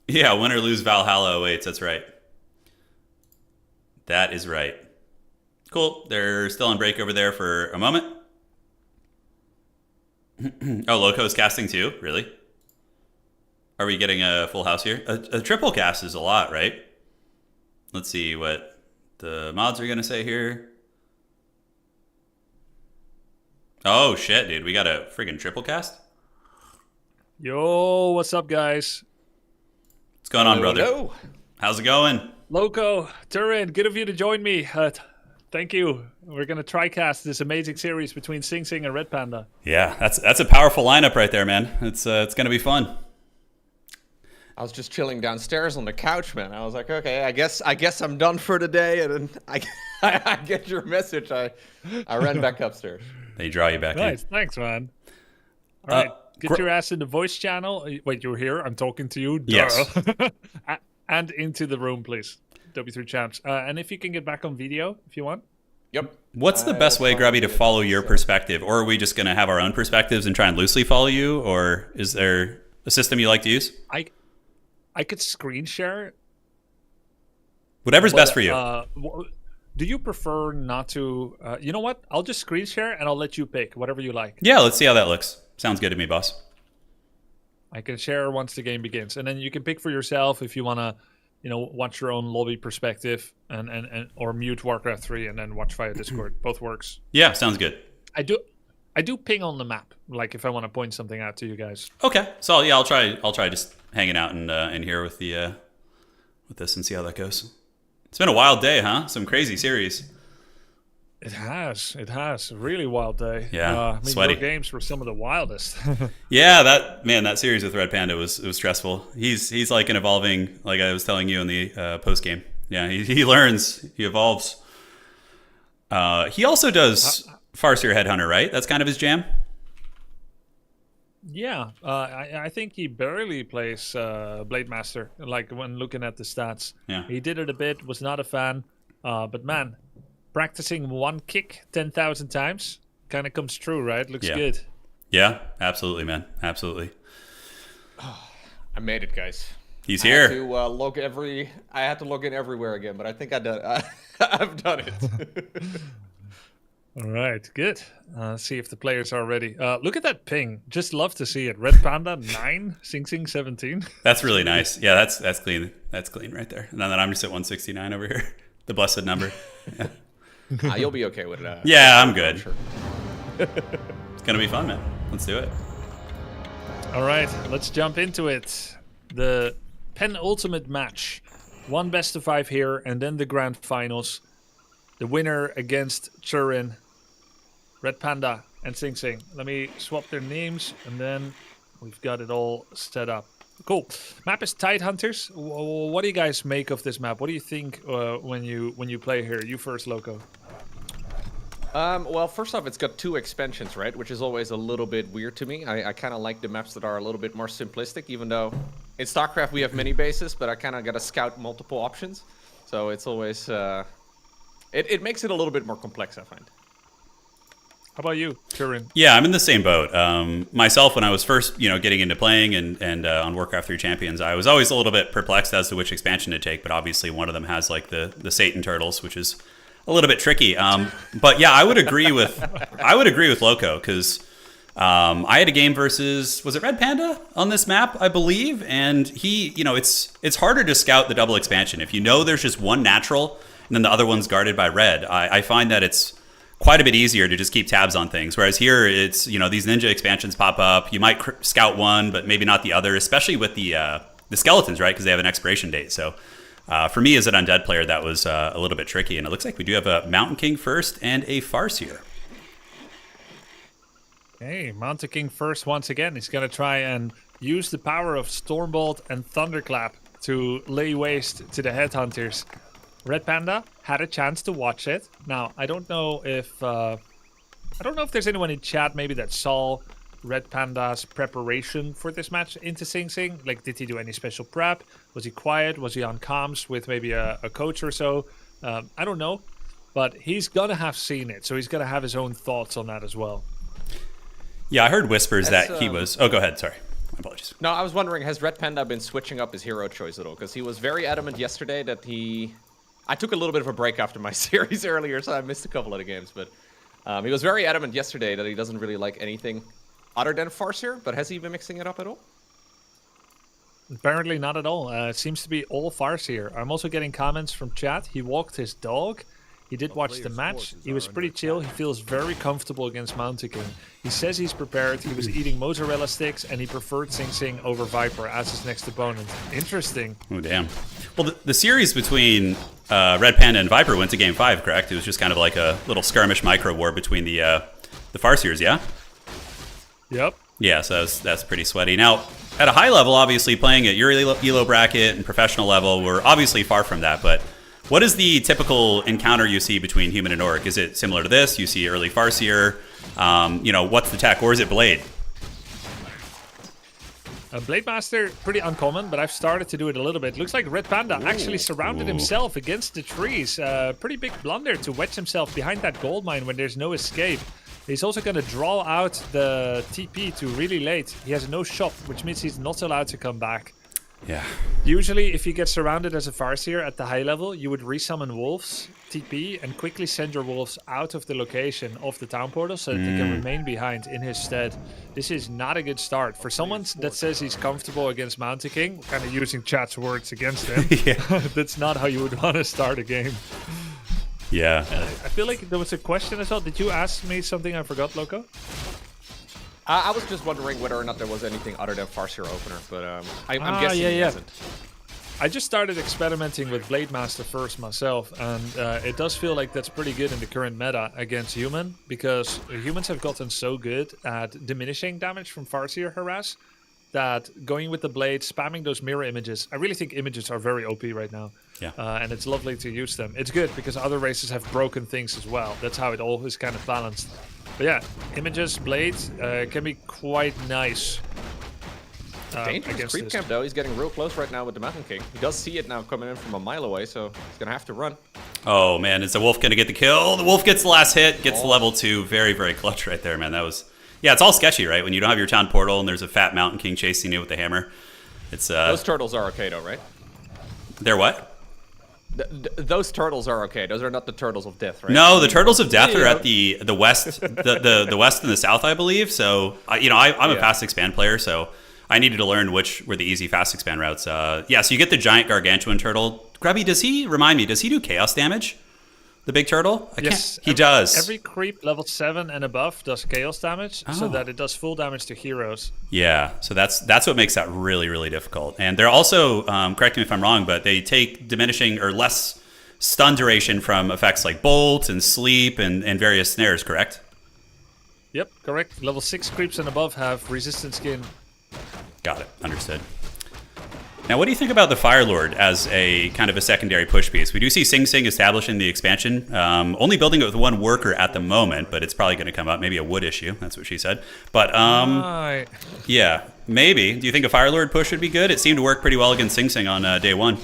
Yeah, win or lose Valhalla awaits. That's right. That is right. Cool. They're still on break over there for a moment. Oh, Loco's casting too? Really? Are we getting a full house here? A triple cast is a lot, right? Let's see what the mods are going to say here. Oh, shit, dude. We got a friggin' triple cast? Yo, what's up, guys? What's going on, brother? Hello. How's it going? Loco, Turin, good of you to join me. Thank you. We're going to try-cast this amazing series between Sing Sing and Red Panda. Yeah, that's a powerful lineup right there, man. It's going to be fun. I was just chilling downstairs on the couch, man. I was like, okay, I guess I'm done for today. And then I get your message. I ran back upstairs. They draw you back Nice, in. thanks, man. All right, get your ass in the voice channel. Wait, you're here? I'm talking to you? Duh. Yes. And into the room, please. W3 champs. And if you can get back on video, if you want. Yep. What's the best way, Grubby, to follow your perspective? Or are we just going to have our own perspectives and try and loosely follow you? Or is there a system you like to use? I could screen share. Whatever's best for you. Do you prefer not to... you know what? I'll just screen share and I'll let you pick whatever you like. Yeah, let's see how that looks. Sounds good to me, boss. I can share once the game begins. And then you can pick for yourself if you want to, watch your own lobby perspective and or mute Warcraft 3 and then watch via Discord. Both works. Yeah, sounds good. I do ping on the map, like if I want to point something out to you guys. Okay, so yeah, I'll try just hanging out in here with this and see how that goes. It's been a wild day, huh? Some crazy series. It has a really wild day. Yeah, sweaty. Your games were some of the wildest. Yeah, that series with Red Panda was stressful. He's like an evolving, like I was telling you in the post game. Yeah, he learns, he evolves. He also does Farseer Headhunter, right? That's kind of his jam. Yeah, I think he barely plays Blade Master. Like when looking at the stats, yeah, he did it a bit. Was not a fan, but man, practicing one kick 10,000 times kind of comes true, right? Looks good. Yeah, absolutely, man, absolutely. I made it, guys. He's here. I had to log in everywhere again, but I think I've done it. All right, good. See if the players are ready. Look at that ping. Just love to see it. Red Panda 9, Sing Sing 17. That's really nice. Yeah, that's clean. That's clean right there. And then I'm just at 169 over here. The blessed number. Yeah. You'll be okay with it. Yeah, I'm good. Sure. It's gonna be fun, man. Let's do it. All right, let's jump into it. The penultimate match. 1 best of 5 here, and then the grand finals. The winner against Turin. Red Panda and Sing Sing. Let me swap their names, and then we've got it all set up. Cool. Map is Tidehunters. What do you guys make of this map? What do you think when you play here? You first, Loco. Well, first off, it's got 2 expansions, right? Which is always a little bit weird to me. I kind of like the maps that are a little bit more simplistic, even though in StarCraft we have many bases, but I kind of got to scout multiple options. So it's always... It makes it a little bit more complex, I find. How about you, Turin? Yeah, I'm in the same boat. Myself, when I was first, getting into playing and on Warcraft 3 Champions, I was always a little bit perplexed as to which expansion to take. But obviously, one of them has like the Satan turtles, which is a little bit tricky. But yeah, I would agree with Loco because I had a game versus, was it Red Panda on this map, I believe, and he, it's harder to scout the double expansion if you know there's just one natural and then the other one's guarded by red. I find that it's quite a bit easier to just keep tabs on things. Whereas here, it's, these ninja expansions pop up. You might scout one, but maybe not the other, especially with the skeletons, right? Because they have an expiration date. So for me as an Undead player, that was a little bit tricky. And it looks like we do have a Mountain King first and a Farseer. Hey, Mountain King first once again. He's going to try and use the power of Stormbolt and Thunderclap to lay waste to the Headhunters. Red Panda had a chance to watch it. Now, I don't know if there's anyone in chat maybe that saw Red Panda's preparation for this match into Sing Sing. Like, did he do any special prep? Was he quiet? Was he on comms with maybe a coach or so? I don't know, but he's gonna have seen it, so he's gonna have his own thoughts on that as well. Yeah, I heard whispers that he was. Oh, go ahead. Sorry. My apologies. No, I was wondering, has Red Panda been switching up his hero choice at all? Because he was very adamant yesterday that I took a little bit of a break after my series earlier, so I missed a couple of the games. But he was very adamant yesterday that he doesn't really like anything other than Farseer. But has he been mixing it up at all? Apparently not at all. It seems to be all Farseer. I'm also getting comments from chat. He walked his dog. He did watch the match. He was pretty chill. He feels very comfortable against Mountain King. He says he's prepared. He was eating mozzarella sticks, and he preferred Sing Sing over Viper as his next opponent. Interesting. Oh, damn. Well, the series between Red Panda and Viper went to Game 5, correct? It was just kind of like a little skirmish micro war between the Farseers, yeah? Yep. Yeah, so that's pretty sweaty. Now, at a high level, obviously, playing at your Elo bracket and professional level, we're obviously far from that, but what is the typical encounter you see between human and orc? Is it similar to this? You see early Farseer? What's the tech? Or is it Blade? Blade Master, pretty uncommon, but I've started to do it a little bit. Looks like Red Panda actually surrounded himself against the trees. Pretty big blunder to wedge himself behind that gold mine when there's no escape. He's also going to draw out the TP to really late. He has no shop, which means he's not allowed to come back. Yeah. Usually, if you get surrounded as a Farseer at the high level, you would resummon wolves, TP, and quickly send your wolves out of the location of the town portal so that they can remain behind in his stead. This is not a good start. For someone that says he's comfortable against Mountain King, kind of using chat's words against him, that's not how you would want to start a game. Yeah. I feel like there was a question as well. Did you ask me something I forgot, Loco? I was just wondering whether or not there was anything other than Farseer opener, but I'm guessing it isn't. I just started experimenting with Blade Master first myself, and it does feel like that's pretty good in the current meta against human, because humans have gotten so good at diminishing damage from Farseer harass that going with the blade, spamming those mirror images, I really think images are very OP right now. Yeah. And it's lovely to use them. It's good because other races have broken things as well. That's how it all is kind of balanced. But yeah, images, blades can be quite nice. Dangerous creep camp though. He's getting real close right now with the Mountain King. He does see it now coming in from a mile away, so he's gonna have to run. Oh man, is the wolf gonna get the kill? The wolf gets the last hit, gets the level 2. Very, very clutch right there, man. That was, yeah, it's all sketchy, right? When you don't have your town portal and there's a fat Mountain King chasing you with the hammer. It's those turtles are okay though, right? They're what? Those turtles are okay. Those are not the turtles of death, right? No, the turtles of death are at the west, the west and the south, I believe. So, I'm a fast expand player, so I needed to learn which were the easy fast expand routes. Yeah, so you get the giant gargantuan turtle. Grubby, does he do chaos damage? The big turtle? Yes, he does. Every creep level 7 and above does chaos damage, so that it does full damage to heroes. Yeah, so that's what makes that really, really difficult. And they're also, correct me if I'm wrong, but they take diminishing or less stun duration from effects like bolt and sleep and various snares, correct? Yep, correct. Level 6 creeps and above have resistant skin. Got it. Understood. Now, what do you think about the Fire Lord as a kind of a secondary push piece? We do see Sing Sing establishing the expansion, only building it with one worker at the moment, but it's probably going to come up. Maybe a wood issue. That's what she said. But, yeah, maybe. Do you think a Fire Lord push would be good? It seemed to work pretty well against Sing Sing on day 1.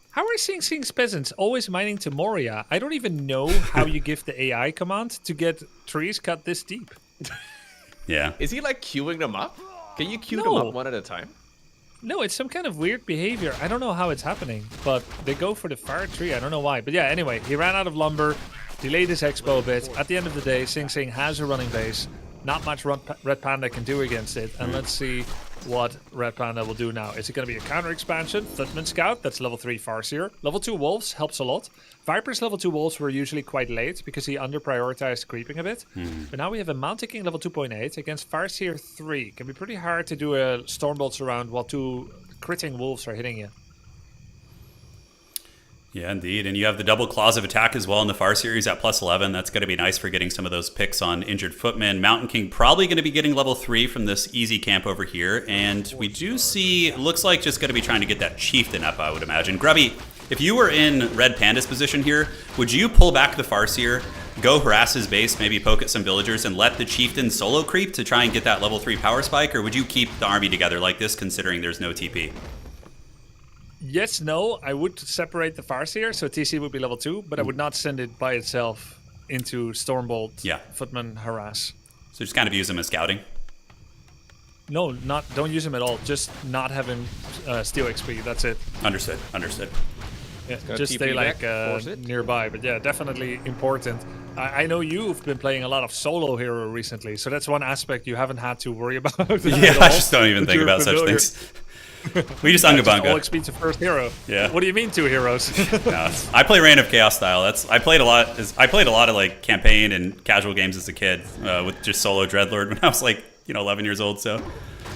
How are Sing Sing's peasants always mining to Moria? I don't even know how you give the AI command to get trees cut this deep. Yeah. Is he like queuing them up? Can you queue them up one at a time? No, it's some kind of weird behavior. I don't know how it's happening, but they go for the fire tree. I don't know why. But yeah, anyway, he ran out of lumber, delayed his expo a bit. At the end of the day, Sing Sing has a running base. Not much Red Panda can do against it. And let's see what Red Panda will do now. Is it going to be a counter expansion? Footman Scout, that's level 3 Farseer. Level 2 Wolves helps a lot. Viper's level 2 Wolves were usually quite late because he under-prioritized creeping a bit. But now we have a Mountain King level 2.8 against Farseer 3. Can be pretty hard to do a Stormbolt around while 2 critting Wolves are hitting you. Yeah, indeed. And you have the double claws of attack as well in the Far series at plus 11. That's going to be nice for getting some of those picks on injured footmen. Mountain King probably going to be getting level 3 from this easy camp over here. And we do see, looks like just going to be trying to get that chieftain up, I would imagine. Grubby, if you were in Red Panda's position here, would you pull back the Farseer, go harass his base, maybe poke at some villagers, and let the chieftain solo creep to try and get that level 3 power spike? Or would you keep the army together like this, considering there's no TP? Yes, no, I would separate the Farseer, so TC would be level 2, but I would not send it by itself into Stormbolt, Footman, Harass. So just kind of use him as scouting? No, don't use him at all. Just not have him steal XP, that's it. Understood. Yeah, just stay like nearby, but yeah, definitely important. I know you've been playing a lot of solo hero recently, so that's one aspect you haven't had to worry about. Yeah, I just don't even think about such things. We just Ungabunga. All XP to first hero. Yeah. What do you mean 2 heroes? No, I play Reign of Chaos style. I played a lot of like campaign and casual games as a kid with just solo Dreadlord when I was like 11 years old. So,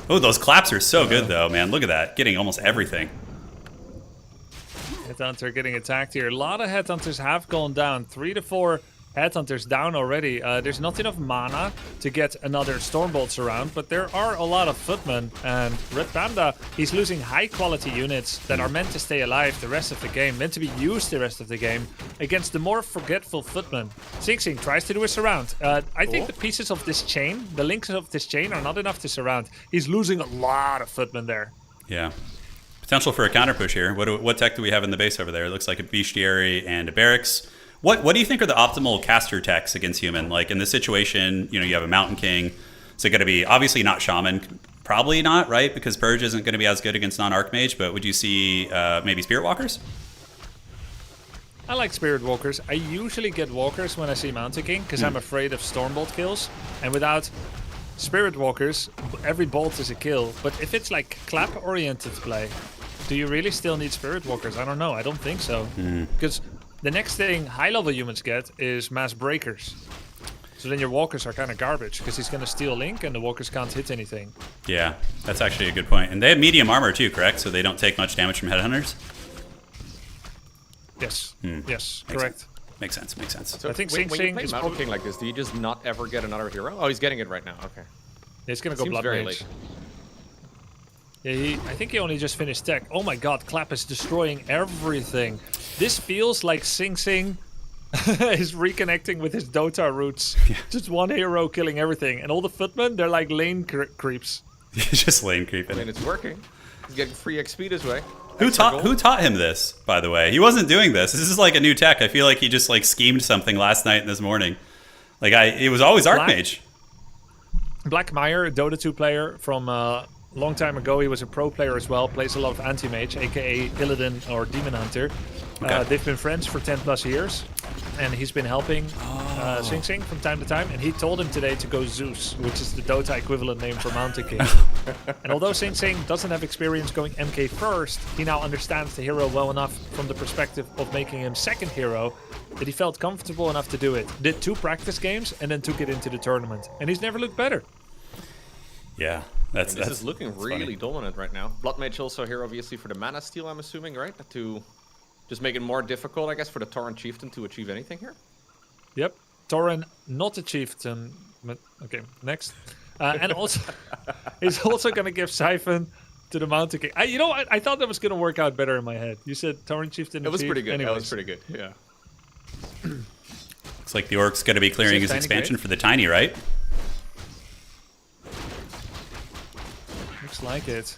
those claps are so good though, man. Look at that, getting almost everything. Headhunter getting attacked here. A lot of Headhunters have gone down. 3 to 4 Headhunters down already. There's not enough mana to get another Stormbolts around, but there are a lot of Footmen. And Red Panda, he's losing high-quality units that are meant to stay alive the rest of the game, meant to be used the rest of the game, against the more forgetful Footmen. Sing Sing tries to do a surround. I think the pieces of this chain, the links of this chain, are not enough to surround. He's losing a lot of Footmen there. Yeah. Potential for a counter push here. What tech do we have in the base over there? It looks like a bestiary and a barracks. What do you think are the optimal caster techs against human? Like in this situation, you have a Mountain King. Is it going to be obviously not Shaman? Probably not, right? Because Purge isn't going to be as good against non-Archmage, but would you see maybe Spirit Walkers? I like Spirit Walkers. I usually get Walkers when I see Mountain King, because I'm afraid of Stormbolt kills. And without Spirit Walkers, every bolt is a kill. But if it's like clap-oriented play, do you really still need Spirit Walkers? I don't know. I don't think so. Because the next thing high-level humans get is Mass Breakers. So then your Walkers are kind of garbage, because he's going to steal Link, and the Walkers can't hit anything. Yeah, that's actually a good point. And they have medium armor too, correct? So they don't take much damage from Headhunters? Yes. Yes, correct. Makes sense. So I think when Sing you Sing play is Mountain probably... King like this, do you just not ever get another hero? Oh, he's getting it right now. Okay. It's going to go Seems Blood very Mage. late. Yeah, I think he only just finished tech. Oh my god, Clap is destroying everything. This feels like Sing Sing is reconnecting with his Dota roots. Just one hero killing everything. And all the footmen, they're like lane creeps. Just lane creeping. And it's working. He's getting free XP this way. Who taught him this, by the way? He wasn't doing this. This is like a new tech. I feel like he just like schemed something last night and this morning. Like it was always Archmage. Black Meyer, a Dota 2 player from a long time ago. He was a pro player as well. Plays a lot of anti-mage, aka Illidan or Demon Hunter. Okay. They've been friends for 10 plus years. And he's been helping Sing Sing from time to time. And he told him today to go Zeus, which is the Dota equivalent name for Mountain King. And although Sing Sing doesn't have experience going MK first, he now understands the hero well enough from the perspective of making him second hero that he felt comfortable enough to do it. Did 2 practice games and then took it into the tournament. And he's never looked better. Yeah, This is looking really dominant right now. Blood Mage also here, obviously, for the mana steal, I'm assuming, right? To just make it more difficult, I guess, for the Tauren Chieftain to achieve anything here. Yep. Turin, not a chieftain. Okay, next. And also, he's also going to give Siphon to the Mountain King. You know what? I thought that was going to work out better in my head. You said Tauren Chieftain. It was pretty good. Anyways. That was pretty good, yeah. Looks like the Orc's going to be clearing his expansion for the Tiny, right? Looks like it.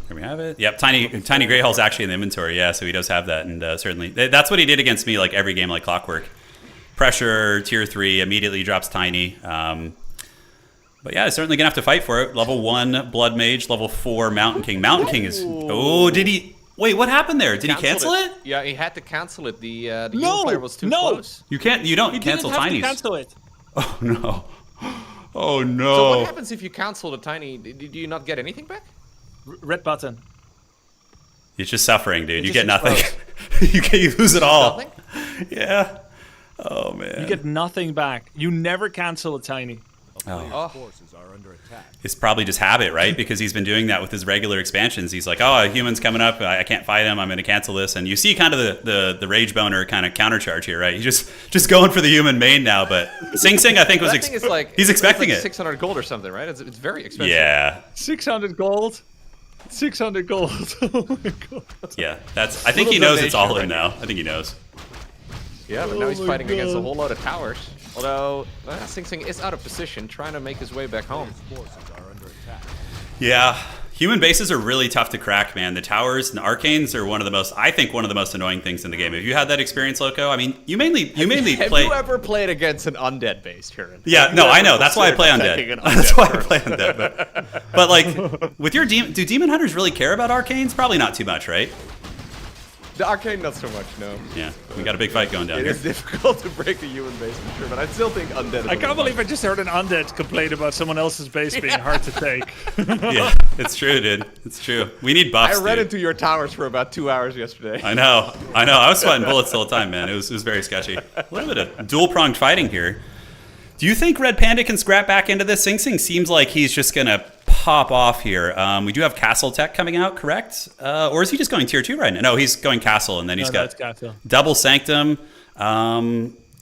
Here we have it. Yep, Tiny Greyhall's actually in the inventory, yeah, so he does have that, and certainly that's what he did against me, like every game, like clockwork. Pressure, tier 3, immediately drops Tiny. But yeah, certainly gonna have to fight for it. Level 1 Blood Mage, level 4 Mountain King. Mountain King is. Oh, did he? Wait, what happened there? Did he cancel it? Yeah, he had to cancel it. The human player was too close. You can't. You don't cancel Tinies. Tinies. Cancel it. Oh no. Oh no. So what happens if you cancel the Tiny? Do you not get anything back? Red button. It's just suffering, dude. You get nothing. you lose it all. Nothing? Yeah. Oh man. You get nothing back. You never cancel a Tiny. Oh. Forces are under attack. It's probably just habit, right? Because he's been doing that with his regular expansions. He's like, oh, a human's coming up. I can't fight him. I'm going to cancel this. And you see kind of the Rage Boner kind of countercharge here, right? He's just going for the human main now. But Sing Sing, I think, was he's expecting it. 600 gold or something, right? It's very expensive. Yeah. 600 gold. 600 gold. Oh my god. Yeah, I think he knows it's all in now. I think he knows. Yeah, but now he's fighting against a whole lot of towers. Although, Sing Sing is out of position, trying to make his way back home. Forces are under attack. Yeah, human bases are really tough to crack, man. The towers and the arcanes are one of the most annoying things in the game. Have you had that experience, Loco? I mean, you mainly play. Have you ever played against an undead base, Turin? Yeah, no, I know. That's why I play undead. That's why I play undead. But like, with your do demon hunters really care about arcanes? Probably not too much, right? The arcane, not so much, no. Yeah, we got a big fight going down here. It is difficult to break a human base for sure, but I still think undead. I can't believe I just heard an undead complain about someone else's base being hard to take. Yeah, it's true, dude. It's true. We need buffs. I ran into your towers for about 2 hours yesterday. I know. I was sweating bullets the whole time, man. It was very sketchy. A little bit of dual-pronged fighting here. Do you think Red Panda can scrap back into this? Sing Sing seems like he's just going to pop off here. We do have Castle Tech coming out, correct? Or is he just going tier 2 right now? No, he's going Castle, and then he's got Double Sanctum.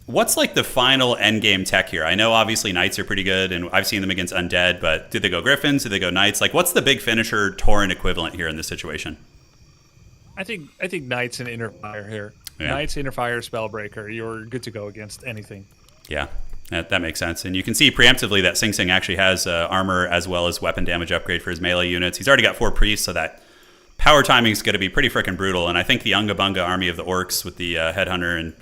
What's like the final endgame tech here? I know obviously Knights are pretty good, and I've seen them against Undead, but do they go Griffins? Do they go Knights? Like, what's the big finisher Tauren equivalent here in this situation? I think Knights and Inner Fire here. Yeah. Knights, Inner Fire, Spellbreaker. You're good to go against anything. Yeah. That makes sense. And you can see preemptively that Sing Sing actually has armor as well as weapon damage upgrade for his melee units. He's already got 4 priests, so that power timing is going to be pretty freaking brutal. And I think the Unga Bunga army of the Orcs with the Headhunter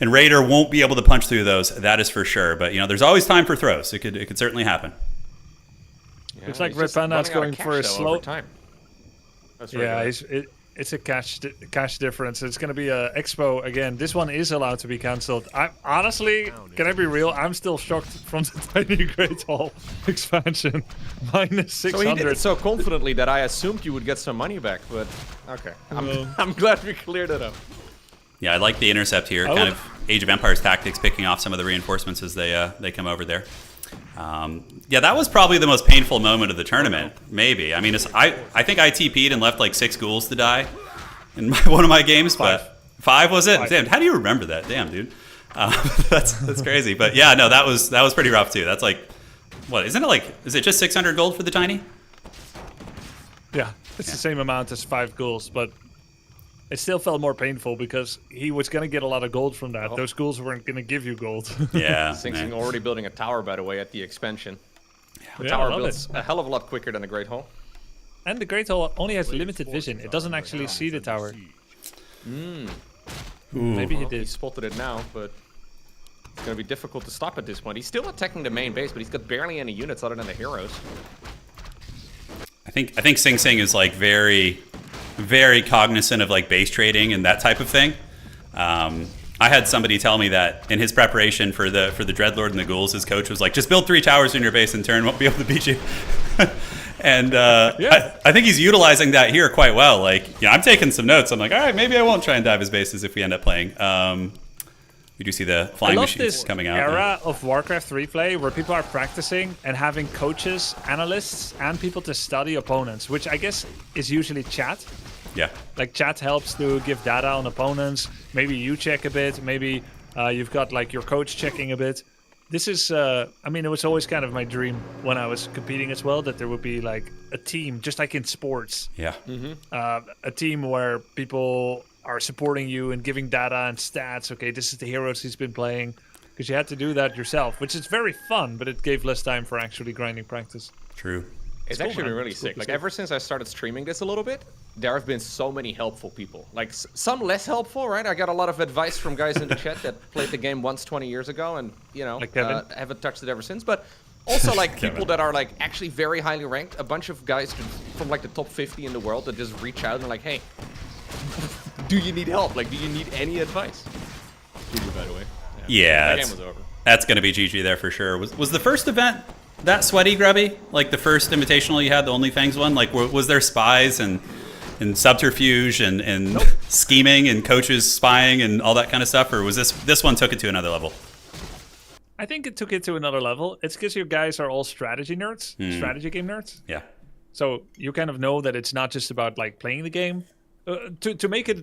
and Raider won't be able to punch through those. That is for sure. But, there's always time for throws. It could certainly happen. Looks like he's Red just Panda's running out going of for a cash, though, over slow. time. That's Yeah, right. it's a cash difference. It's going to be a expo again. This one is allowed to be cancelled. I honestly, can I be real? I'm still shocked from the Tiny Great Hall expansion. Minus 600. So he did it so confidently that I assumed you would get some money back, but okay. I'm glad we cleared it up. Yeah, I like the intercept here. Kind of Age of Empires tactics, picking off some of the reinforcements as they come over there. Yeah, that was probably the most painful moment of the tournament. Maybe. I mean, I think I TP'd and left like 6 ghouls to die in one of my games. 5. But 5 was it? 5. Damn, how do you remember that? Damn, dude. That's crazy. But yeah, no, that was pretty rough too. That's like, what, isn't it like, is it just 600 gold for the Tiny? Yeah, it's the same amount as 5 ghouls, but it still felt more painful because he was going to get a lot of gold from that. Those ghouls weren't going to give you gold. Yeah. Sing Sing already building a tower, by the way, at the expansion. The Yeah, tower I love builds a hell of a lot quicker than the Great Hall. And the Great Hall only has limited vision. It doesn't actually see the tower. Maybe he He did. spotted it now, but it's going to be difficult to stop at this point. He's still attacking the main base, but he's got barely any units other than the heroes. I think Sing Sing is like very, very cognizant of like base trading and that type of thing. I had somebody tell me that in his preparation for the Dreadlord and the Ghouls, his coach was like, just build 3 towers in your base and Turin won't be able to beat you. And I think he's utilizing that here quite well. Like, you know, I'm taking some notes. I'm like, all right, maybe I won't try and dive his bases if we end up playing. We do see the flying I love machines this coming out. era of Warcraft 3 play where people are practicing and having coaches, analysts, and people to study opponents, which I guess is usually chat. Yeah. Like chat helps to give data on opponents. Maybe you check a bit. Maybe you've got like your coach checking a bit. This is, I mean, it was always kind of my dream when I was competing as well, that there would be like a team, just like in sports. Yeah. A team where people are supporting you and giving data and stats. Okay, this is the heroes he's been playing. Because you had to do that yourself, which is very fun, but it gave less time for actually grinding practice. True. It's cool, actually man. been really It's cool sick. to Like see. ever since I started streaming this a little bit, there have been so many helpful people. Like some less helpful, right? I got a lot of advice from guys in the chat that played the game once 20 years ago and, you know, Like Kevin? haven't touched it ever since. But also like people that are like actually very highly ranked. A bunch of guys from like the top 50 in the world that just reach out and like, hey, do you need help? Like, do you need any advice? GG, by the way. Yeah. That game was over. That's going to be GG there for sure. Was the first event that sweaty, Grubby? Like the first Invitational you had, the Only Fangs one? Like, was there spies and subterfuge and Nope. scheming and coaches spying and all that kind of stuff? Or was this one took it to another level? I think it took it to another level. It's because you guys are all strategy nerds, strategy game nerds. Yeah. So you kind of know that it's not just about like playing the game. To make a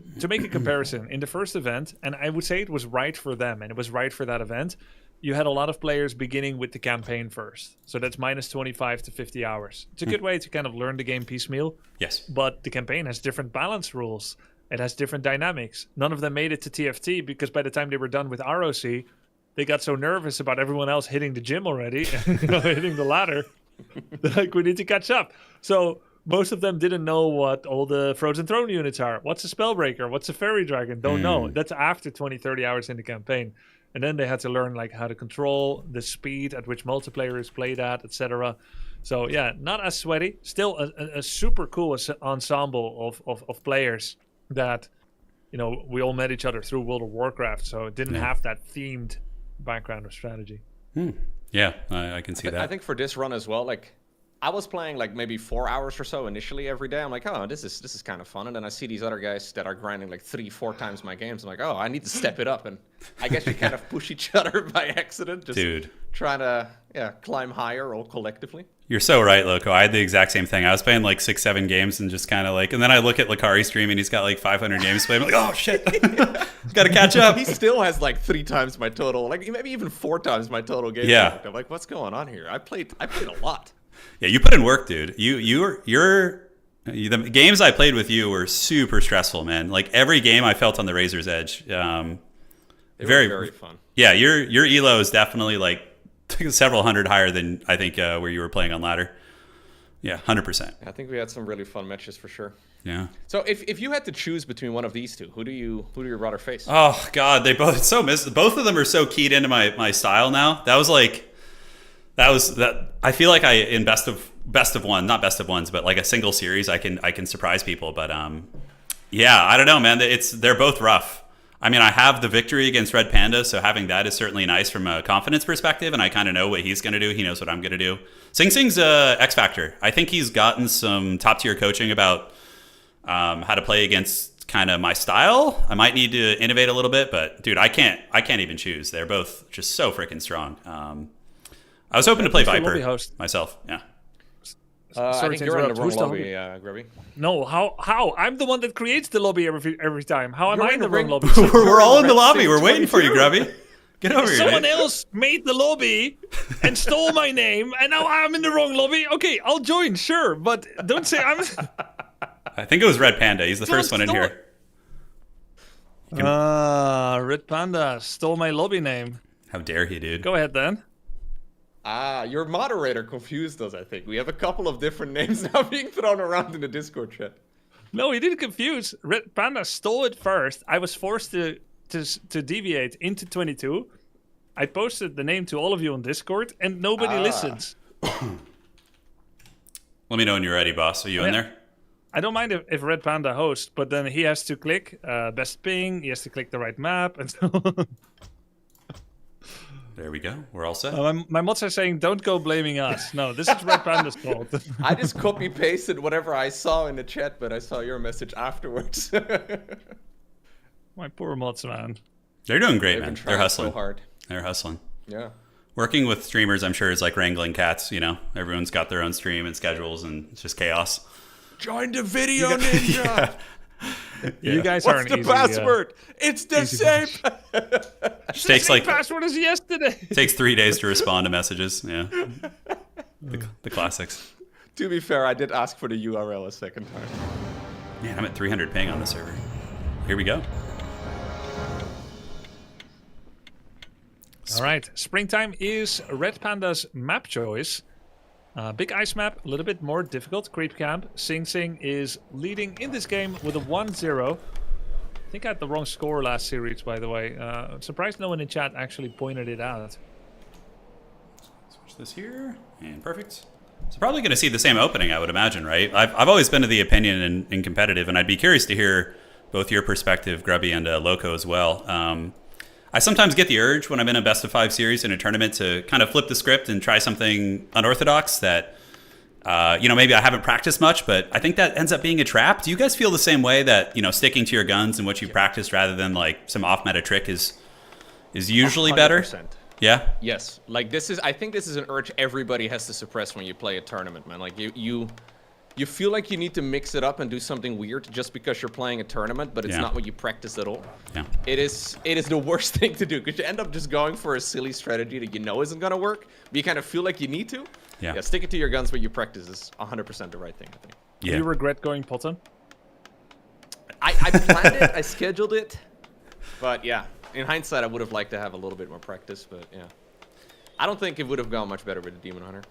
comparison, in the first event, and I would say it was right for them, and it was right for that event. You had a lot of players beginning with the campaign first, so that's minus 25 to 50 hours. It's a good way to kind of learn the game piecemeal. Yes. But the campaign has different balance rules. It has different dynamics. None of them made it to TFT because by the time they were done with ROC, they got so nervous about everyone else hitting the gym already, hitting the ladder. They're like, we need to catch up. So most of them didn't know what all the Frozen Throne units are. What's a Spellbreaker? What's a Fairy Dragon? Don't know. That's after 20, 30 hours in the campaign. And then they had to learn like how to control the speed at which multiplayer is played at, etc. So yeah, not as sweaty. Still a super cool ensemble of players that, you know, we all met each other through World of Warcraft. So it didn't have that themed background of strategy. Yeah, I can see that. I think for this run as well, like I was playing like maybe 4 hours or so initially every day. I'm like, oh, this is kind of fun. And then I see these other guys that are grinding like 3-4 times my games. I'm like, oh, I need to step it up. And I guess you kind of push each other by accident, just Dude. trying to climb higher all collectively. You're so right, Loco. I had the exact same thing. I was playing like 6-7 games and just kind of like, and then I look at Lakari stream and he's got like 500 games played. I'm like, oh shit, gotta catch up. He still has like 3 times my total, like maybe even 4 times my total game. Yeah. I'm like, what's going on here? I played a lot. Yeah, you put in work, dude. The games I played with you were super stressful, man. Like every game I felt on the razor's edge. They were very fun. Yeah, your elo is definitely like several hundred higher than I think where you were playing on ladder. Yeah, 100%. I think we had some really fun matches for sure. Yeah. So if you had to choose between one of these two, who do you rather face? Oh God, they both both of them are so keyed into my style now. That was. I feel like in best of best of one, not best of ones, but like a single series, I can surprise people. But yeah, I don't know, man. They're both rough. I mean, I have the victory against Red Panda, so having that is certainly nice from a confidence perspective, and I kind of know what he's going to do. He knows what I'm going to do. Sing Sing's X Factor. I think he's gotten some top-tier coaching about how to play against kind of my style. I might need to innovate a little bit, but dude, I can't even choose. They're both just so freaking strong. I was hoping to play Viper myself. Yeah. I think you're in the wrong lobby, Grubby. No, how? I'm the one that creates the lobby every time. How am I in the wrong lobby? We're all in the lobby. We're waiting for you, Grubby. Get over here. Someone else made the lobby and stole my name, and now I'm in the wrong lobby. Okay, I'll join, sure, but don't say I'm. I think it was Red Panda. He's the first one in here. Red Panda stole my lobby name. How dare he, dude? Go ahead, then. Your moderator confused us, I think. We have a couple of different names now being thrown around in the Discord chat. No, he didn't confuse. Red Panda stole it first. I was forced to deviate into 22. I posted the name to all of you on Discord, and nobody listens. Let me know when you're ready, boss. Are you in there? I don't mind if Red Panda hosts, but then he has to click best ping, he has to click the right map, and so on. There we go. We're all set. My mods are saying, don't go blaming us. No, this is Red Panda's fault. I just copy-pasted whatever I saw in the chat, but I saw your message afterwards. My poor mods, man. They're doing great, man. They're hustling. So hard. They're hustling. Yeah. Working with streamers, I'm sure, is like wrangling cats, you know? Everyone's got their own stream and schedules, and it's just chaos. Join the video, Ninja! Yeah. You guys What's aren't the easy, password? It's the same. Takes like password as yesterday. Takes 3 days to respond to messages. Yeah, the classics. To be fair, I did ask for the URL a second time. Man, I'm at 300 ping on the server. Here we go. All right, springtime is Red Panda's map choice. Big ice map, a little bit more difficult. Creep camp. Sing Sing is leading in this game with a 1-0. I think I had the wrong score last series, by the way. I'm surprised no one in chat actually pointed it out. Switch this here, and perfect. So probably going to see the same opening, I would imagine, right? I've always been of the opinion in competitive, and I'd be curious to hear both your perspective, Grubby, and Loco as well. I sometimes get the urge when I'm in a best of 5 series in a tournament to kind of flip the script and try something unorthodox that, maybe I haven't practiced much, but I think that ends up being a trap. Do you guys feel the same way that, sticking to your guns and what you practiced rather than like some off-meta trick is usually 100%. Better? Yeah? Yes. Like I think this is an urge everybody has to suppress when you play a tournament, man. Like you feel like you need to mix it up and do something weird just because you're playing a tournament, but it's not what you practice at all. Yeah. It is the worst thing to do because you end up just going for a silly strategy that you know isn't going to work, but you kind of feel like you need to. Yeah, stick it to your guns, but you practice is 100% the right thing, I think. Yeah. Do you regret going Potten? I planned it, I scheduled it, but yeah, in hindsight, I would have liked to have a little bit more practice, but yeah. I don't think it would have gone much better with the Demon Hunter.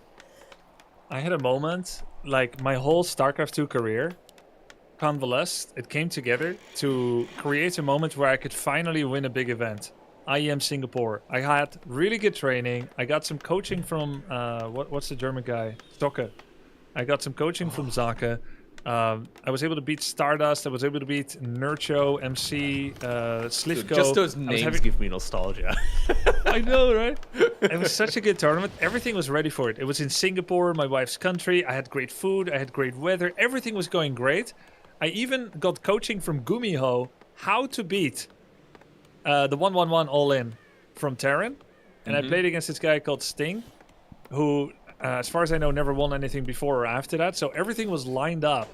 I had a moment, like my whole StarCraft 2 career convalesced. It came together to create a moment where I could finally win a big event. IEM Singapore. I had really good training. I got some coaching from, what's the German guy? Stocke. I got some coaching from Zake. I was able to beat Stardust. I was able to beat Nurcho, MC, Slivko. Dude, just those names give me nostalgia. I know, right? It was such a good tournament. Everything was ready for it. It was in Singapore, my wife's country. I had great food. I had great weather. Everything was going great. I even got coaching from Gumiho how to beat the 1-1-1 all-in from Turin. And I played against this guy called Sting, who, as far as I know, never won anything before or after that. So everything was lined up.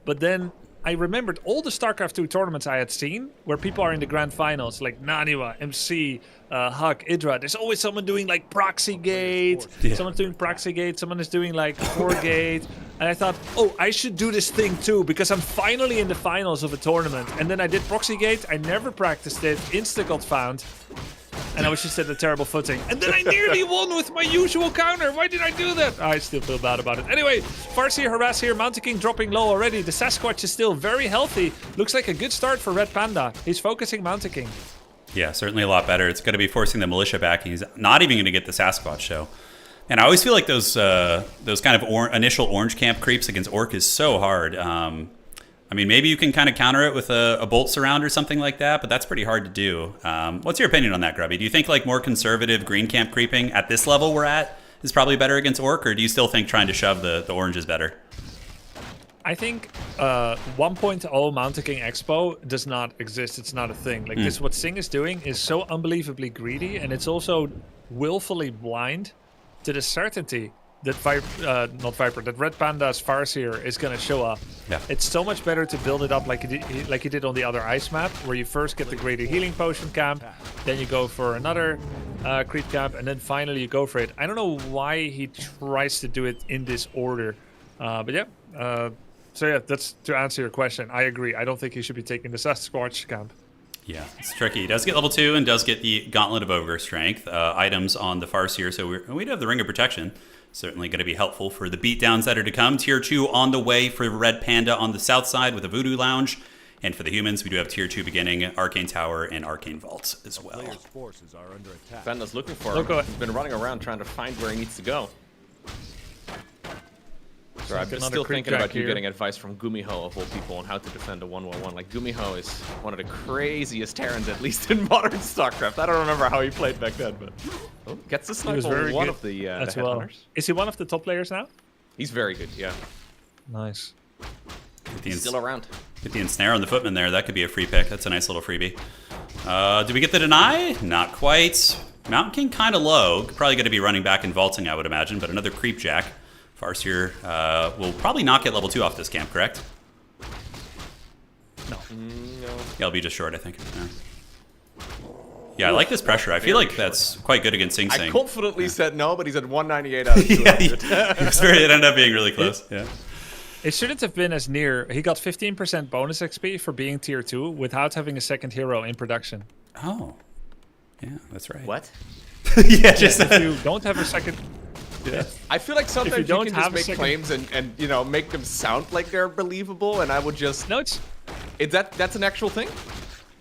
But then I remembered all the StarCraft 2 tournaments I had seen where people are in the grand finals, like Naniwa, MC, Huck, Idra. There's always someone doing like Proxy Gate. Yeah. Someone's doing Proxy Gate. Someone is doing like 4-Gate. And I thought, oh, I should do this thing too because I'm finally in the finals of a tournament. And then I did Proxy Gate. I never practiced it. Insta got found. And I was just at a terrible footing. And then I nearly won with my usual counter. Why did I do that? I still feel bad about it. Anyway, Farseer, Harass here. Mountain King dropping low already. The Sasquatch is still very healthy. Looks like a good start for Red Panda. He's focusing Mountain King. Yeah, certainly a lot better. It's going to be forcing the Militia back. He's not even going to get the Sasquatch, so And I always feel like those kind of initial orange camp creeps against Orc is so hard. I mean, maybe you can kind of counter it with a bolt surround or something like that, but that's pretty hard to do. What's your opinion on that, Grubby? Do you think like more conservative green camp creeping at this level we're at is probably better against Orc, or do you still think trying to shove the orange is better? I think 1.0 Mountain King Expo does not exist. It's not a thing. Like this, what Sing is doing is so unbelievably greedy, and it's also willfully blind to the certainty that that Red Panda's Farseer is going to show up. Yeah. It's so much better to build it up like you did on the other ice map, where you first get the greater healing potion camp, then you go for another creep camp, and then finally you go for it. I don't know why he tries to do it in this order, but yeah. So yeah, that's to answer your question. I agree. I don't think he should be taking the Sasquatch camp. Yeah, it's tricky. He does get level 2 and does get the Gauntlet of Ogre Strength items on the Farseer, so we do have the Ring of Protection. Certainly going to be helpful for the beatdowns that are to come. Tier 2 on the way for Red Panda on the south side with a Voodoo Lounge. And for the humans, we do have Tier 2 beginning, Arcane Tower, and Arcane Vault as well. Forces are under attack. Panda's looking for him. He's been running around trying to find where he needs to go. So I'm just still thinking about you getting advice from Gumiho of all people on how to defend a 1-1-1. Like, Gumiho is one of the craziest Terrans, at least in modern StarCraft. I don't remember how he played back then, but gets the sniper on one of the headhunters. Is he one of the top players now? He's very good, yeah. Nice. He's still around. Get the ensnare on the footman there. That could be a free pick. That's a nice little freebie. Do we get the deny? Not quite. Mountain King kind of low. Probably going to be running back and vaulting, I would imagine, but another creep jack. Farseer will probably not get level 2 off this camp, correct? No. No. Yeah, it'll be just short, I think. Yeah, I like this pressure. I feel like that's quite good against Sing Sing. I confidently said no, but he's at 198 out of 200. It ended up being really close. Yeah. It shouldn't have been as near. He got 15% bonus XP for being tier 2 without having a second hero in production. Oh. Yeah, that's right. What? Yeah, just if you don't have a second... Yeah. I feel like sometimes you can just make claims and you know make them sound like they're believable, and I would just that's an actual thing.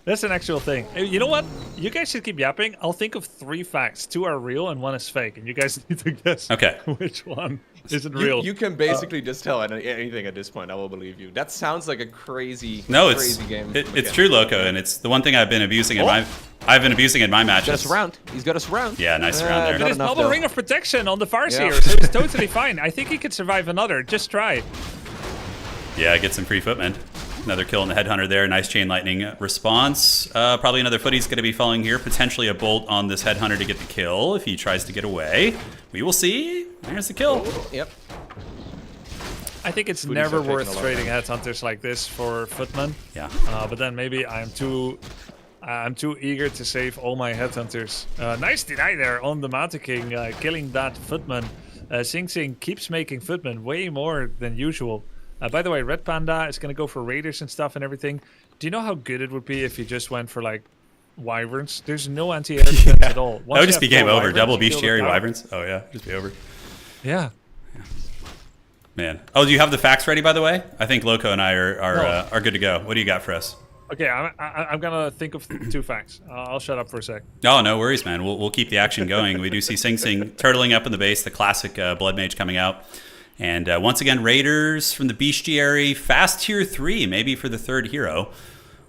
That's an actual thing. You know what? You guys should keep yapping. I'll think of 3 facts. 2 are real and 1 is fake, and you guys need to guess which one isn't real. You can basically just tell anything at this point. I will believe you. That sounds like a crazy game. It's true, Loco, and it's the one thing I've been abusing in my matches. Got us around. He's got us around. Yeah, nice round there. But it's double ring of protection on the Farseer, so it's totally fine. I think he could survive another. Just try. Yeah, get some free footmen. Another kill on the Headhunter there. Nice Chain Lightning response. Probably another footy's going to be falling here. Potentially a bolt on this Headhunter to get the kill if he tries to get away. We will see. There's the kill. Yep. I think it's never worth trading Headhunters like this for footmen. Yeah. But then maybe I'm too eager to save all my Headhunters. Nice deny there on the Mountain King, killing that footman. Sing Sing keeps making footmen way more than usual. By the way, Red Panda is going to go for raiders and stuff and everything. Do you know how good it would be if you just went for like wyverns? There's no anti-air defense at all. That would just be game over. Double bestiary wyverns. Oh yeah, just be over. Yeah. Man. Oh, do you have the facts ready, by the way? I think Loco and I are good to go. What do you got for us? Okay, I'm gonna think of 2 facts. I'll shut up for a sec. Oh, no worries, man. We'll keep the action going. We do see Sing Sing turtling up in the base, the classic Blood Mage coming out. And once again, Raiders from the Bestiary, fast tier 3, maybe for the 3rd hero.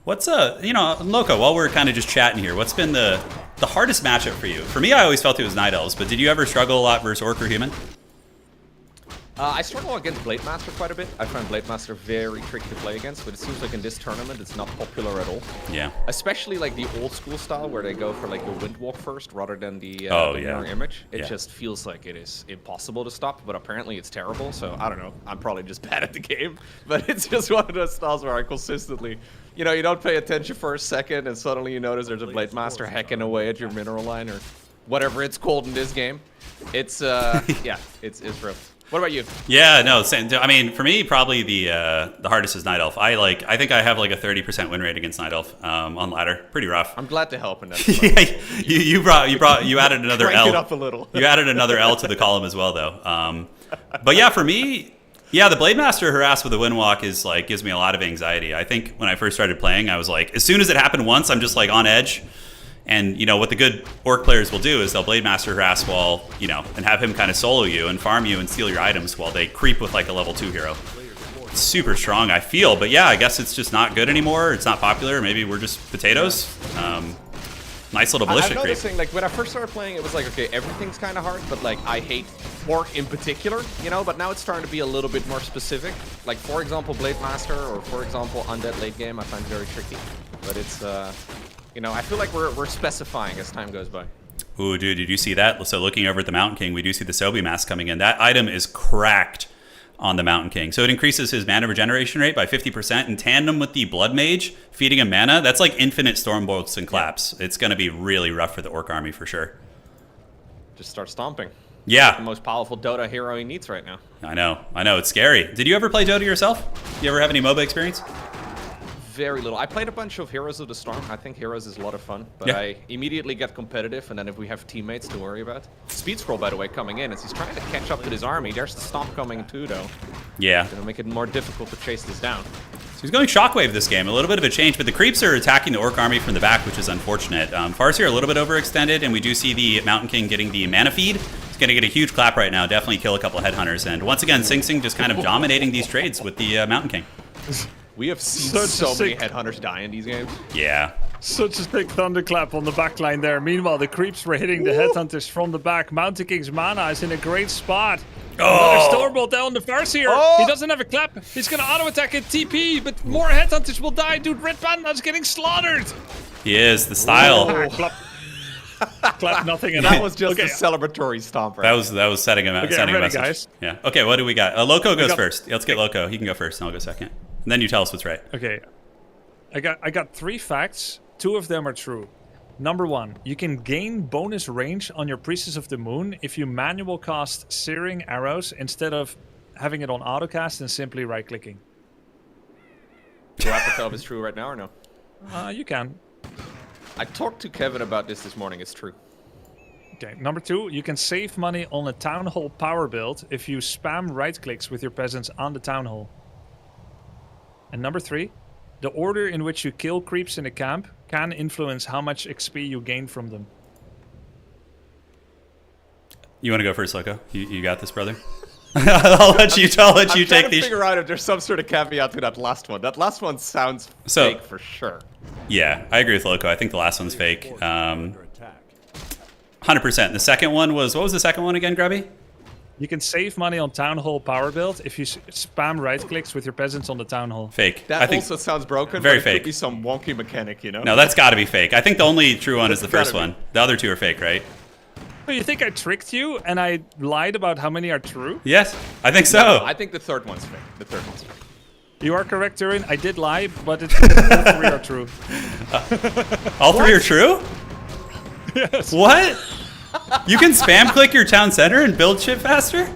What's Loco, while we're kind of just chatting here, what's been the hardest matchup for you? For me, I always felt it was Night Elves, but did you ever struggle a lot versus Orc or Human? I struggle against Blade Master quite a bit. I find Blade Master very tricky to play against, but it seems like in this tournament it's not popular at all. Yeah. Especially like the old school style where they go for like the Windwalk first rather than the mirror image. It just feels like it is impossible to stop, but apparently it's terrible. So I don't know. I'm probably just bad at the game, but it's just one of those styles where I consistently, you don't pay attention for a second and suddenly you notice there's a Blade Master hacking away at your mineral line or whatever it's called in this game. It's it's rough. What about you? Yeah, no, same. I mean, for me, probably the hardest is Night Elf. I think I have like a 30% win rate against Night Elf on ladder. Pretty rough. I'm glad to help in that. Yeah, you added another L. It up a little. You added another L to the column as well, though. But yeah, for me, the Blade Master harass with the Windwalk is like gives me a lot of anxiety. I think when I first started playing, I was like, as soon as it happened once, I'm just like on edge. And, you know, what the good Orc players will do is they'll Blade Master harass while, you know, and have him kind of solo you and farm you and steal your items while they creep with like a level 2 hero. It's super strong, I feel, but yeah, I guess it's just not good anymore. It's not popular. Maybe we're just potatoes. Nice little militia I'm creep. noticing, like, when I first started playing, it was like, okay, everything's kind of hard, but like, I hate Orc in particular, you know, but now it's starting to be a little bit more specific. Like, for example, Blade Master, or for example, Undead late game, I find very tricky. But it's, you know, I feel like we're specifying as time goes by. Ooh, dude, did you see that? So looking over at the Mountain King, we do see the Sobi mask coming in. That item is cracked on the Mountain King. So it increases his mana regeneration rate by 50% in tandem with the Blood Mage, feeding him mana. That's like infinite Storm Bolts and Claps. It's going to be really rough for the Orc army for sure. Just start stomping. Yeah. The most powerful Dota hero he needs right now. I know, it's scary. Did you ever play Dota yourself? You ever have any MOBA experience? Very little. I played a bunch of Heroes of the Storm. I think Heroes is a lot of fun, but I immediately get competitive, and then if we have teammates to worry about. Speed Scroll, by the way, coming in as he's trying to catch up to his army. There's the Stomp coming too, though. Yeah. Gonna make it more difficult to chase this down. So he's going Shockwave this game, a little bit of a change, but the creeps are attacking the Orc army from the back, which is unfortunate. Farseer a little bit overextended, and we do see the Mountain King getting the mana feed. He's going to get a huge clap right now, definitely kill a couple of Headhunters, and once again, Sing Sing just kind of dominating these trades with the Mountain King. We have seen so many Headhunters die in these games. Yeah. Such a sick thunderclap on the back line there. Meanwhile, the creeps were hitting the Headhunters from the back. Mountain King's mana is in a great spot. Another Stormbolt down the Farseer. He doesn't have a clap. He's going to auto-attack at TP, but more Headhunters will die. Dude, Red Panda's getting slaughtered. He is, the style. Clap nothing. And that was just a celebratory stomp. Right? That was setting him out. Okay, setting I'm ready, a message. guys. Yeah. Okay, what do we got? Loco goes first. Let's get Loco. He can go first, and I'll go second. And then you tell us what's right. Okay. I got 3 facts. 2 of them are true. Number 1, you can gain bonus range on your Priestess of the Moon if you manual cast Searing Arrows instead of having it on autocast and simply right-clicking. Do I have to tell if it's true right now or no? You can. I talked to Kevin about this morning. It's true. Okay. Number 2, you can save money on a Town Hall power build if you spam right-clicks with your peasants on the Town Hall. And number 3, the order in which you kill creeps in a camp can influence how much XP you gain from them. You want to go first, Loco? You got this, brother? I'll let you take these. I'm trying to figure out if there's some sort of caveat to that last one. That last one sounds fake for sure. Yeah, I agree with Loco. I think the last one's fake. 100%. The second one was... What was the second one again, Grubby? You can save money on Town Hall power build if you spam right-clicks with your peasants on the Town Hall. Fake. That also sounds broken, very but it fake. could be some wonky mechanic, you know? No, that's got to be fake. I think the only true one is the first one. The other 2 are fake, right? So you think I tricked you and I lied about how many are true? Yes, I think so. No, I think the third one's fake. The third one's fake. You are correct, Turin. I did lie, but all 3 are true. All 3 are true? Yes. What? You can spam click your town center and build shit faster?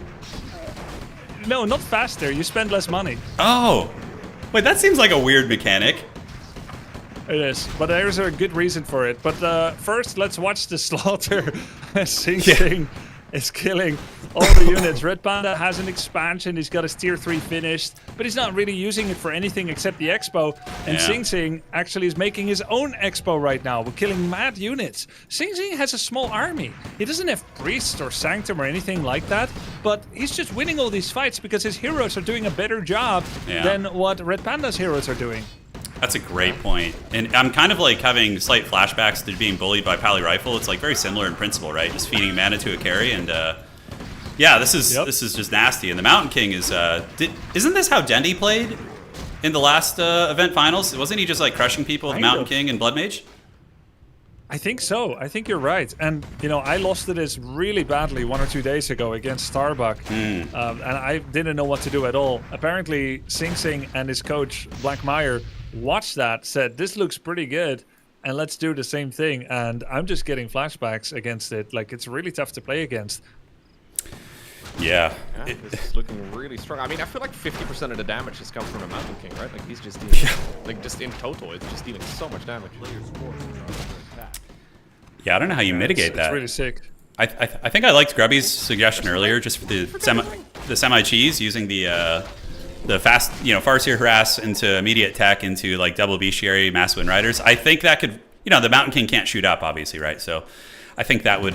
No, not faster. You spend less money. Oh. Wait, that seems like a weird mechanic. It is, but there's a good reason for it. But first, let's watch the slaughter. Sing Sing is killing all the units. Red Panda has an expansion. He's got his tier 3 finished, but he's not really using it for anything except the expo. And Sing Sing actually is making his own expo right now. We're killing mad units. Sing Sing has a small army. He doesn't have priests or sanctum or anything like that, but he's just winning all these fights because his heroes are doing a better job than what Red Panda's heroes are doing. That's a great point. And I'm kind of like having slight flashbacks to being bullied by Pally Rifle. It's like very similar in principle, right? Just feeding mana to a carry, and yeah, this is just nasty. And the Mountain King is isn't this how Dendi played in the last event finals? Wasn't he just like crushing people with Mountain King and Blood Mage? I think so. I think you're right. And, you know, I lost to this really badly 1 or 2 days ago against Starbuck. And I didn't know what to do at all. Apparently, Sing Sing and his coach, Black Meyer, watched that, said, this looks pretty good, and let's do the same thing. And I'm just getting flashbacks against it. Like, it's really tough to play against. Yeah. This is looking really strong. I mean, I feel like 50% of the damage has come from the Mountain King, right? Like, he's just dealing, like, just in total, it's just dealing so much damage. Yeah, I don't know how you mitigate that. It's really sick. I think I liked Grubby's suggestion earlier, just for the semi cheese using the fast, Farseer harass into immediate tech into like double bestiary mass win riders. I think that could the Mountain King can't shoot up, obviously, right? So I think that would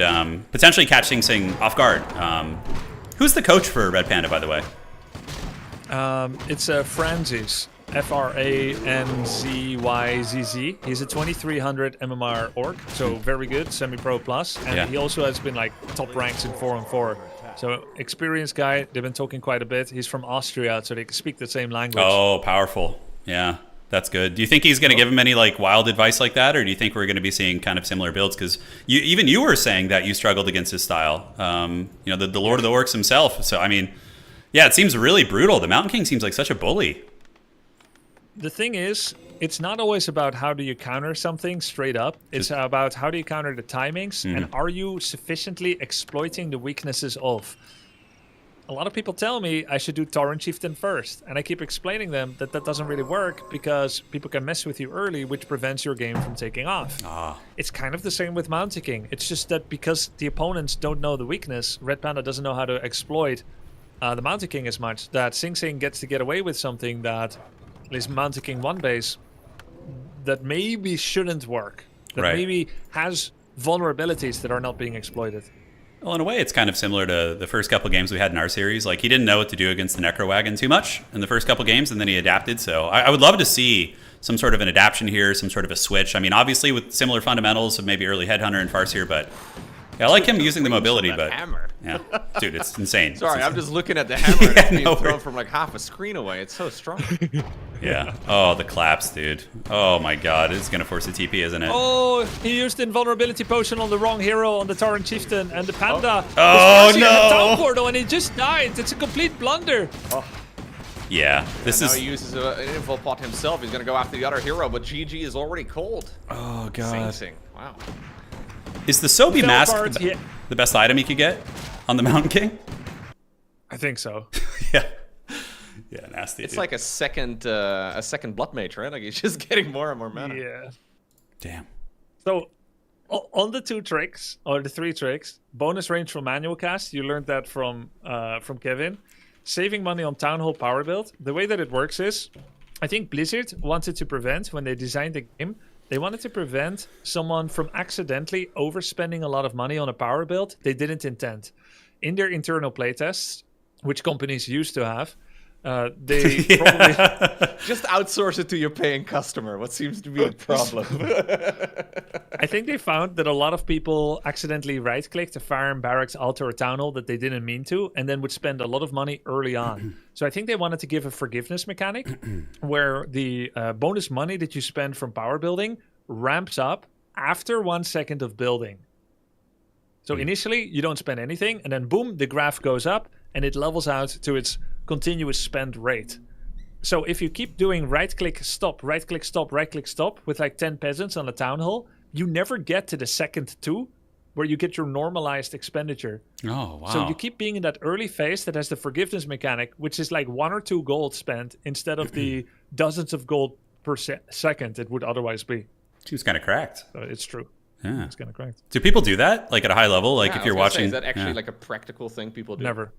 potentially catch Sing Sing off guard. Who's the coach for Red Panda, by the way? It's Franzis. Franzyzz. He's a 2300 MMR orc, so very good, semi-pro plus. And he also has been like top ranks in 4-on-4. So experienced guy. They've been talking quite a bit. He's from Austria, so they can speak the same language. Oh, powerful. Yeah, that's good. Do you think he's going to give him any like wild advice like that, or do you think we're going to be seeing kind of similar builds? Because you were saying that you struggled against his style. The Lord of the Orcs himself. So I mean, yeah, it seems really brutal. The Mountain King seems like such a bully. The thing is, it's not always about how do you counter something straight up. It's about how do you counter the timings, and are you sufficiently exploiting the weaknesses of. A lot of people tell me I should do Tauren Chieftain first, and I keep explaining them that doesn't really work because people can mess with you early, which prevents your game from taking off. It's kind of the same with Mountain King. It's just that because the opponents don't know the weakness, Red Panda doesn't know how to exploit the Mountain King as much, that Sing Sing gets to get away with something that is Mountain King 1 base that maybe shouldn't work, that maybe has vulnerabilities that are not being exploited. Well, in a way, it's kind of similar to the first couple games we had in our series. Like, he didn't know what to do against the Necro Wagon too much in the first couple games, and then he adapted. So I would love to see some sort of an adaptation here, some sort of a switch. I mean, obviously with similar fundamentals of maybe early Headhunter and Farseer, but yeah, I like him using the mobility, but hammer. Yeah, dude, it's insane. Sorry, I'm just looking at the hammer and it's being thrown from like half a screen away. It's so strong. Yeah. Oh, the claps, dude. Oh my god, it's gonna force a TP, isn't it? Oh, he used invulnerability potion on the wrong hero on the Tauren Chieftain, and the Panda was in the town portal, and he just died. It's a complete blunder. Yeah, this is. Now he uses an info pot himself. He's gonna go after the other hero, but GG is already cold. Oh god. Sing. Wow. Is the Sobi mask the best item he could get on the Mountain King? I think so. Yeah. Yeah, nasty. It's like a second blood mage, right? Like he's just getting more and more mana. Yeah. Damn. So on the 2 tricks or the 3 tricks, bonus range from manual cast, you learned that from Kevin. Saving money on Town Hall power build. The way that it works is, I think Blizzard wanted to prevent, when they designed the game, they wanted to prevent someone from accidentally overspending a lot of money on a power build they didn't intend. In their internal playtests, which companies used to have, they probably just outsource it to your paying customer. What seems to be a problem? I think they found that a lot of people accidentally right-clicked a farm, barracks, altar, or town hall that they didn't mean to, and then would spend a lot of money early on. So I think they wanted to give a forgiveness mechanic where the bonus money that you spend from power building ramps up after 1 second of building. So initially, you don't spend anything, and then boom, the graph goes up, and it levels out to its continuous spend rate. So if you keep doing right-click, stop, right-click, stop, right-click, stop with like 10 peasants on a town hall, you never get to the second 2 where you get your normalized expenditure. Oh, wow. So you keep being in that early phase that has the forgiveness mechanic, which is like 1 or 2 gold spent instead of the dozens of gold per second it would otherwise be. Seems kind of cracked. So it's true. Yeah. It's kind of cracked. Do people do that? Like at a high level? Like if you're watching? Is that actually like a practical thing people do? Never.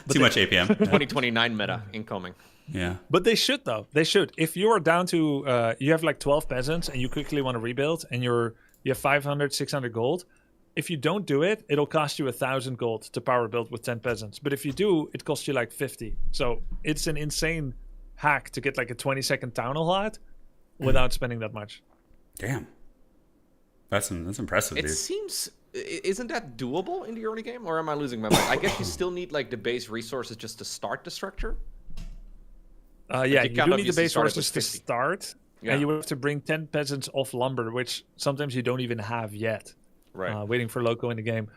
Too much APM. 2029 meta incoming. Yeah. But they should, though. They should. If you are down to, you have like 12 peasants and you quickly want to rebuild and you have 500, 600 gold, if you don't do it, it'll cost you 1,000 gold to power build with 10 peasants. But if you do, it costs you like 50. So it's an insane hack to get like a 20-second town hall out without spending that much. Damn. That's impressive, dude. It seems... Isn't that doable in the early game, or am I losing my mind? I guess you still need like the base resources just to start the structure. Yeah, you do need the base resources to start, and you have to bring 10 peasants off lumber, which sometimes you don't even have yet. Right. Waiting for loco in the game.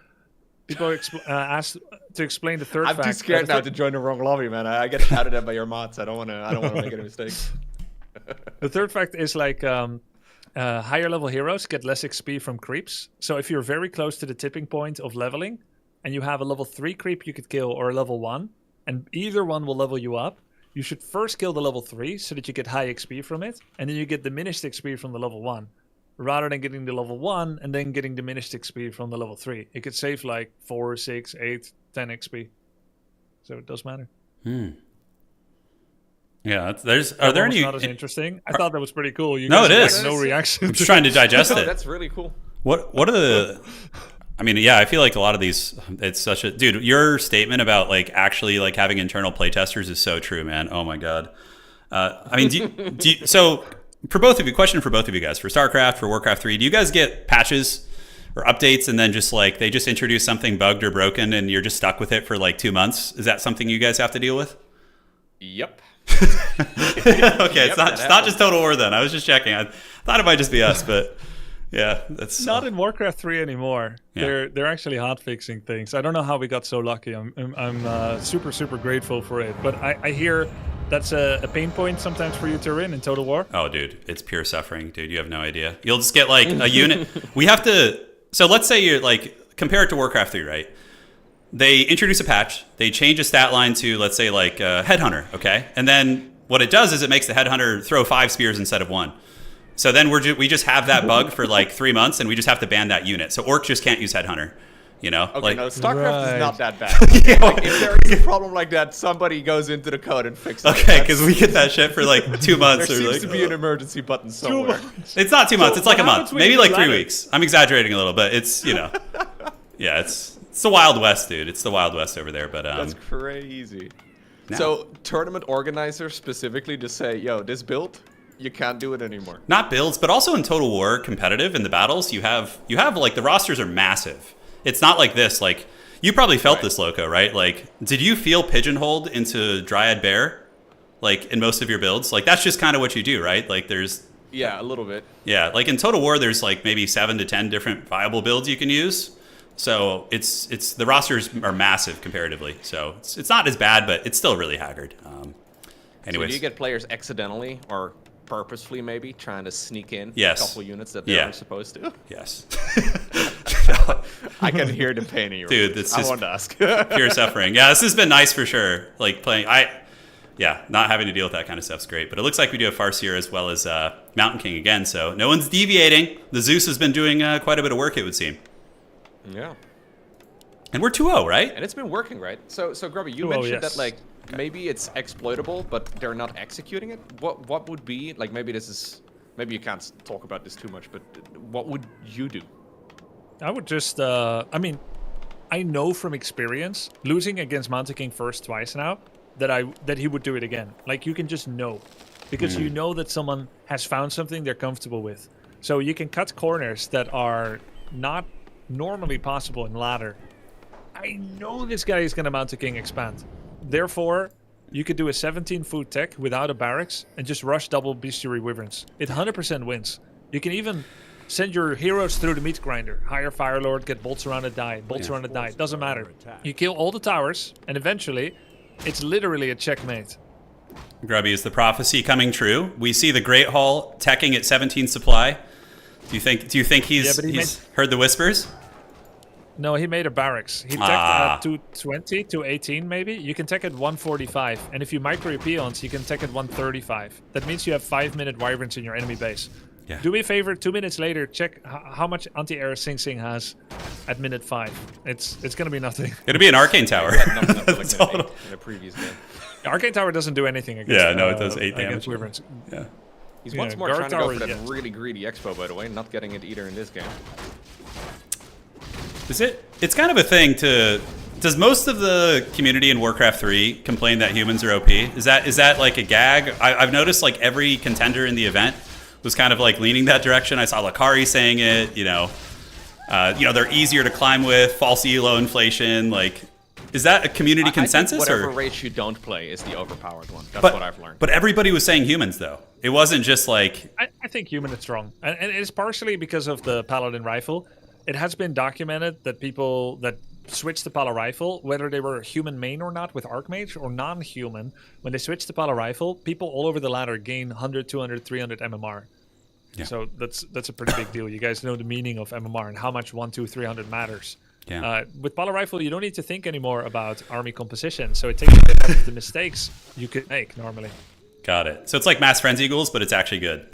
People asked to explain the third fact. I'm too scared now to join the wrong lobby, man. I get shouted at by your mods. I don't want to make any mistakes. The third fact is like higher level heroes get less XP from creeps. So if you're very close to the tipping point of leveling and you have a level 3 creep you could kill or a level 1, and either one will level you up, you should first kill the level 3 so that you get high XP from it, and then you get diminished XP from the level 1. Rather than getting the level 1 and then getting diminished XP from the level 3. It could save like 4, 6, 8, 10 XP. So it does matter. Yeah, are there any? Not as interesting. I thought that was pretty cool. You No, guys it had, is. like, no reaction. I'm just trying to digest No, it. that's really cool. What are the? I mean, yeah, I feel like a lot of these. It's such a dude. Your statement about like actually like having internal playtesters is so true, man. Oh my god. I mean, so for both of you, question for both of you guys, for StarCraft, for Warcraft 3, do you guys get patches or updates and then just like they just introduce something bugged or broken and you're just stuck with it for like 2 months? Is that something you guys have to deal with? Yep. Okay, it's not just Total War then. I was just checking. I thought it might just be us, but yeah, that's not in Warcraft 3 anymore. Yeah. They're actually hot fixing things. I don't know how we got so lucky. I'm super grateful for it. But I hear that's a pain point sometimes for you, Turin, in Total War. Oh, dude, it's pure suffering, dude. You have no idea. You'll just get like a unit. We have to. So let's say you're like compare it to Warcraft 3, right? They introduce a patch. They change a stat line to, let's say, like Headhunter, okay? And then what it does is it makes the Headhunter throw 5 spears instead of 1. So then we just have that bug for like 3 months, and we just have to ban that unit. So Orc just can't use Headhunter, you know? Okay, like, no, StarCraft Right. is not that bad. Like, if there is a problem like that, somebody goes into the code and fixes it. Okay, because we get that shit for like 2 months. There or seems like, to be an emergency button somewhere. It's not 2 months. It's like a what month, happens when maybe you like do 3 ladder? weeks. I'm exaggerating a little, but it's, you know, yeah, it's the Wild West, dude. It's the Wild West over there. But That's crazy. No. So tournament organizers specifically just say, yo, this build, you can't do it anymore. not builds, but also in Total War competitive in the battles, you have like the rosters are massive. It's not like this. Like you probably felt this, Loco, right? Like, did you feel pigeonholed into Dryad Bear, like in most of your builds? Like that's just kind of what you do, right? Like there's Yeah, a little bit. yeah, like in Total War, there's like maybe 7 to 10 different viable builds you can use. So it's the rosters are massive comparatively. So it's not as bad, but it's still really haggard. So Anyways, do you get players accidentally or purposefully maybe trying to sneak in Yes. a couple units that they Yeah. aren't supposed to? yes, I can hear the pain in your Dude, voice. it's I just wanted to ask. pure suffering. Yeah, this has been nice for sure. Like playing, not having to deal with that kind of stuff's great. But it looks like we do have Farseer as well as Mountain King again. So no one's deviating. The Zeus has been doing quite a bit of work, it would seem. Yeah. And we're 2-0, right? And it's been working, right? So Grubby, you 2-0, mentioned yes. that like maybe it's exploitable, but they're not executing it. What would be like? Maybe you can't talk about this too much, but what would you do? I would just, I mean, I know from experience, losing against Mountain King first twice now, that he would do it again. Like, you can just know. Because you know that someone has found something they're comfortable with. So you can cut corners that are not normally possible in ladder. I know this guy is going to Mountain King expand. Therefore, you could do a 17-foot tech without a barracks and just rush double bestiary wyverns. It 100% wins. You can even send your heroes through the meat grinder. Hire Firelord, get bolts around it, die. Bolts around it, die. Doesn't matter. You kill all the towers, and eventually, it's literally a checkmate. Grubby, is the prophecy coming true? We see the Great Hall teching at 17 supply. Do you think he's heard the whispers? No, he made a barracks. He teched at 220, 218 maybe. You can tech at 145. And if you micro your peons, you can tech at 135. That means you have 5-minute wyverns in your enemy base. Yeah. Do me a favor, 2 minutes later, check how much anti-air Sing Sing has at minute 5. It's going to be nothing. It'll be an Arcane Tower. In a previous game. Arcane Tower doesn't do anything against Yeah, no, it does 8 damage. against wyverns. Yeah. He's once more Guard trying to go Tower, for that yeah. really greedy expo, by the way, not getting it either in this game. It's kind of a thing to. Does most of the community in Warcraft 3 complain that humans are OP? Is that like a gag? I've noticed like every contender in the event was kind of like leaning that direction. I saw Lakari saying it. You know, they're easier to climb with. False elo inflation. Like, is that a community consensus? I think whatever or? race you don't play is the overpowered one. That's But, what I've learned. But everybody was saying humans though. It wasn't just like. I think human is strong. And it's partially because of the Paladin rifle. It has been documented that people that switched to Pala Rifle, whether they were human main or not with Archmage or non-human, when they switched to Pala Rifle, people all over the ladder gain 100, 200, 300 MMR. Yeah. So that's a pretty big deal. You guys know the meaning of MMR and how much 1, 2, 300 matters. Yeah. With Pala Rifle, you don't need to think anymore about army composition, so it takes a bit of the mistakes you could make normally. Got it. So it's like Mass Frenzy Ghouls, but it's actually good.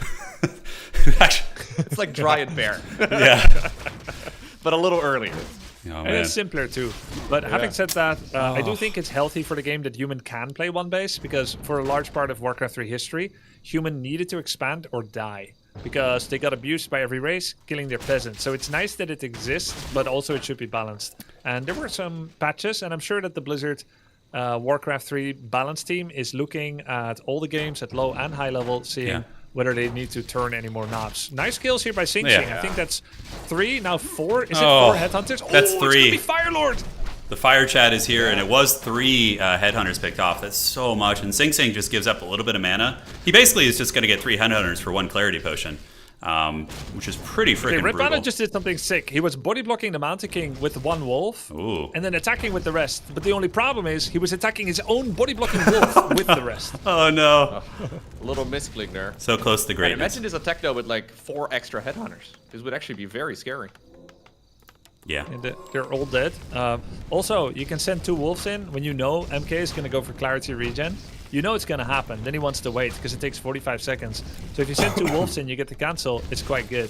It's like Dryad Bear, Yeah. but a little earlier. Oh, And man. it's simpler too. But having said that, I do think it's healthy for the game that human can play one base, because for a large part of Warcraft 3 history, human needed to expand or die, because they got abused by every race, killing their peasants. So it's nice that it exists, but also it should be balanced. And there were some patches, and I'm sure that the Blizzard Warcraft 3 balance team is looking at all the games at low and high level, seeing whether they need to turn any more knobs. Nice kills here by Sing Sing. I think that's 3, now 4. Is it 4 headhunters? That's 3. It's gonna be Firelord. The Fire Chat is here, and it was 3 headhunters picked off. That's so much, and Sing Sing just gives up a little bit of mana. He basically is just going to get 3 headhunters for 1 clarity potion, which is pretty freaking Red brutal. Panda just did something sick. He was body blocking the Mountain King with 1 wolf, and then attacking with the rest. But the only problem is he was attacking his own body blocking wolf with the rest. Oh no! A little misclick there. So close to greatness. Imagine this attack though with like 4 extra headhunters. This would actually be very scary. Yeah. And they're all dead. Also, you can send 2 wolves in when you know MK is going to go for clarity regen. You know it's going to happen. Then he wants to wait because it takes 45 seconds. So if you send 2 wolves in, you get the cancel. It's quite good.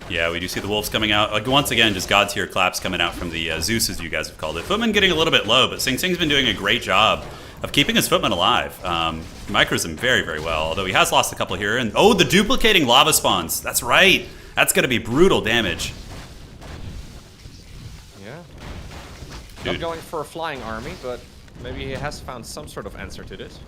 Yeah, we do see the wolves coming out. Like, once again, just God's Tier claps coming out from the Zeus, as you guys have called it. Footman getting a little bit low, but Sing Sing's been doing a great job of keeping his Footman alive. Micros him very, very well, although he has lost a couple here. And oh, the duplicating lava spawns. That's right. That's going to be brutal damage. Yeah. Dude. Not going for a flying army, but maybe he has found some sort of answer to this.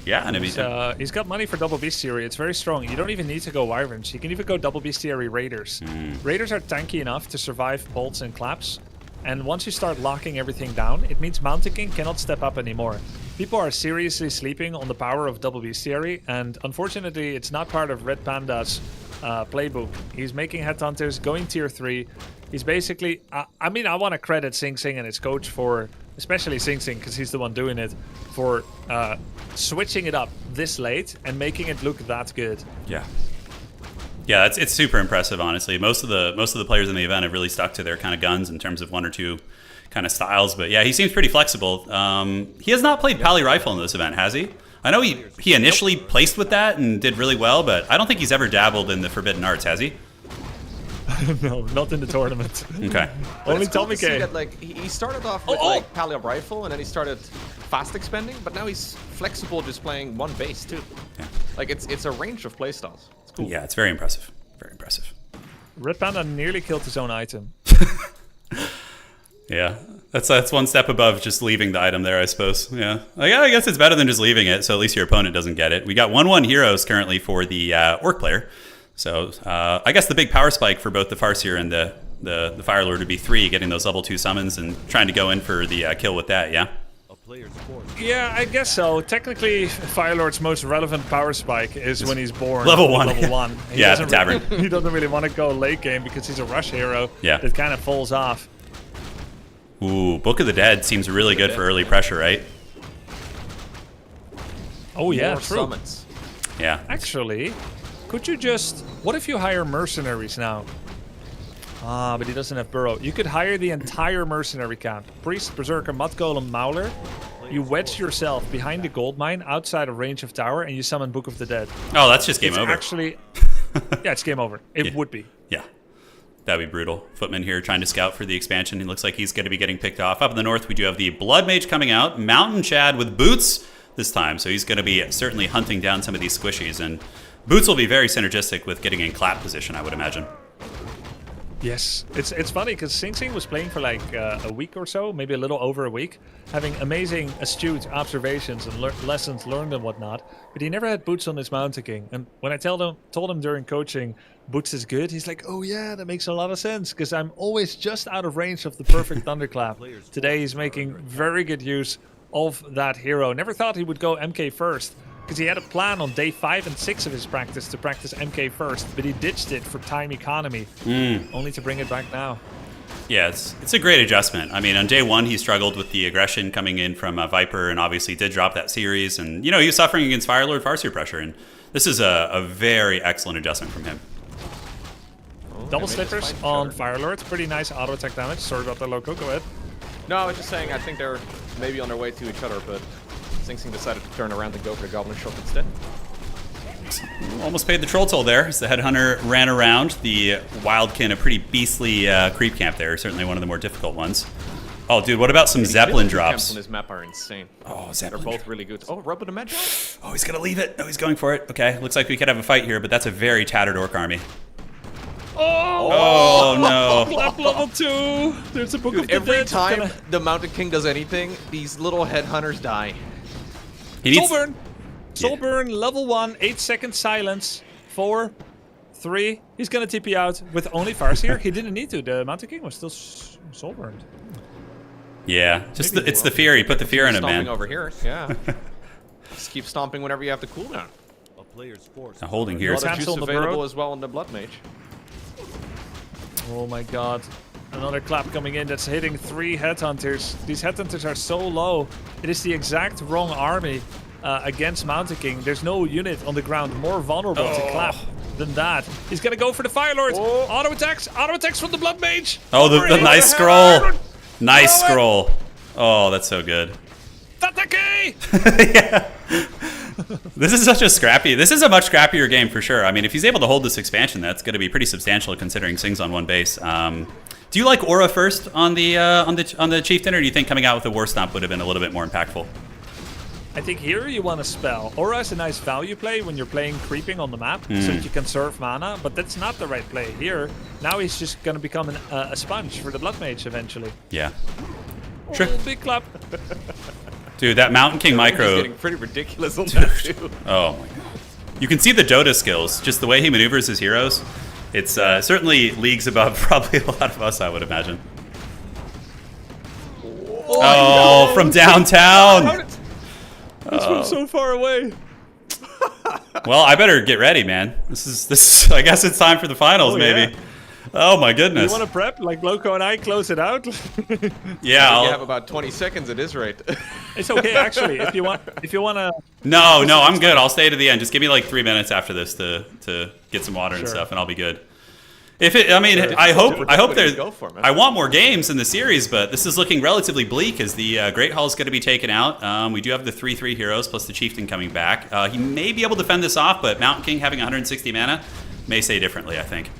Yeah, and I mean, he's got money for double bestiary. It's very strong. You don't even need to go wyverns. You can even go double bestiary raiders. Raiders are tanky enough to survive bolts and claps. And once you start locking everything down, it means Mountain King cannot step up anymore. People are seriously sleeping on the power of double bestiary, and unfortunately, it's not part of Red Panda's playbook. He's making headhunters, going tier 3. He's basically, I mean, I want to credit Sing Sing and his coach for, especially Sing Sing, because he's the one doing it, for switching it up this late and making it look that good. Yeah. Yeah, it's super impressive, honestly. Most of the players in the event have really stuck to their kind of guns in terms of 1 or 2 kind of styles. But yeah, he seems pretty flexible. He has not played Pally Rifle in this event, has he? I know he initially placed with that and did really well, but I don't think he's ever dabbled in the Forbidden Arts, has he? No, not in the tournament. Okay. Only Cool Tommy to see K. that, like, he started off with like Pally Rifle, and then he started fast expanding, but now he's flexible, just playing 1 base too. Yeah. Like it's a range of playstyles. It's cool. Yeah, it's very impressive. Very impressive. Red Panda nearly killed his own item. Yeah, that's 1 step above just leaving the item there, I suppose. Yeah, I guess it's better than just leaving it, so at least your opponent doesn't get it. We got 1/1 heroes currently for the Orc player. So I guess the big power spike for both the Farseer and the Fire Lord would be 3, getting those level 2 summons and trying to go in for the kill with that, yeah? Yeah, I guess so. Technically, Firelord's most relevant power spike is when he's born. Level 1. Level 1. Yeah, the tavern. He doesn't really want to go late game because he's a rush hero. Yeah. That kind of falls off. Ooh, Book of the Dead seems really good for early pressure, right? Oh yeah, More true. summons. Yeah. Actually, could you just... What if you hire mercenaries now? Ah, but he doesn't have Burrow. You could hire the entire mercenary camp. Priest, Berserker, Mud Golem, Mauler. You wedge yourself behind the gold mine outside of range of tower and you summon Book of the Dead. Oh, that's just game It's over. Actually... Yeah, it's game over. It would be. Yeah. That'd be brutal. Footman here trying to scout for the expansion. He looks like he's going to be getting picked off. Up in the north, we do have the Blood Mage coming out. Mountain Chad with boots this time. So he's going to be certainly hunting down some of these squishies. And boots will be very synergistic with getting in clap position, I would imagine. Yes, it's funny because Sing Sing was playing for like a week or so, maybe a little over a week, having amazing, astute observations and lessons learned and whatnot. But he never had boots on his Mountain King. And when I told him during coaching, boots is good, he's like, oh yeah, that makes a lot of sense because I'm always just out of range of the perfect thunderclap. Today he's making very good use of that hero. Never thought he would go MK first. Because he had a plan on day 5 and 6 of his practice to practice MK first, but he ditched it for time economy, only to bring it back now. Yeah, it's a great adjustment. I mean, on day 1, he struggled with the aggression coming in from Viper and obviously did drop that series. And, you know, he was suffering against Firelord Farseer pressure. And this is a very excellent adjustment from him. Double slippers on Firelord. Pretty nice auto attack damage. Sorry about the loco. Go ahead. No, I was just saying I think they're maybe on their way to each other, but Sing Sing decided to turn around and go for the Goblin Shot instead. almost paid the troll toll there as the headhunter ran around. The wildkin, a pretty beastly creep camp there. Certainly one of the more difficult ones. Oh, dude, what about some Zeppelin Camps drops? on this map are insane. Oh, They're Zeppelin. both really good. Oh, rub with a Magi? Oh, he's going to leave it. No, he's going for it. Okay, looks like we could have a fight here, but that's a very tattered orc army. Oh, no. Clap level 2. There's a book of the Every dead. time the Mountain King does anything, these little headhunters die. He needs... Soulburn. Soulburn, level 1, 8-second silence. 4, 3. He's gonna TP out with only Farseer. He didn't need to. The Mountain King was still soulburned. Yeah, just it's the fear. He put the fear in him, Stomping man. over here, yeah. Just keep stomping whenever you have the cooldown. A player's force. Now holding A here. lot of Cancel juice the available burrow. as well in the Blood Mage. Oh my god. Another clap coming in that's hitting 3 headhunters. These headhunters are so low. It is the exact wrong army against Mountain King. There's no unit on the ground more vulnerable to clap than that. He's gonna go for the Fire Lord. Auto attacks from the Blood Mage. Oh, the nice scroll. Nice scroll. Oh, that's so good. Tatake! Yeah. This is such a scrappy. This is a much scrappier game for sure. I mean, if he's able to hold this expansion, that's going to be pretty substantial considering Sing's on one base. Do you like Aura first on the Chieftain, or do you think coming out with a War Stomp would have been a little bit more impactful? I think here you want to spell. Aura is a nice value play when you're playing creeping on the map, so that you can serve mana, but that's not the right play here. Now he's just going to become a sponge for the Blood Mage eventually. Yeah. Oh, big clap. Dude, that Mountain King He's micro. getting pretty ridiculous on that too. Oh my god. You can see the Dota skills, just the way he maneuvers his heroes. It's certainly leagues above probably a lot of us, I would imagine. Oh, from downtown. This one's so far away. Well, I better get ready, man. This is. I guess it's time for the finals, maybe. Oh my goodness. You want to prep like Loco and I close it out? Yeah. You have about 20 seconds at his rate. It's okay actually. If you want to. No, I'm good. I'll stay to the end. Just give me like 3 minutes after this to get some water and stuff, and I'll be good. I hope there's. I want more games in the series, but this is looking relatively bleak as the Great Hall is going to be taken out. We do have the 3/3 heroes plus the Chieftain coming back. He may be able to fend this off, but Mountain King having 160 mana may say differently, I think.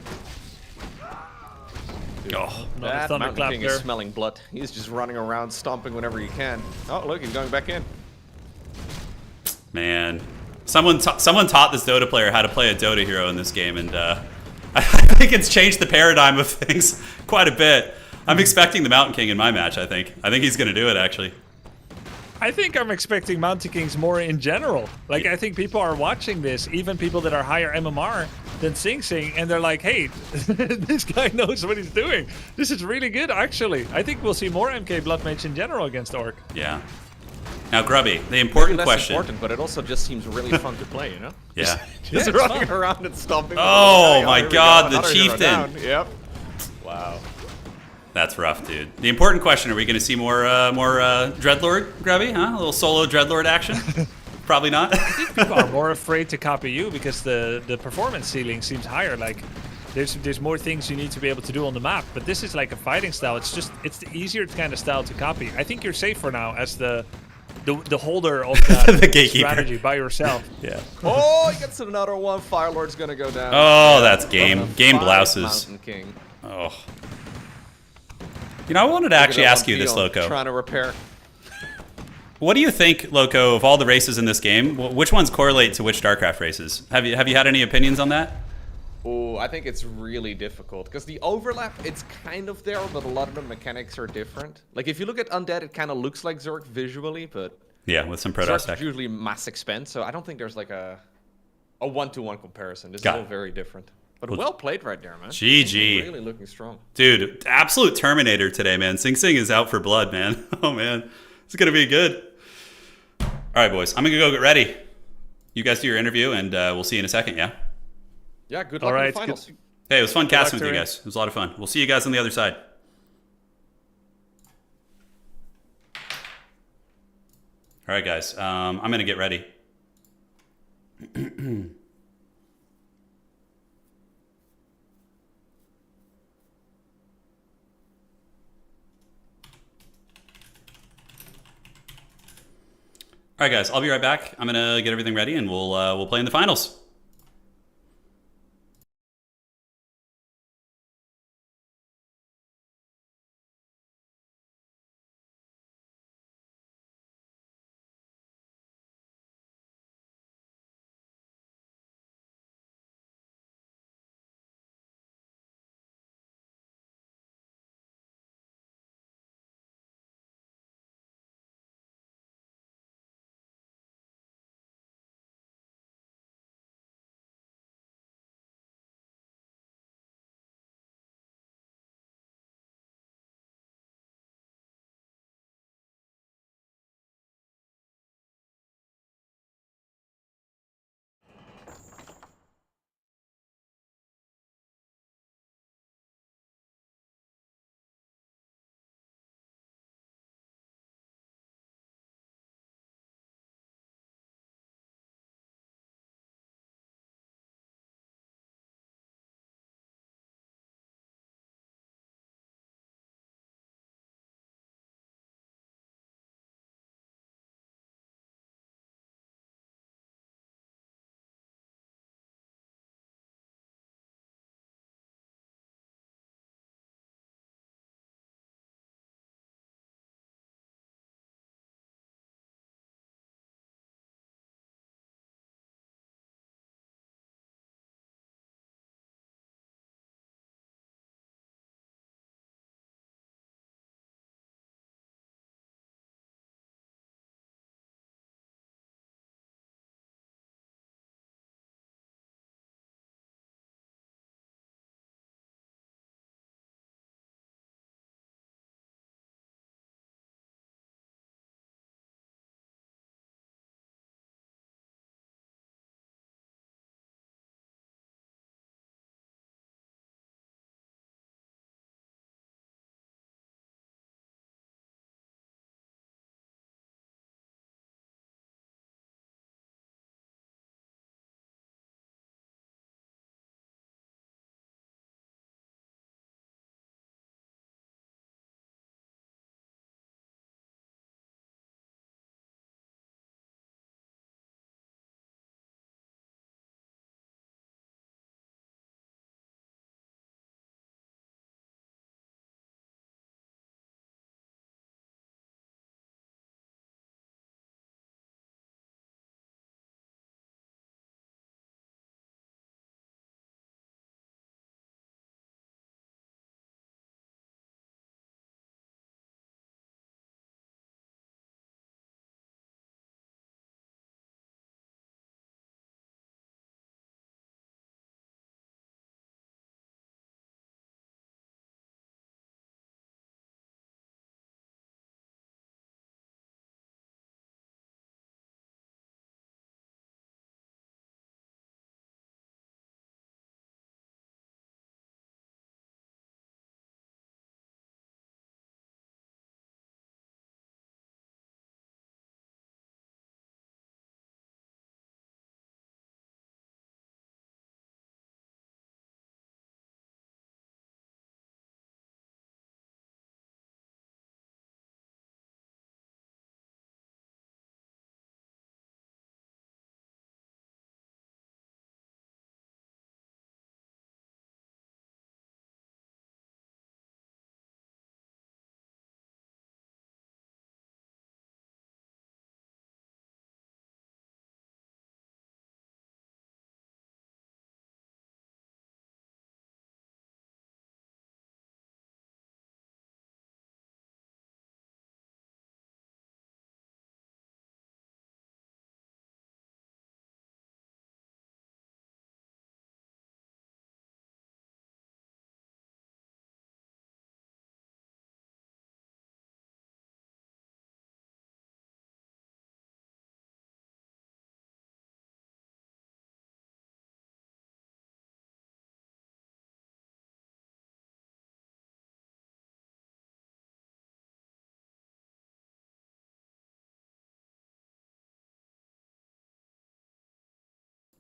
Oh. That Mountain King is smelling blood. He's just running around, stomping whenever he can. Oh, look, he's going back in. Man, someone taught this Dota player how to play a Dota hero in this game, and I think it's changed the paradigm of things quite a bit. I'm expecting the Mountain King in my match, I think. I think he's going to do it, actually. I think I'm expecting Mountain Kings more in general. Like, I think people are watching this, even people that are higher MMR than Sing Sing, and they're like, hey, this guy knows what he's doing. This is really good, actually. I think we'll see more MK Blood Mage in general against Orc. Yeah. Now, Grubby, the important question. Important, but it also just seems really fun to play, you know? Yeah. Just running around and stomping. Oh my god, the Chieftain. Yep. Wow. That's rough, dude. The important question, are we going to see more Dreadlord, Grubby? Huh? A little solo Dreadlord action? Probably not. People are more afraid to copy you because the performance ceiling seems higher. Like, there's more things you need to be able to do on the map, but this is like a fighting style. It's the easier kind of style to copy. I think you're safe for now as the holder of that the gatekeeper strategy by yourself. Yeah. Oh, he gets another one. Firelord's gonna go down. Oh, that's game blouses. Mountain King. Oh. You know, I wanted to actually ask you this, Loco. Trying to repair. What do you think, Loco, of all the races in this game? Which ones correlate to which StarCraft races? Have you had any opinions on that? Oh, I think it's really difficult because the overlap, it's kind of there, but a lot of the mechanics are different. Like if you look at Undead, it kind of looks like Zerg visually, but yeah, with some Protoss Zerg's tech. usually mass expense, so I don't think there's like a one-to-one comparison. This is all very different. But well played right there, man. GG. Really looking strong. Dude, absolute Terminator today, man. Sing Sing is out for blood, man. Oh, man. It's going to be good. All right, boys. I'm going to go get ready. You guys do your interview, and we'll see you in a second, yeah? Yeah, good luck in the finals. Hey, it was fun casting with you guys. It was a lot of fun. We'll see you guys on the other side. All right, guys. I'm going to get ready. All right, guys. I'll be right back. I'm going to get everything ready, and we'll play in the finals.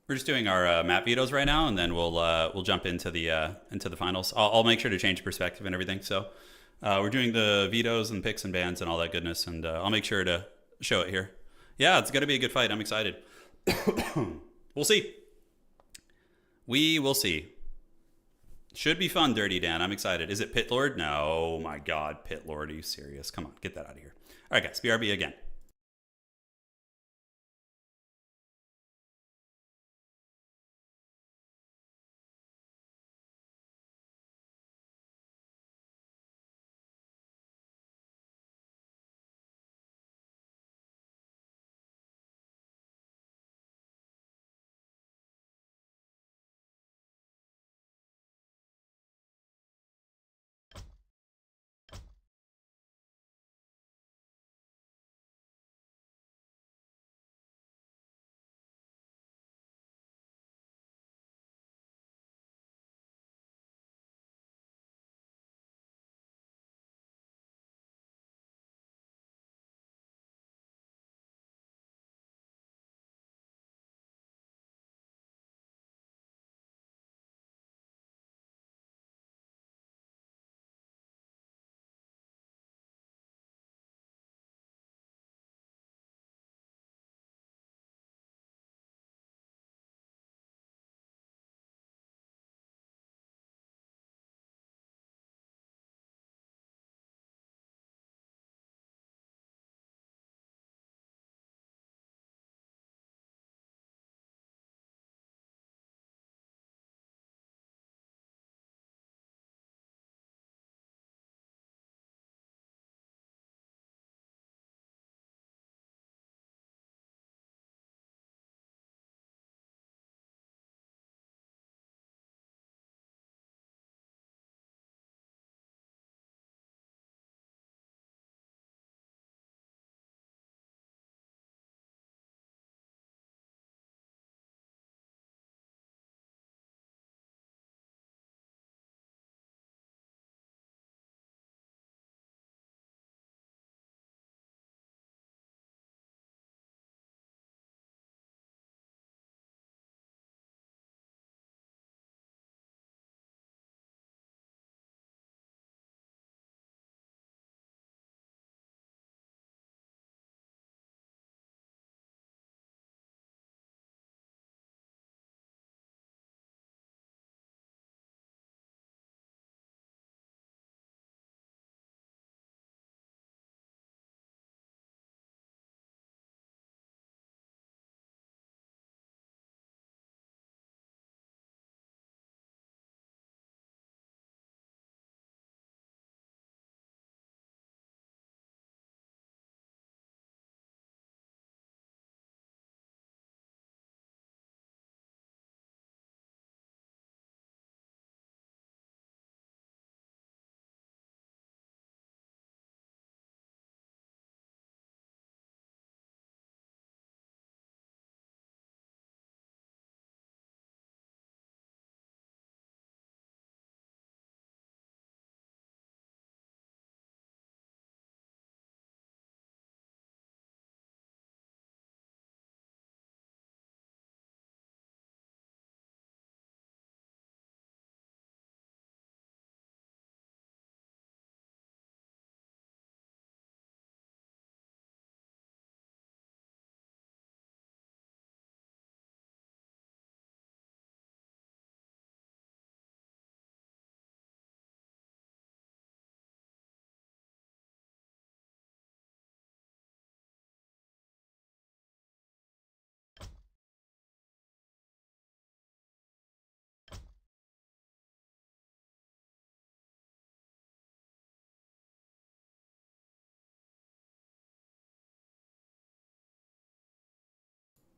We're just doing our map vetoes right now, and then we'll jump into the finals. I'll make sure to change perspective and everything. So we're doing the vetoes and picks and bans and all that goodness, and I'll make sure to show it here. Yeah, it's gonna be a good fight. I'm excited. We'll see. We will see. Should be fun, Dirty Dan. I'm excited. Is it Pit Lord? No, oh my God, Pit Lord. Are you serious? Come on, get that out of here. All right, guys, BRB again.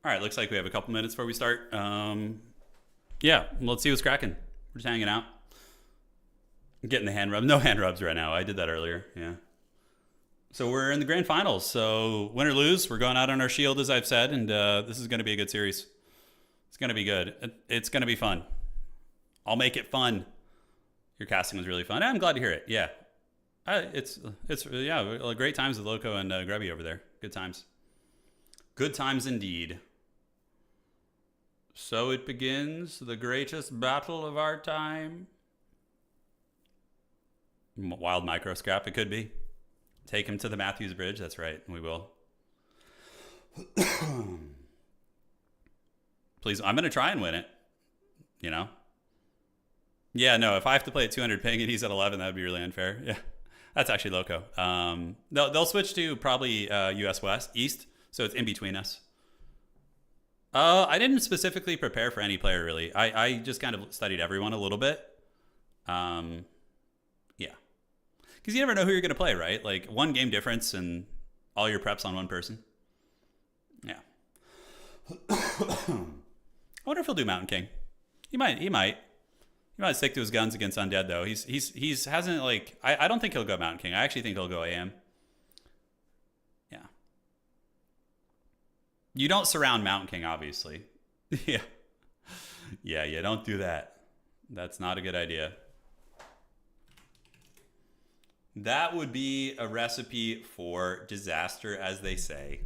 All right, looks like we have a couple minutes before we start. Yeah, let's see what's cracking. We're just hanging out. I'm getting the hand rub. No hand rubs right now. I did that earlier. Yeah. So we're in the grand finals. So win or lose, we're going out on our shield, as I've said, and this is going to be a good series. It's going to be good. It's going to be fun. I'll make it fun. Your casting was really fun. I'm glad to hear it. Yeah. It's great times with Loco and Grubby over there. Good times. Good times indeed. So it begins, the greatest battle of our time. Wild micro scrap, it could be. Take him to the Matthews Bridge, that's right, we will. Please, I'm going to try and win it, you know? Yeah, no, if I have to play at 200 ping and he's at 11, that would be really unfair. Yeah, that's actually loco. They'll switch to probably US West, East, so it's in between us. I didn't specifically prepare for any player, really. I just kind of studied everyone a little bit. Yeah. Because you never know who you're going to play, right? Like, one game difference and all your preps on one person. Yeah. I wonder if he'll do Mountain King. He might. He might stick to his guns against Undead, though. He's hasn't, like... I don't think he'll go Mountain King. I actually think he'll go AM. Yeah. You don't surround Mountain King, obviously. Yeah. Yeah, don't do that. That's not a good idea. That would be a recipe for disaster, as they say.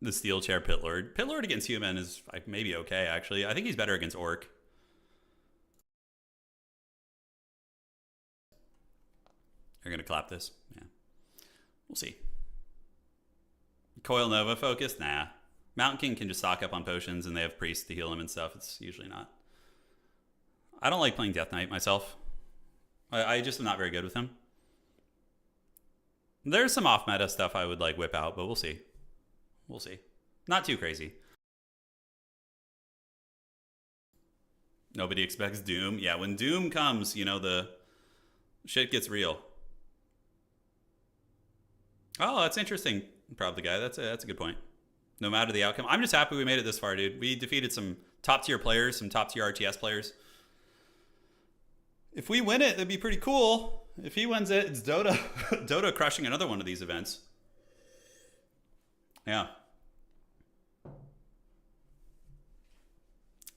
The Steel Chair Pit Lord. Pit Lord against human is maybe okay, actually. I think he's better against Orc. They're going to clap this. Yeah. We'll see. Coil Nova focus? Nah. Mountain King can just stock up on potions and they have priests to heal him and stuff. It's usually not. I don't like playing Death Knight myself. I just am not very good with him. There's some off-meta stuff I would like whip out, but we'll see. We'll see. Not too crazy. Nobody expects Doom. Yeah, when Doom comes, you know, the shit gets real. Oh, that's interesting. Probably guy. That's a good point. No matter the outcome. I'm just happy we made it this far, dude. We defeated some top-tier players, some top-tier RTS players. If we win it, that'd be pretty cool. If he wins it, it's Dota. Dota crushing another one of these events. Yeah.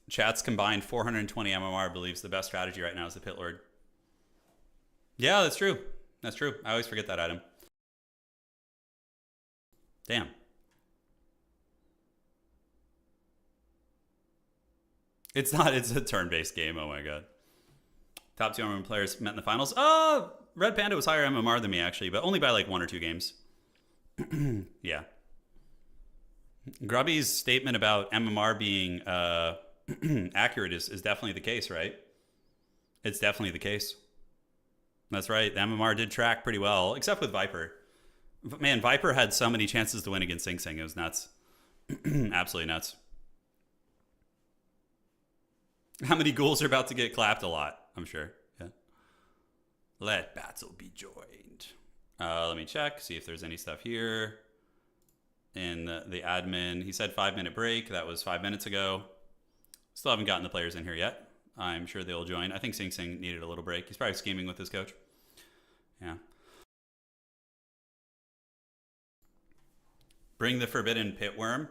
Chat's combined 420 MMR believes the best strategy right now is the Pit Lord. Yeah, that's true. That's true. I always forget that item. Damn. It's not, it's a turn-based game. Oh my god. Top 2 MMR players met in the finals. Red Panda was higher MMR than me, actually, but only by like 1 or 2 games. Yeah. Grubby's statement about MMR being accurate is definitely the case, right? It's definitely the case. That's right. The MMR did track pretty well, except with Viper. Man, Viper had so many chances to win against Sing Sing. It was nuts. Absolutely nuts. How many ghouls are about to get clapped? A lot, I'm sure. Yeah. Let battle be joined. Let me check, see if there's any stuff here. In the admin, he said 5-minute break. That was 5 minutes ago. Still haven't gotten the players in here yet. I'm sure they'll join. I think Sing Sing needed a little break. He's probably scheming with his coach. Yeah. Bring the Forbidden Pit Worm.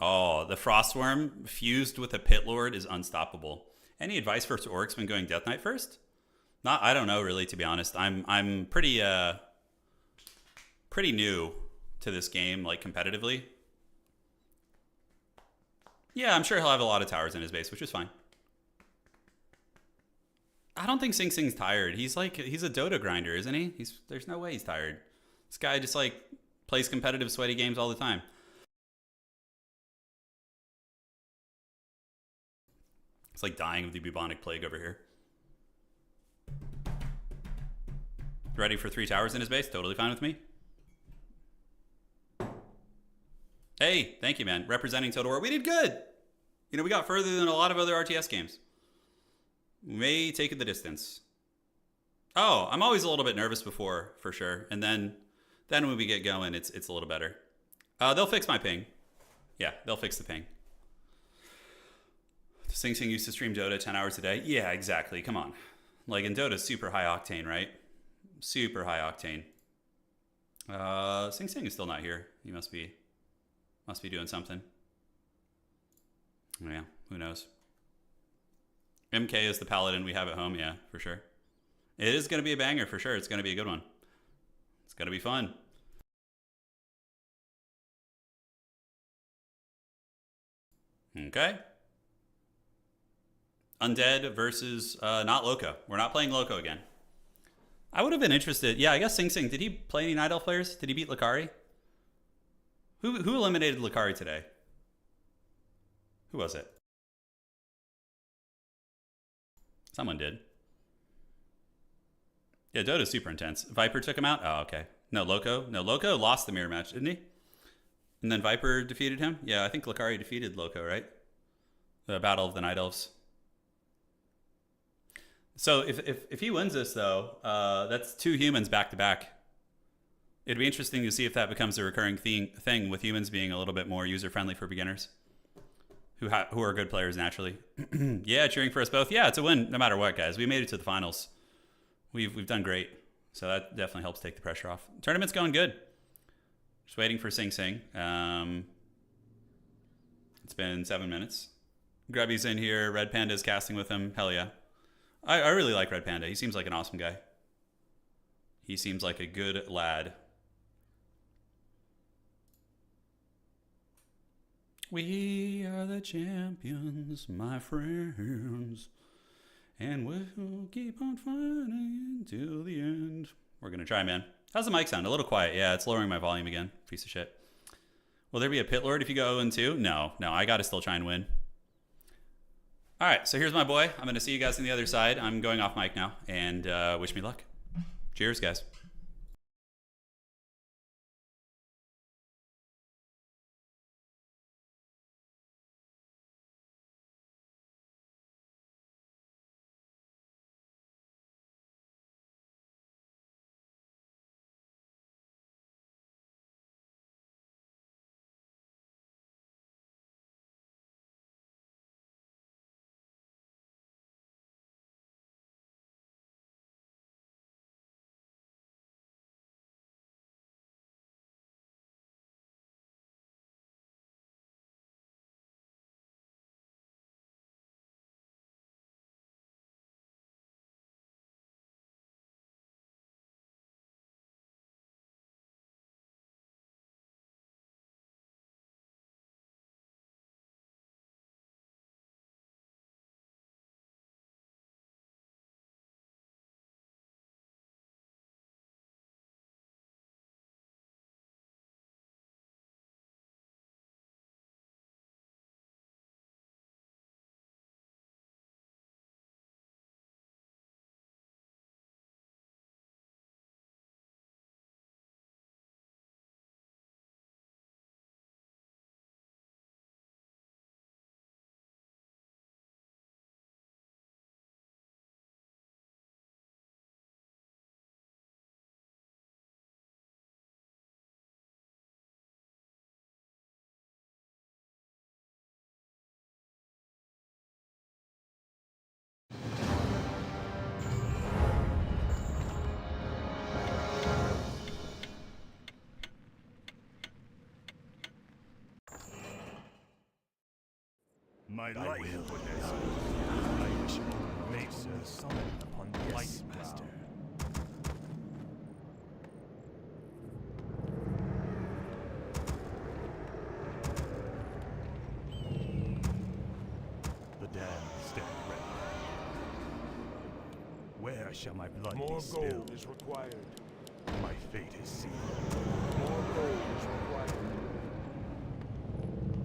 Oh, the Frostworm fused with a Pit Lord is unstoppable. Any advice for orcs when going Death Knight first? I don't know really, to be honest. I'm pretty new to this game, like competitively. Yeah, I'm sure he'll have a lot of towers in his base, which is fine. I don't think Sing Sing's tired. He's a Dota grinder, isn't he? There's no way he's tired. This guy just like plays competitive sweaty games all the time. It's like dying of the bubonic plague over here. Ready for 3 towers in his base? Totally fine with me. Hey, thank you, man. Representing Total War. We did good. You know, we got further than a lot of other RTS games. We may take it the distance. Oh, I'm always a little bit nervous before, for sure. And then when we get going, it's a little better. They'll fix my ping. Yeah, they'll fix the ping. Sing Sing used to stream Dota 10 hours a day. Yeah, exactly. Come on. Like, in Dota, super high octane, right? Super high octane. Sing Sing is still not here. He must be doing something. Yeah, who knows? MK is the paladin we have at home. Yeah, for sure. It is going to be a banger for sure. It's going to be a good one. It's going to be fun. Okay. Undead versus not Loco. We're not playing Loco again. I would have been interested. Yeah, I guess Sing Sing. Did he play any Night Elf players? Did he beat Lakari? Who eliminated Lakari today? Who was it? Someone did. Yeah, Dota's super intense. Viper took him out? Oh, okay. No, Loco. No, Loco lost the mirror match, didn't he? And then Viper defeated him? Yeah, I think Lakari defeated Loco, right? The Battle of the Night Elves. So if he wins this, though, that's 2 humans back-to-back. It'd be interesting to see if that becomes a recurring thing with humans being a little bit more user-friendly for beginners who are good players naturally. Yeah, cheering for us both. Yeah, it's a win no matter what, guys. We made it to the finals. We've done great. So that definitely helps take the pressure off. Tournament's going good. Just waiting for Sing Sing. It's been 7 minutes. Grubby's in here. Red Panda's casting with him. Hell yeah. I really like Red Panda. He seems like an awesome guy. He seems like a good lad. We are the champions, my friends. And we'll keep on fighting till the end. We're going to try, man. How's the mic sound? A little quiet. Yeah, it's lowering my volume again. Piece of shit. Will there be a pit lord if you go 0-2? No, I got to still try and win. All right, so here's my boy. I'm going to see you guys on the other side. I'm going off mic now, and wish me luck. Cheers, guys. My life for this. I wish all makes a summon upon the light master. The damned stand ready. Where shall my blood More be spilled? gold is required. My fate is sealed. More gold is required.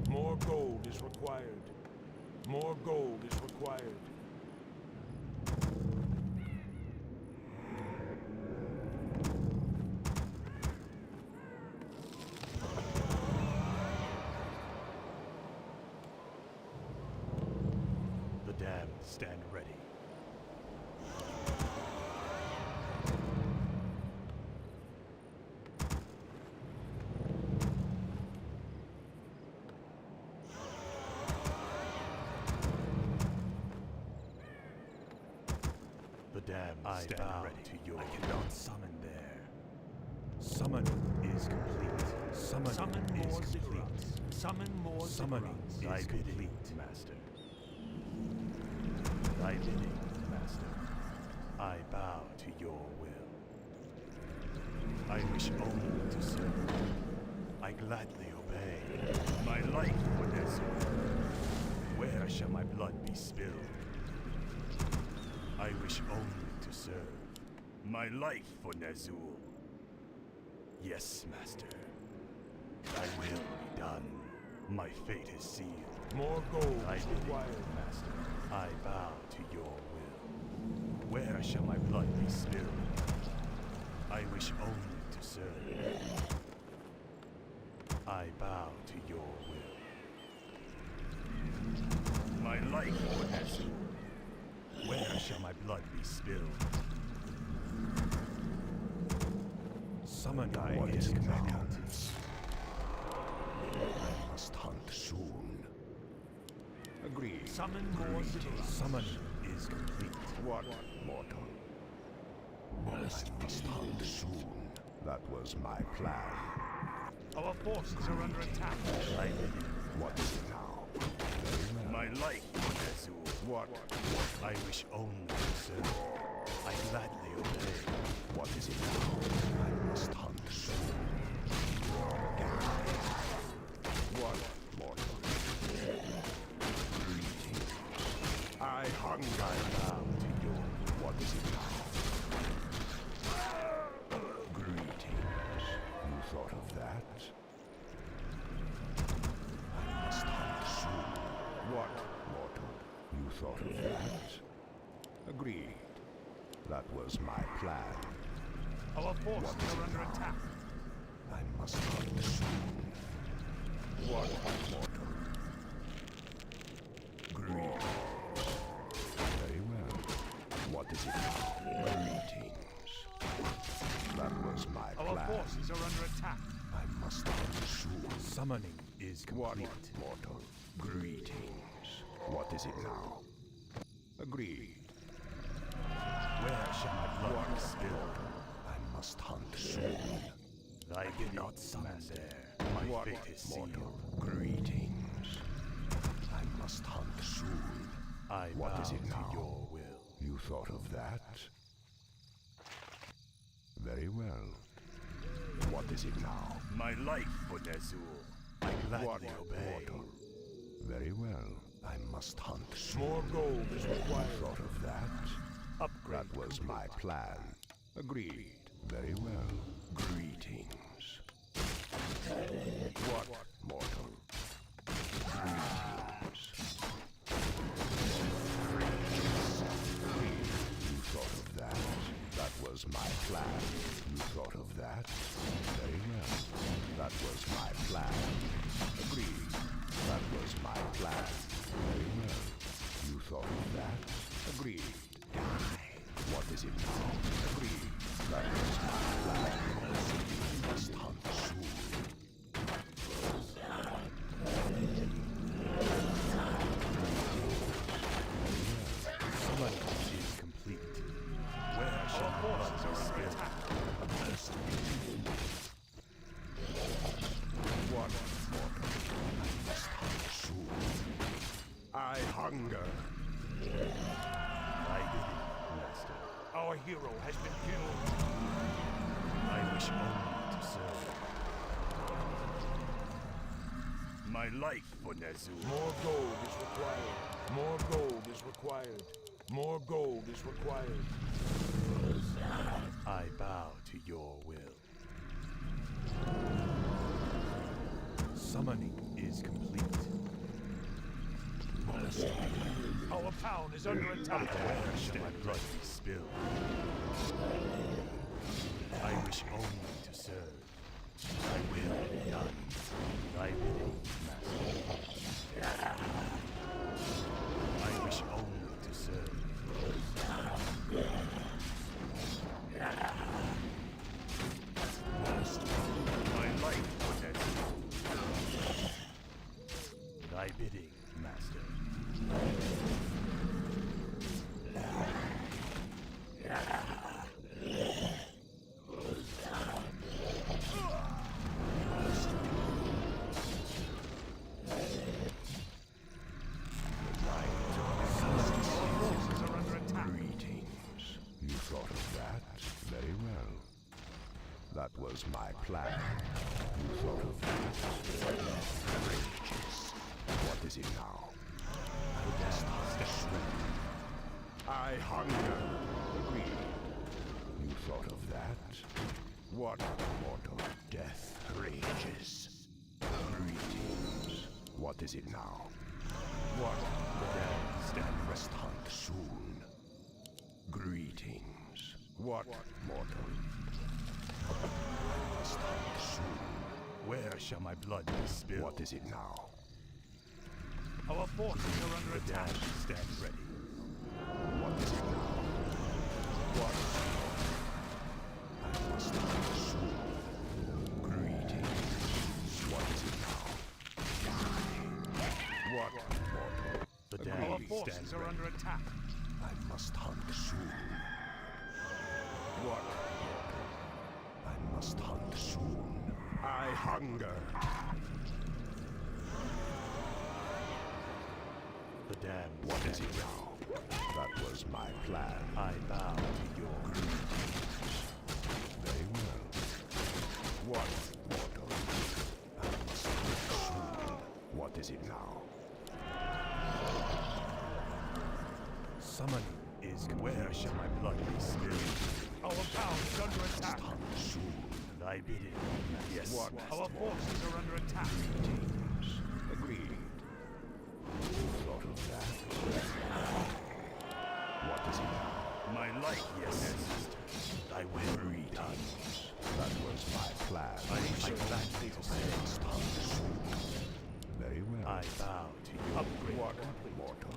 More gold is required. More gold is required. The damned stand ready. I bow ready to your. I cannot summon there. Summon is complete. Summon is complete. Summon more. Summoning is complete, master. Thy bidding, master. I bow to your will. I wish only to serve. I gladly obey. My life for this. shall my blood be spilled? I wish only to serve. My life for Ner'zhul. Yes, Master. Thy will be done. My fate is sealed. More gold I is bid required. Master. I bow to your will. Where shall my blood be spilled? I wish only to serve. I bow to your will. My life for Ner'zhul. Where shall my blood be spilled? Summon What is it now? impeccable. I must hunt soon. Agreed. Summon more cities. Summoning is complete. What, mortal? I must hunt soon. That was my plan. Our forces are under attack. I bid it. What is it now? Very well. My life for Ner'zhul. What? I wish only to serve. I gladly obey. What is it now? I must hunt soon. What, mortal? Greetings. I hunger. I bow to your will. What is it now? Greetings. You thought of that? I must hunt soon. What, mortal? You thought of that? Agreed. That was my plan. Our forces What is are it under now? attack. I must hunt soon. What, mortal? Greetings. Very well. What is it now? Greetings. That was my Our plan. forces are under attack. I must hunt soon. Summoning is What, complete. mortal? Greetings. What is it now? Agreed. Where shall my blood be spilled? I must hunt soon. I did not summon there. My What, fate is mortal? sealed. Greetings. I must hunt soon. I What bow is it to now? your will. You thought of that? Very well. What is it now? My life for Ner'zhul. I gladly obey. Mortal. Very well. I must hunt soon. More gold is You required. thought of that? Upgrade That was my plan. Agreed. Very well. Greetings. What, mortal? Greetings. Agreed. You thought of that? That was my plan. You thought of that? Very well. That was my plan. Agreed. That was my plan. Very well. You thought of that? Agreed. What is it now? Agreed. That was my plan. You must hunt soon. Summoning is complete. Where shall my blood be spilled? What, mortal? I must hunt soon. I hunger. I bid it, Master. Our hero has been killed. I wish only to serve. My life for Ner'zhul. More gold is required. More gold is required. More gold is required. I bow to your will. Summoning is complete. Our town is under attack. Where shall my blood be spilled? I wish only to serve. Thy will be done. Thy bidding, Master. I wish only to serve. My life for Ner'zhul. Thy bidding, Master. Forces are under attack. Greetings. You thought of that? Very well. That was my plan. You thought of that? Outrageous. What is it now? What mortal death rages? Greetings. What is it now? What the dead stand rest hunt soon. Greetings. What mortal? Must hunt soon. Where shall my blood be spilled? What is it now? Our forces are under attack. Stand ready. What is it now? What? I must hunt soon. Greetings. What is it now? What mortal? The Our damned Forces stand are ready. under attack. I must hunt soon. What? I must hunt soon. I hunger. The damned What is stand it now? That was my plan. I bow to your Very well. What, mortal? I must hunt soon. What is it now? summoning is complete. Where shall my blood be spilled? Our town is under attack. Hunt soon. And I bid it. Yes. What? Our forces are under attack. Greetings. Agreed. Thought of that. What is it now? My life, yes. I will read. That was my plan. I gladly Must hunt soon. Very well. I bow to you. Upgrade. What, mortal?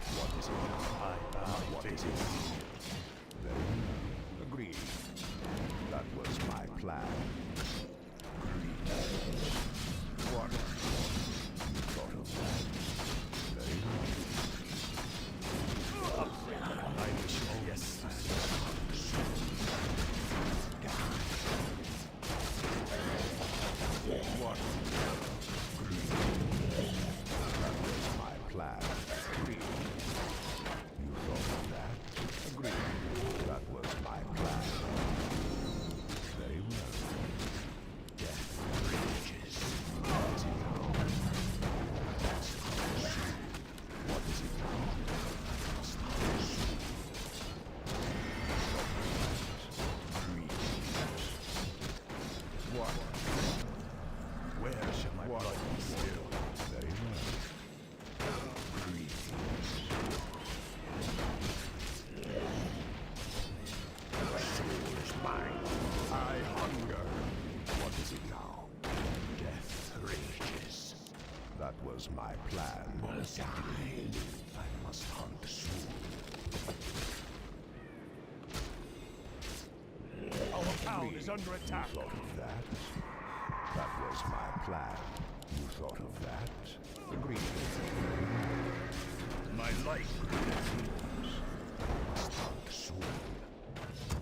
What is it now? I bow What to is you. it? Very well. Agreed. That was my plan. Agreed. What? You thought of that? Very well. I wish you yes. What? Agreed. That was my plan. Agreed. You thought of that? Agreed. That was my plan. Very well. Death rages. What is it now? Must hunt soon. What is it now? Must hunt soon. Greetings. What? Where shall my What? blood be spilled? Very well. Greetings. The soul is mine. I hunger. What is it now? Death rages. That was my plan. I must hunt soon. Our town is under attack. Thought of that? That was my plan. You thought of that? Agreed. My life. Must hunt soon.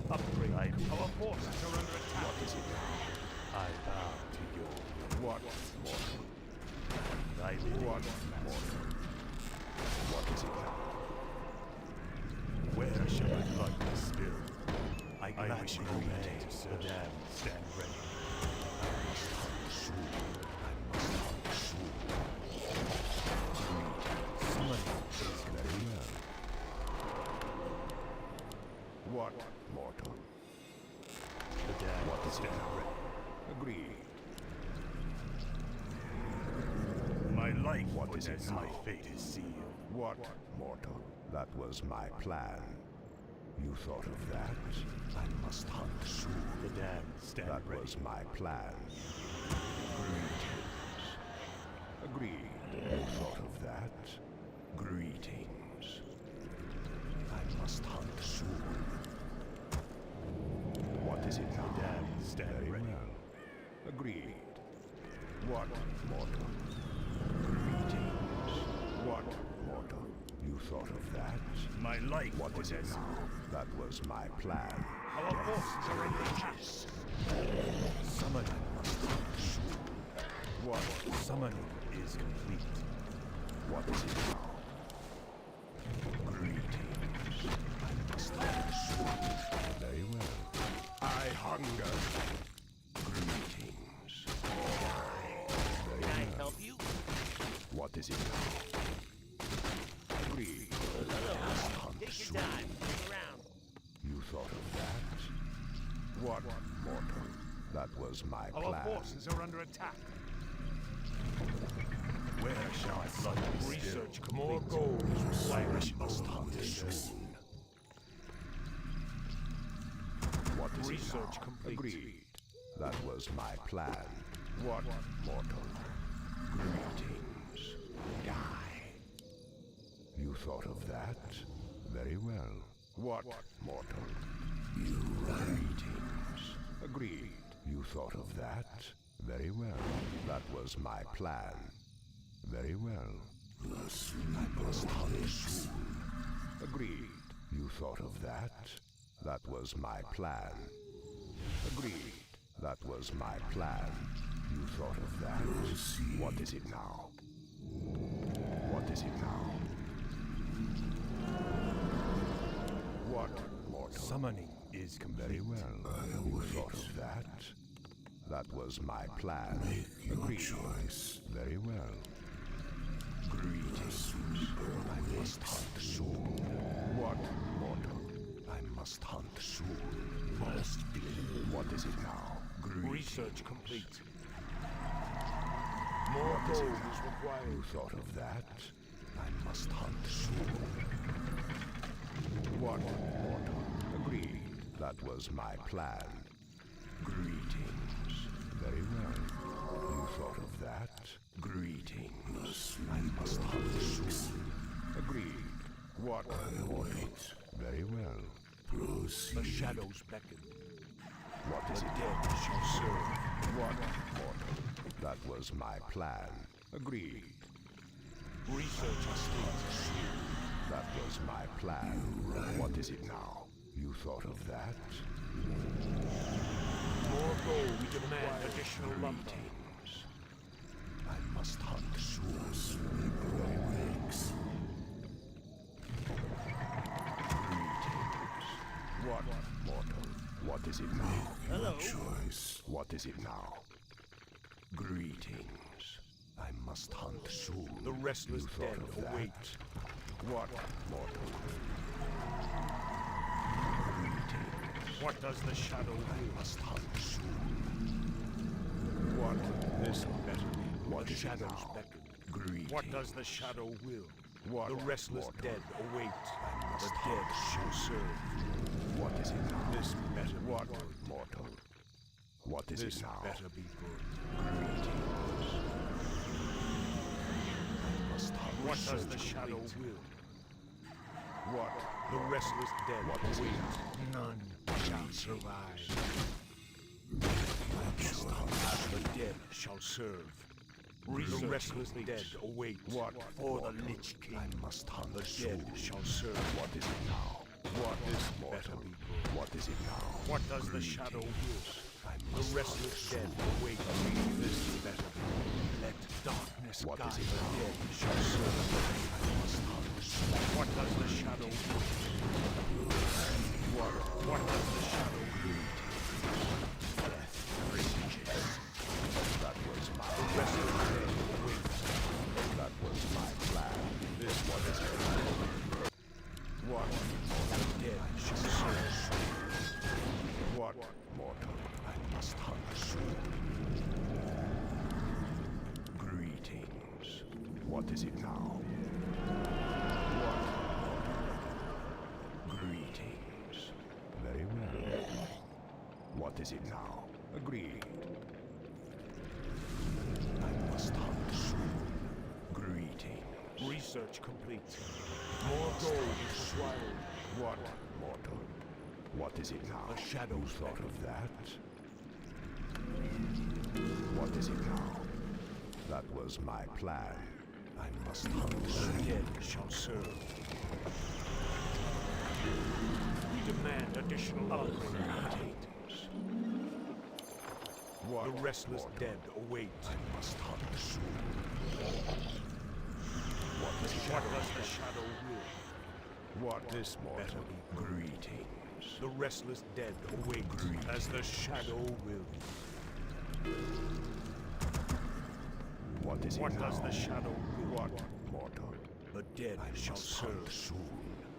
Upgrade. Our forces are under attack. What is it now? I bow to your What mortal? I bid What mortal? What is it now? Where shall my blood be spilled? I wish you obey. obey. The damned stand ready. I must hunt soon. I must hunt soon. Summoning is Very well. What mortal? the damned What is it stand now? ready. Agreed. My life, What is it my now? fate is sealed. What mortal? That was my plan. You thought of that? I must hunt soon. The damned stand That ready. was my plan. Greetings. Agreed. You thought of that? Greetings. I must hunt soon. What is it now? Damn, stand Very ready. well. Agreed. What mortal? Greetings. What mortal? You thought of that? My life What is it now? That was my plan. Our forces are under attack. Summoning. What? Summoning is complete. What is it now? Greetings. I must hunt soon. Very well. I hunger. Greetings. Can I help you? What is it now? Agreed. Take your time. Look around. You thought of that? What mortal? That was my Our plan. forces are under attack. Where shall my blood be spilled? Research complete. More gold is required. Must hunt soon. What is Research it now? complete. Agreed. That was my plan. What? Mortal. Greetings. Die. You thought of that? Very well. What? Mortal. You greetings. Agreed. You thought of that? Very well. That was my plan. Very well. I must hunt soon. Agreed. You thought of that? That was my plan. Agreed. That was my plan. You thought of that? What is it now? What is it now? What? Mortal. Summoning is complete. Very well. You thought of that? That was my plan. Agreed. Choice. Very well. Greetings. I must hunt soon. What? Mortal. I must hunt soon. Must be. What is it now? Greetings. Research complete. More gold is required. You thought of that? I must hunt soon. What? Mortal. Agreed. That was my plan. Greetings. Very well. You thought of that? Greetings. I must hunt soon. Agreed. What? Mortal. Very well. Proceed. The shadows beckon. What is The it? dead shall serve. What? Mortal. That was my plan. Agreed. Research complete. That was my plan. What is it now? You thought of that? More gold. We demand additional lumber. Greetings. I must hunt soon. Very wakes. Greetings. What? Mortal. What is it now? Hello. Choice. What is it now? Greetings. I must hunt soon. The restless You thought dead of that? await. What? Mortal. Greetings. What does the shadow I will? must hunt soon. What? This better be. What The is it shadows now? beckon. Greetings. What does the shadow will? What? The restless Mortal. dead await. must The dead shall serve. What is it now? This better be What? good. Mortal. What is This it now? better be good. Greetings. I must hunt What does search the shadow complete. will? What? The restless dead What is it await. now? None shall survive. I must hunt The dead shall serve. The restless dead await. What? For the Mortal. Lich King. I must hunt The soon. dead shall serve. What is it now? What is better mortal? be good. What is it now? What does the shadow will? I The must restless dead hunt soon. await. This better be. Let darkness What guide is it the now? dead shall serve. I must hunt soon. What does the shadow will? What does the shadow will? Death rages. That was my The restless dead await. That was my plan. This what is it? What? The dead shall serve. What? Mortal. I must hunt soon. Greetings. What is it now? What? Greetings. Very well. What is it now? Agreed. I must hunt soon. Greetings. Research complete. More gold is required. What? Mortal. What is it now? The shadows You thought beckon. of that? What is it now? That was my plan. I must hunt The soon. dead shall serve. We demand additional upgrades. Greetings. What? The restless Mortal? dead await. I must hunt soon. What is it? What does the shadow will? What? This better mortal. be Greetings. The restless dead await as the shadow will. What is it What now? does the shadow will? What? Mortal. The dead I shall must hunt serve. soon.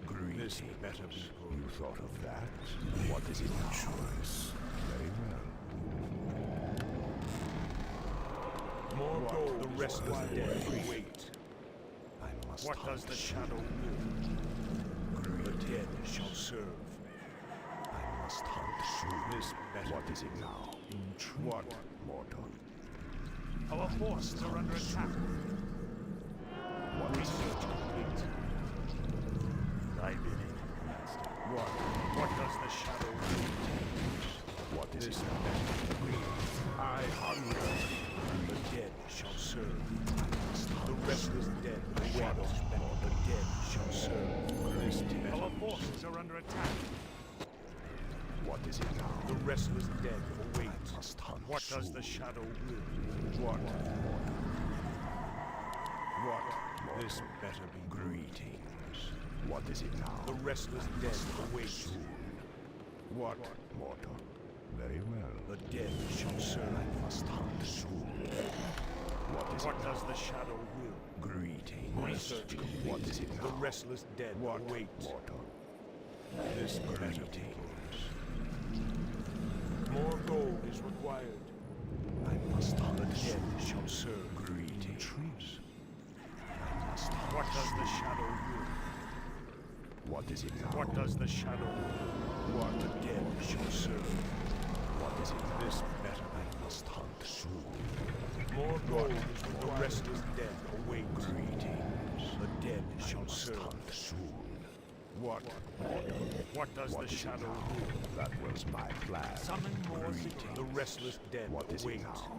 Greetings. This better be good. You thought of that? What is it now? Choice. Very well. More gold. The restless dead await. I must What does the shadow will? The dead shall serve. I must hunt soon. This better. What is it now? What? Mortal. Our forces are under attack. What is Research complete. Thy bidding, Master. What does the shadow will? What is This it? I hunger. The dead shall serve. The restless dead await. The dead shall serve. Our forces are under attack. What is it now? The restless dead await. I must hunt What does the soon. shadow will? What? This better be Greetings. What is it now? The restless dead await. Soon. What? Mortal. Very well. The dead shall serve. I must hunt soon. What is What it does now? the shadow will? Greetings. Research complete. What is it The now? restless dead await. Mortal. This better be. Greetings. More gold is required. I must hunt The soon. dead shall serve. Greetings. I must hunt What does the soon. shadow will? What is it now? What does the shadow will? What? The dead shall serve. What is it now? This better I must hunt soon. More gold is required. The restless dead await. Greetings. The dead I shall must serve. hunt soon. What? What does What the is it shadow now? will? That was my plan. Summon more Greetings. The restless dead What is await. it now?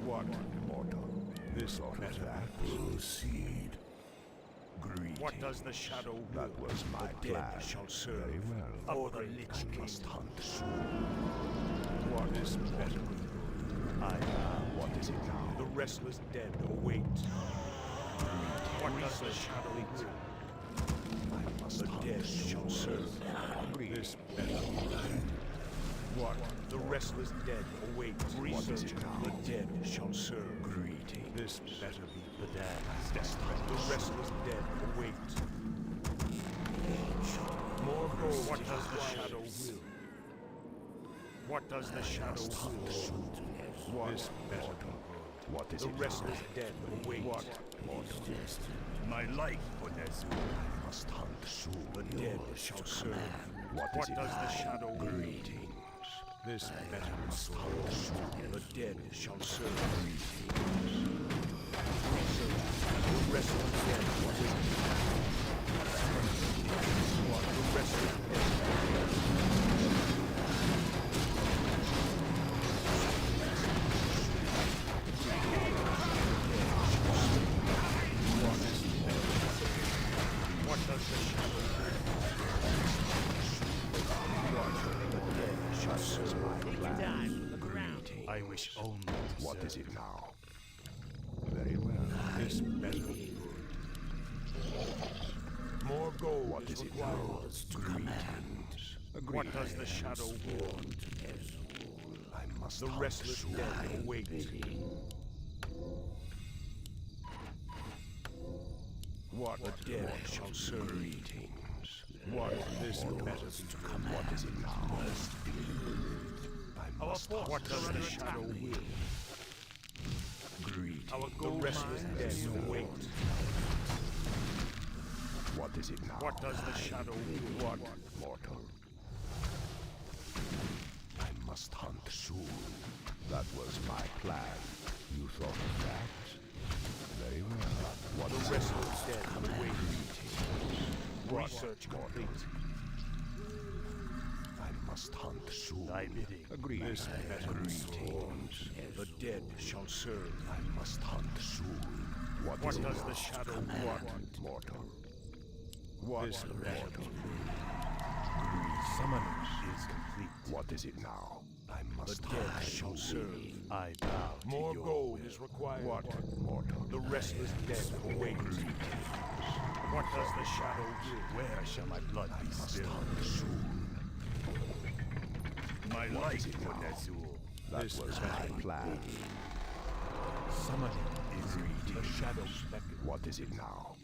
What? Mortal. This Thought of better. that. Proceed. Greetings. What does the shadow will? That was my The dead plan. shall serve. Very well. For the Lich I King. must hunt soon. What is better? What is it now? The restless dead await. What does the shadow will? I must The hunt dead soon. shall serve. This better. What? The restless dead await. What is it now? The dead shall serve. Greetings. This better be. The dead. The restless dead await. More gold. What does the shadow will? What does the shadow will? What? This better. What is The it now? restless dead await. What? My life for Nezu. I must hunt soon. The dead shall serve. What What is it does the now? shadow will? Greetings. This better. The dead shall serve. The restless dead. What is it? What? The restless dead. What does the shadow will? What? The dead shall serve. Greetings. I wish only to What serve. is it now? Very well. This better. More gold What is it required. now? Greetings. What does the shadow will? I must The hunt restless soon. dead await. What? The dead shall serve. Greetings. What? This better be. What is it now? I Our must force. hunt What does the soon. shadow will? Greetings. Our the restless dead await. What is it now? What does the shadow will? What? Mortal. I must hunt soon. That was my plan. You thought of that? Very well. What The is it restless dead await. What? Research complete. I must hunt soon. Thy bidding. Agreed. This better. Greetings. The dead shall serve. I must hunt soon. What What is it does now? the shadow want? Mortal. What? This better. Summoning is complete. What is it now? I The must dead hunt shall soon. serve. I bow to More your gold will. is required. What? Mortal. The restless dead await. What does the shadow will? Where shall my blood be Must spilled? hunt soon. My What life is it for now? Nezul. That This was better. my plan. Summoning is The complete. shadow beckons. What is it now?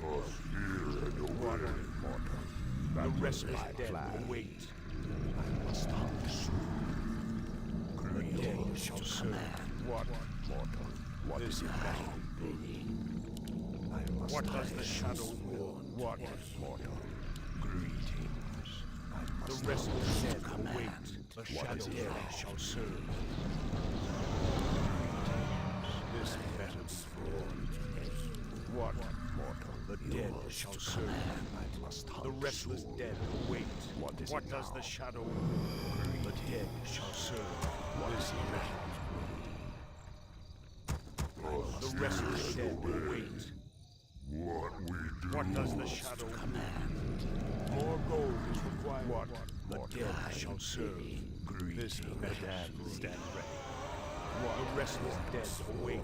Water. Mortal. The That was restless my dead plan. await. I must hunt soon. The dead shall serve. What? Mortal. What is it now? I must What does hunt the shadow will? What? mortal. Greetings. I The must restless hunt dead await. The shadow dead shall serve. This better be formed. What? mortal. The dead shall serve. I must hunt The restless soon. dead await. What is What it does now? the shadow will? The dead shall serve. This better. The restless dead await. What does the shadow command? More gold is required. What? The dead shall serve. This better stand ready. The restless dead await.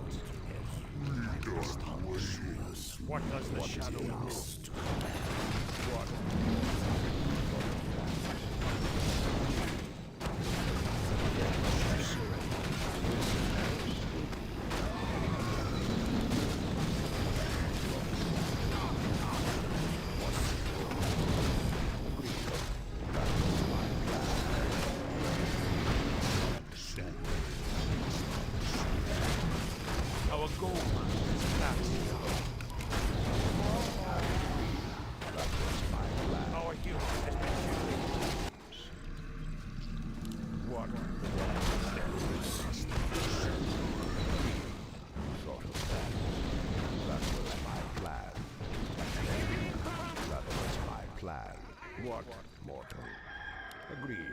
What does the shadow will? What? Our gold mine is packed. Our hero has been killed. What? Thought of that. That was my plan. That was my plan. What? Mortal. Agree.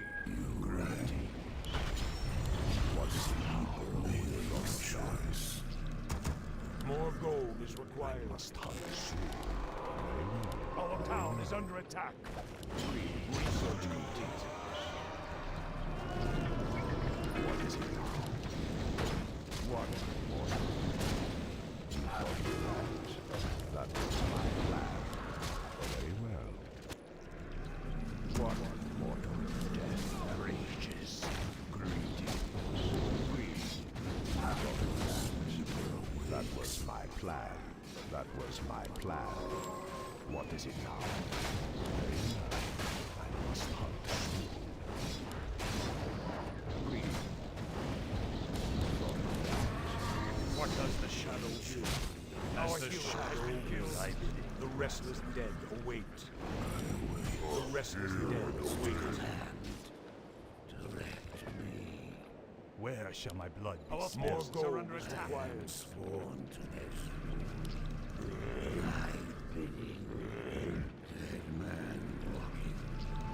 Greetings. What is it now? Chance. More gold is required. Must hunt soon. Our town is under attack. Research complete. What is it now? What? Mortal. You thought of that. That was my plan. Very well. What? Mortal. Death rages. Greetings. That was my plan. That was my plan. What is it now? Very well. I must hunt soon. Greetings. What does the shadow do? Our hero has been killed. The restless dead await. The restless dead await. Where shall my blood be Our spilled? forces are under attack.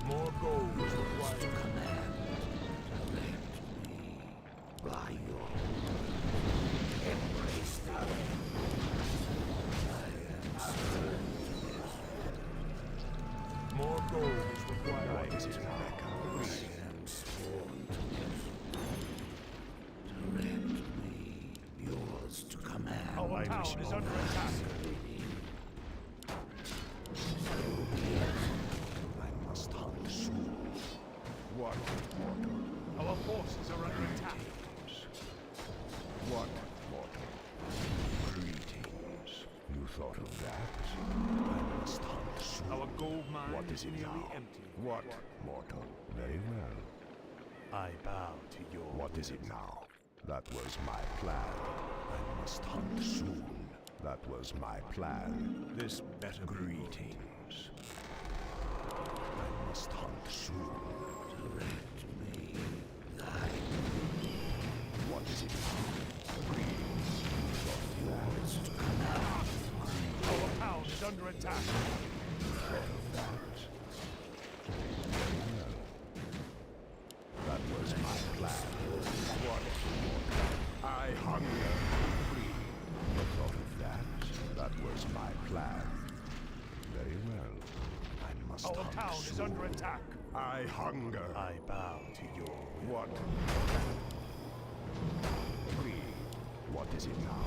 More gold is required. More gold is required. What is it now? Our town is under attack. I must hunt soon. What? Our forces are under attack. What? Mortal. Greetings. You thought of that? I must hunt soon. Our gold mine What is is it nearly now? empty. What? Mortal. Very well. I bow to your What is it now? That was my plan. I must hunt soon. That was my plan. This better be good. Greetings. I must hunt soon. What is it now? Greetings. Our town is under attack. That was my plan. What? I hunger. You thought of that? That was my plan. Very well. I must Our hunt town is soon. under attack. I hunger. I bow to your will. What? Agree. What is it now?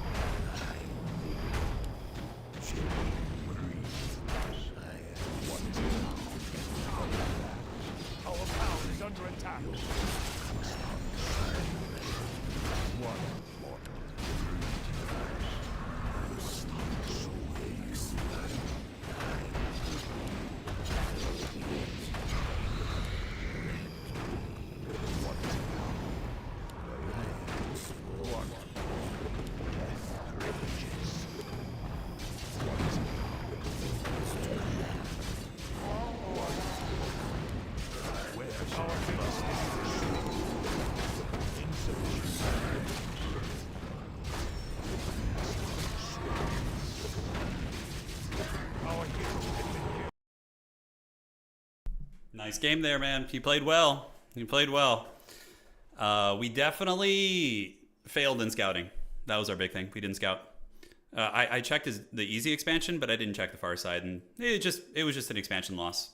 What is it now? Our town is under attack. What? Mortal. What is it now? What? Death Nice game there, man. You played well. You played well. We definitely failed in scouting. That was our big thing. We didn't scout. I checked the easy expansion, but I didn't check the far side, and it was just an expansion loss.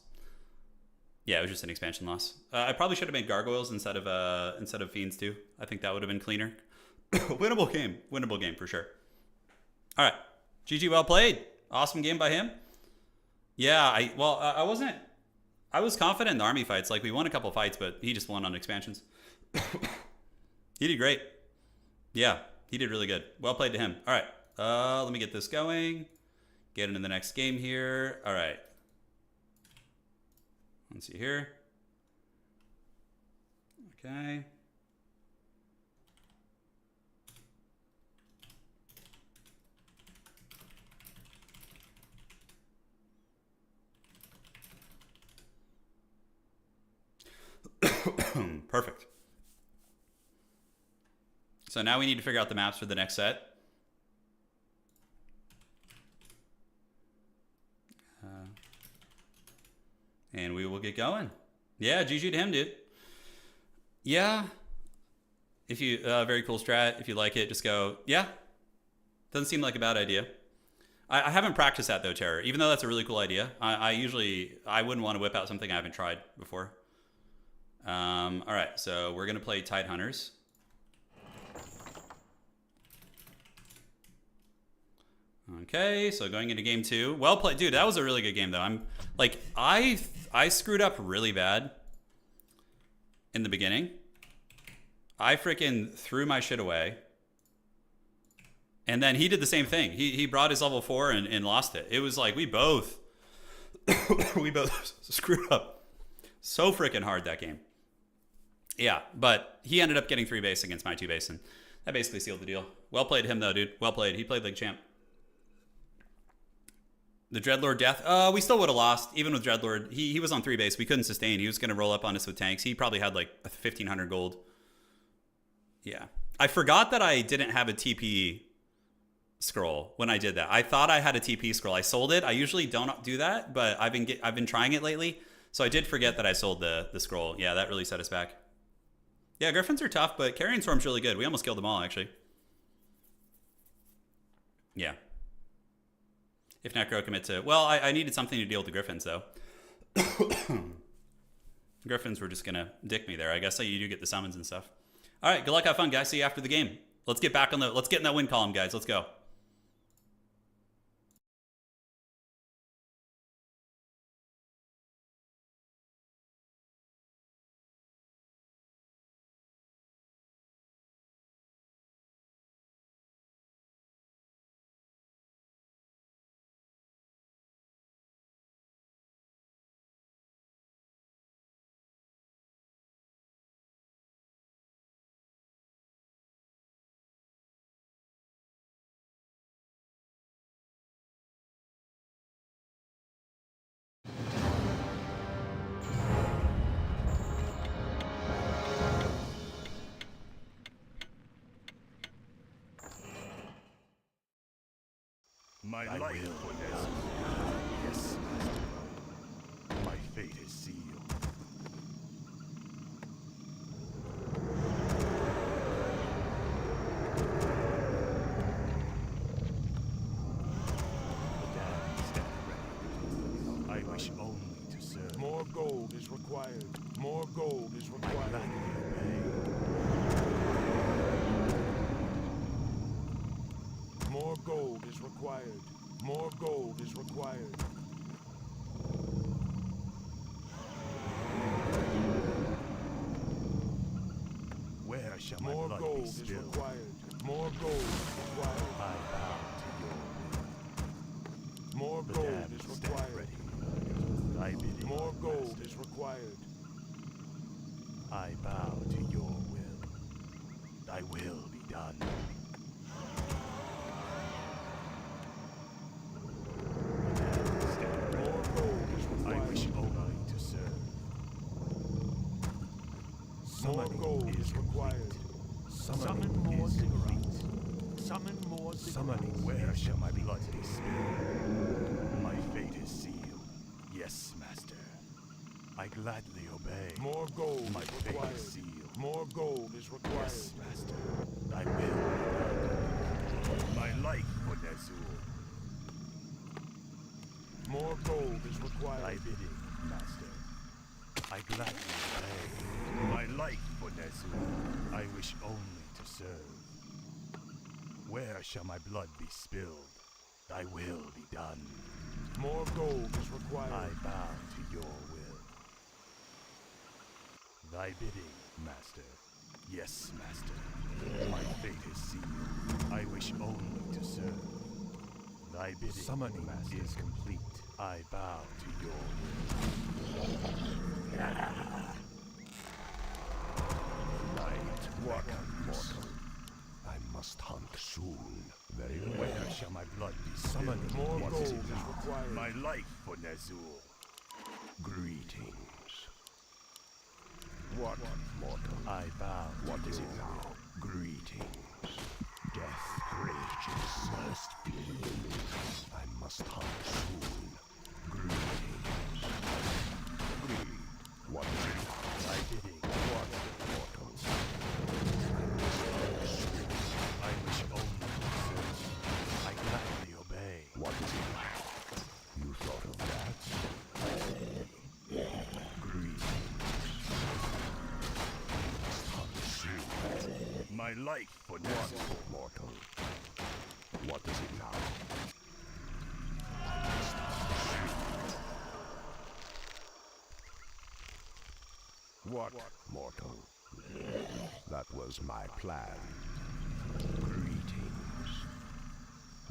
Yeah, it was just an expansion loss. I probably should have made gargoyles instead of fiends too. I think that would have been cleaner. Winnable game for sure. All right, GG, well played. Awesome game by him. Yeah, I was confident in the army fights. Like, we won a couple fights, but he just won on expansions. He did great. Yeah, he did really good. Well played to him. All right, let me get this going. Get into the next game here. All right. Let's see here. Okay. Perfect. So now we need to figure out the maps for the next set. And we will get going. Yeah, GG to him, dude. Yeah. If you, very cool strat. If you like it, just go, yeah. Doesn't seem like a bad idea. I haven't practiced that though, Terror. Even though that's a really cool idea. I wouldn't want to whip out something I haven't tried before. All right, so we're gonna play Tide Hunters. Okay, so going into game 2. Well played, dude. That was a really good game, though. I'm like, I screwed up really bad in the beginning. I freaking threw my shit away, and then he did the same thing. He brought his level 4 and lost it. It was like we both screwed up so freaking hard that game. Yeah, but he ended up getting 3 base against my 2 base, and that basically sealed the deal. Well played him, though, dude. Well played. He played like champ. The Dreadlord death, we still would have lost, even with Dreadlord. He was on 3 base. We couldn't sustain. He was going to roll up on us with tanks. He probably had like 1,500 gold. Yeah. I forgot that I didn't have a TP scroll when I did that. I thought I had a TP scroll. I sold it. I usually don't do that, but I've been trying it lately. So I did forget that I sold the scroll. Yeah, that really set us back. Yeah, Griffins are tough, but Carrion Storm's really good. We almost killed them all, actually. Yeah. If Necro commit to... Well, I needed something to deal with the Griffins, though. Griffins were just going to dick me there. I guess you do get the summons and stuff. All right, good luck, have fun, guys. See you after the game. Let's get back on the... Let's get in that win column, guys. Let's go. My life for this. Yes, master. My fate is sealed. The damned stand ready. I wish only to serve. More gold is required. More gold is I required. gladly obey. More gold is required. More gold is required. Where shall my More blood gold be is spilled? required. More gold is required. I bow to your will. More The gold damned is stand required. ready. I bid it, More gold master. is required. I bow to your will. Thy will be done. More gold is I required. wish only to serve. More Summoning gold is required. Summon more is dignity. right. Summon more Summoning, where shall my blood be spilled? My fate is sealed. Yes, master. I gladly obey. More gold My is fate required. is sealed. More gold is required. Yes, master. Thy will. My life for Ner'zhul. More gold is Thy required. bidding, master. I gladly obey. My life for Ner'zhul. I wish only to serve. Where shall my blood be spilled? Thy will be done. More gold is I required. bow to your will. Thy bidding, master. Yes, master. My fate is sealed. I wish only to serve. Thy bidding, Summoning master, is complete. I bow to your will. Night, what mortal? I must hunt soon. Very well. Where shall my blood be Summon spilled? more What gold is is it now? required. My life for Ner'zhul. Greetings. What mortal? I bow to What is your it now? Greetings. Death rages. Must be. I must hunt soon. Greetings. Greed. What is it now? thy bidding. What mortal? I must hunt soon. I wish only to serve. I gladly obey. What is it now? You thought of that? Greetings. Must hunt soon. My life for Ner'zhul. What mortal? What is it now? What mortal? That was my plan. Greetings.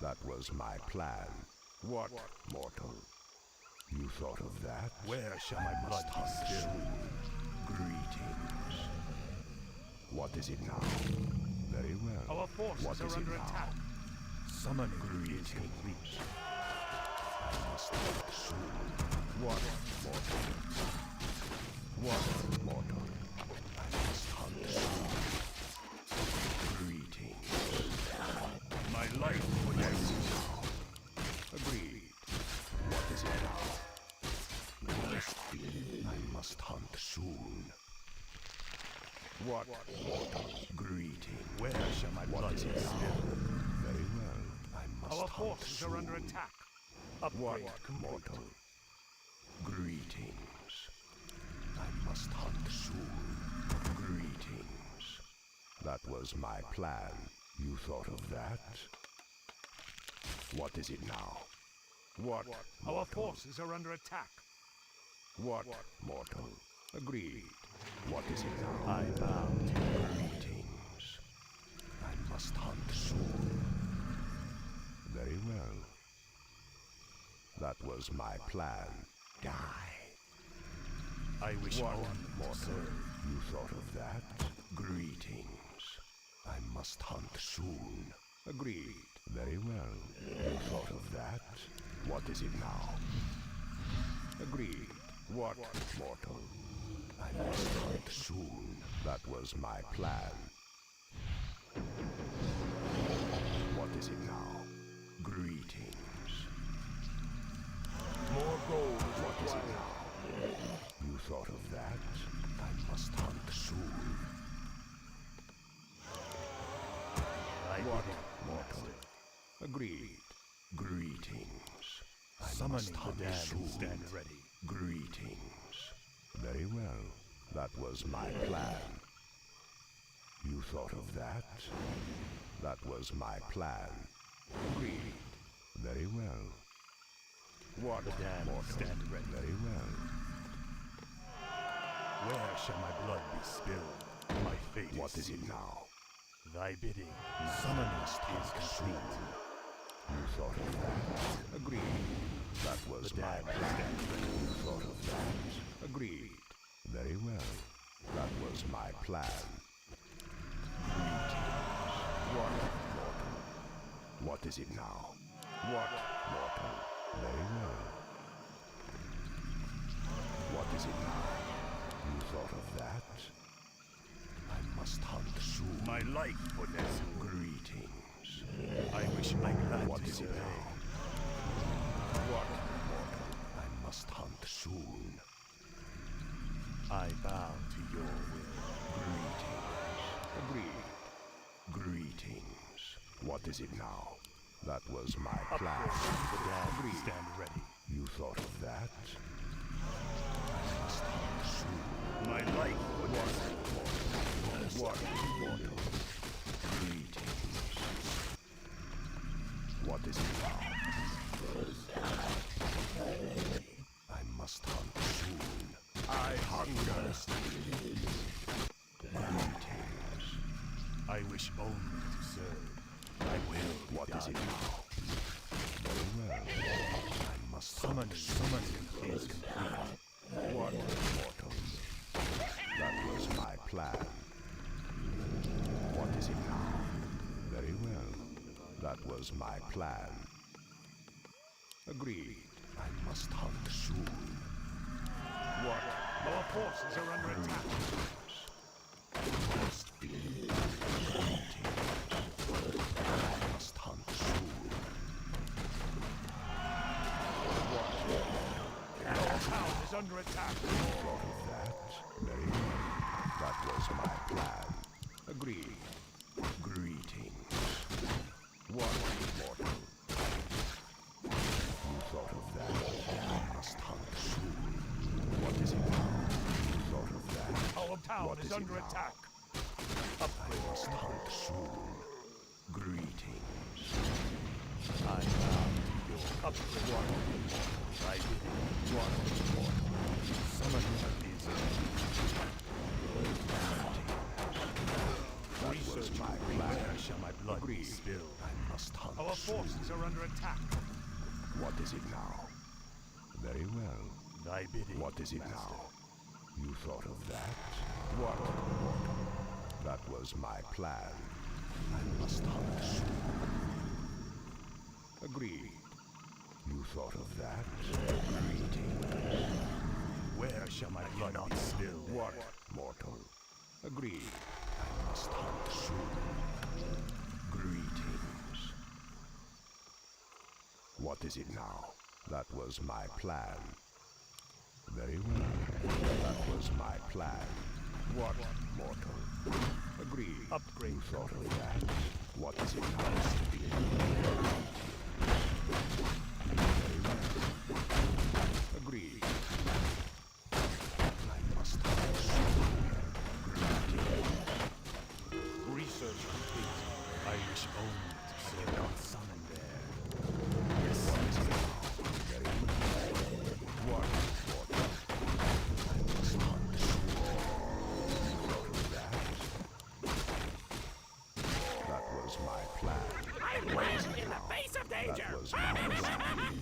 That was my plan. What mortal? You thought of that? Where shall my blood be spilled? Greetings. What is it now? Very well. Our forces What are is it under now? attack. Summoning is complete. I must hunt soon. What mortal? What mortal? I must hunt soon. Greetings. My life for Ner'zhul. Agreed. What is it now? I must hunt soon. What mortal? Greeting. Where shall my What blood is be it now? spilled? Very well. I must Our hunt forces soon. are under attack. What Upgrade complete. mortal? Greetings. I must hunt soon. Greetings. That was my plan. You thought of that? What is it now? What Our mortal? forces are under attack. What mortal? Agreed. What is it now? I bow to Greetings. I must hunt soon. Very well. That was my plan. Die. I wish What only to mortal? serve. You thought of that? Greetings. I must hunt soon. Agreed. Very well. You thought of that? What is it now? Agreed. What mortal? I must hunt soon. That was my plan. What is it now? Greetings. More gold is What is it required. now? You thought of that? I must hunt soon. Thy What bidding, mortal? master. Agreed. Greetings. I Summoning must the hunt damned soon. stand ready. Greetings. Very well. That was my plan. You thought of that? That was my plan. Agreed. Very well. What The damned mortal? stand ready. Very well. Where shall my blood be spilled? My fate What is it sealed. now? Thy bidding. Summoning is complete. You thought of that? Agreed. That was The my damned plan. stand ready. You thought of that? Agreed. Very well. That was my plan. Greetings. What mortal? What is it now? What mortal? Very well. What is it now? You thought of that? I must hunt soon. My life for Ner'zhul. Greetings. I wish I glad What to is it serve. now? What mortal? I must hunt soon. What is it now? That was my plan. The dead stand ready. You thought of that? My life would What mortal? Greetings. What is it now? I must hunt soon. I hunger. Greetings. I wish only to serve. I will. What is it now? Very well. I must hunt Summoning is complete. What mortals? That was my plan. What is it now? Very well. That was my plan. Agreed. I must hunt soon. What? Our forces are under attack. Must be. I must hunt soon. Our town is under attack. Thought of that? Very well. That was my plan. Agreed. Greetings. What mortal? You thought of that? I must hunt soon. What is it now? You thought of that? Our town What is is it under now? attack. I must hunt soon. Greetings. I bow to your upgrade. I did it. What mortal? Summon is That was my plan. Where shall my blood be Agreed. spilled? I must hunt Our soon. forces are under attack. What is it now? Very well. Thy bidding. What is it master. now? You thought of that? What? That was my plan. I must hunt soon. Agreed. You thought of that? Greetings. Where shall my blood be spilled? What, mortal? Agreed. I must hunt soon. Greetings. What is it now? That was my plan. Very well. That was my plan. What, mortal? Agreed. Upgrade. You thought of that? What is it now? Very well. Agreed. I must hunt soon. Greetings. Research complete. I wish only to serve. Not summon there. Yes. What is it now? Very well. What, mortal? I must hunt soon. You thought of that? That was my plan. I win in the face of danger. That was my plan.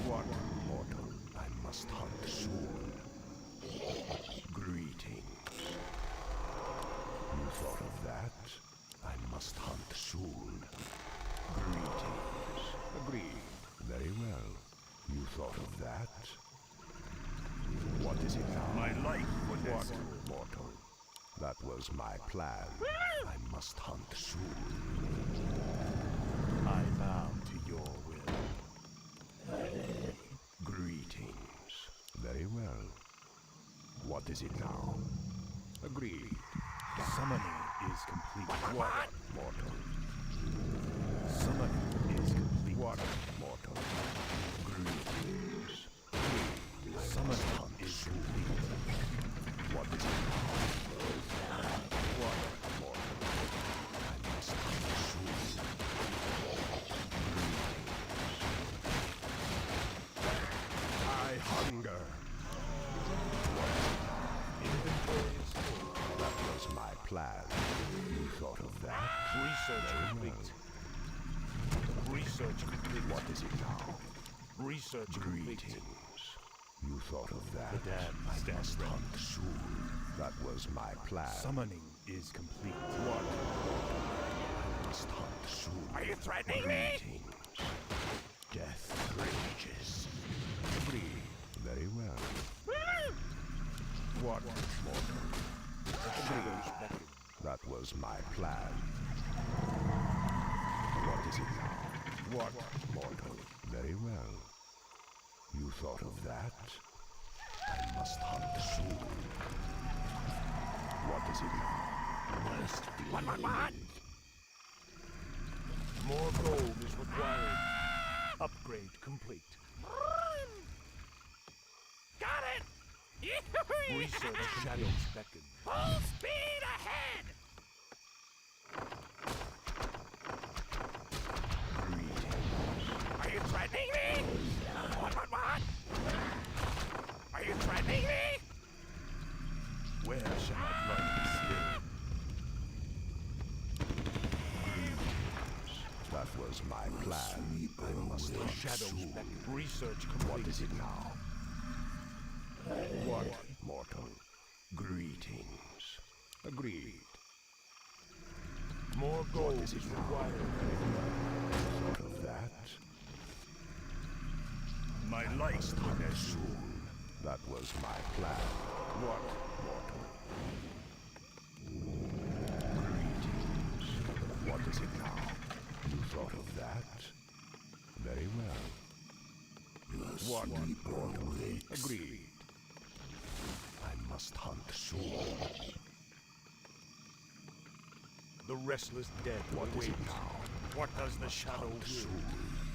What, mortal? I must hunt soon. Greetings. You thought of that? I must hunt soon. Greetings. Agreed. Very well. You thought of that? What is it now? My life would What, mortal? That was my plan. I must hunt soon. I bow to your will. Greetings. Very well. What is it now? Agreed. Summoning is complete. What, mortal? Summoning is complete. What, mortal? Greetings. Summoning is complete. What is it now? What, mortal? I must hunt soon. Greetings. I hunger. That was my plan. You thought of that? Research Very complete. well. Research complete. What is it now? Research complete. Greetings. You thought of that? The dead I stand must ready. hunt soon. That was my plan. Summoning is complete. What? I must hunt soon. Are you threatening me? Greetings. Death rages. Agreed. Very well. What, mortal? Agreed. That was my plan. What is it now? What, mortal? Very well. You thought of that? I must hunt soon. What is it now? Must be. What? More gold is required. Upgrade complete. Got it! Research shadows beckon. Full speed ahead! Are you threatening me? What? Are you threatening me? Where shall my blood be spilled? That was my plan. I must The hunt shadows soon. beckon. Research complete. What is it now? What, mortal? Greetings. Agreed. More gold is is it now? required. Thought of that? My life Hunt soon. That was my plan. What, mortal? Greetings. What is it now? You thought of that? Very well. What, mortal? Agreed. I must hunt soon. The restless dead What is await. it now? What does the shadow will? Soon.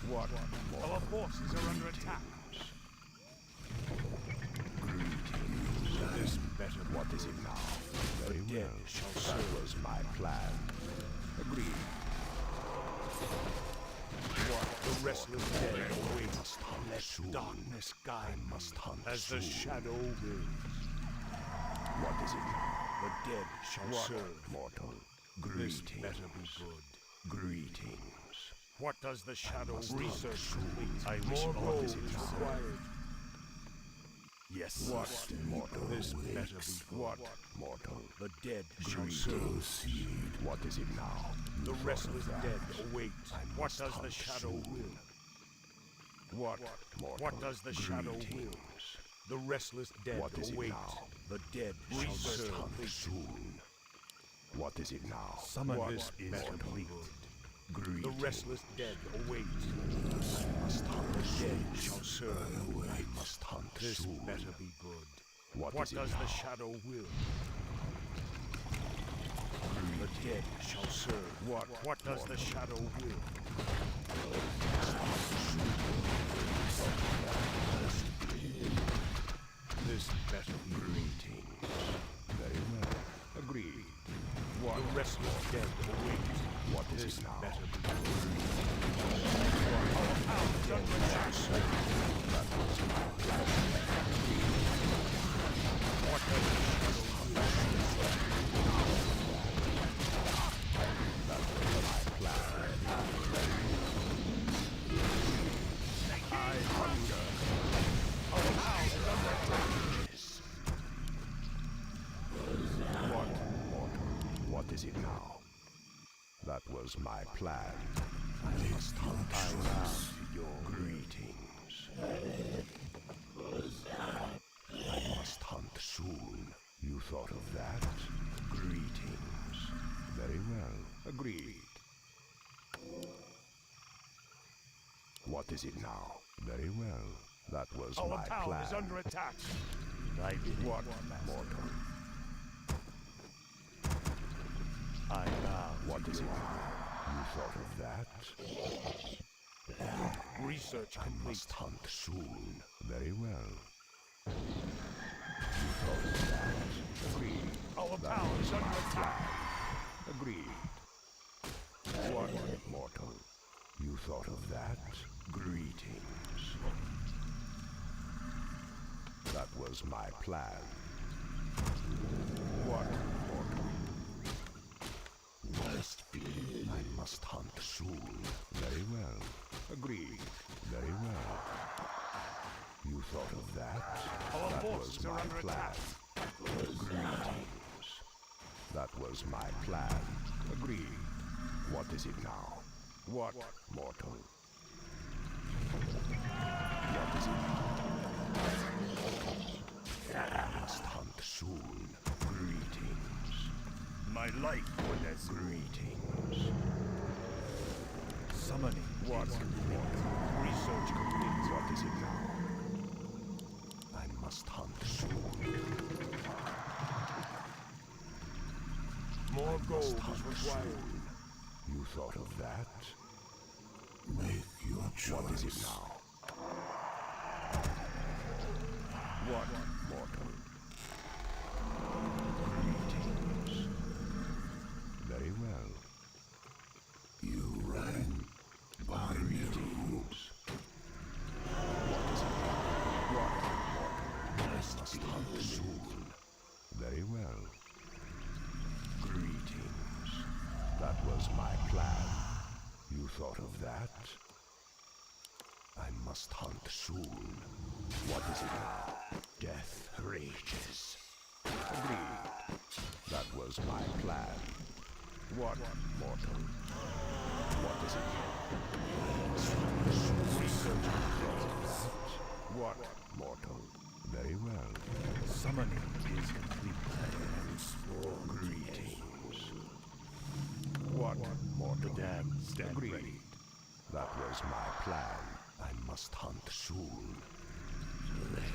What, mortal? Our forces are under attack. This better be What is it good. now? Very dead well. shall That serve. was my plan. Agreed. What? The restless dead await. Must hunt Let soon. darkness guide me must hunt as the soon. shadow wills. What is it now? The dead shall What, serve. mortal? This Greetings. better be good. Greetings. What does the shadow must research hunt complete? soon. More What gold is is it now? required. Yes. What, mortal? This better be good. What, mortal? The dead shall serve. Greetings. What is it now? You The thought restless of that? dead await. What must does the hunt shadow soon. will? What, mortal? What does the shadow will? Greetings. The restless dead What is it await. now? The dead shall Must serve. hunt soon. What is it now? Summon What, this is better be complete. good. Greetings. The restless dead await. must hunt The soon. dead shall serve. I must hunt This soon. better be good. What What is it does now? the shadow will? The dead shall serve. What does the shadow will? This better be Greetings. Very well. Agreed. What? the restless dead await. What is This it now? better be good. Our powers under attack. What does the shadow will? I hunger. Our powers under attack. What, mortal? What is it now? That was my plan. I must hunt soon. Your greetings. I must hunt soon. You thought of that? Greetings. Very well. Agreed. What is it now? Very well. That was Our my town plan. is under attack. I did it. What, mortal? I bow. What is it now? You thought of that? Research I complete. must hunt soon. Very well. You thought of that? Agreed. Our That town was is under my attack. plan. Agreed. What, mortal? You thought of that? Greetings. That was my plan. What, mortal? I must hunt soon. Very well. Agreed. Very well. You thought of that? Our That forces was are my under plan. Greetings. That was my plan. Agreed. What is it now? What, mortal? What is it now? I must hunt soon. Greetings. My life for this. Greetings. Summoning. What, mortal? Research complete. What is it now? I must hunt soon. More gold Hunt is required. soon. You thought of that? What is it now? What, mortal? Greetings. Very well. You ran by greetings. What is it now? What, mortal? Must hunt soon. Very well. Greetings. That was my plan. You thought of that? I must hunt soon. What is it now? Death rages. Agreed. That was my plan. What, mortal? What is it now? What, mortal? Very well. Summoning is complete. Greetings. What, mortal? The damned stand Agreed. ready. That was my plan. I must hunt soon. Let me.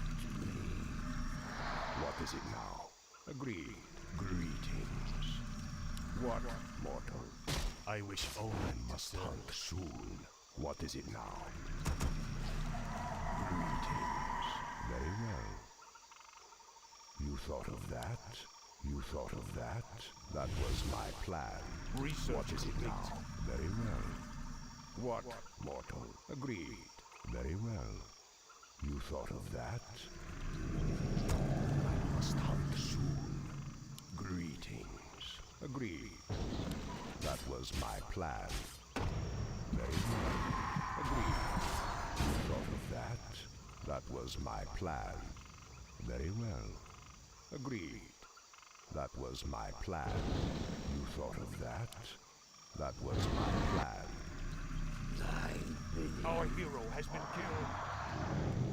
What is it now? Agreed. Greetings. What, mortal? I wish only I must hunt soon. What is it now? Greetings. Very well. You thought of that? You thought of that? That was my plan. Research What is it complete. now? Very well. What, mortal? Agreed. Very well. You thought of that? I must hunt soon. Greetings. Agreed. That was my plan. Very well. Agreed. You thought of that? That was my plan. Very well. Agreed. That was my plan. You thought of that? That was my plan. Our hero has been killed.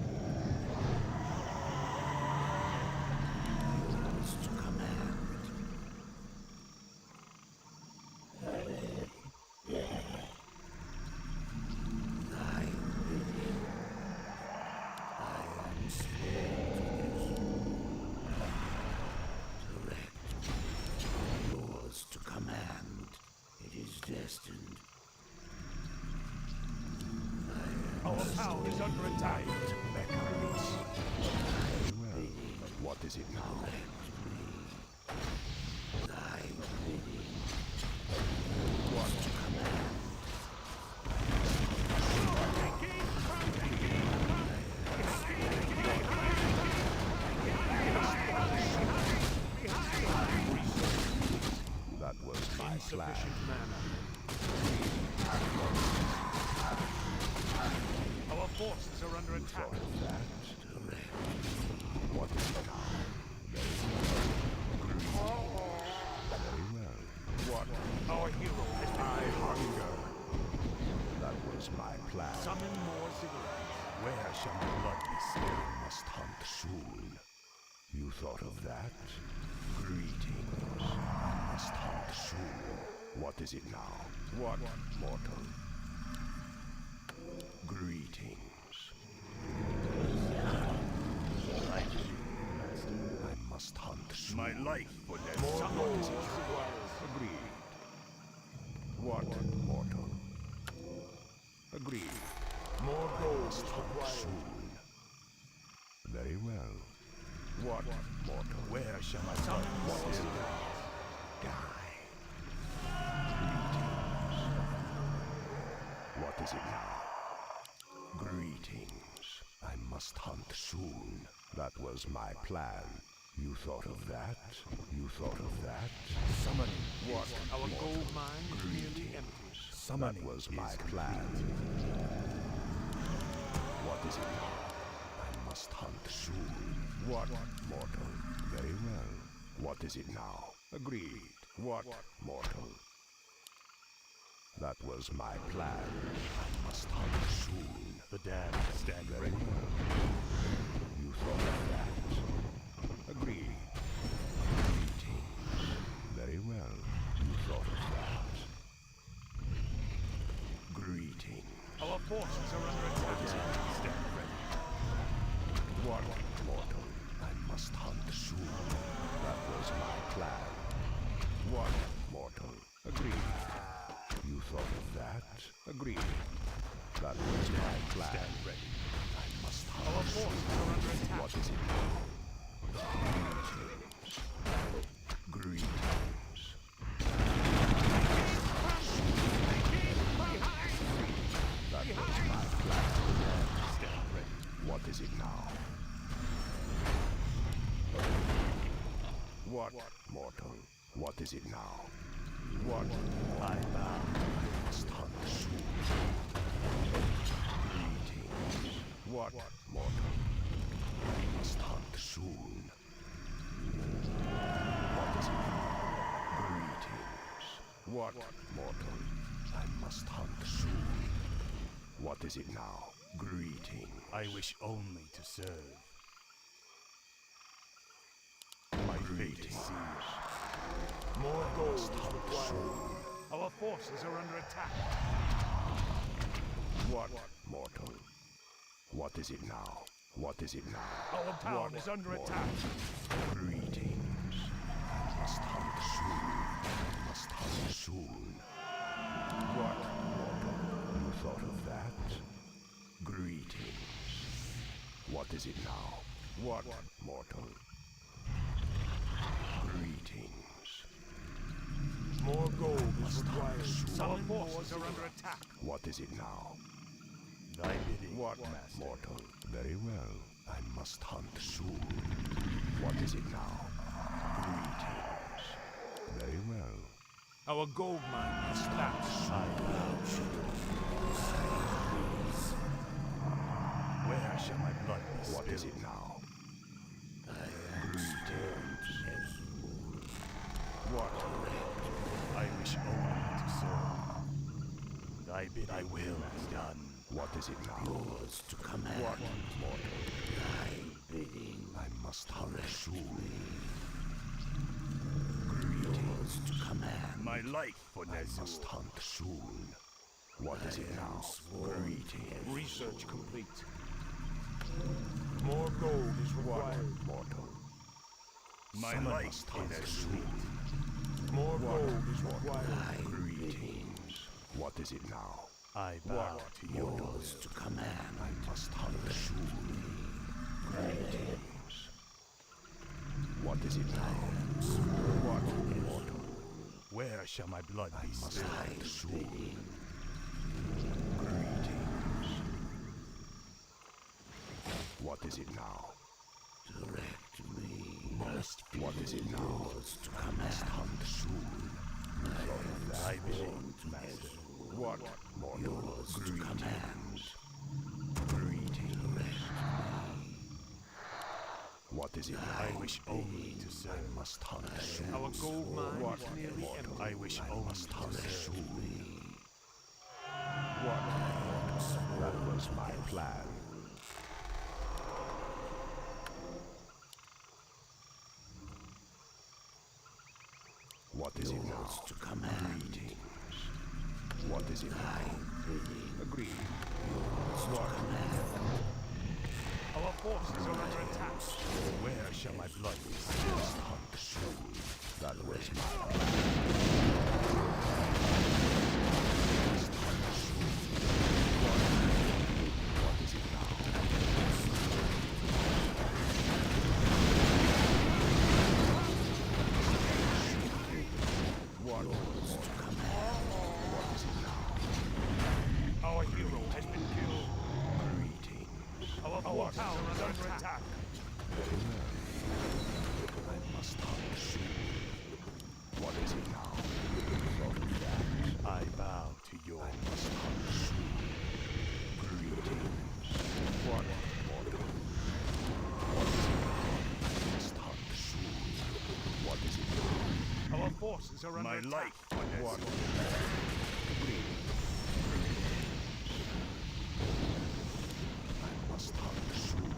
Yours to command. It is destined. Our town is under attack. Well, what is it now? What to command? That was my plan. Insufficient mana. Our forces are under attack. What is it now? Very well. What? Our hero has been Hunger. That was my plan. Summon more cigarettes. Where shall my blood be spilled? I must hunt soon. You thought of that? Greetings. I must hunt soon. What is it now? What, mortal? Greetings. I must hunt soon. my life for that. What is it? Agreed. What, mortal? Agreed. More gold is Must hunt required. soon. Very well. What, mortal? Where shall my Summon blood more be spilled? cigarettes. Die. What is it now? Greetings. I must hunt soon. That was my plan. You thought of that? You thought of that? Summoning. What? Our gold mine is nearly empty. Summoning That was is my complete. plan. What is it now? I must hunt soon. What, mortal? Very well. What is it now? Agreed. What, mortal? That was my plan. I must hunt soon. The damned stand Very ready. well. You thought of that. Agreed. Greetings. Very well. You thought of that. Greetings. Our forces are under attack. Stand ready. What, mortal? I must hunt soon. That was my plan. What, mortal? Agreed. You thought of that? Agreed. That was was my plan. Stand ready. I must Our hunt. forces are under attack. What is it now? Greetings. That was my plan. Stand ready. What is it now? What, mortal? What is it now? What? I bow. I must hunt soon. Greetings. What, mortal? I must hunt soon. What is it now? Greetings. What, mortal? I must hunt soon. What is it now? Greetings. I wish only to serve. My fate is sealed. More gold is required. Our forces are under attack. What, mortal? What is it now? What is it now? Our town is under attack. Greetings. I must hunt soon. I must hunt soon. What, mortal? You thought of that? Greetings. What is it now? What, mortal? Greetings. More gold is Must required. hunt soon. Our forces are under attack. What is it now? Thy bidding, What, master. mortal? Very well. I must hunt soon. What is it now? Greetings. Very well. Our gold mine has collapsed. Where shall my blood be spilled? What is it now? Greetings. What? I wish only to serve. Thy bidding will be done. What is it now? Yours to command. What, mortal? Thy bidding. I must hunt soon. Yours to command. My life for I must Nezul. hunt soon. What is it now? Greetings. Research complete. More gold is required. What, mortal? My Someone life must for hunt Nezul. soon. More What, gold is mortal? required. Greetings. What is it now? I bow What, to your mortal? Yours to command. I must hunt soon. Greetings. What is it now? What, mortal? Where shall my blood I be must spilled? hunt soon. Greetings. What is it now? Direct me. What is it now? Yours to I must command. hunt soon. Thought of that. Thy bidding, master. What, mortal? Yours to command. Greetings. What is it now? I wish only to I serve. must hunt soon. Our gold mine What, is nearly mortal? empty. I wish I only must to hunt serve. soon. What, mortal? That was my plan. What is it now? Yours to command. Greetings. What is it now? Agreed. What? Our forces are under attack. Where shall my blood be I spilled? must hunt soon. That was my plan. What is it now? What? What is it now? Our hero has been killed. Greetings. Our forces are under attack. I must hunt soon. What is it now? Thought of that. I bow to your I must hunt soon. Greetings. What, mortal? What is it now? I must hunt soon. What is it now? Our forces are under my attack. life for What? Nezul. I must hunt soon.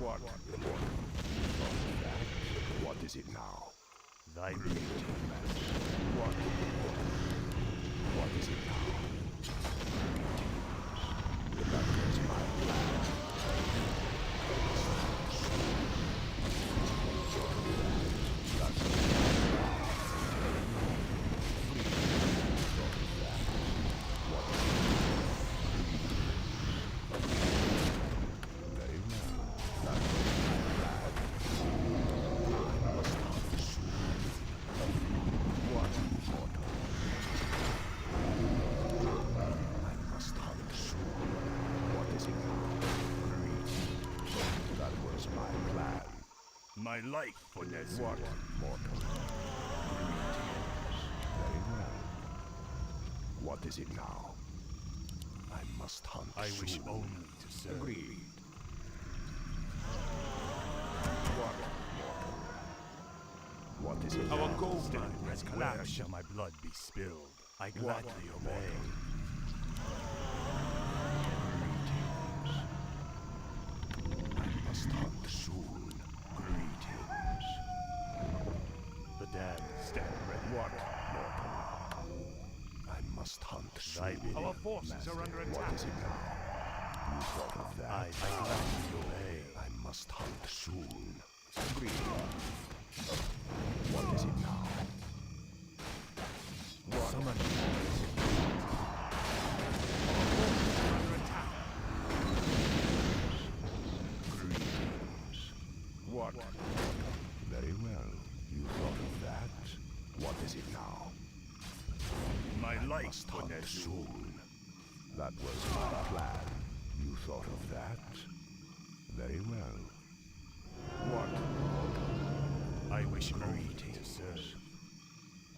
What, mortal? Thought of that. What is it now? Thy bidding, master. What? What is it now? Greetings. That was my plan. That was my plan. life for this. What, mortal? Very well. What is it now? I must hunt I wish soon. only to serve. Agreed. What, mortal? What is it Our now? gold mine has Where collapsed. Where shall my blood be spilled? I gladly obey. I must hunt soon. Greetings. The damned stand ready. What, mortal? I must hunt soon. Thy bidding, Our forces master. are under What attack. is it now? You thought of that? I gladly obey. I must hunt soon. Greetings. What is it now? What? Summon. Greetings. What? Very well. You thought of that? What is it now? My I life must for hunt this. soon. That was my plan. You thought of that? Very well. What? I wish only to Greetings. serve.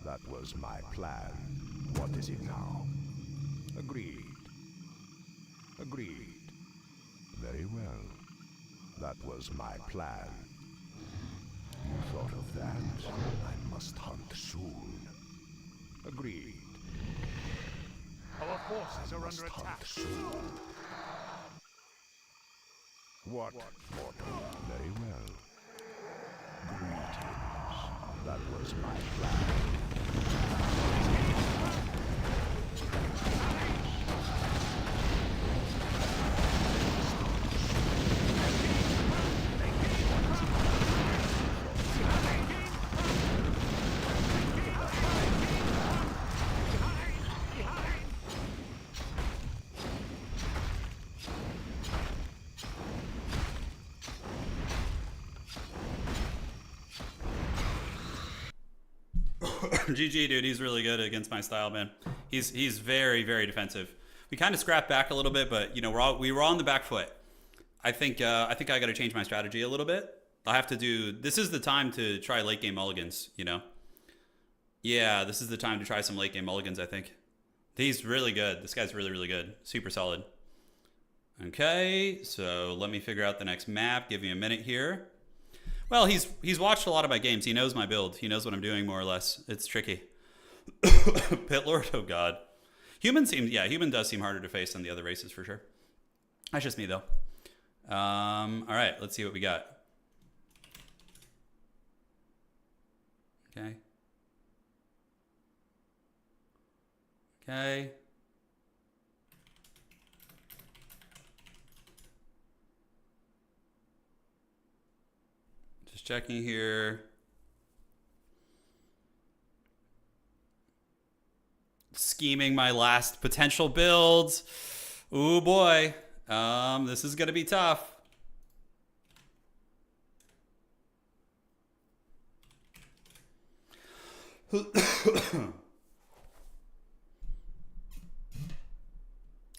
That was my plan. What is it now? Agreed. Agreed. Very well. That was my plan. You thought of that? I must hunt soon. Agreed. Our forces are Must under hunt attack. soon. What, mortal? Very well. Greetings. That was my plan. GG, dude. He's really good against my style, man. He's very, very defensive. We kind of scrapped back a little bit, but you know we were on the back foot. I think I got to change my strategy a little bit. I have to do. This is the time to try late game mulligans. You know. Yeah, this is the time to try some late game mulligans. I think he's really good. This guy's really, really good. Super solid. Okay, so let me figure out the next map. Give me a minute here. Well, he's watched a lot of my games. He knows my build. He knows what I'm doing more or less. It's tricky. Pit Lord, oh god. Human does seem harder to face than the other races for sure. That's just me though. All right, let's see what we got. Okay. Okay. Just checking here. Scheming my last potential builds. Ooh boy. This is gonna be tough.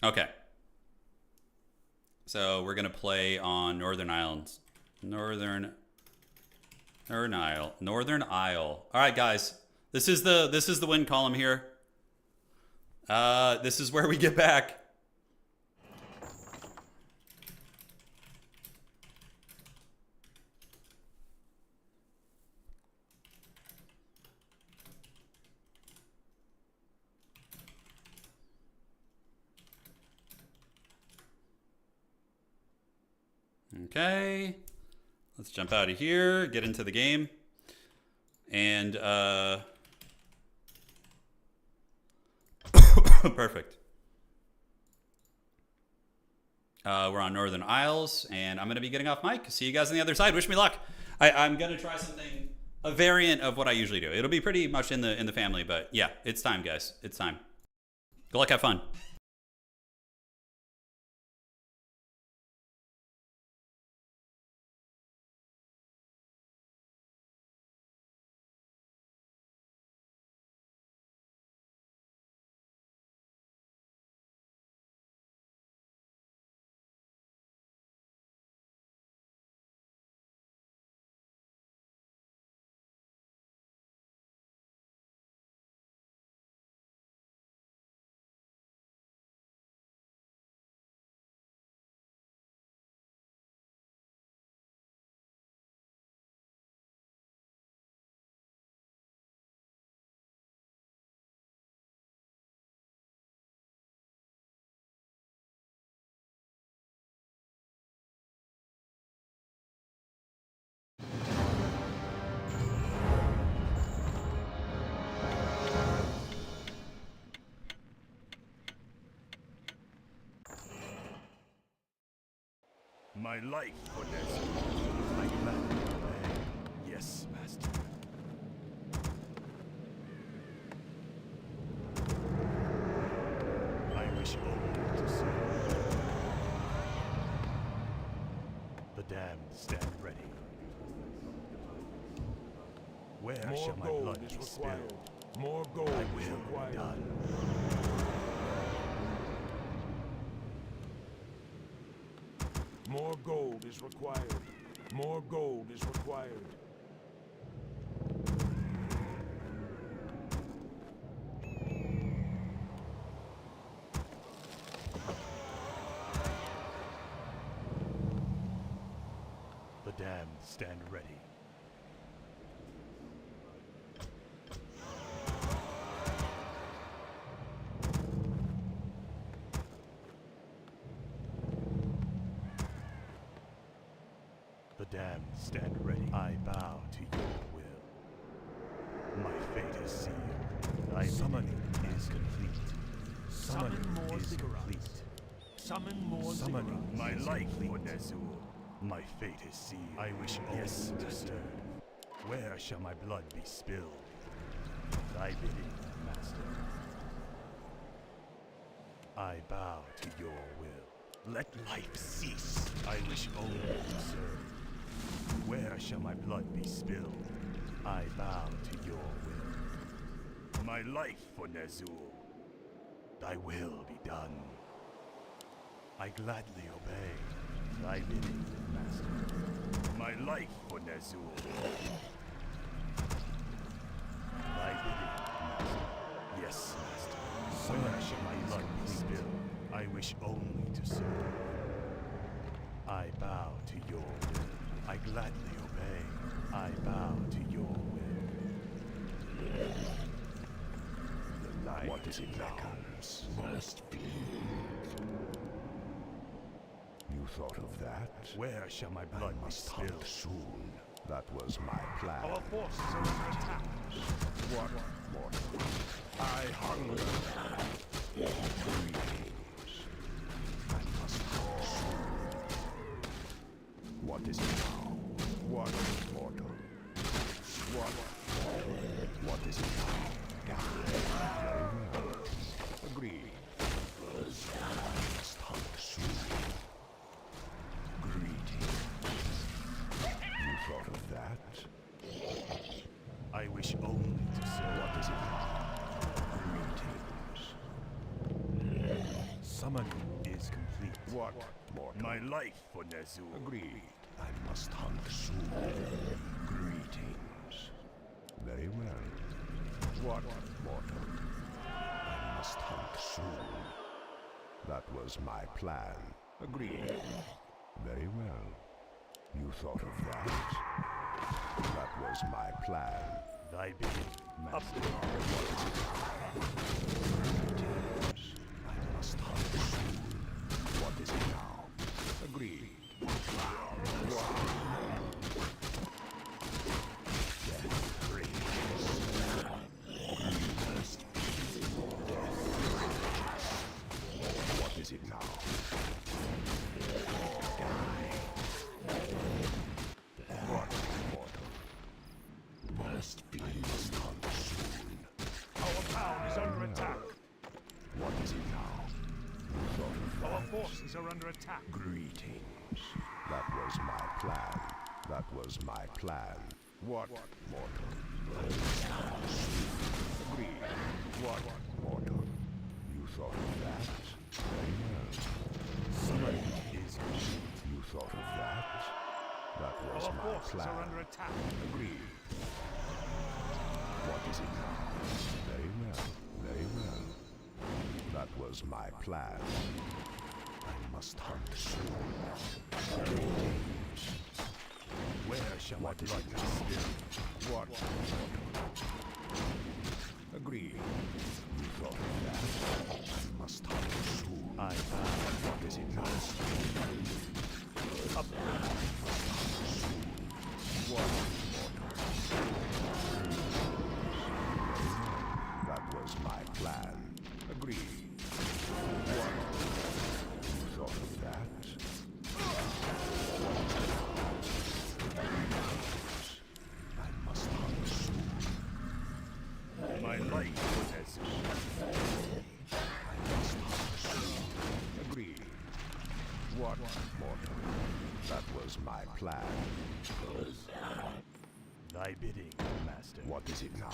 Okay. So we're gonna play on Northern Islands. Northern Isle. All right, guys. This is the win column here. This is where we get back. Okay. Let's jump out of here, get into the game. And perfect. We're on Northern Isles, and I'm going to be getting off mic. See you guys on the other side. Wish me luck. I'm going to try something, a variant of what I usually do. It'll be pretty much in the family, but yeah, it's time, guys. It's time. Good luck, have fun. My life for Nezul. I gladly obey. Yes, master. I wish only to serve. The damned stand ready. Where More shall my gold blood is be required. spilled? More gold I is will be required. done. More gold is required. More gold is required. The damned stand ready. The damned stand ready. I bow to your will. My fate is sealed. Thy summoning is complete. Summoning more is Ziggurats. complete. Summon more Summoning Ziggurats. my life for Nezul. My fate is sealed. I wish yes to serve. Where shall my blood be spilled? Thy bidding, master. I bow to your will. Let life cease. I wish only to serve. Where shall my blood be spilled? I bow to your will. My life for Nezul. Thy will be done. I gladly obey. Thy bidding, master. My life for Nezul. Thy bidding, master. Yes, master. Where shall my blood be spilled? I wish only to serve. I bow to your will. I gladly obey. I bow to your will. The night beckons. Must be. You thought of that? Where shall my blood I be must spilled? hunt soon. That was my plan. Our forces are under attack. What, mortal? I hunger. Greetings. I must hunt soon. What is it now? What, mortal? What is it now? Very well. Agreed. I must hunt soon. Greetings. You thought of that? I wish only to serve. What is it now? Greetings. Summoning is complete. What, mortal? My life for Nezul. Agreed. I must hunt soon. Greetings. Very well. What, mortal? I must hunt soon. That was my plan. Agreed. Very well. You thought of that? That was my plan. Thy bidding, master. Greetings. I must hunt soon. What is it now? Agreed. Death rages. What is it now? What, mortal? Must be. I must hunt soon. Our town is under attack. What is it now? You thought of Our that? forces are under attack. Greetings. That was my plan. That was my plan. What, mortal? Agreed. What, mortal? You thought of that? Very well. Summoning is complete. You thought of that? That was Our my forces plan. are under attack. Agreed. What is it now? Very well. Very well. That was my plan. I must hunt soon. Greetings. Where shall my What is blood it be now? spilled? What? Agreed. You thought of that? I must hunt soon. I bow. What is it now? Up. What? That was my plan. Agreed. What? You thought of that? What, mortal? That was my plan. Thy bidding, master. What is it now?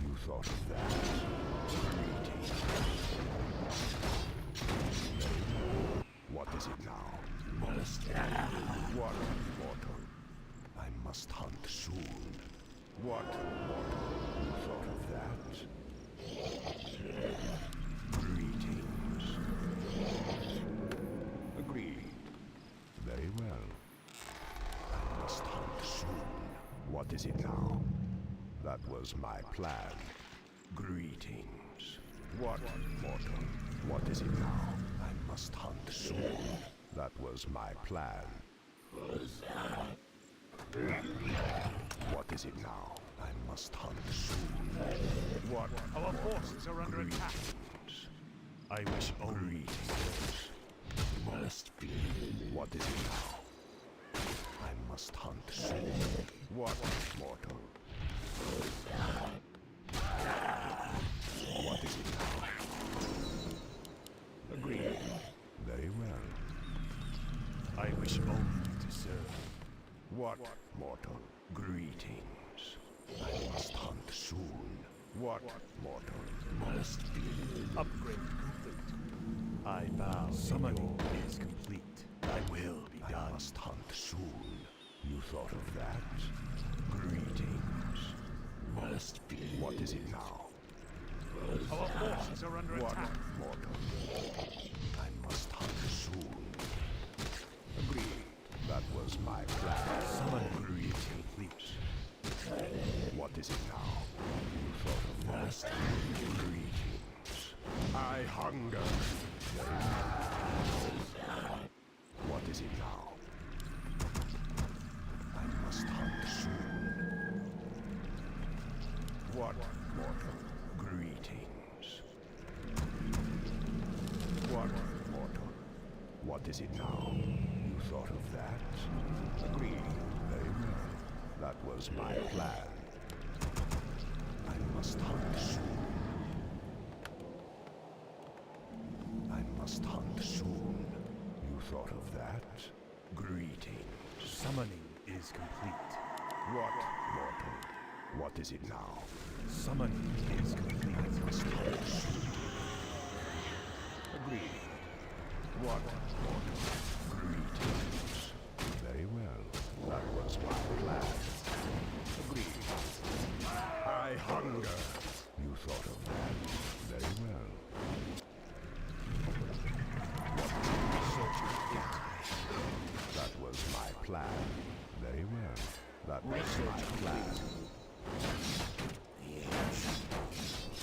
You thought of that. Greetings. What is it now? What, mortal? I must hunt soon. What, mortal? You thought of that? Greetings. Agreed. Very well. I must hunt soon. What is it now? That was my plan. Greetings. What, mortal? What is it now? I must hunt soon. That was my plan. What is it now? I must hunt soon. What? Our forces are under attack. I wish only to serve. Must be. What is it now? I must hunt soon. What, mortal? What is it now? Agreed. Very well. I wish only to serve. What, mortal? Greetings. I must hunt soon. What, mortal? Must be. Upgrade complete. I bow. Summoning is complete. Thy will be I done. must hunt soon. You thought of that? Greetings. Must be. What is it now? Our forces are under What, attack. mortal? I must hunt soon. Agreed. That was my plan. Summoning Greetings. is complete. What is it now? You thought of that? Greetings. I hunger. What is it now? I must hunt soon. What, mortal? Greetings. What, mortal? What is it now? You thought of that? Agreed. Very well. That was my plan. I must hunt soon. I must hunt soon. You thought of that? Greetings. Summoning is complete. What, mortal? What is it now? Summoning is complete. I must hunt soon. Agreed. What, mortal? Greetings. Very well. That was my plan. Agreed. I hunger. You thought of that? Very well. That was my plan. Very well. That was my plan.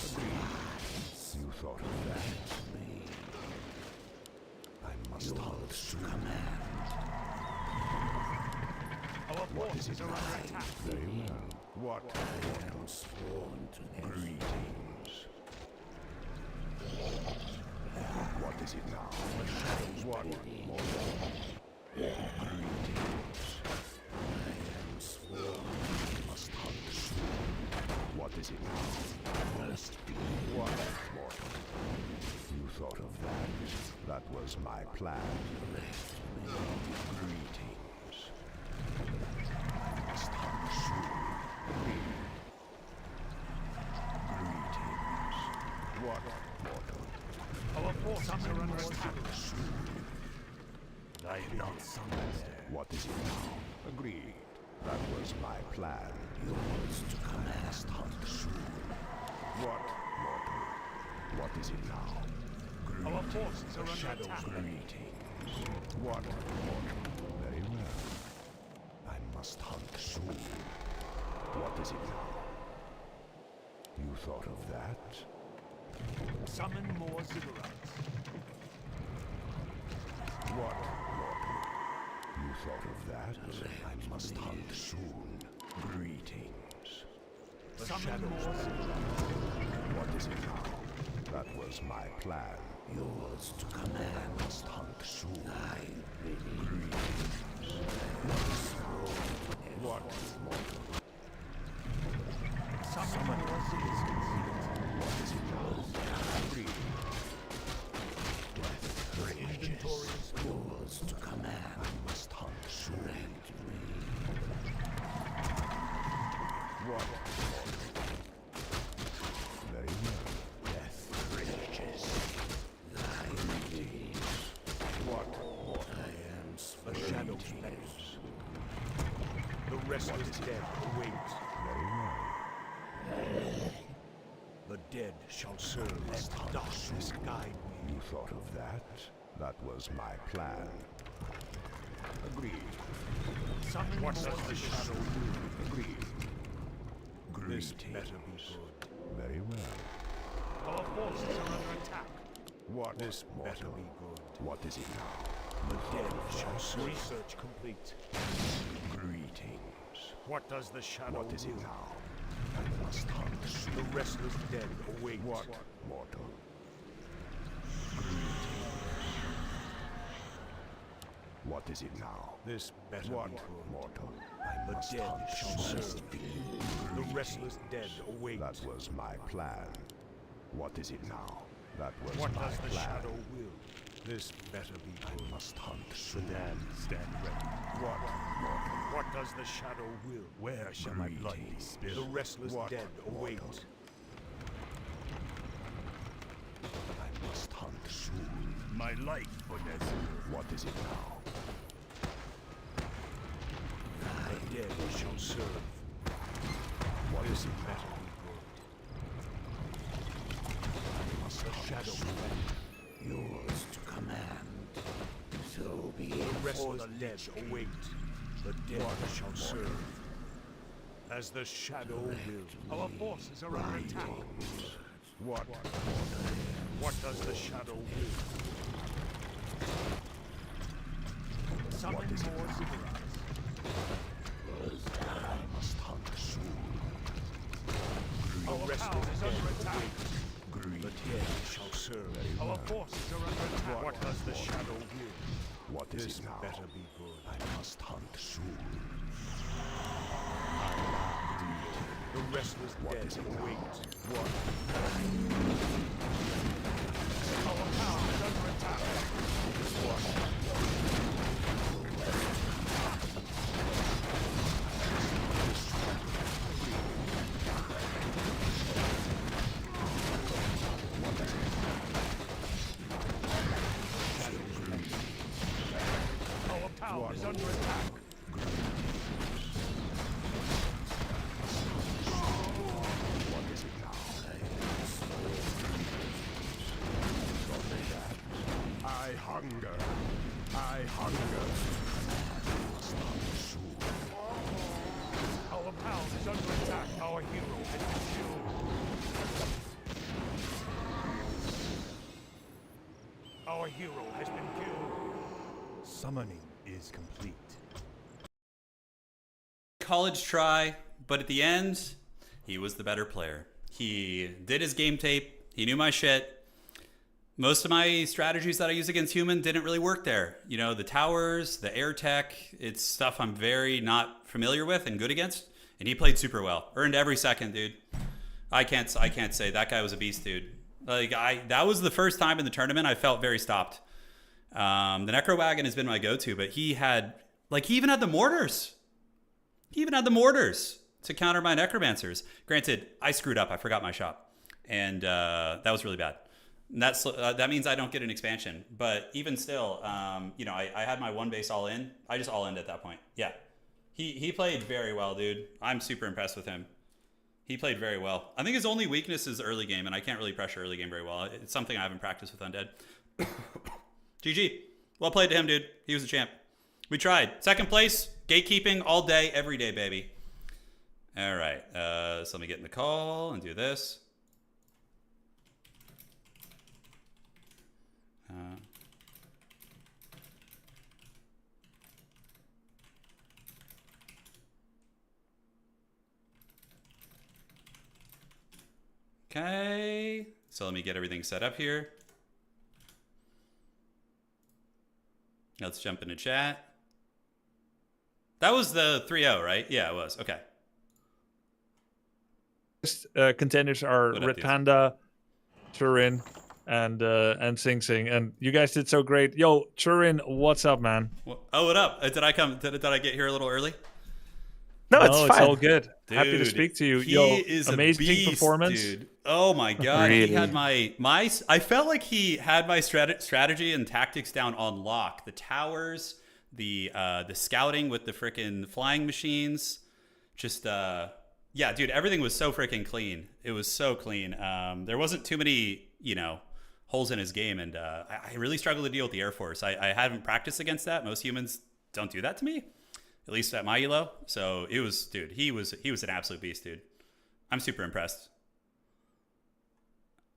Agreed. You thought of that? I must hunt soon. Our What is forces it are now? under attack. Very well. What? Greetings. What is it now? What? Greetings. Must hunt soon. What is it now? Must be. What, mortal? You thought of that? That was my plan. Greetings. I must hunt soon. Greetings. What, mortal? Our forces are under attack. Thy bidding, master. What is it now? Agreed. That was my plan. Yours to command. I must hunt soon. What, mortal? What is it now? Our forces are under Shadows attack. greetings. What, mortal? Very well. I must hunt soon. What is it now? You thought of that? Summon more ziggurats. What, mortal? You thought of that? I must hunt soon. Greetings. Summon more ziggurats. What is it now? That was my plan. Yours to command. I must hunt soon. Greetings. What, mortal? Summon more ziggurats. What is it now? Greetings. Inventory Yours to command. I must hunt soon. Direct me. What? Very well. Death rages. Thy days. What? I am The shadow bends. The restless dead await. Very well. The dead shall serve. Let darkness guide me. You thought of that? That was my plan. Agreed. What does the shadow do? Agreed. This better be good. Very well. Our forces are under attack. What? This better mortal? be good. What is it now? The dead shall serve. Research complete. Greetings. What does the shadow What is it do? now? I must hunt soon. The restless dead await. What? Mortal. What is it now? This better What? be good. Mortal. I The must dead hunt shall soon. serve. The restless dead await. That was my plan. What is it now? That was What my does the plan. shadow will? This better be good. I must hunt soon. Stand ready. What? Mortal. What does the shadow will? Where shall my blood be The spilled? restless What? dead await. Mortal. I must hunt soon. My life for this. What is it now? The dead shall serve. What is it Better now? be good. The shadow Yours to command. So be The it. restless dead await. The dead shall serve. As the shadow will. Our forces are under attack. What? What does the shadow will? Summon What is it more now? ziggurats. I must hunt soon. Our restless dead await. Greed. The dead shall serve. Our forces are under attack. What does the shadow will? What is This it now? better be good. I must hunt soon. The restless What dead is it now? await. What? Our power is under attack. Our power is under attack. What is it now? I hunger. I hunger. I must hunt soon. Our power is under attack. Our hero has been killed. Our hero has been killed. Summoning is complete. College try, but at the end, he was the better player. He did his game tape. He knew my shit. Most of my strategies that I use against human didn't really work there. You know, the towers, the air tech, it's stuff I'm very not familiar with and good against. And he played super well. Earned every second, dude. I can't say that guy was a beast, dude. Like that was the first time in the tournament I felt very stopped. The Necro Wagon has been my go-to, but he even had the mortars. He even had the mortars to counter my necromancers. Granted, I screwed up. I forgot my shop, and that was really bad. And that means I don't get an expansion. But even still, I had my one base all in. I just all in at that point. Yeah, he played very well, dude. I'm super impressed with him. He played very well. I think his only weakness is early game, and I can't really pressure early game very well. It's something I haven't practiced with Undead. GG. Well played to him, dude. He was a champ. We tried. Second place, gatekeeping all day, every day, baby. All right. So let me get in the call and do this. Okay. So let me get everything set up here. Let's jump into chat. That was the 3-0, right? Yeah, it was. Okay. Contenders are What up, Red dudes? Panda, Turin, and Sing Sing, and you guys did so great. Yo, Turin, what's up, man? Oh, what up? Did I come? Did I get here a little early? No, it's It's fine. all good. Happy to Dude, speak to you. He Yo, is amazing a beast, performance. dude. Oh my god, Really? he had my. I felt like he had my strategy and tactics down on lock. The towers, the scouting with the freaking flying machines, just yeah, dude, everything was so freaking clean. It was so clean. There wasn't too many, holes in his game, and I really struggled to deal with the Air Force. I haven't practiced against that. Most humans don't do that to me, at least at my elo. So it was, dude, he was an absolute beast, dude. I'm super impressed.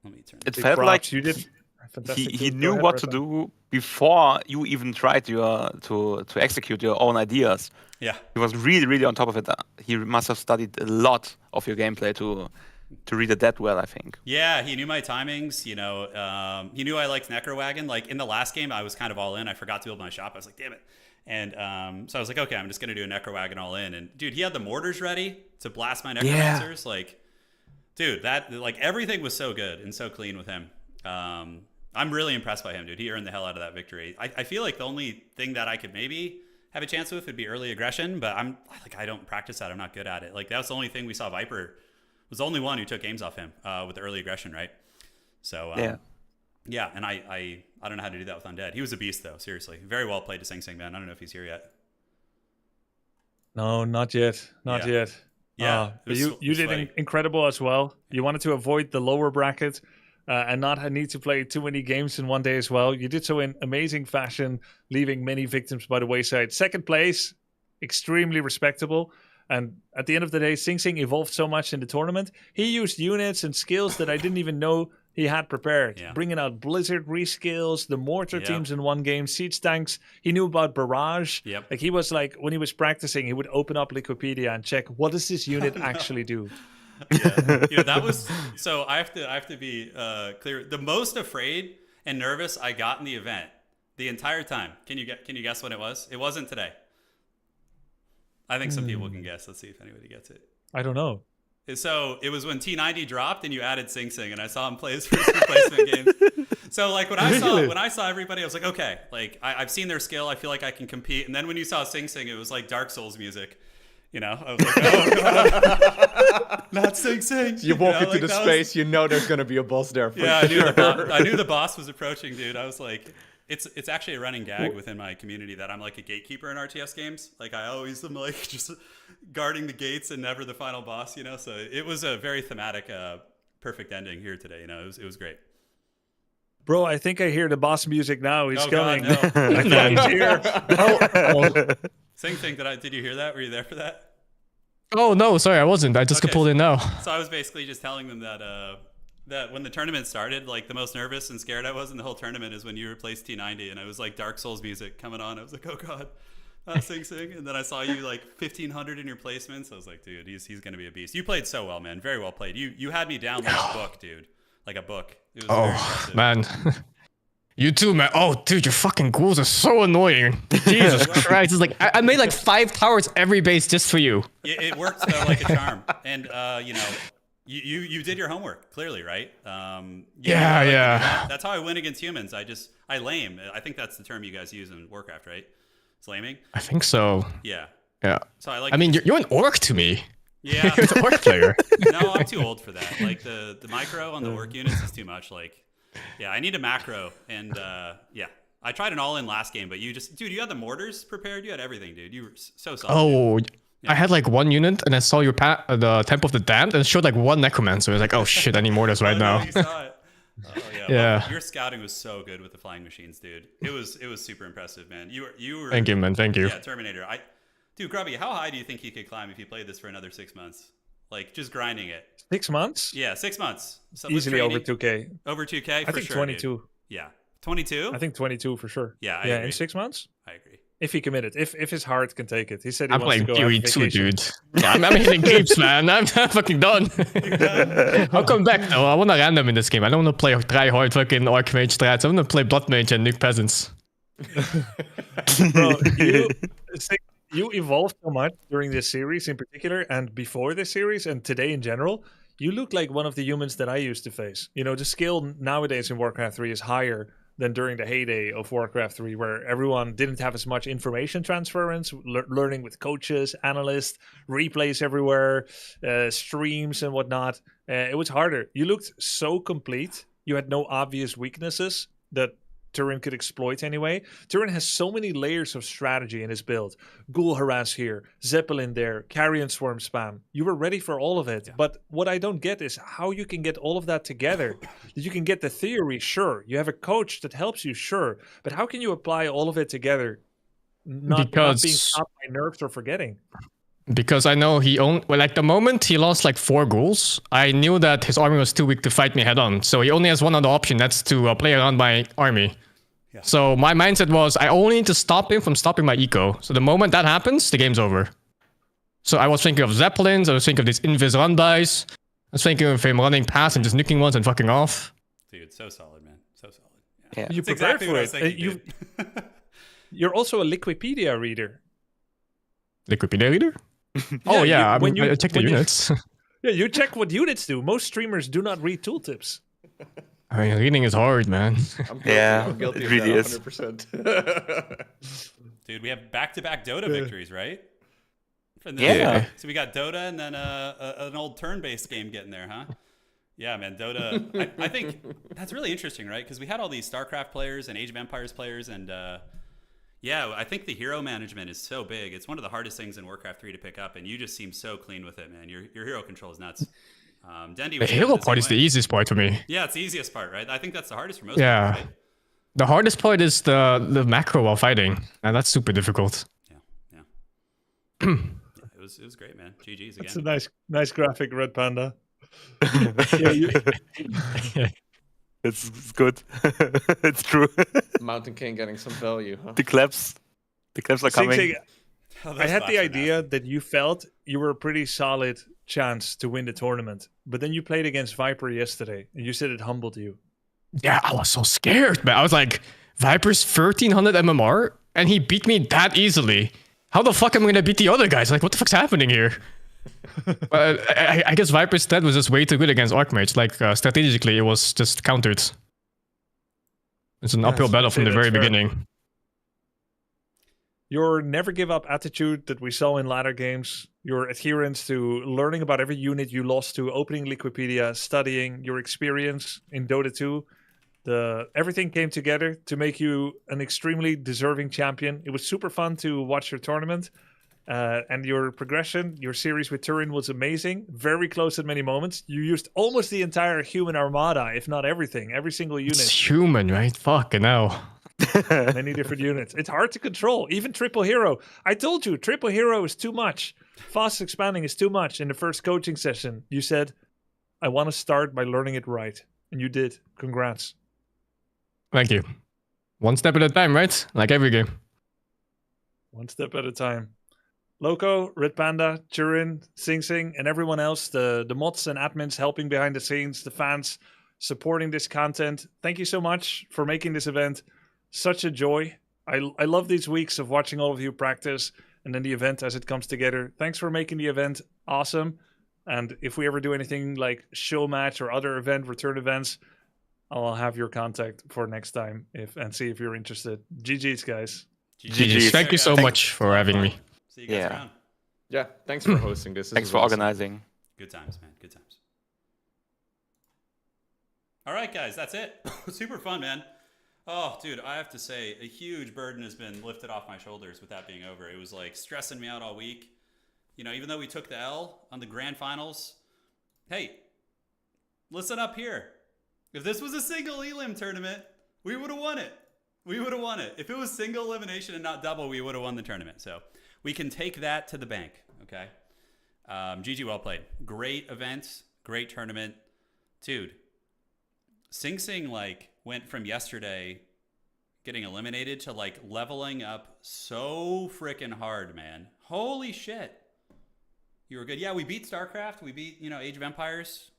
Let me turn. It Big felt props. like You did fantastic. he Go knew ahead, what to Rafa. do before you even tried to execute your own ideas. Yeah. He was really, really on top of it. He must have studied a lot of your gameplay to read it that well, I think. Yeah, he knew my timings. He knew I liked Necrowagon. Like in the last game, I was kind of all in. I forgot to build my shop. I was like, damn it. And so I was like, okay, I'm just gonna do a Necrowagon all in. And dude, he had the mortars ready to blast my Necromancers. Like, dude, everything was so good and so clean with him. I'm really impressed by him, dude. He earned the hell out of that victory. I feel like the only thing that I could maybe have a chance with would be early aggression, but I don't practice that. I'm not good at it. Like that's the only thing we saw. Viper was the only one who took games off him with the early aggression, right? So yeah, and I don't know how to do that with Undead. He was a beast though, seriously. Very well played to Sing Sing, man. I don't know if he's here yet. No, not yet. Not Yeah. yet. Yeah, it But was- you it was did sweaty. incredible as well. You wanted to avoid the lower bracket and not need to play too many games in one day as well. You did so in amazing fashion, leaving many victims by the wayside. Second place, extremely respectable. And at the end of the day, Sing Sing evolved so much in the tournament. He used units and skills that I didn't even know he had prepared. Yeah. Bringing out Blizzard reskills, the mortar Yeah. teams in one game, siege tanks. He knew about barrage. Yep. Like he was like, when he was practicing, he would open up Wikipedia and check, what does this unit actually do? Yeah, that was so. I have to be clear. The most afraid and nervous I got in the event the entire time. Can you guess what it was? It wasn't today. I think some people can guess. Let's see if anybody gets it. I don't know. So it was when T90 dropped and you added Sing Sing, and I saw him play his first replacement games. So like when I saw everybody, I was like, okay, like I've seen their skill. I feel like I can compete. And then when you saw Sing Sing, it was like Dark Souls music. I was like, oh god, not Sing Sing. You walk into like, the that space, you know there's gonna be a boss there. For Yeah, sure. I knew the boss was approaching, dude. I was like, it's actually a running gag within my community that I'm like a gatekeeper in RTS games. Like I always am like just guarding the gates and never the final boss, So it was a very thematic, perfect ending here today. It was great. Bro, I think I hear the boss music now. He's Oh, God, coming. no. I think he's here. Same thing. Did you hear that? Were you there for that? Oh no, sorry, I wasn't. I just got Okay. pulled in now. So I was basically just telling them that when the tournament started, like the most nervous and scared I was in the whole tournament is when you replaced T90, and it was like Dark Souls music coming on. I was like, oh god, Sing Sing. And then I saw you like 1,500 in your placements. I was like, dude, he's gonna be a beast. You played so well, man. Very well played. You had me down like a book, dude. Like a book. It was very impressive. Man. You too, man. Oh, dude, your fucking ghouls are so annoying. Jesus Christ. It's like, I made like 5 towers every base just for you. It worked though like a charm, and you did your homework clearly, right? Yeah. That's how I win against humans. I lame. I think that's the term you guys use in Warcraft, right? It's laming. I think so. Yeah. Yeah. So I like. I mean, you're an orc to me. Yeah. You're an orc player. No, I'm too old for that. Like the micro on the orc units is too much. Like, yeah, I need a macro, and yeah. I tried an all-in last game, but you had the mortars prepared. You had everything, dude. You were so solid. Oh, Yeah. I had like 1 unit, and I saw your the Temple of the Damned, and it showed like 1 necromancer. I was like, oh shit, I need mortars right Oh, no, now. you saw it. Oh yeah. Yeah. Well, your scouting was so good with the flying machines, dude. It was super impressive, man. You were. Thank you, man. Thank you. Yeah, Terminator. Dude, Grubby, how high do you think you could climb if you played this for another 6 months? Like just grinding it. 6 months? Yeah, 6 months. So with Easily over training- 2K. Over 2K I for think sure. 22. Dude. Yeah. 22? I think 22 for sure. Yeah, I yeah, agree. in 6 months? I agree. If he committed. If his heart can take it. He said he I'm wants to playing go PoE have too, vacation. dude. Yeah, I'm hitting keeps, man. I'm fucking done. I'll come back though. I want to random in this game. I don't want to play try hard fucking Orc Mage strats. I want to play Blood Mage and nuke peasants. Bro, you evolved so much during this series in particular, and before this series, and today in general. You look like one of the humans that I used to face. You know, the skill nowadays in Warcraft 3 is higher than during the heyday of Warcraft 3, where everyone didn't have as much information transference, learning with coaches, analysts, replays everywhere, streams and whatnot. It was harder. You looked so complete. You had no obvious weaknesses that Turin could exploit anyway. Turin has so many layers of strategy in his build. Ghoul harass here, Zeppelin there, Carrion Swarm spam. You were ready for all of it. Yeah. But what I don't get is how you can get all of that together. You can get the theory, sure. You have a coach that helps you, sure. But how can you apply all of it together? Not being stopped by nerfs or forgetting. Because I know he only, well, like the moment he lost like 4 ghouls, I knew that his army was too weak to fight me head on. So he only has one other option, that's to play around my army. Yeah. So my mindset was, I only need to stop him from stopping my eco. So the moment that happens, the game's over. So I was thinking of Zeppelins, I was thinking of these Invis run dice. I was thinking of him running past and just nuking ones and fucking off. Dude, so solid, man. So solid. Yeah. You prepared for it. You're also a Liquipedia reader. Liquipedia reader? Oh yeah, I check the units. Yeah, you check what units do. Most streamers do not read tooltips. I mean, reading is hard, man. I'm guilty of really that 100%. Dude, we have back-to-back Dota victories, right? Yeah. So we got Dota and then an old turn-based game getting there, huh? Yeah, man, Dota. I think that's really interesting, right? Because we had all these StarCraft players and Age of Empires players, and yeah, I think the hero management is so big. It's one of the hardest things in Warcraft 3 to pick up, and you just seem so clean with it, man. Your hero control is nuts. Dendy, the hero part is the easiest part for me. Yeah, it's the easiest part, right? I think that's the hardest for most people, right? The hardest part is the macro while fighting, and that's super difficult. Yeah. It was great, man. GG's again. It's a nice graphic, Red Panda. It's good. It's true. Mountain King getting some value, huh? The claps are coming. I had the idea that you felt you were a pretty solid chance to win the tournament, but then you played against Viper yesterday, and you said it humbled you. Yeah, I was so scared, man. I was like, Viper's 1300 MMR, and he beat me that easily. How the fuck am I gonna beat the other guys? Like, what the fuck's happening here? I guess Viper's stat was just way too good against Archmage. Like, strategically, it was just countered. It's an uphill battle from the very beginning. Your never give up attitude that we saw in latter games, your adherence to learning about every unit you lost to, opening Liquipedia, studying, your experience in Dota 2, everything came together to make you an extremely deserving champion. It was super fun to watch your tournament. And your progression, your series with Turin was amazing. Very close at many moments. You used almost the entire human armada, if not everything. Every single unit. It's human, right? Fucking hell. Many different units. It's hard to control. Even triple hero. I told you, triple hero is too much. Fast expanding is too much. In the first coaching session, you said, I want to start by learning it right. And you did. Congrats. Thank you. One step at a time, right? Like every game. One step at a time. Loco, Red Panda, Turin, Sing Sing, and everyone else, the mods and admins helping behind the scenes, the fans supporting this content. Thank you so much for making this event such a joy. I love these weeks of watching all of you practice and then the event as it comes together. Thanks for making the event awesome. And if we ever do anything like show match or other return events, I'll have your contact for next time and see if you're interested. GG's, guys. GG's. Thank you so much for having me. See you guys around. Yeah, thanks for hosting this. Thanks for organizing. Good times, man. Good times. All right, guys, that's it. Super fun, man. Oh, dude, I have to say, a huge burden has been lifted off my shoulders with that being over. It was like stressing me out all week. You know, even though we took the L on the grand finals, hey, listen up here. If this was a single elim tournament, we would have won it. We would have won it. If it was single elimination and not double, we would have won the tournament. So we can take that to the bank, okay? GG, well played. Great event, great tournament. Dude, Sing Sing, like, went from yesterday getting eliminated to, like, leveling up so freaking hard, man. Holy shit. You were good. Yeah, we beat StarCraft. We beat, Age of Empires.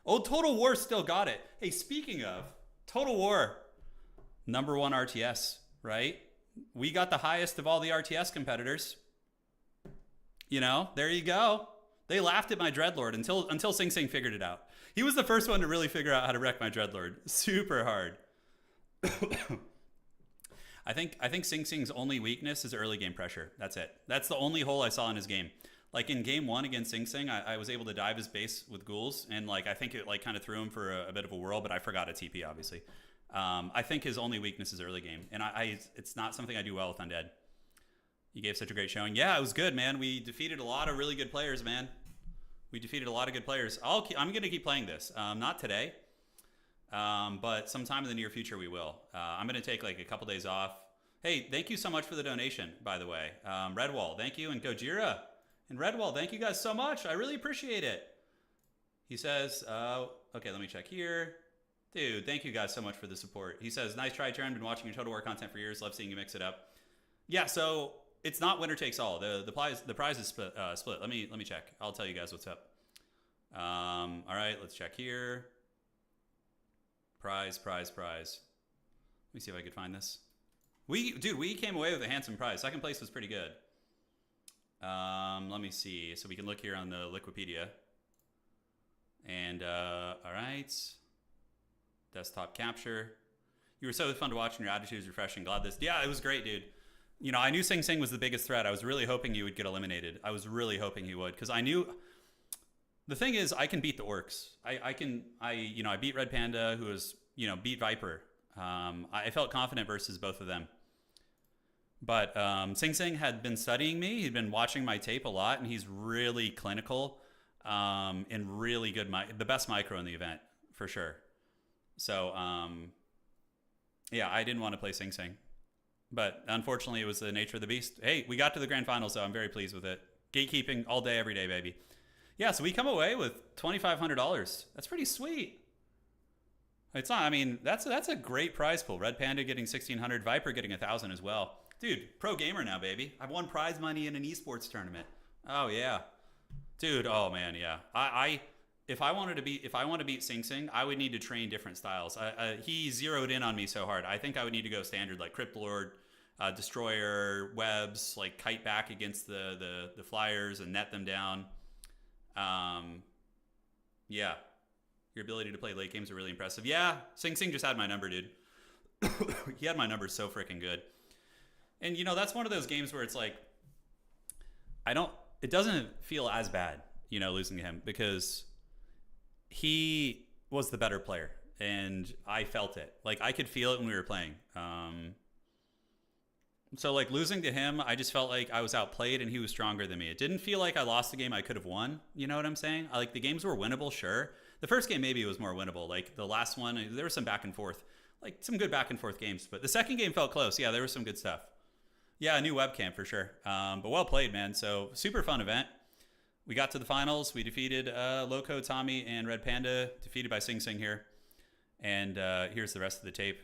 Oh, Total War still got it. Hey, speaking of, Total War, #1 RTS, right? We got the highest of all the RTS competitors. There you go. They laughed at my Dreadlord until Sing Sing figured it out. He was the first one to really figure out how to wreck my Dreadlord. Super hard. I think Sing Sing's only weakness is early game pressure. That's it. That's the only hole I saw in his game. Like in game 1 against Sing Sing, I was able to dive his base with ghouls, and like I think it like kind of threw him for a bit of a whirl, but I forgot a TP obviously. I think his only weakness is early game, and it's not something I do well with Undead. You gave such a great showing. Yeah, it was good, man. We defeated a lot of really good players, man. We defeated a lot of good players. I'm gonna keep playing this. Not today, but sometime in the near future we will. I'm gonna take like a couple days off. Hey, thank you so much for the donation, by the way. Redwall, thank you, and Gojira. And Redwall, thank you guys so much. I really appreciate it. He says, okay, let me check here. Dude, thank you guys so much for the support. He says, nice try, Turin. Been watching your Total War content for years. Love seeing you mix it up. Yeah, so it's not winner takes all. The prize is split. Let me check. I'll tell you guys what's up. All right, let's check here. Prize. Let me see if I could find this. We came away with a handsome prize. Second place was pretty good. Let me see. So we can look here on the Liquipedia. And, all right. Desktop capture. You were so fun to watch and your attitude was refreshing. Glad this. Yeah, it was great, dude. You know, I knew Sing Sing was the biggest threat. I was really hoping he would get eliminated. I was really hoping he would. Because I knew... The thing is, I can beat the orcs. I beat Red Panda, who was, beat Viper. I felt confident versus both of them. But Sing Sing had been studying me. He'd been watching my tape a lot, and he's really clinical and really good. The best micro in the event, for sure. So, yeah, I didn't want to play Sing Sing. But unfortunately, it was the nature of the beast. Hey, we got to the grand finals, so I'm very pleased with it. Gatekeeping all day, every day, baby. Yeah, so we come away with $2,500. That's pretty sweet. It's not, I mean, that's a great prize pool. Red Panda getting 1,600, Viper getting 1,000 as well. Dude, pro gamer now, baby. I've won prize money in an esports tournament. Oh yeah, dude. Oh man, yeah. If I want to beat Sing Sing, I would need to train different styles. He zeroed in on me so hard. I think I would need to go standard like Crypt Lord, Destroyer, Webs, like kite back against the flyers and net them down. Yeah, your ability to play late games are really impressive. Yeah, Sing Sing just had my number, dude. He had my number so freaking good. And, that's one of those games where it's like, it doesn't feel as bad, losing to him because he was the better player and I felt it. Like, I could feel it when we were playing. So, like, losing to him, I just felt like I was outplayed and he was stronger than me. It didn't feel like I lost the game I could have won. You know what I'm saying? Like, the games were winnable, sure. The first game maybe was more winnable. Like, the last one, there was some back and forth. Like, some good back and forth games. But the second game felt close. Yeah, there was some good stuff. Yeah, a new webcam for sure. But well played, man. So super fun event. We got to the finals. We defeated Loco, Tommy, and Red Panda. Defeated by Sing Sing here. And here's the rest of the tape.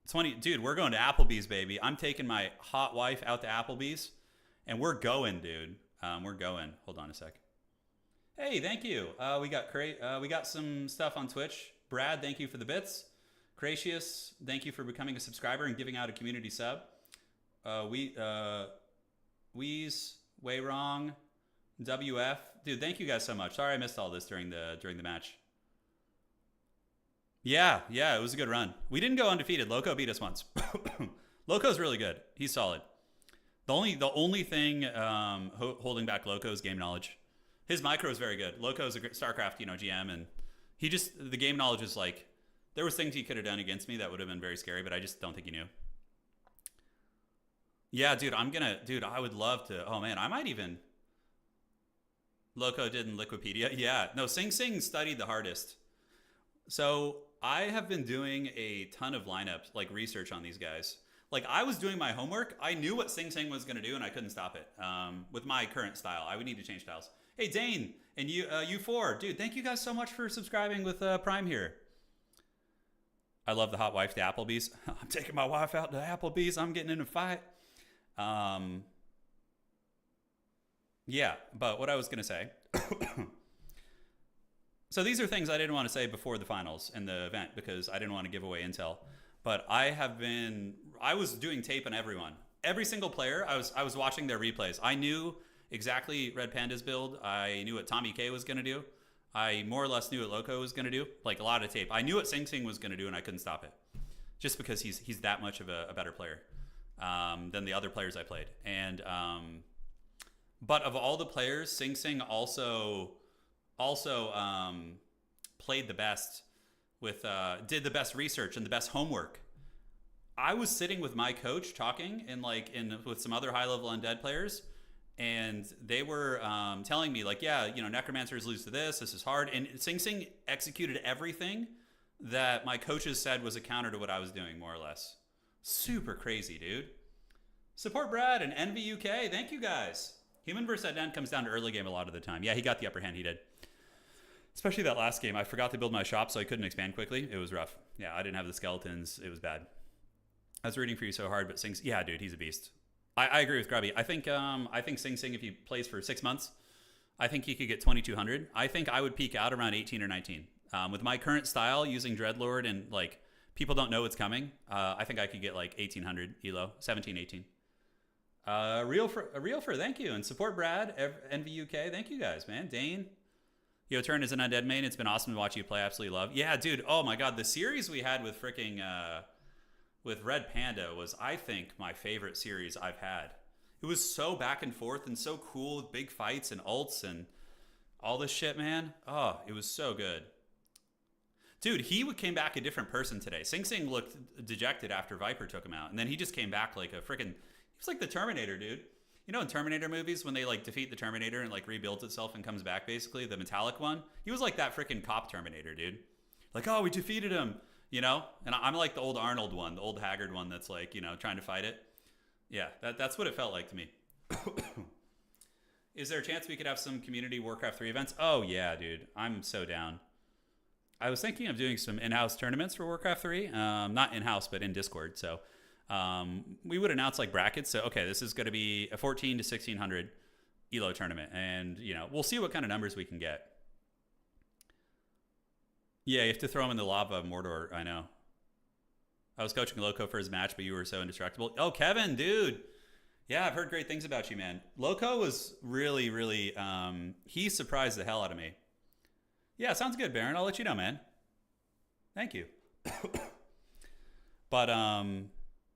It's funny, dude, we're going to Applebee's, baby. I'm taking my hot wife out to Applebee's. And we're going, dude. We're going. Hold on a sec. Hey, thank you. We got some stuff on Twitch. Brad, thank you for the bits. Cratius, thank you for becoming a subscriber and giving out a community sub. Wheeze, Way Wrong, WF. Dude, thank you guys so much. Sorry I missed all this during the match. Yeah, it was a good run. We didn't go undefeated. Loco beat us once. Loco's really good. He's solid. The only thing holding back Loco is game knowledge. His micro is very good. Loco's a StarCraft, GM, and the game knowledge is like, there was things he could have done against me that would have been very scary, but I just don't think he knew. Yeah, dude, I would love to. Oh man, I might even. Loco did in Liquipedia. Yeah, no, Sing Sing studied the hardest. So I have been doing a ton of lineups, like research on these guys. Like I was doing my homework. I knew what Sing Sing was going to do and I couldn't stop it. With my current style, I would need to change styles. Hey, Dane and you4, dude, thank you guys so much for subscribing with Prime here. I love the hot wife to Applebee's. I'm taking my wife out to Applebee's. I'm getting in a fight. Yeah, but what I was going to say. So these are things I didn't want to say before the finals and the event because I didn't want to give away intel. But I was doing tape on everyone. Every single player, I was watching their replays. I knew exactly Red Panda's build. I knew what Tommy K was going to do. I more or less knew what Loco was going to do. Like a lot of tape. I knew what Sing Sing was going to do, and I couldn't stop it. Just because he's that much of a better player than the other players I played. And but of all the players, Sing Sing also played the best with did the best research and the best homework. I was sitting with my coach talking with some other high level Undead players, and they were telling me like, yeah, necromancers lose to this is hard, and Sing Sing executed everything that my coaches said was a counter to what I was doing, more or less. Super crazy, dude. Support Brad and Envy UK, thank you guys. Human vs. Undead comes down to early game a lot of the time. Yeah, he got the upper hand, he did. Especially that last game. I forgot to build my shop, so I couldn't expand quickly. It was rough. Yeah, I didn't have the skeletons. It was bad. I was rooting for you so hard, but Sing... Yeah, dude, he's a beast. I agree with Grubby. I think Sing Sing, if he plays for 6 months, I think he could get 2,200. I think I would peak out around 18 or 19. With my current style, using Dreadlord and, like, people don't know what's coming, I think I could get, like, 1,800 elo. 17, 18. Real for thank you. And support Brad, Envy UK. Thank you guys, man. Dane. Yo, Turin is an Undead main. It's been awesome to watch you play. Absolutely love. Yeah, dude. Oh, my God. The series we had with freaking... with Red Panda was, I think, my favorite series I've had. It was so back and forth and so cool with big fights and ults and all this shit, man. Oh, it was so good. Dude, he came back a different person today. Sing Sing looked dejected after Viper took him out. And then he just came back like a freaking... He was like the Terminator, dude. You know in Terminator movies when they like defeat the Terminator and like rebuilds itself and comes back basically? The metallic one? He was like that freaking cop Terminator, dude. Like, oh, we defeated him. And I'm like the old Arnold one, the old haggard one that's like, trying to fight it. Yeah, that's what it felt like to me. Is there a chance we could have some community Warcraft 3 events? Oh, yeah, dude. I'm so down. I was thinking of doing some in-house tournaments for Warcraft 3. Not in-house, but in Discord. So we would announce like brackets. So, okay, this is going to be a 14 to 1,600 ELO tournament. And, we'll see what kind of numbers we can get. Yeah, you have to throw him in the lava, Mordor. I know. I was coaching Loco for his match, but you were so indestructible. Oh, Kevin, dude. Yeah, I've heard great things about you, man. Loco was really, really... he surprised the hell out of me. Yeah, sounds good, Baron. I'll let you know, man. Thank you. But,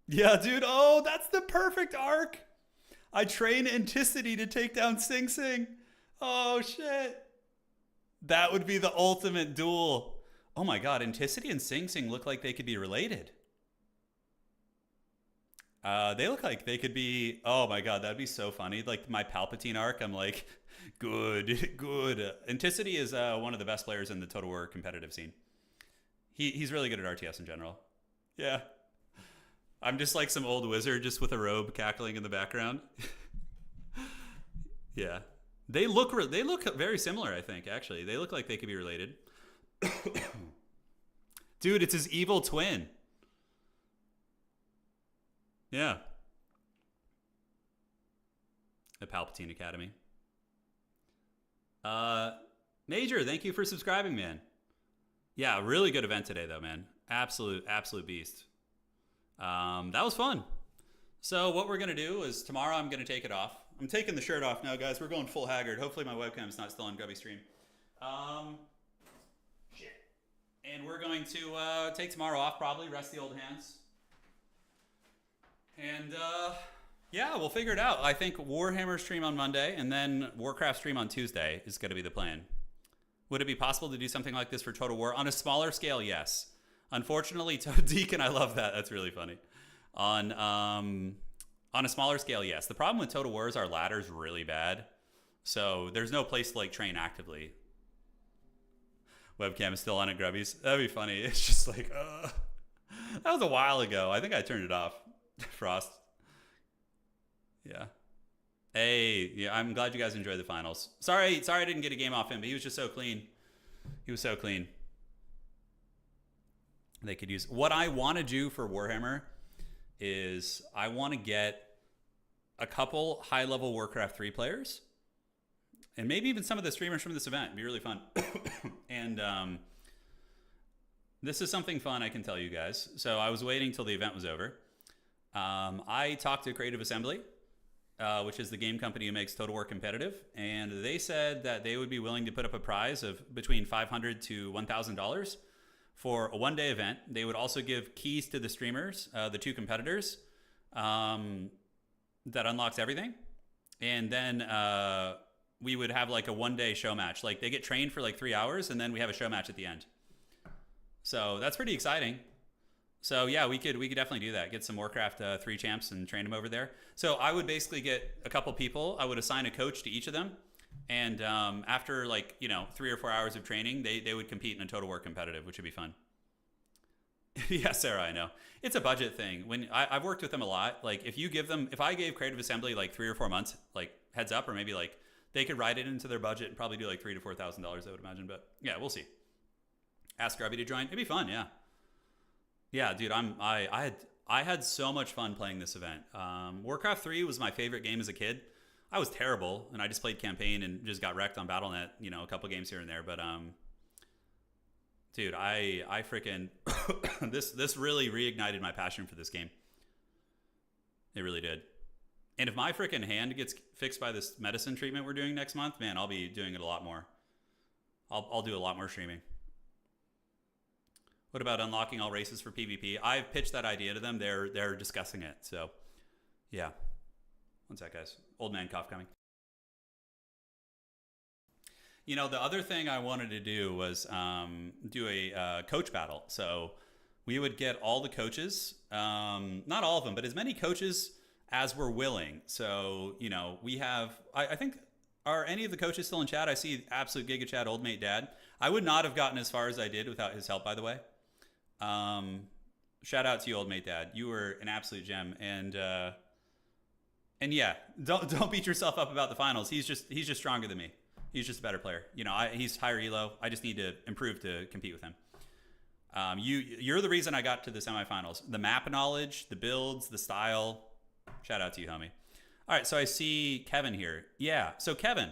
yeah, dude. Oh, that's the perfect arc. I train Anticity to take down Sing Sing. Oh, shit. That would be the ultimate duel. Oh my God, Anticity and Sing Sing look like they could be related. They look like they could be... Oh my God, that'd be so funny. Like my Palpatine arc, I'm like, good. Anticity is one of the best players in the Total War competitive scene. He's really good at RTS in general. Yeah. I'm just like some old wizard just with a robe cackling in the background. Yeah. They look very similar, I think, actually. They look like they could be related. Dude, it's his evil twin. Yeah. The Palpatine Academy. Major, thank you for subscribing, man. Yeah, really good event today, though, man. Absolute beast. That was fun. So what we're going to do is tomorrow I'm going to take it off. I'm taking the shirt off now, guys. We're going full haggard. Hopefully my webcam's not still on Grubby stream. Shit. And we're going to take tomorrow off, probably. Rest the old hands. And, yeah, we'll figure it out. I think Warhammer stream on Monday and then Warcraft stream on Tuesday is going to be the plan. Would it be possible to do something like this for Total War? On a smaller scale, yes. Unfortunately, Deacon, I love that. That's really funny. On a smaller scale, yes. The problem with Total War is our ladder's really bad. So there's no place to like train actively. Webcam is still on at Grubby's. That'd be funny. It's just like, that was a while ago. I think I turned it off. Frost. Yeah. Hey, yeah, I'm glad you guys enjoyed the finals. Sorry I didn't get a game off him, but he was just so clean. He was so clean. They could use... What I want to do for Warhammer is I want to get a couple high-level Warcraft 3 players, and maybe even some of the streamers from this event. It'd be really fun. And this is something fun I can tell you guys. So I was waiting till the event was over. I talked to Creative Assembly, which is the game company who makes Total War Competitive, and they said that they would be willing to put up a prize of between $500 to $1,000 for a one-day event. They would also give keys to the streamers, the two competitors, that unlocks everything. And then we would have like a one-day show match. Like they get trained for like 3 hours, and then we have a show match at the end. So that's pretty exciting. So yeah, we could definitely do that. Get some Warcraft 3 champs and train them over there. So I would basically get a couple people. I would assign a coach to each of them, and after like 3 or 4 hours of training, they would compete in a Total War competitive, which would be fun. Yeah, Sarah, I know it's a budget thing. When I've worked with them a lot, like if I gave Creative Assembly like 3 or 4 months, like heads up, or maybe like they could write it into their budget and probably do like $3,000 to $4,000, I would imagine. But yeah, we'll see. Ask Grubby to join. It'd be fun, yeah. Yeah, dude, I had so much fun playing this event. Warcraft 3 was my favorite game as a kid. I was terrible, and I just played campaign and just got wrecked on Battle.net, a couple games here and there. But dude, I freaking this really reignited my passion for this game. It really did. And if my freaking hand gets fixed by this medicine treatment we're doing next month, man, I'll be doing it a lot more. I'll do a lot more streaming. What about unlocking all races for PvP? I've pitched that idea to them. They're discussing it. So, yeah. One sec, guys. Old man cough coming. The other thing I wanted to do was do a coach battle. So we would get all the coaches, not all of them, but as many coaches as we're willing. So, we have, I think, are any of the coaches still in chat? I see absolute Giga Chat, Old Mate Dad. I would not have gotten as far as I did without his help, by the way. Shout out to you, Old Mate Dad. You were an absolute gem. And yeah, don't beat yourself up about the finals. He's just stronger than me. He's just a better player. He's higher elo. I just need to improve to compete with him. You're the reason I got to the semifinals. The map knowledge, the builds, the style. Shout out to you, homie. All right, so I see Kevin here. Yeah, so Kevin,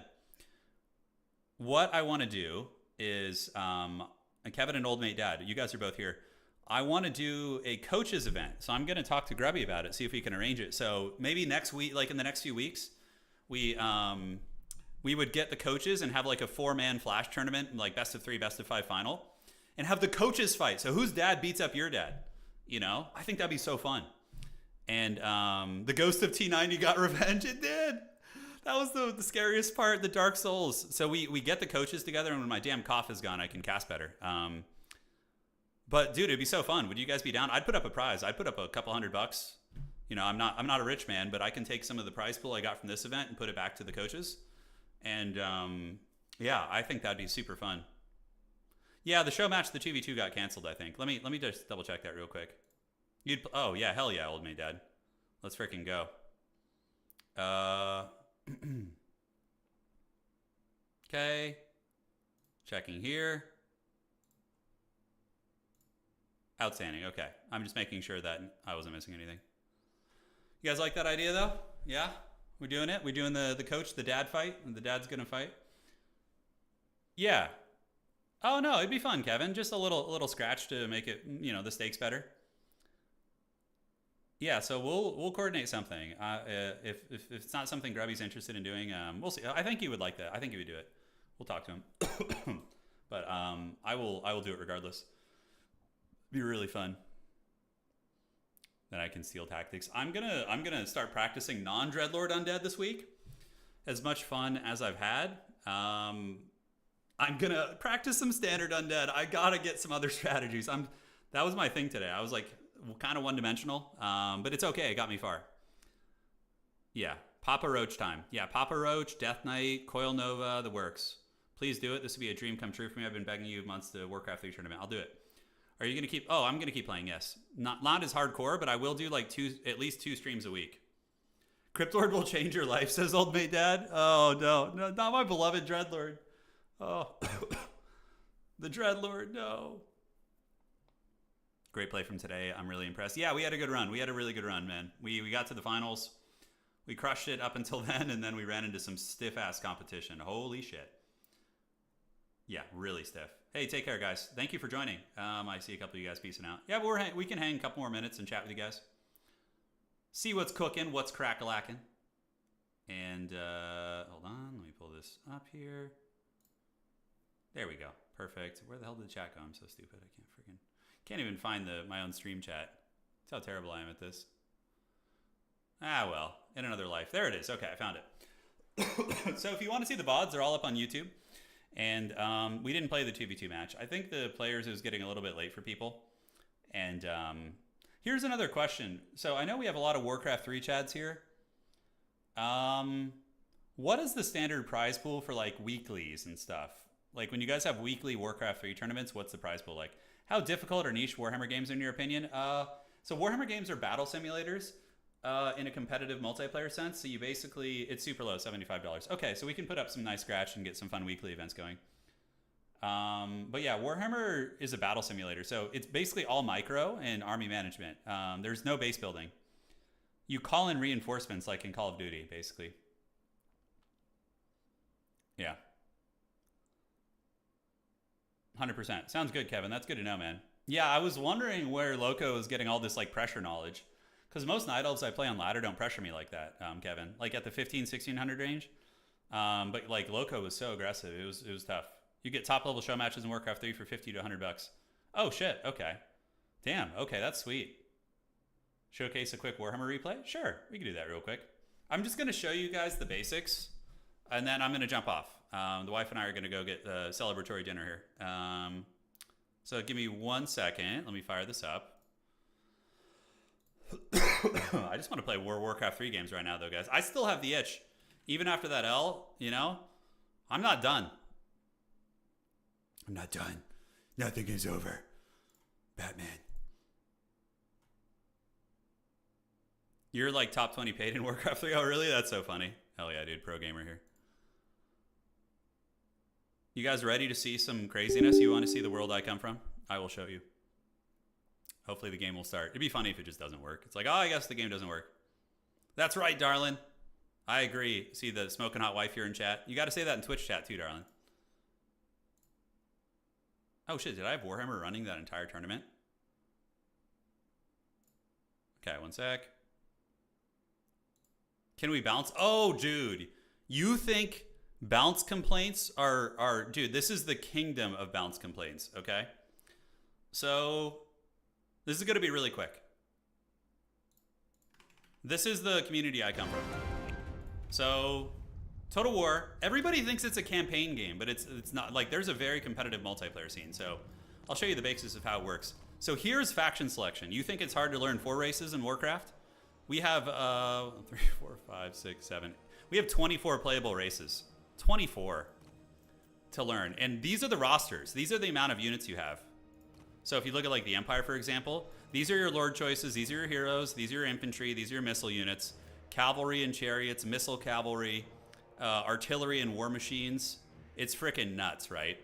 what I want to do is, and Kevin and Old Mate Dad, you guys are both here. I want to do a coaches event. So I'm going to talk to Grubby about it, see if we can arrange it. So maybe next week, like in the next few weeks, we would get the coaches and have like a 4-man flash tournament, like best of 3, best of 5 final, and have the coaches fight. So whose dad beats up your dad? I think that'd be so fun. And the ghost of T90 got revenge. It did. That was the scariest part, the Dark Souls. So we get the coaches together, and when my damn cough is gone, I can cast better. But dude, it'd be so fun. Would you guys be down? I'd put up a prize. I'd put up a couple $100. I'm not a rich man, but I can take some of the prize pool I got from this event and put it back to the coaches. And yeah, I think that'd be super fun. Yeah, the show match, the 2v2 got canceled, I think. Let me just double check that real quick. Oh yeah, hell yeah, Old Mate Dad. Let's freaking go. Okay. Checking here. Outstanding. Okay. I'm just making sure that I wasn't missing anything. You guys like that idea though? Yeah? We're doing it? We're doing the coach, the dad fight, and the dad's gonna fight? Yeah. Oh no, it'd be fun, Kevin. Just a little scratch to make it, the stakes better. Yeah, so we'll coordinate something. If it's not something Grubby's interested in doing, we'll see. I think he would like that. I think he would do it. We'll talk to him. But I will do it regardless. Be really fun. Then I can steal tactics. I'm gonna start practicing non-Dreadlord Undead this week. As much fun as I've had. I'm gonna practice some standard Undead. I gotta get some other strategies. That was my thing today. I was like kind of one-dimensional, but it's okay. It got me far. Yeah, Papa Roach time. Yeah, Papa Roach, Death Knight, Coil Nova, the works. Please do it. This would be a dream come true for me. I've been begging you months to Warcraft 3 tournament. I'll do it. Are you gonna keep? Oh, I'm gonna keep playing. Yes, not as hardcore, but I will do like at least 2 streams a week. Cryptlord will change your life, says Old Mate Dad. Oh no, not my beloved Dreadlord. Oh, the Dreadlord, no. Great play from today. I'm really impressed. Yeah, we had a good run. We had a really good run, man. We got to the finals. We crushed it up until then, and then we ran into some stiff-ass competition. Holy shit. Yeah, really stiff. Hey, take care, guys. Thank you for joining. I see a couple of you guys peacing out. Yeah, but we can hang a couple more minutes and chat with you guys. See what's cooking, what's crack-a-lacking. And hold on, let me pull this up here. There we go. Perfect. Where the hell did the chat go? I'm so stupid. I can't even find my own stream chat. That's how terrible I am at this. Ah, well, in another life. There it is. Okay, I found it. So if you want to see the VODs, they're all up on YouTube. And we didn't play the 2v2 match. I think the players is getting a little bit late for people. And here's another question. So I know we have a lot of Warcraft 3 chads here. What is the standard prize pool for like weeklies and stuff? Like when you guys have weekly Warcraft 3 tournaments, what's the prize pool like? How difficult are niche Warhammer games in your opinion? So Warhammer games are battle simulators in a competitive multiplayer sense. So you basically, it's super low, $75. Okay, so we can put up some nice scratch and get some fun weekly events going. But yeah, Warhammer is a battle simulator. So it's basically all micro and army management. There's no base building. You call in reinforcements like in Call of Duty, basically. Yeah. 100%. Sounds good, Kevin. That's good to know, man. Yeah, I was wondering where Loco is getting all this like pressure knowledge. Because most Night Elves I play on ladder don't pressure me like that, Kevin. Like at the 1600 range. But like Loco was so aggressive. It was tough. You get top level show matches in Warcraft 3 for 50 to 100 bucks. Oh shit, okay. Damn, okay, that's sweet. Showcase a quick Warhammer replay? Sure, we can do that real quick. I'm just gonna show you guys the basics, and then I'm gonna jump off. The wife and I are gonna go get the celebratory dinner here. So give me 1 second. Let me fire this up. I just want to play Warcraft 3 games right now, though, guys. I still have the itch. Even after that L, you know, I'm not done. I'm not done. Nothing is over. Batman. You're like top 20 paid in Warcraft 3? Oh, really? That's so funny. Hell yeah, dude. Pro gamer here. You guys ready to see some craziness? You want to see the world I come from? I will show you. Hopefully the game will start. It'd be funny if it just doesn't work. It's like, oh, I guess the game doesn't work. That's right, darling. I agree. See the smoking hot wife here in chat? You got to say that in Twitch chat too, darling. Oh shit, did I have Warhammer running that entire tournament? Okay, 1 sec. Can we bounce? Oh, dude. You think bounce complaints are dude, this is the kingdom of bounce complaints, okay? So, this is going to be really quick. This is the community I come from. So, Total War, everybody thinks it's a campaign game, but it's not. Like, there's a very competitive multiplayer scene. So, I'll show you the basics of how it works. So, here's faction selection. You think it's hard to learn 4 races in Warcraft? We have 3, 4, 5, 6, 7. We have 24 playable races. 24 to learn. And these are the rosters. These are the amount of units you have. So if you look at like the Empire, for example, these are your Lord choices. These are your heroes. These are your infantry. These are your missile units. Cavalry and chariots, missile cavalry, artillery and war machines. It's freaking nuts, right?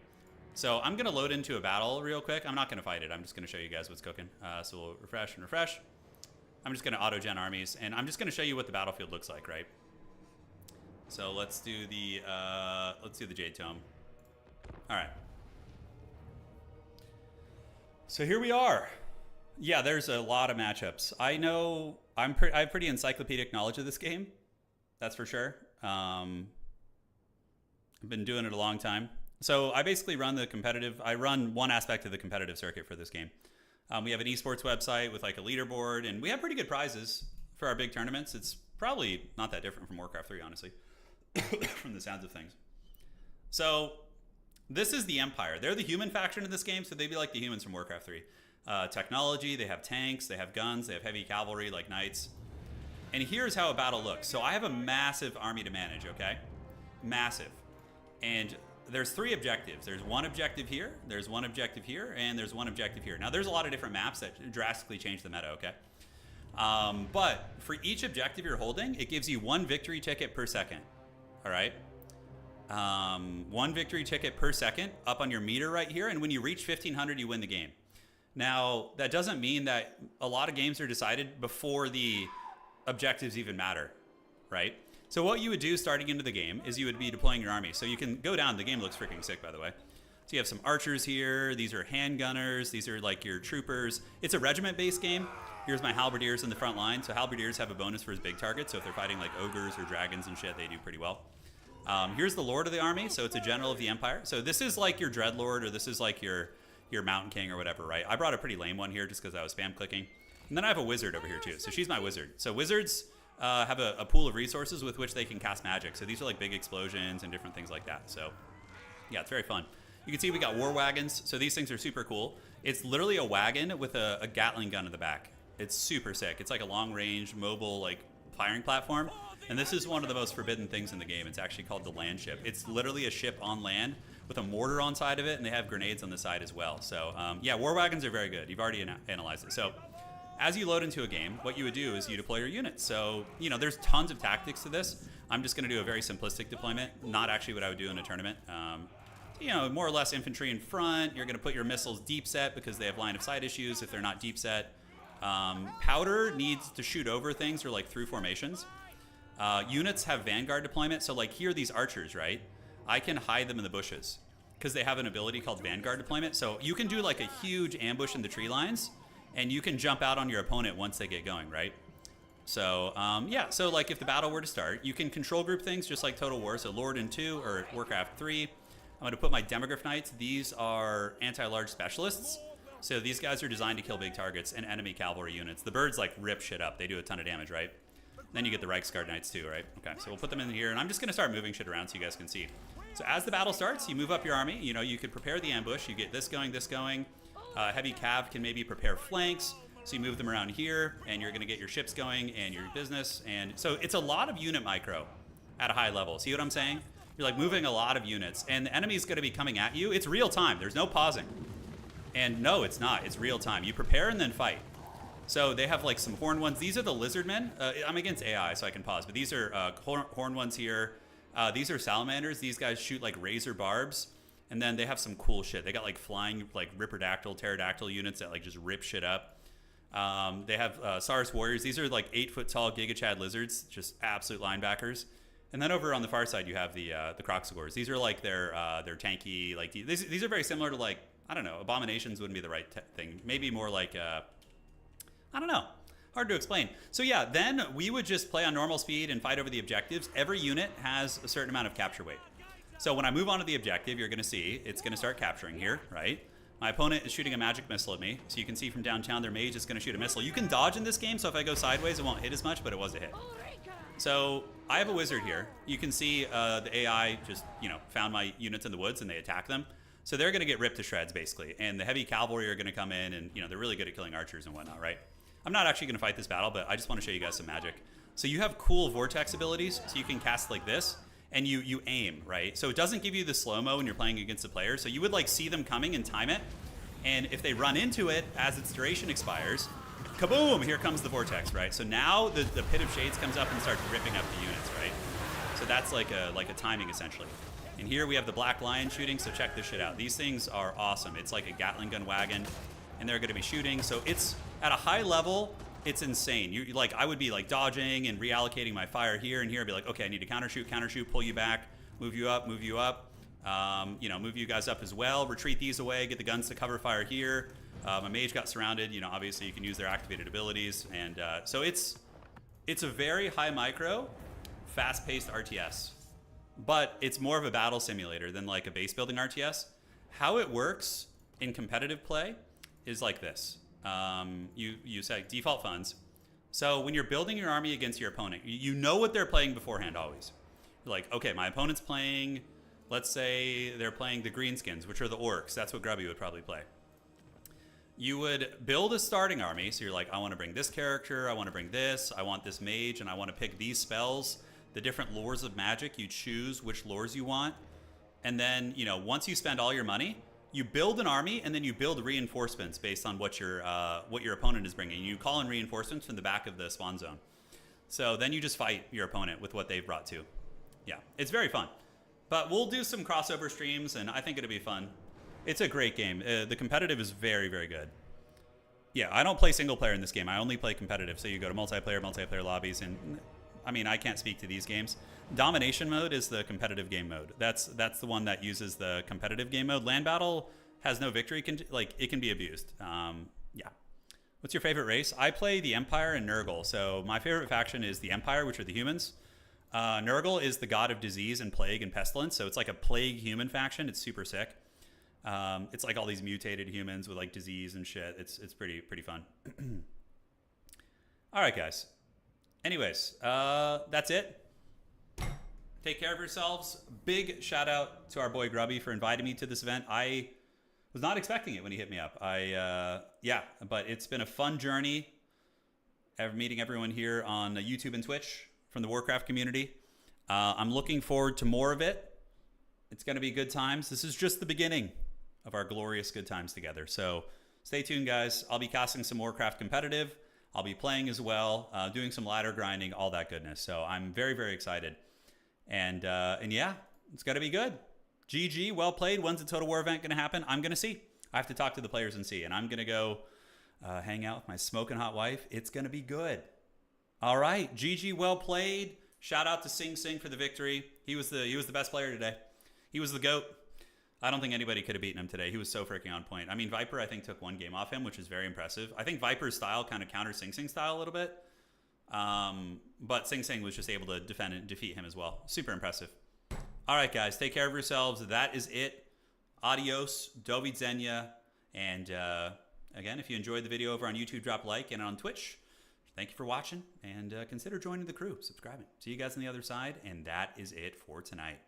So I'm going to load into a battle real quick. I'm not going to fight it. I'm just going to show you guys what's cooking. So we'll refresh and refresh. I'm just going to auto-gen armies, and I'm just going to show you what the battlefield looks like, right? So let's do the Jade Tome. All right. So here we are. Yeah, there's a lot of matchups. I know I have pretty encyclopedic knowledge of this game. That's for sure. I've been doing it a long time. So I basically run I run one aspect of the competitive circuit for this game. We have an esports website with like a leaderboard, and we have pretty good prizes for our big tournaments. It's probably not that different from Warcraft 3, honestly, from the sounds of things. So this is the Empire. They're the human faction in this game, so they'd be like the humans from Warcraft 3. Technology, they have tanks, they have guns, they have heavy cavalry like knights. And here's how a battle looks. So I have a massive army to manage, okay? Massive. And there's 3 objectives. There's one objective here, there's one objective here, and there's one objective here. Now, there's a lot of different maps that drastically change the meta, okay? But for each objective you're holding, it gives you 1 victory ticket per second, all right? 1 victory ticket per second up on your meter right here, and when you reach 1,500, you win the game. Now, that doesn't mean that a lot of games are decided before the objectives even matter, right? So what you would do starting into the game is you would be deploying your army. So you can go down. The game looks freaking sick, by the way. So you have some archers here. These are handgunners. These are like your troopers. It's a regiment-based game. Here's my halberdiers in the front line. So halberdiers have a bonus for his big target. So if they're fighting like ogres or dragons and shit, they do pretty well. Here's the lord of the army. So it's a general of the empire. So this is like your dreadlord, or this is like your mountain king or whatever, right? I brought a pretty lame one here just because I was spam clicking. And then I have a wizard over here too. So she's my wizard. So wizards have a pool of resources with which they can cast magic. So these are like big explosions and different things like that. So yeah, it's very fun. You can see we got war wagons. So these things are super cool. It's literally a wagon with a Gatling gun in the back. It's super sick. It's like a long-range, mobile, like firing platform. And this is one of the most forbidden things in the game. It's actually called the land ship. It's literally a ship on land with a mortar on side of it, and they have grenades on the side as well. So yeah, war wagons are very good. You've already analyzed it. So as you load into a game, what you would do is you deploy your units. So, you know, there's tons of tactics to this. I'm just going to do a very simplistic deployment, not actually what I would do in a tournament. You know, more or less infantry in front. You're going to put your missiles deep set because they have line of sight issues if they're not deep set. Powder needs to shoot over things or like through formations. Units have vanguard deployment. So like here, these archers, right? I can hide them in the bushes because they have an ability called vanguard deployment. So you can do like a huge ambush in the tree lines and you can jump out on your opponent once they get going, right? So yeah, so like if the battle were to start, you can control group things just like Total War. So Lord in 2 or Warcraft 3. I'm going to put my Demograph Knights. These are anti-large specialists. So these guys are designed to kill big targets and enemy cavalry units. The birds like rip shit up. They do a ton of damage, right? Then you get the Reichsguard Knights too, right? Okay, so we'll put them in here, and I'm just going to start moving shit around so you guys can see. So as the battle starts, you move up your army. You know, you could prepare the ambush. You get this going, this going. Heavy cav can maybe prepare flanks. So you move them around here, and you're going to get your ships going and your business. And so it's a lot of unit micro at a high level. See what I'm saying? You're like moving a lot of units, and the enemy's going to be coming at you. It's real time. There's no pausing. And no, it's not. It's real time. You prepare and then fight. So they have like some horn ones. These are the lizardmen. I'm against AI, so I can pause. But these are horn ones here. These are salamanders. These guys shoot like razor barbs. And then they have some cool shit. They got like flying like ripperdactyl, pterodactyl units that like just rip shit up. They have Saurus warriors. These are like 8 foot tall Giga Chad lizards, just absolute linebackers. And then over on the far side, you have the Croxagores. These are like their tanky, like these are very similar to like, I don't know, abominations wouldn't be the right thing. Maybe more like, I don't know, hard to explain. So yeah, then we would just play on normal speed and fight over the objectives. Every unit has a certain amount of capture weight. So when I move on to the objective, you're gonna see it's gonna start capturing here, right? My opponent is shooting a magic missile at me. So you can see from downtown, their mage is gonna shoot a missile. You can dodge in this game, so if I go sideways, it won't hit as much, but it was a hit. So I have a wizard here. You can see the AI just, you know, found my units in the woods and they attack them. So they're going to get ripped to shreds, basically. And the heavy cavalry are going to come in and, you know, they're really good at killing archers and whatnot, right? I'm not actually going to fight this battle, but I just want to show you guys some magic. So you have cool vortex abilities. So you can cast like this and you aim, right? So it doesn't give you the slow-mo when you're playing against the player. So you would like see them coming and time it. And if they run into it as its duration expires, kaboom, here comes the vortex, right? So now the Pit of Shades comes up and starts ripping up the units, right? So that's like a timing essentially. And here we have the Black Lion shooting, so check this shit out. These things are awesome. It's like a Gatling gun wagon, and they're gonna be shooting. So it's, at a high level, it's insane. You like, I would be like dodging and reallocating my fire here and here. I'd be like, okay, I need to countershoot, pull you back, move you up. You know, move you guys up as well. Retreat these away, get the guns to cover fire here. My mage got surrounded. You know, obviously you can use their activated abilities. And so it's a very high micro, fast-paced RTS. But it's more of a battle simulator than like a base building RTS. How it works in competitive play is like this. You say default funds. So when you're building your army against your opponent, you know what they're playing beforehand always. You're like, okay, my opponent's playing, let's say they're playing the greenskins, which are the orcs. That's what Grubby would probably play. You would build a starting army. So you're like, I want to bring this character, I want to bring this, I want this mage, and I want to pick these spells. The different lores of magic, you choose which lores you want. And then, you know, once you spend all your money, you build an army and then you build reinforcements based on what your opponent is bringing. You call in reinforcements from the back of the spawn zone. So then you just fight your opponent with what they've brought to. Yeah, it's very fun. But we'll do some crossover streams and I think it'll be fun. It's a great game. The competitive is very, very good. Yeah, I don't play single player in this game. I only play competitive. So you go to multiplayer lobbies, and I mean, I can't speak to these games. Domination mode is the competitive game mode. That's the one that uses the competitive game mode. Land battle has no victory. It can be abused. Yeah. What's your favorite race? I play the Empire and Nurgle. So my favorite faction is the Empire, which are the humans. Nurgle is the god of disease and plague and pestilence. So it's like a plague human faction. It's super sick. It's like all these mutated humans with like disease and shit. It's pretty fun. All right, guys. Anyways, that's it. Take care of yourselves. Big shout out to our boy Grubby for inviting me to this event. I was not expecting it when he hit me up. Yeah, but it's been a fun journey. Meeting everyone here on YouTube and Twitch from the Warcraft community. I'm looking forward to more of it. It's going to be good times. This is just the beginning of our glorious good times together. So stay tuned, guys. I'll be casting some Warcraft competitive. I'll be playing as well, doing some ladder grinding, all that goodness. So I'm very, very excited. And yeah, it's going to be good. GG, well played. When's the Total War event going to happen? I'm going to see. I have to talk to the players and see. And I'm going to go hang out with my smoking hot wife. It's going to be good. All right, GG, well played. Shout out to Sing Sing for the victory. He was the best player today. He was the GOAT. I don't think anybody could have beaten him today. He was so freaking on point. I mean, Viper, I think, took one game off him, which is very impressive. I think Viper's style kind of counters Sing Sing's style a little bit. But Sing Sing was just able to defend and defeat him as well. Super impressive. All right, guys, take care of yourselves. That is it. Adios, do widzenia. And again, if you enjoyed the video over on YouTube, drop a like, and on Twitch, thank you for watching, and consider joining the crew, subscribing. See you guys on the other side, and that is it for tonight.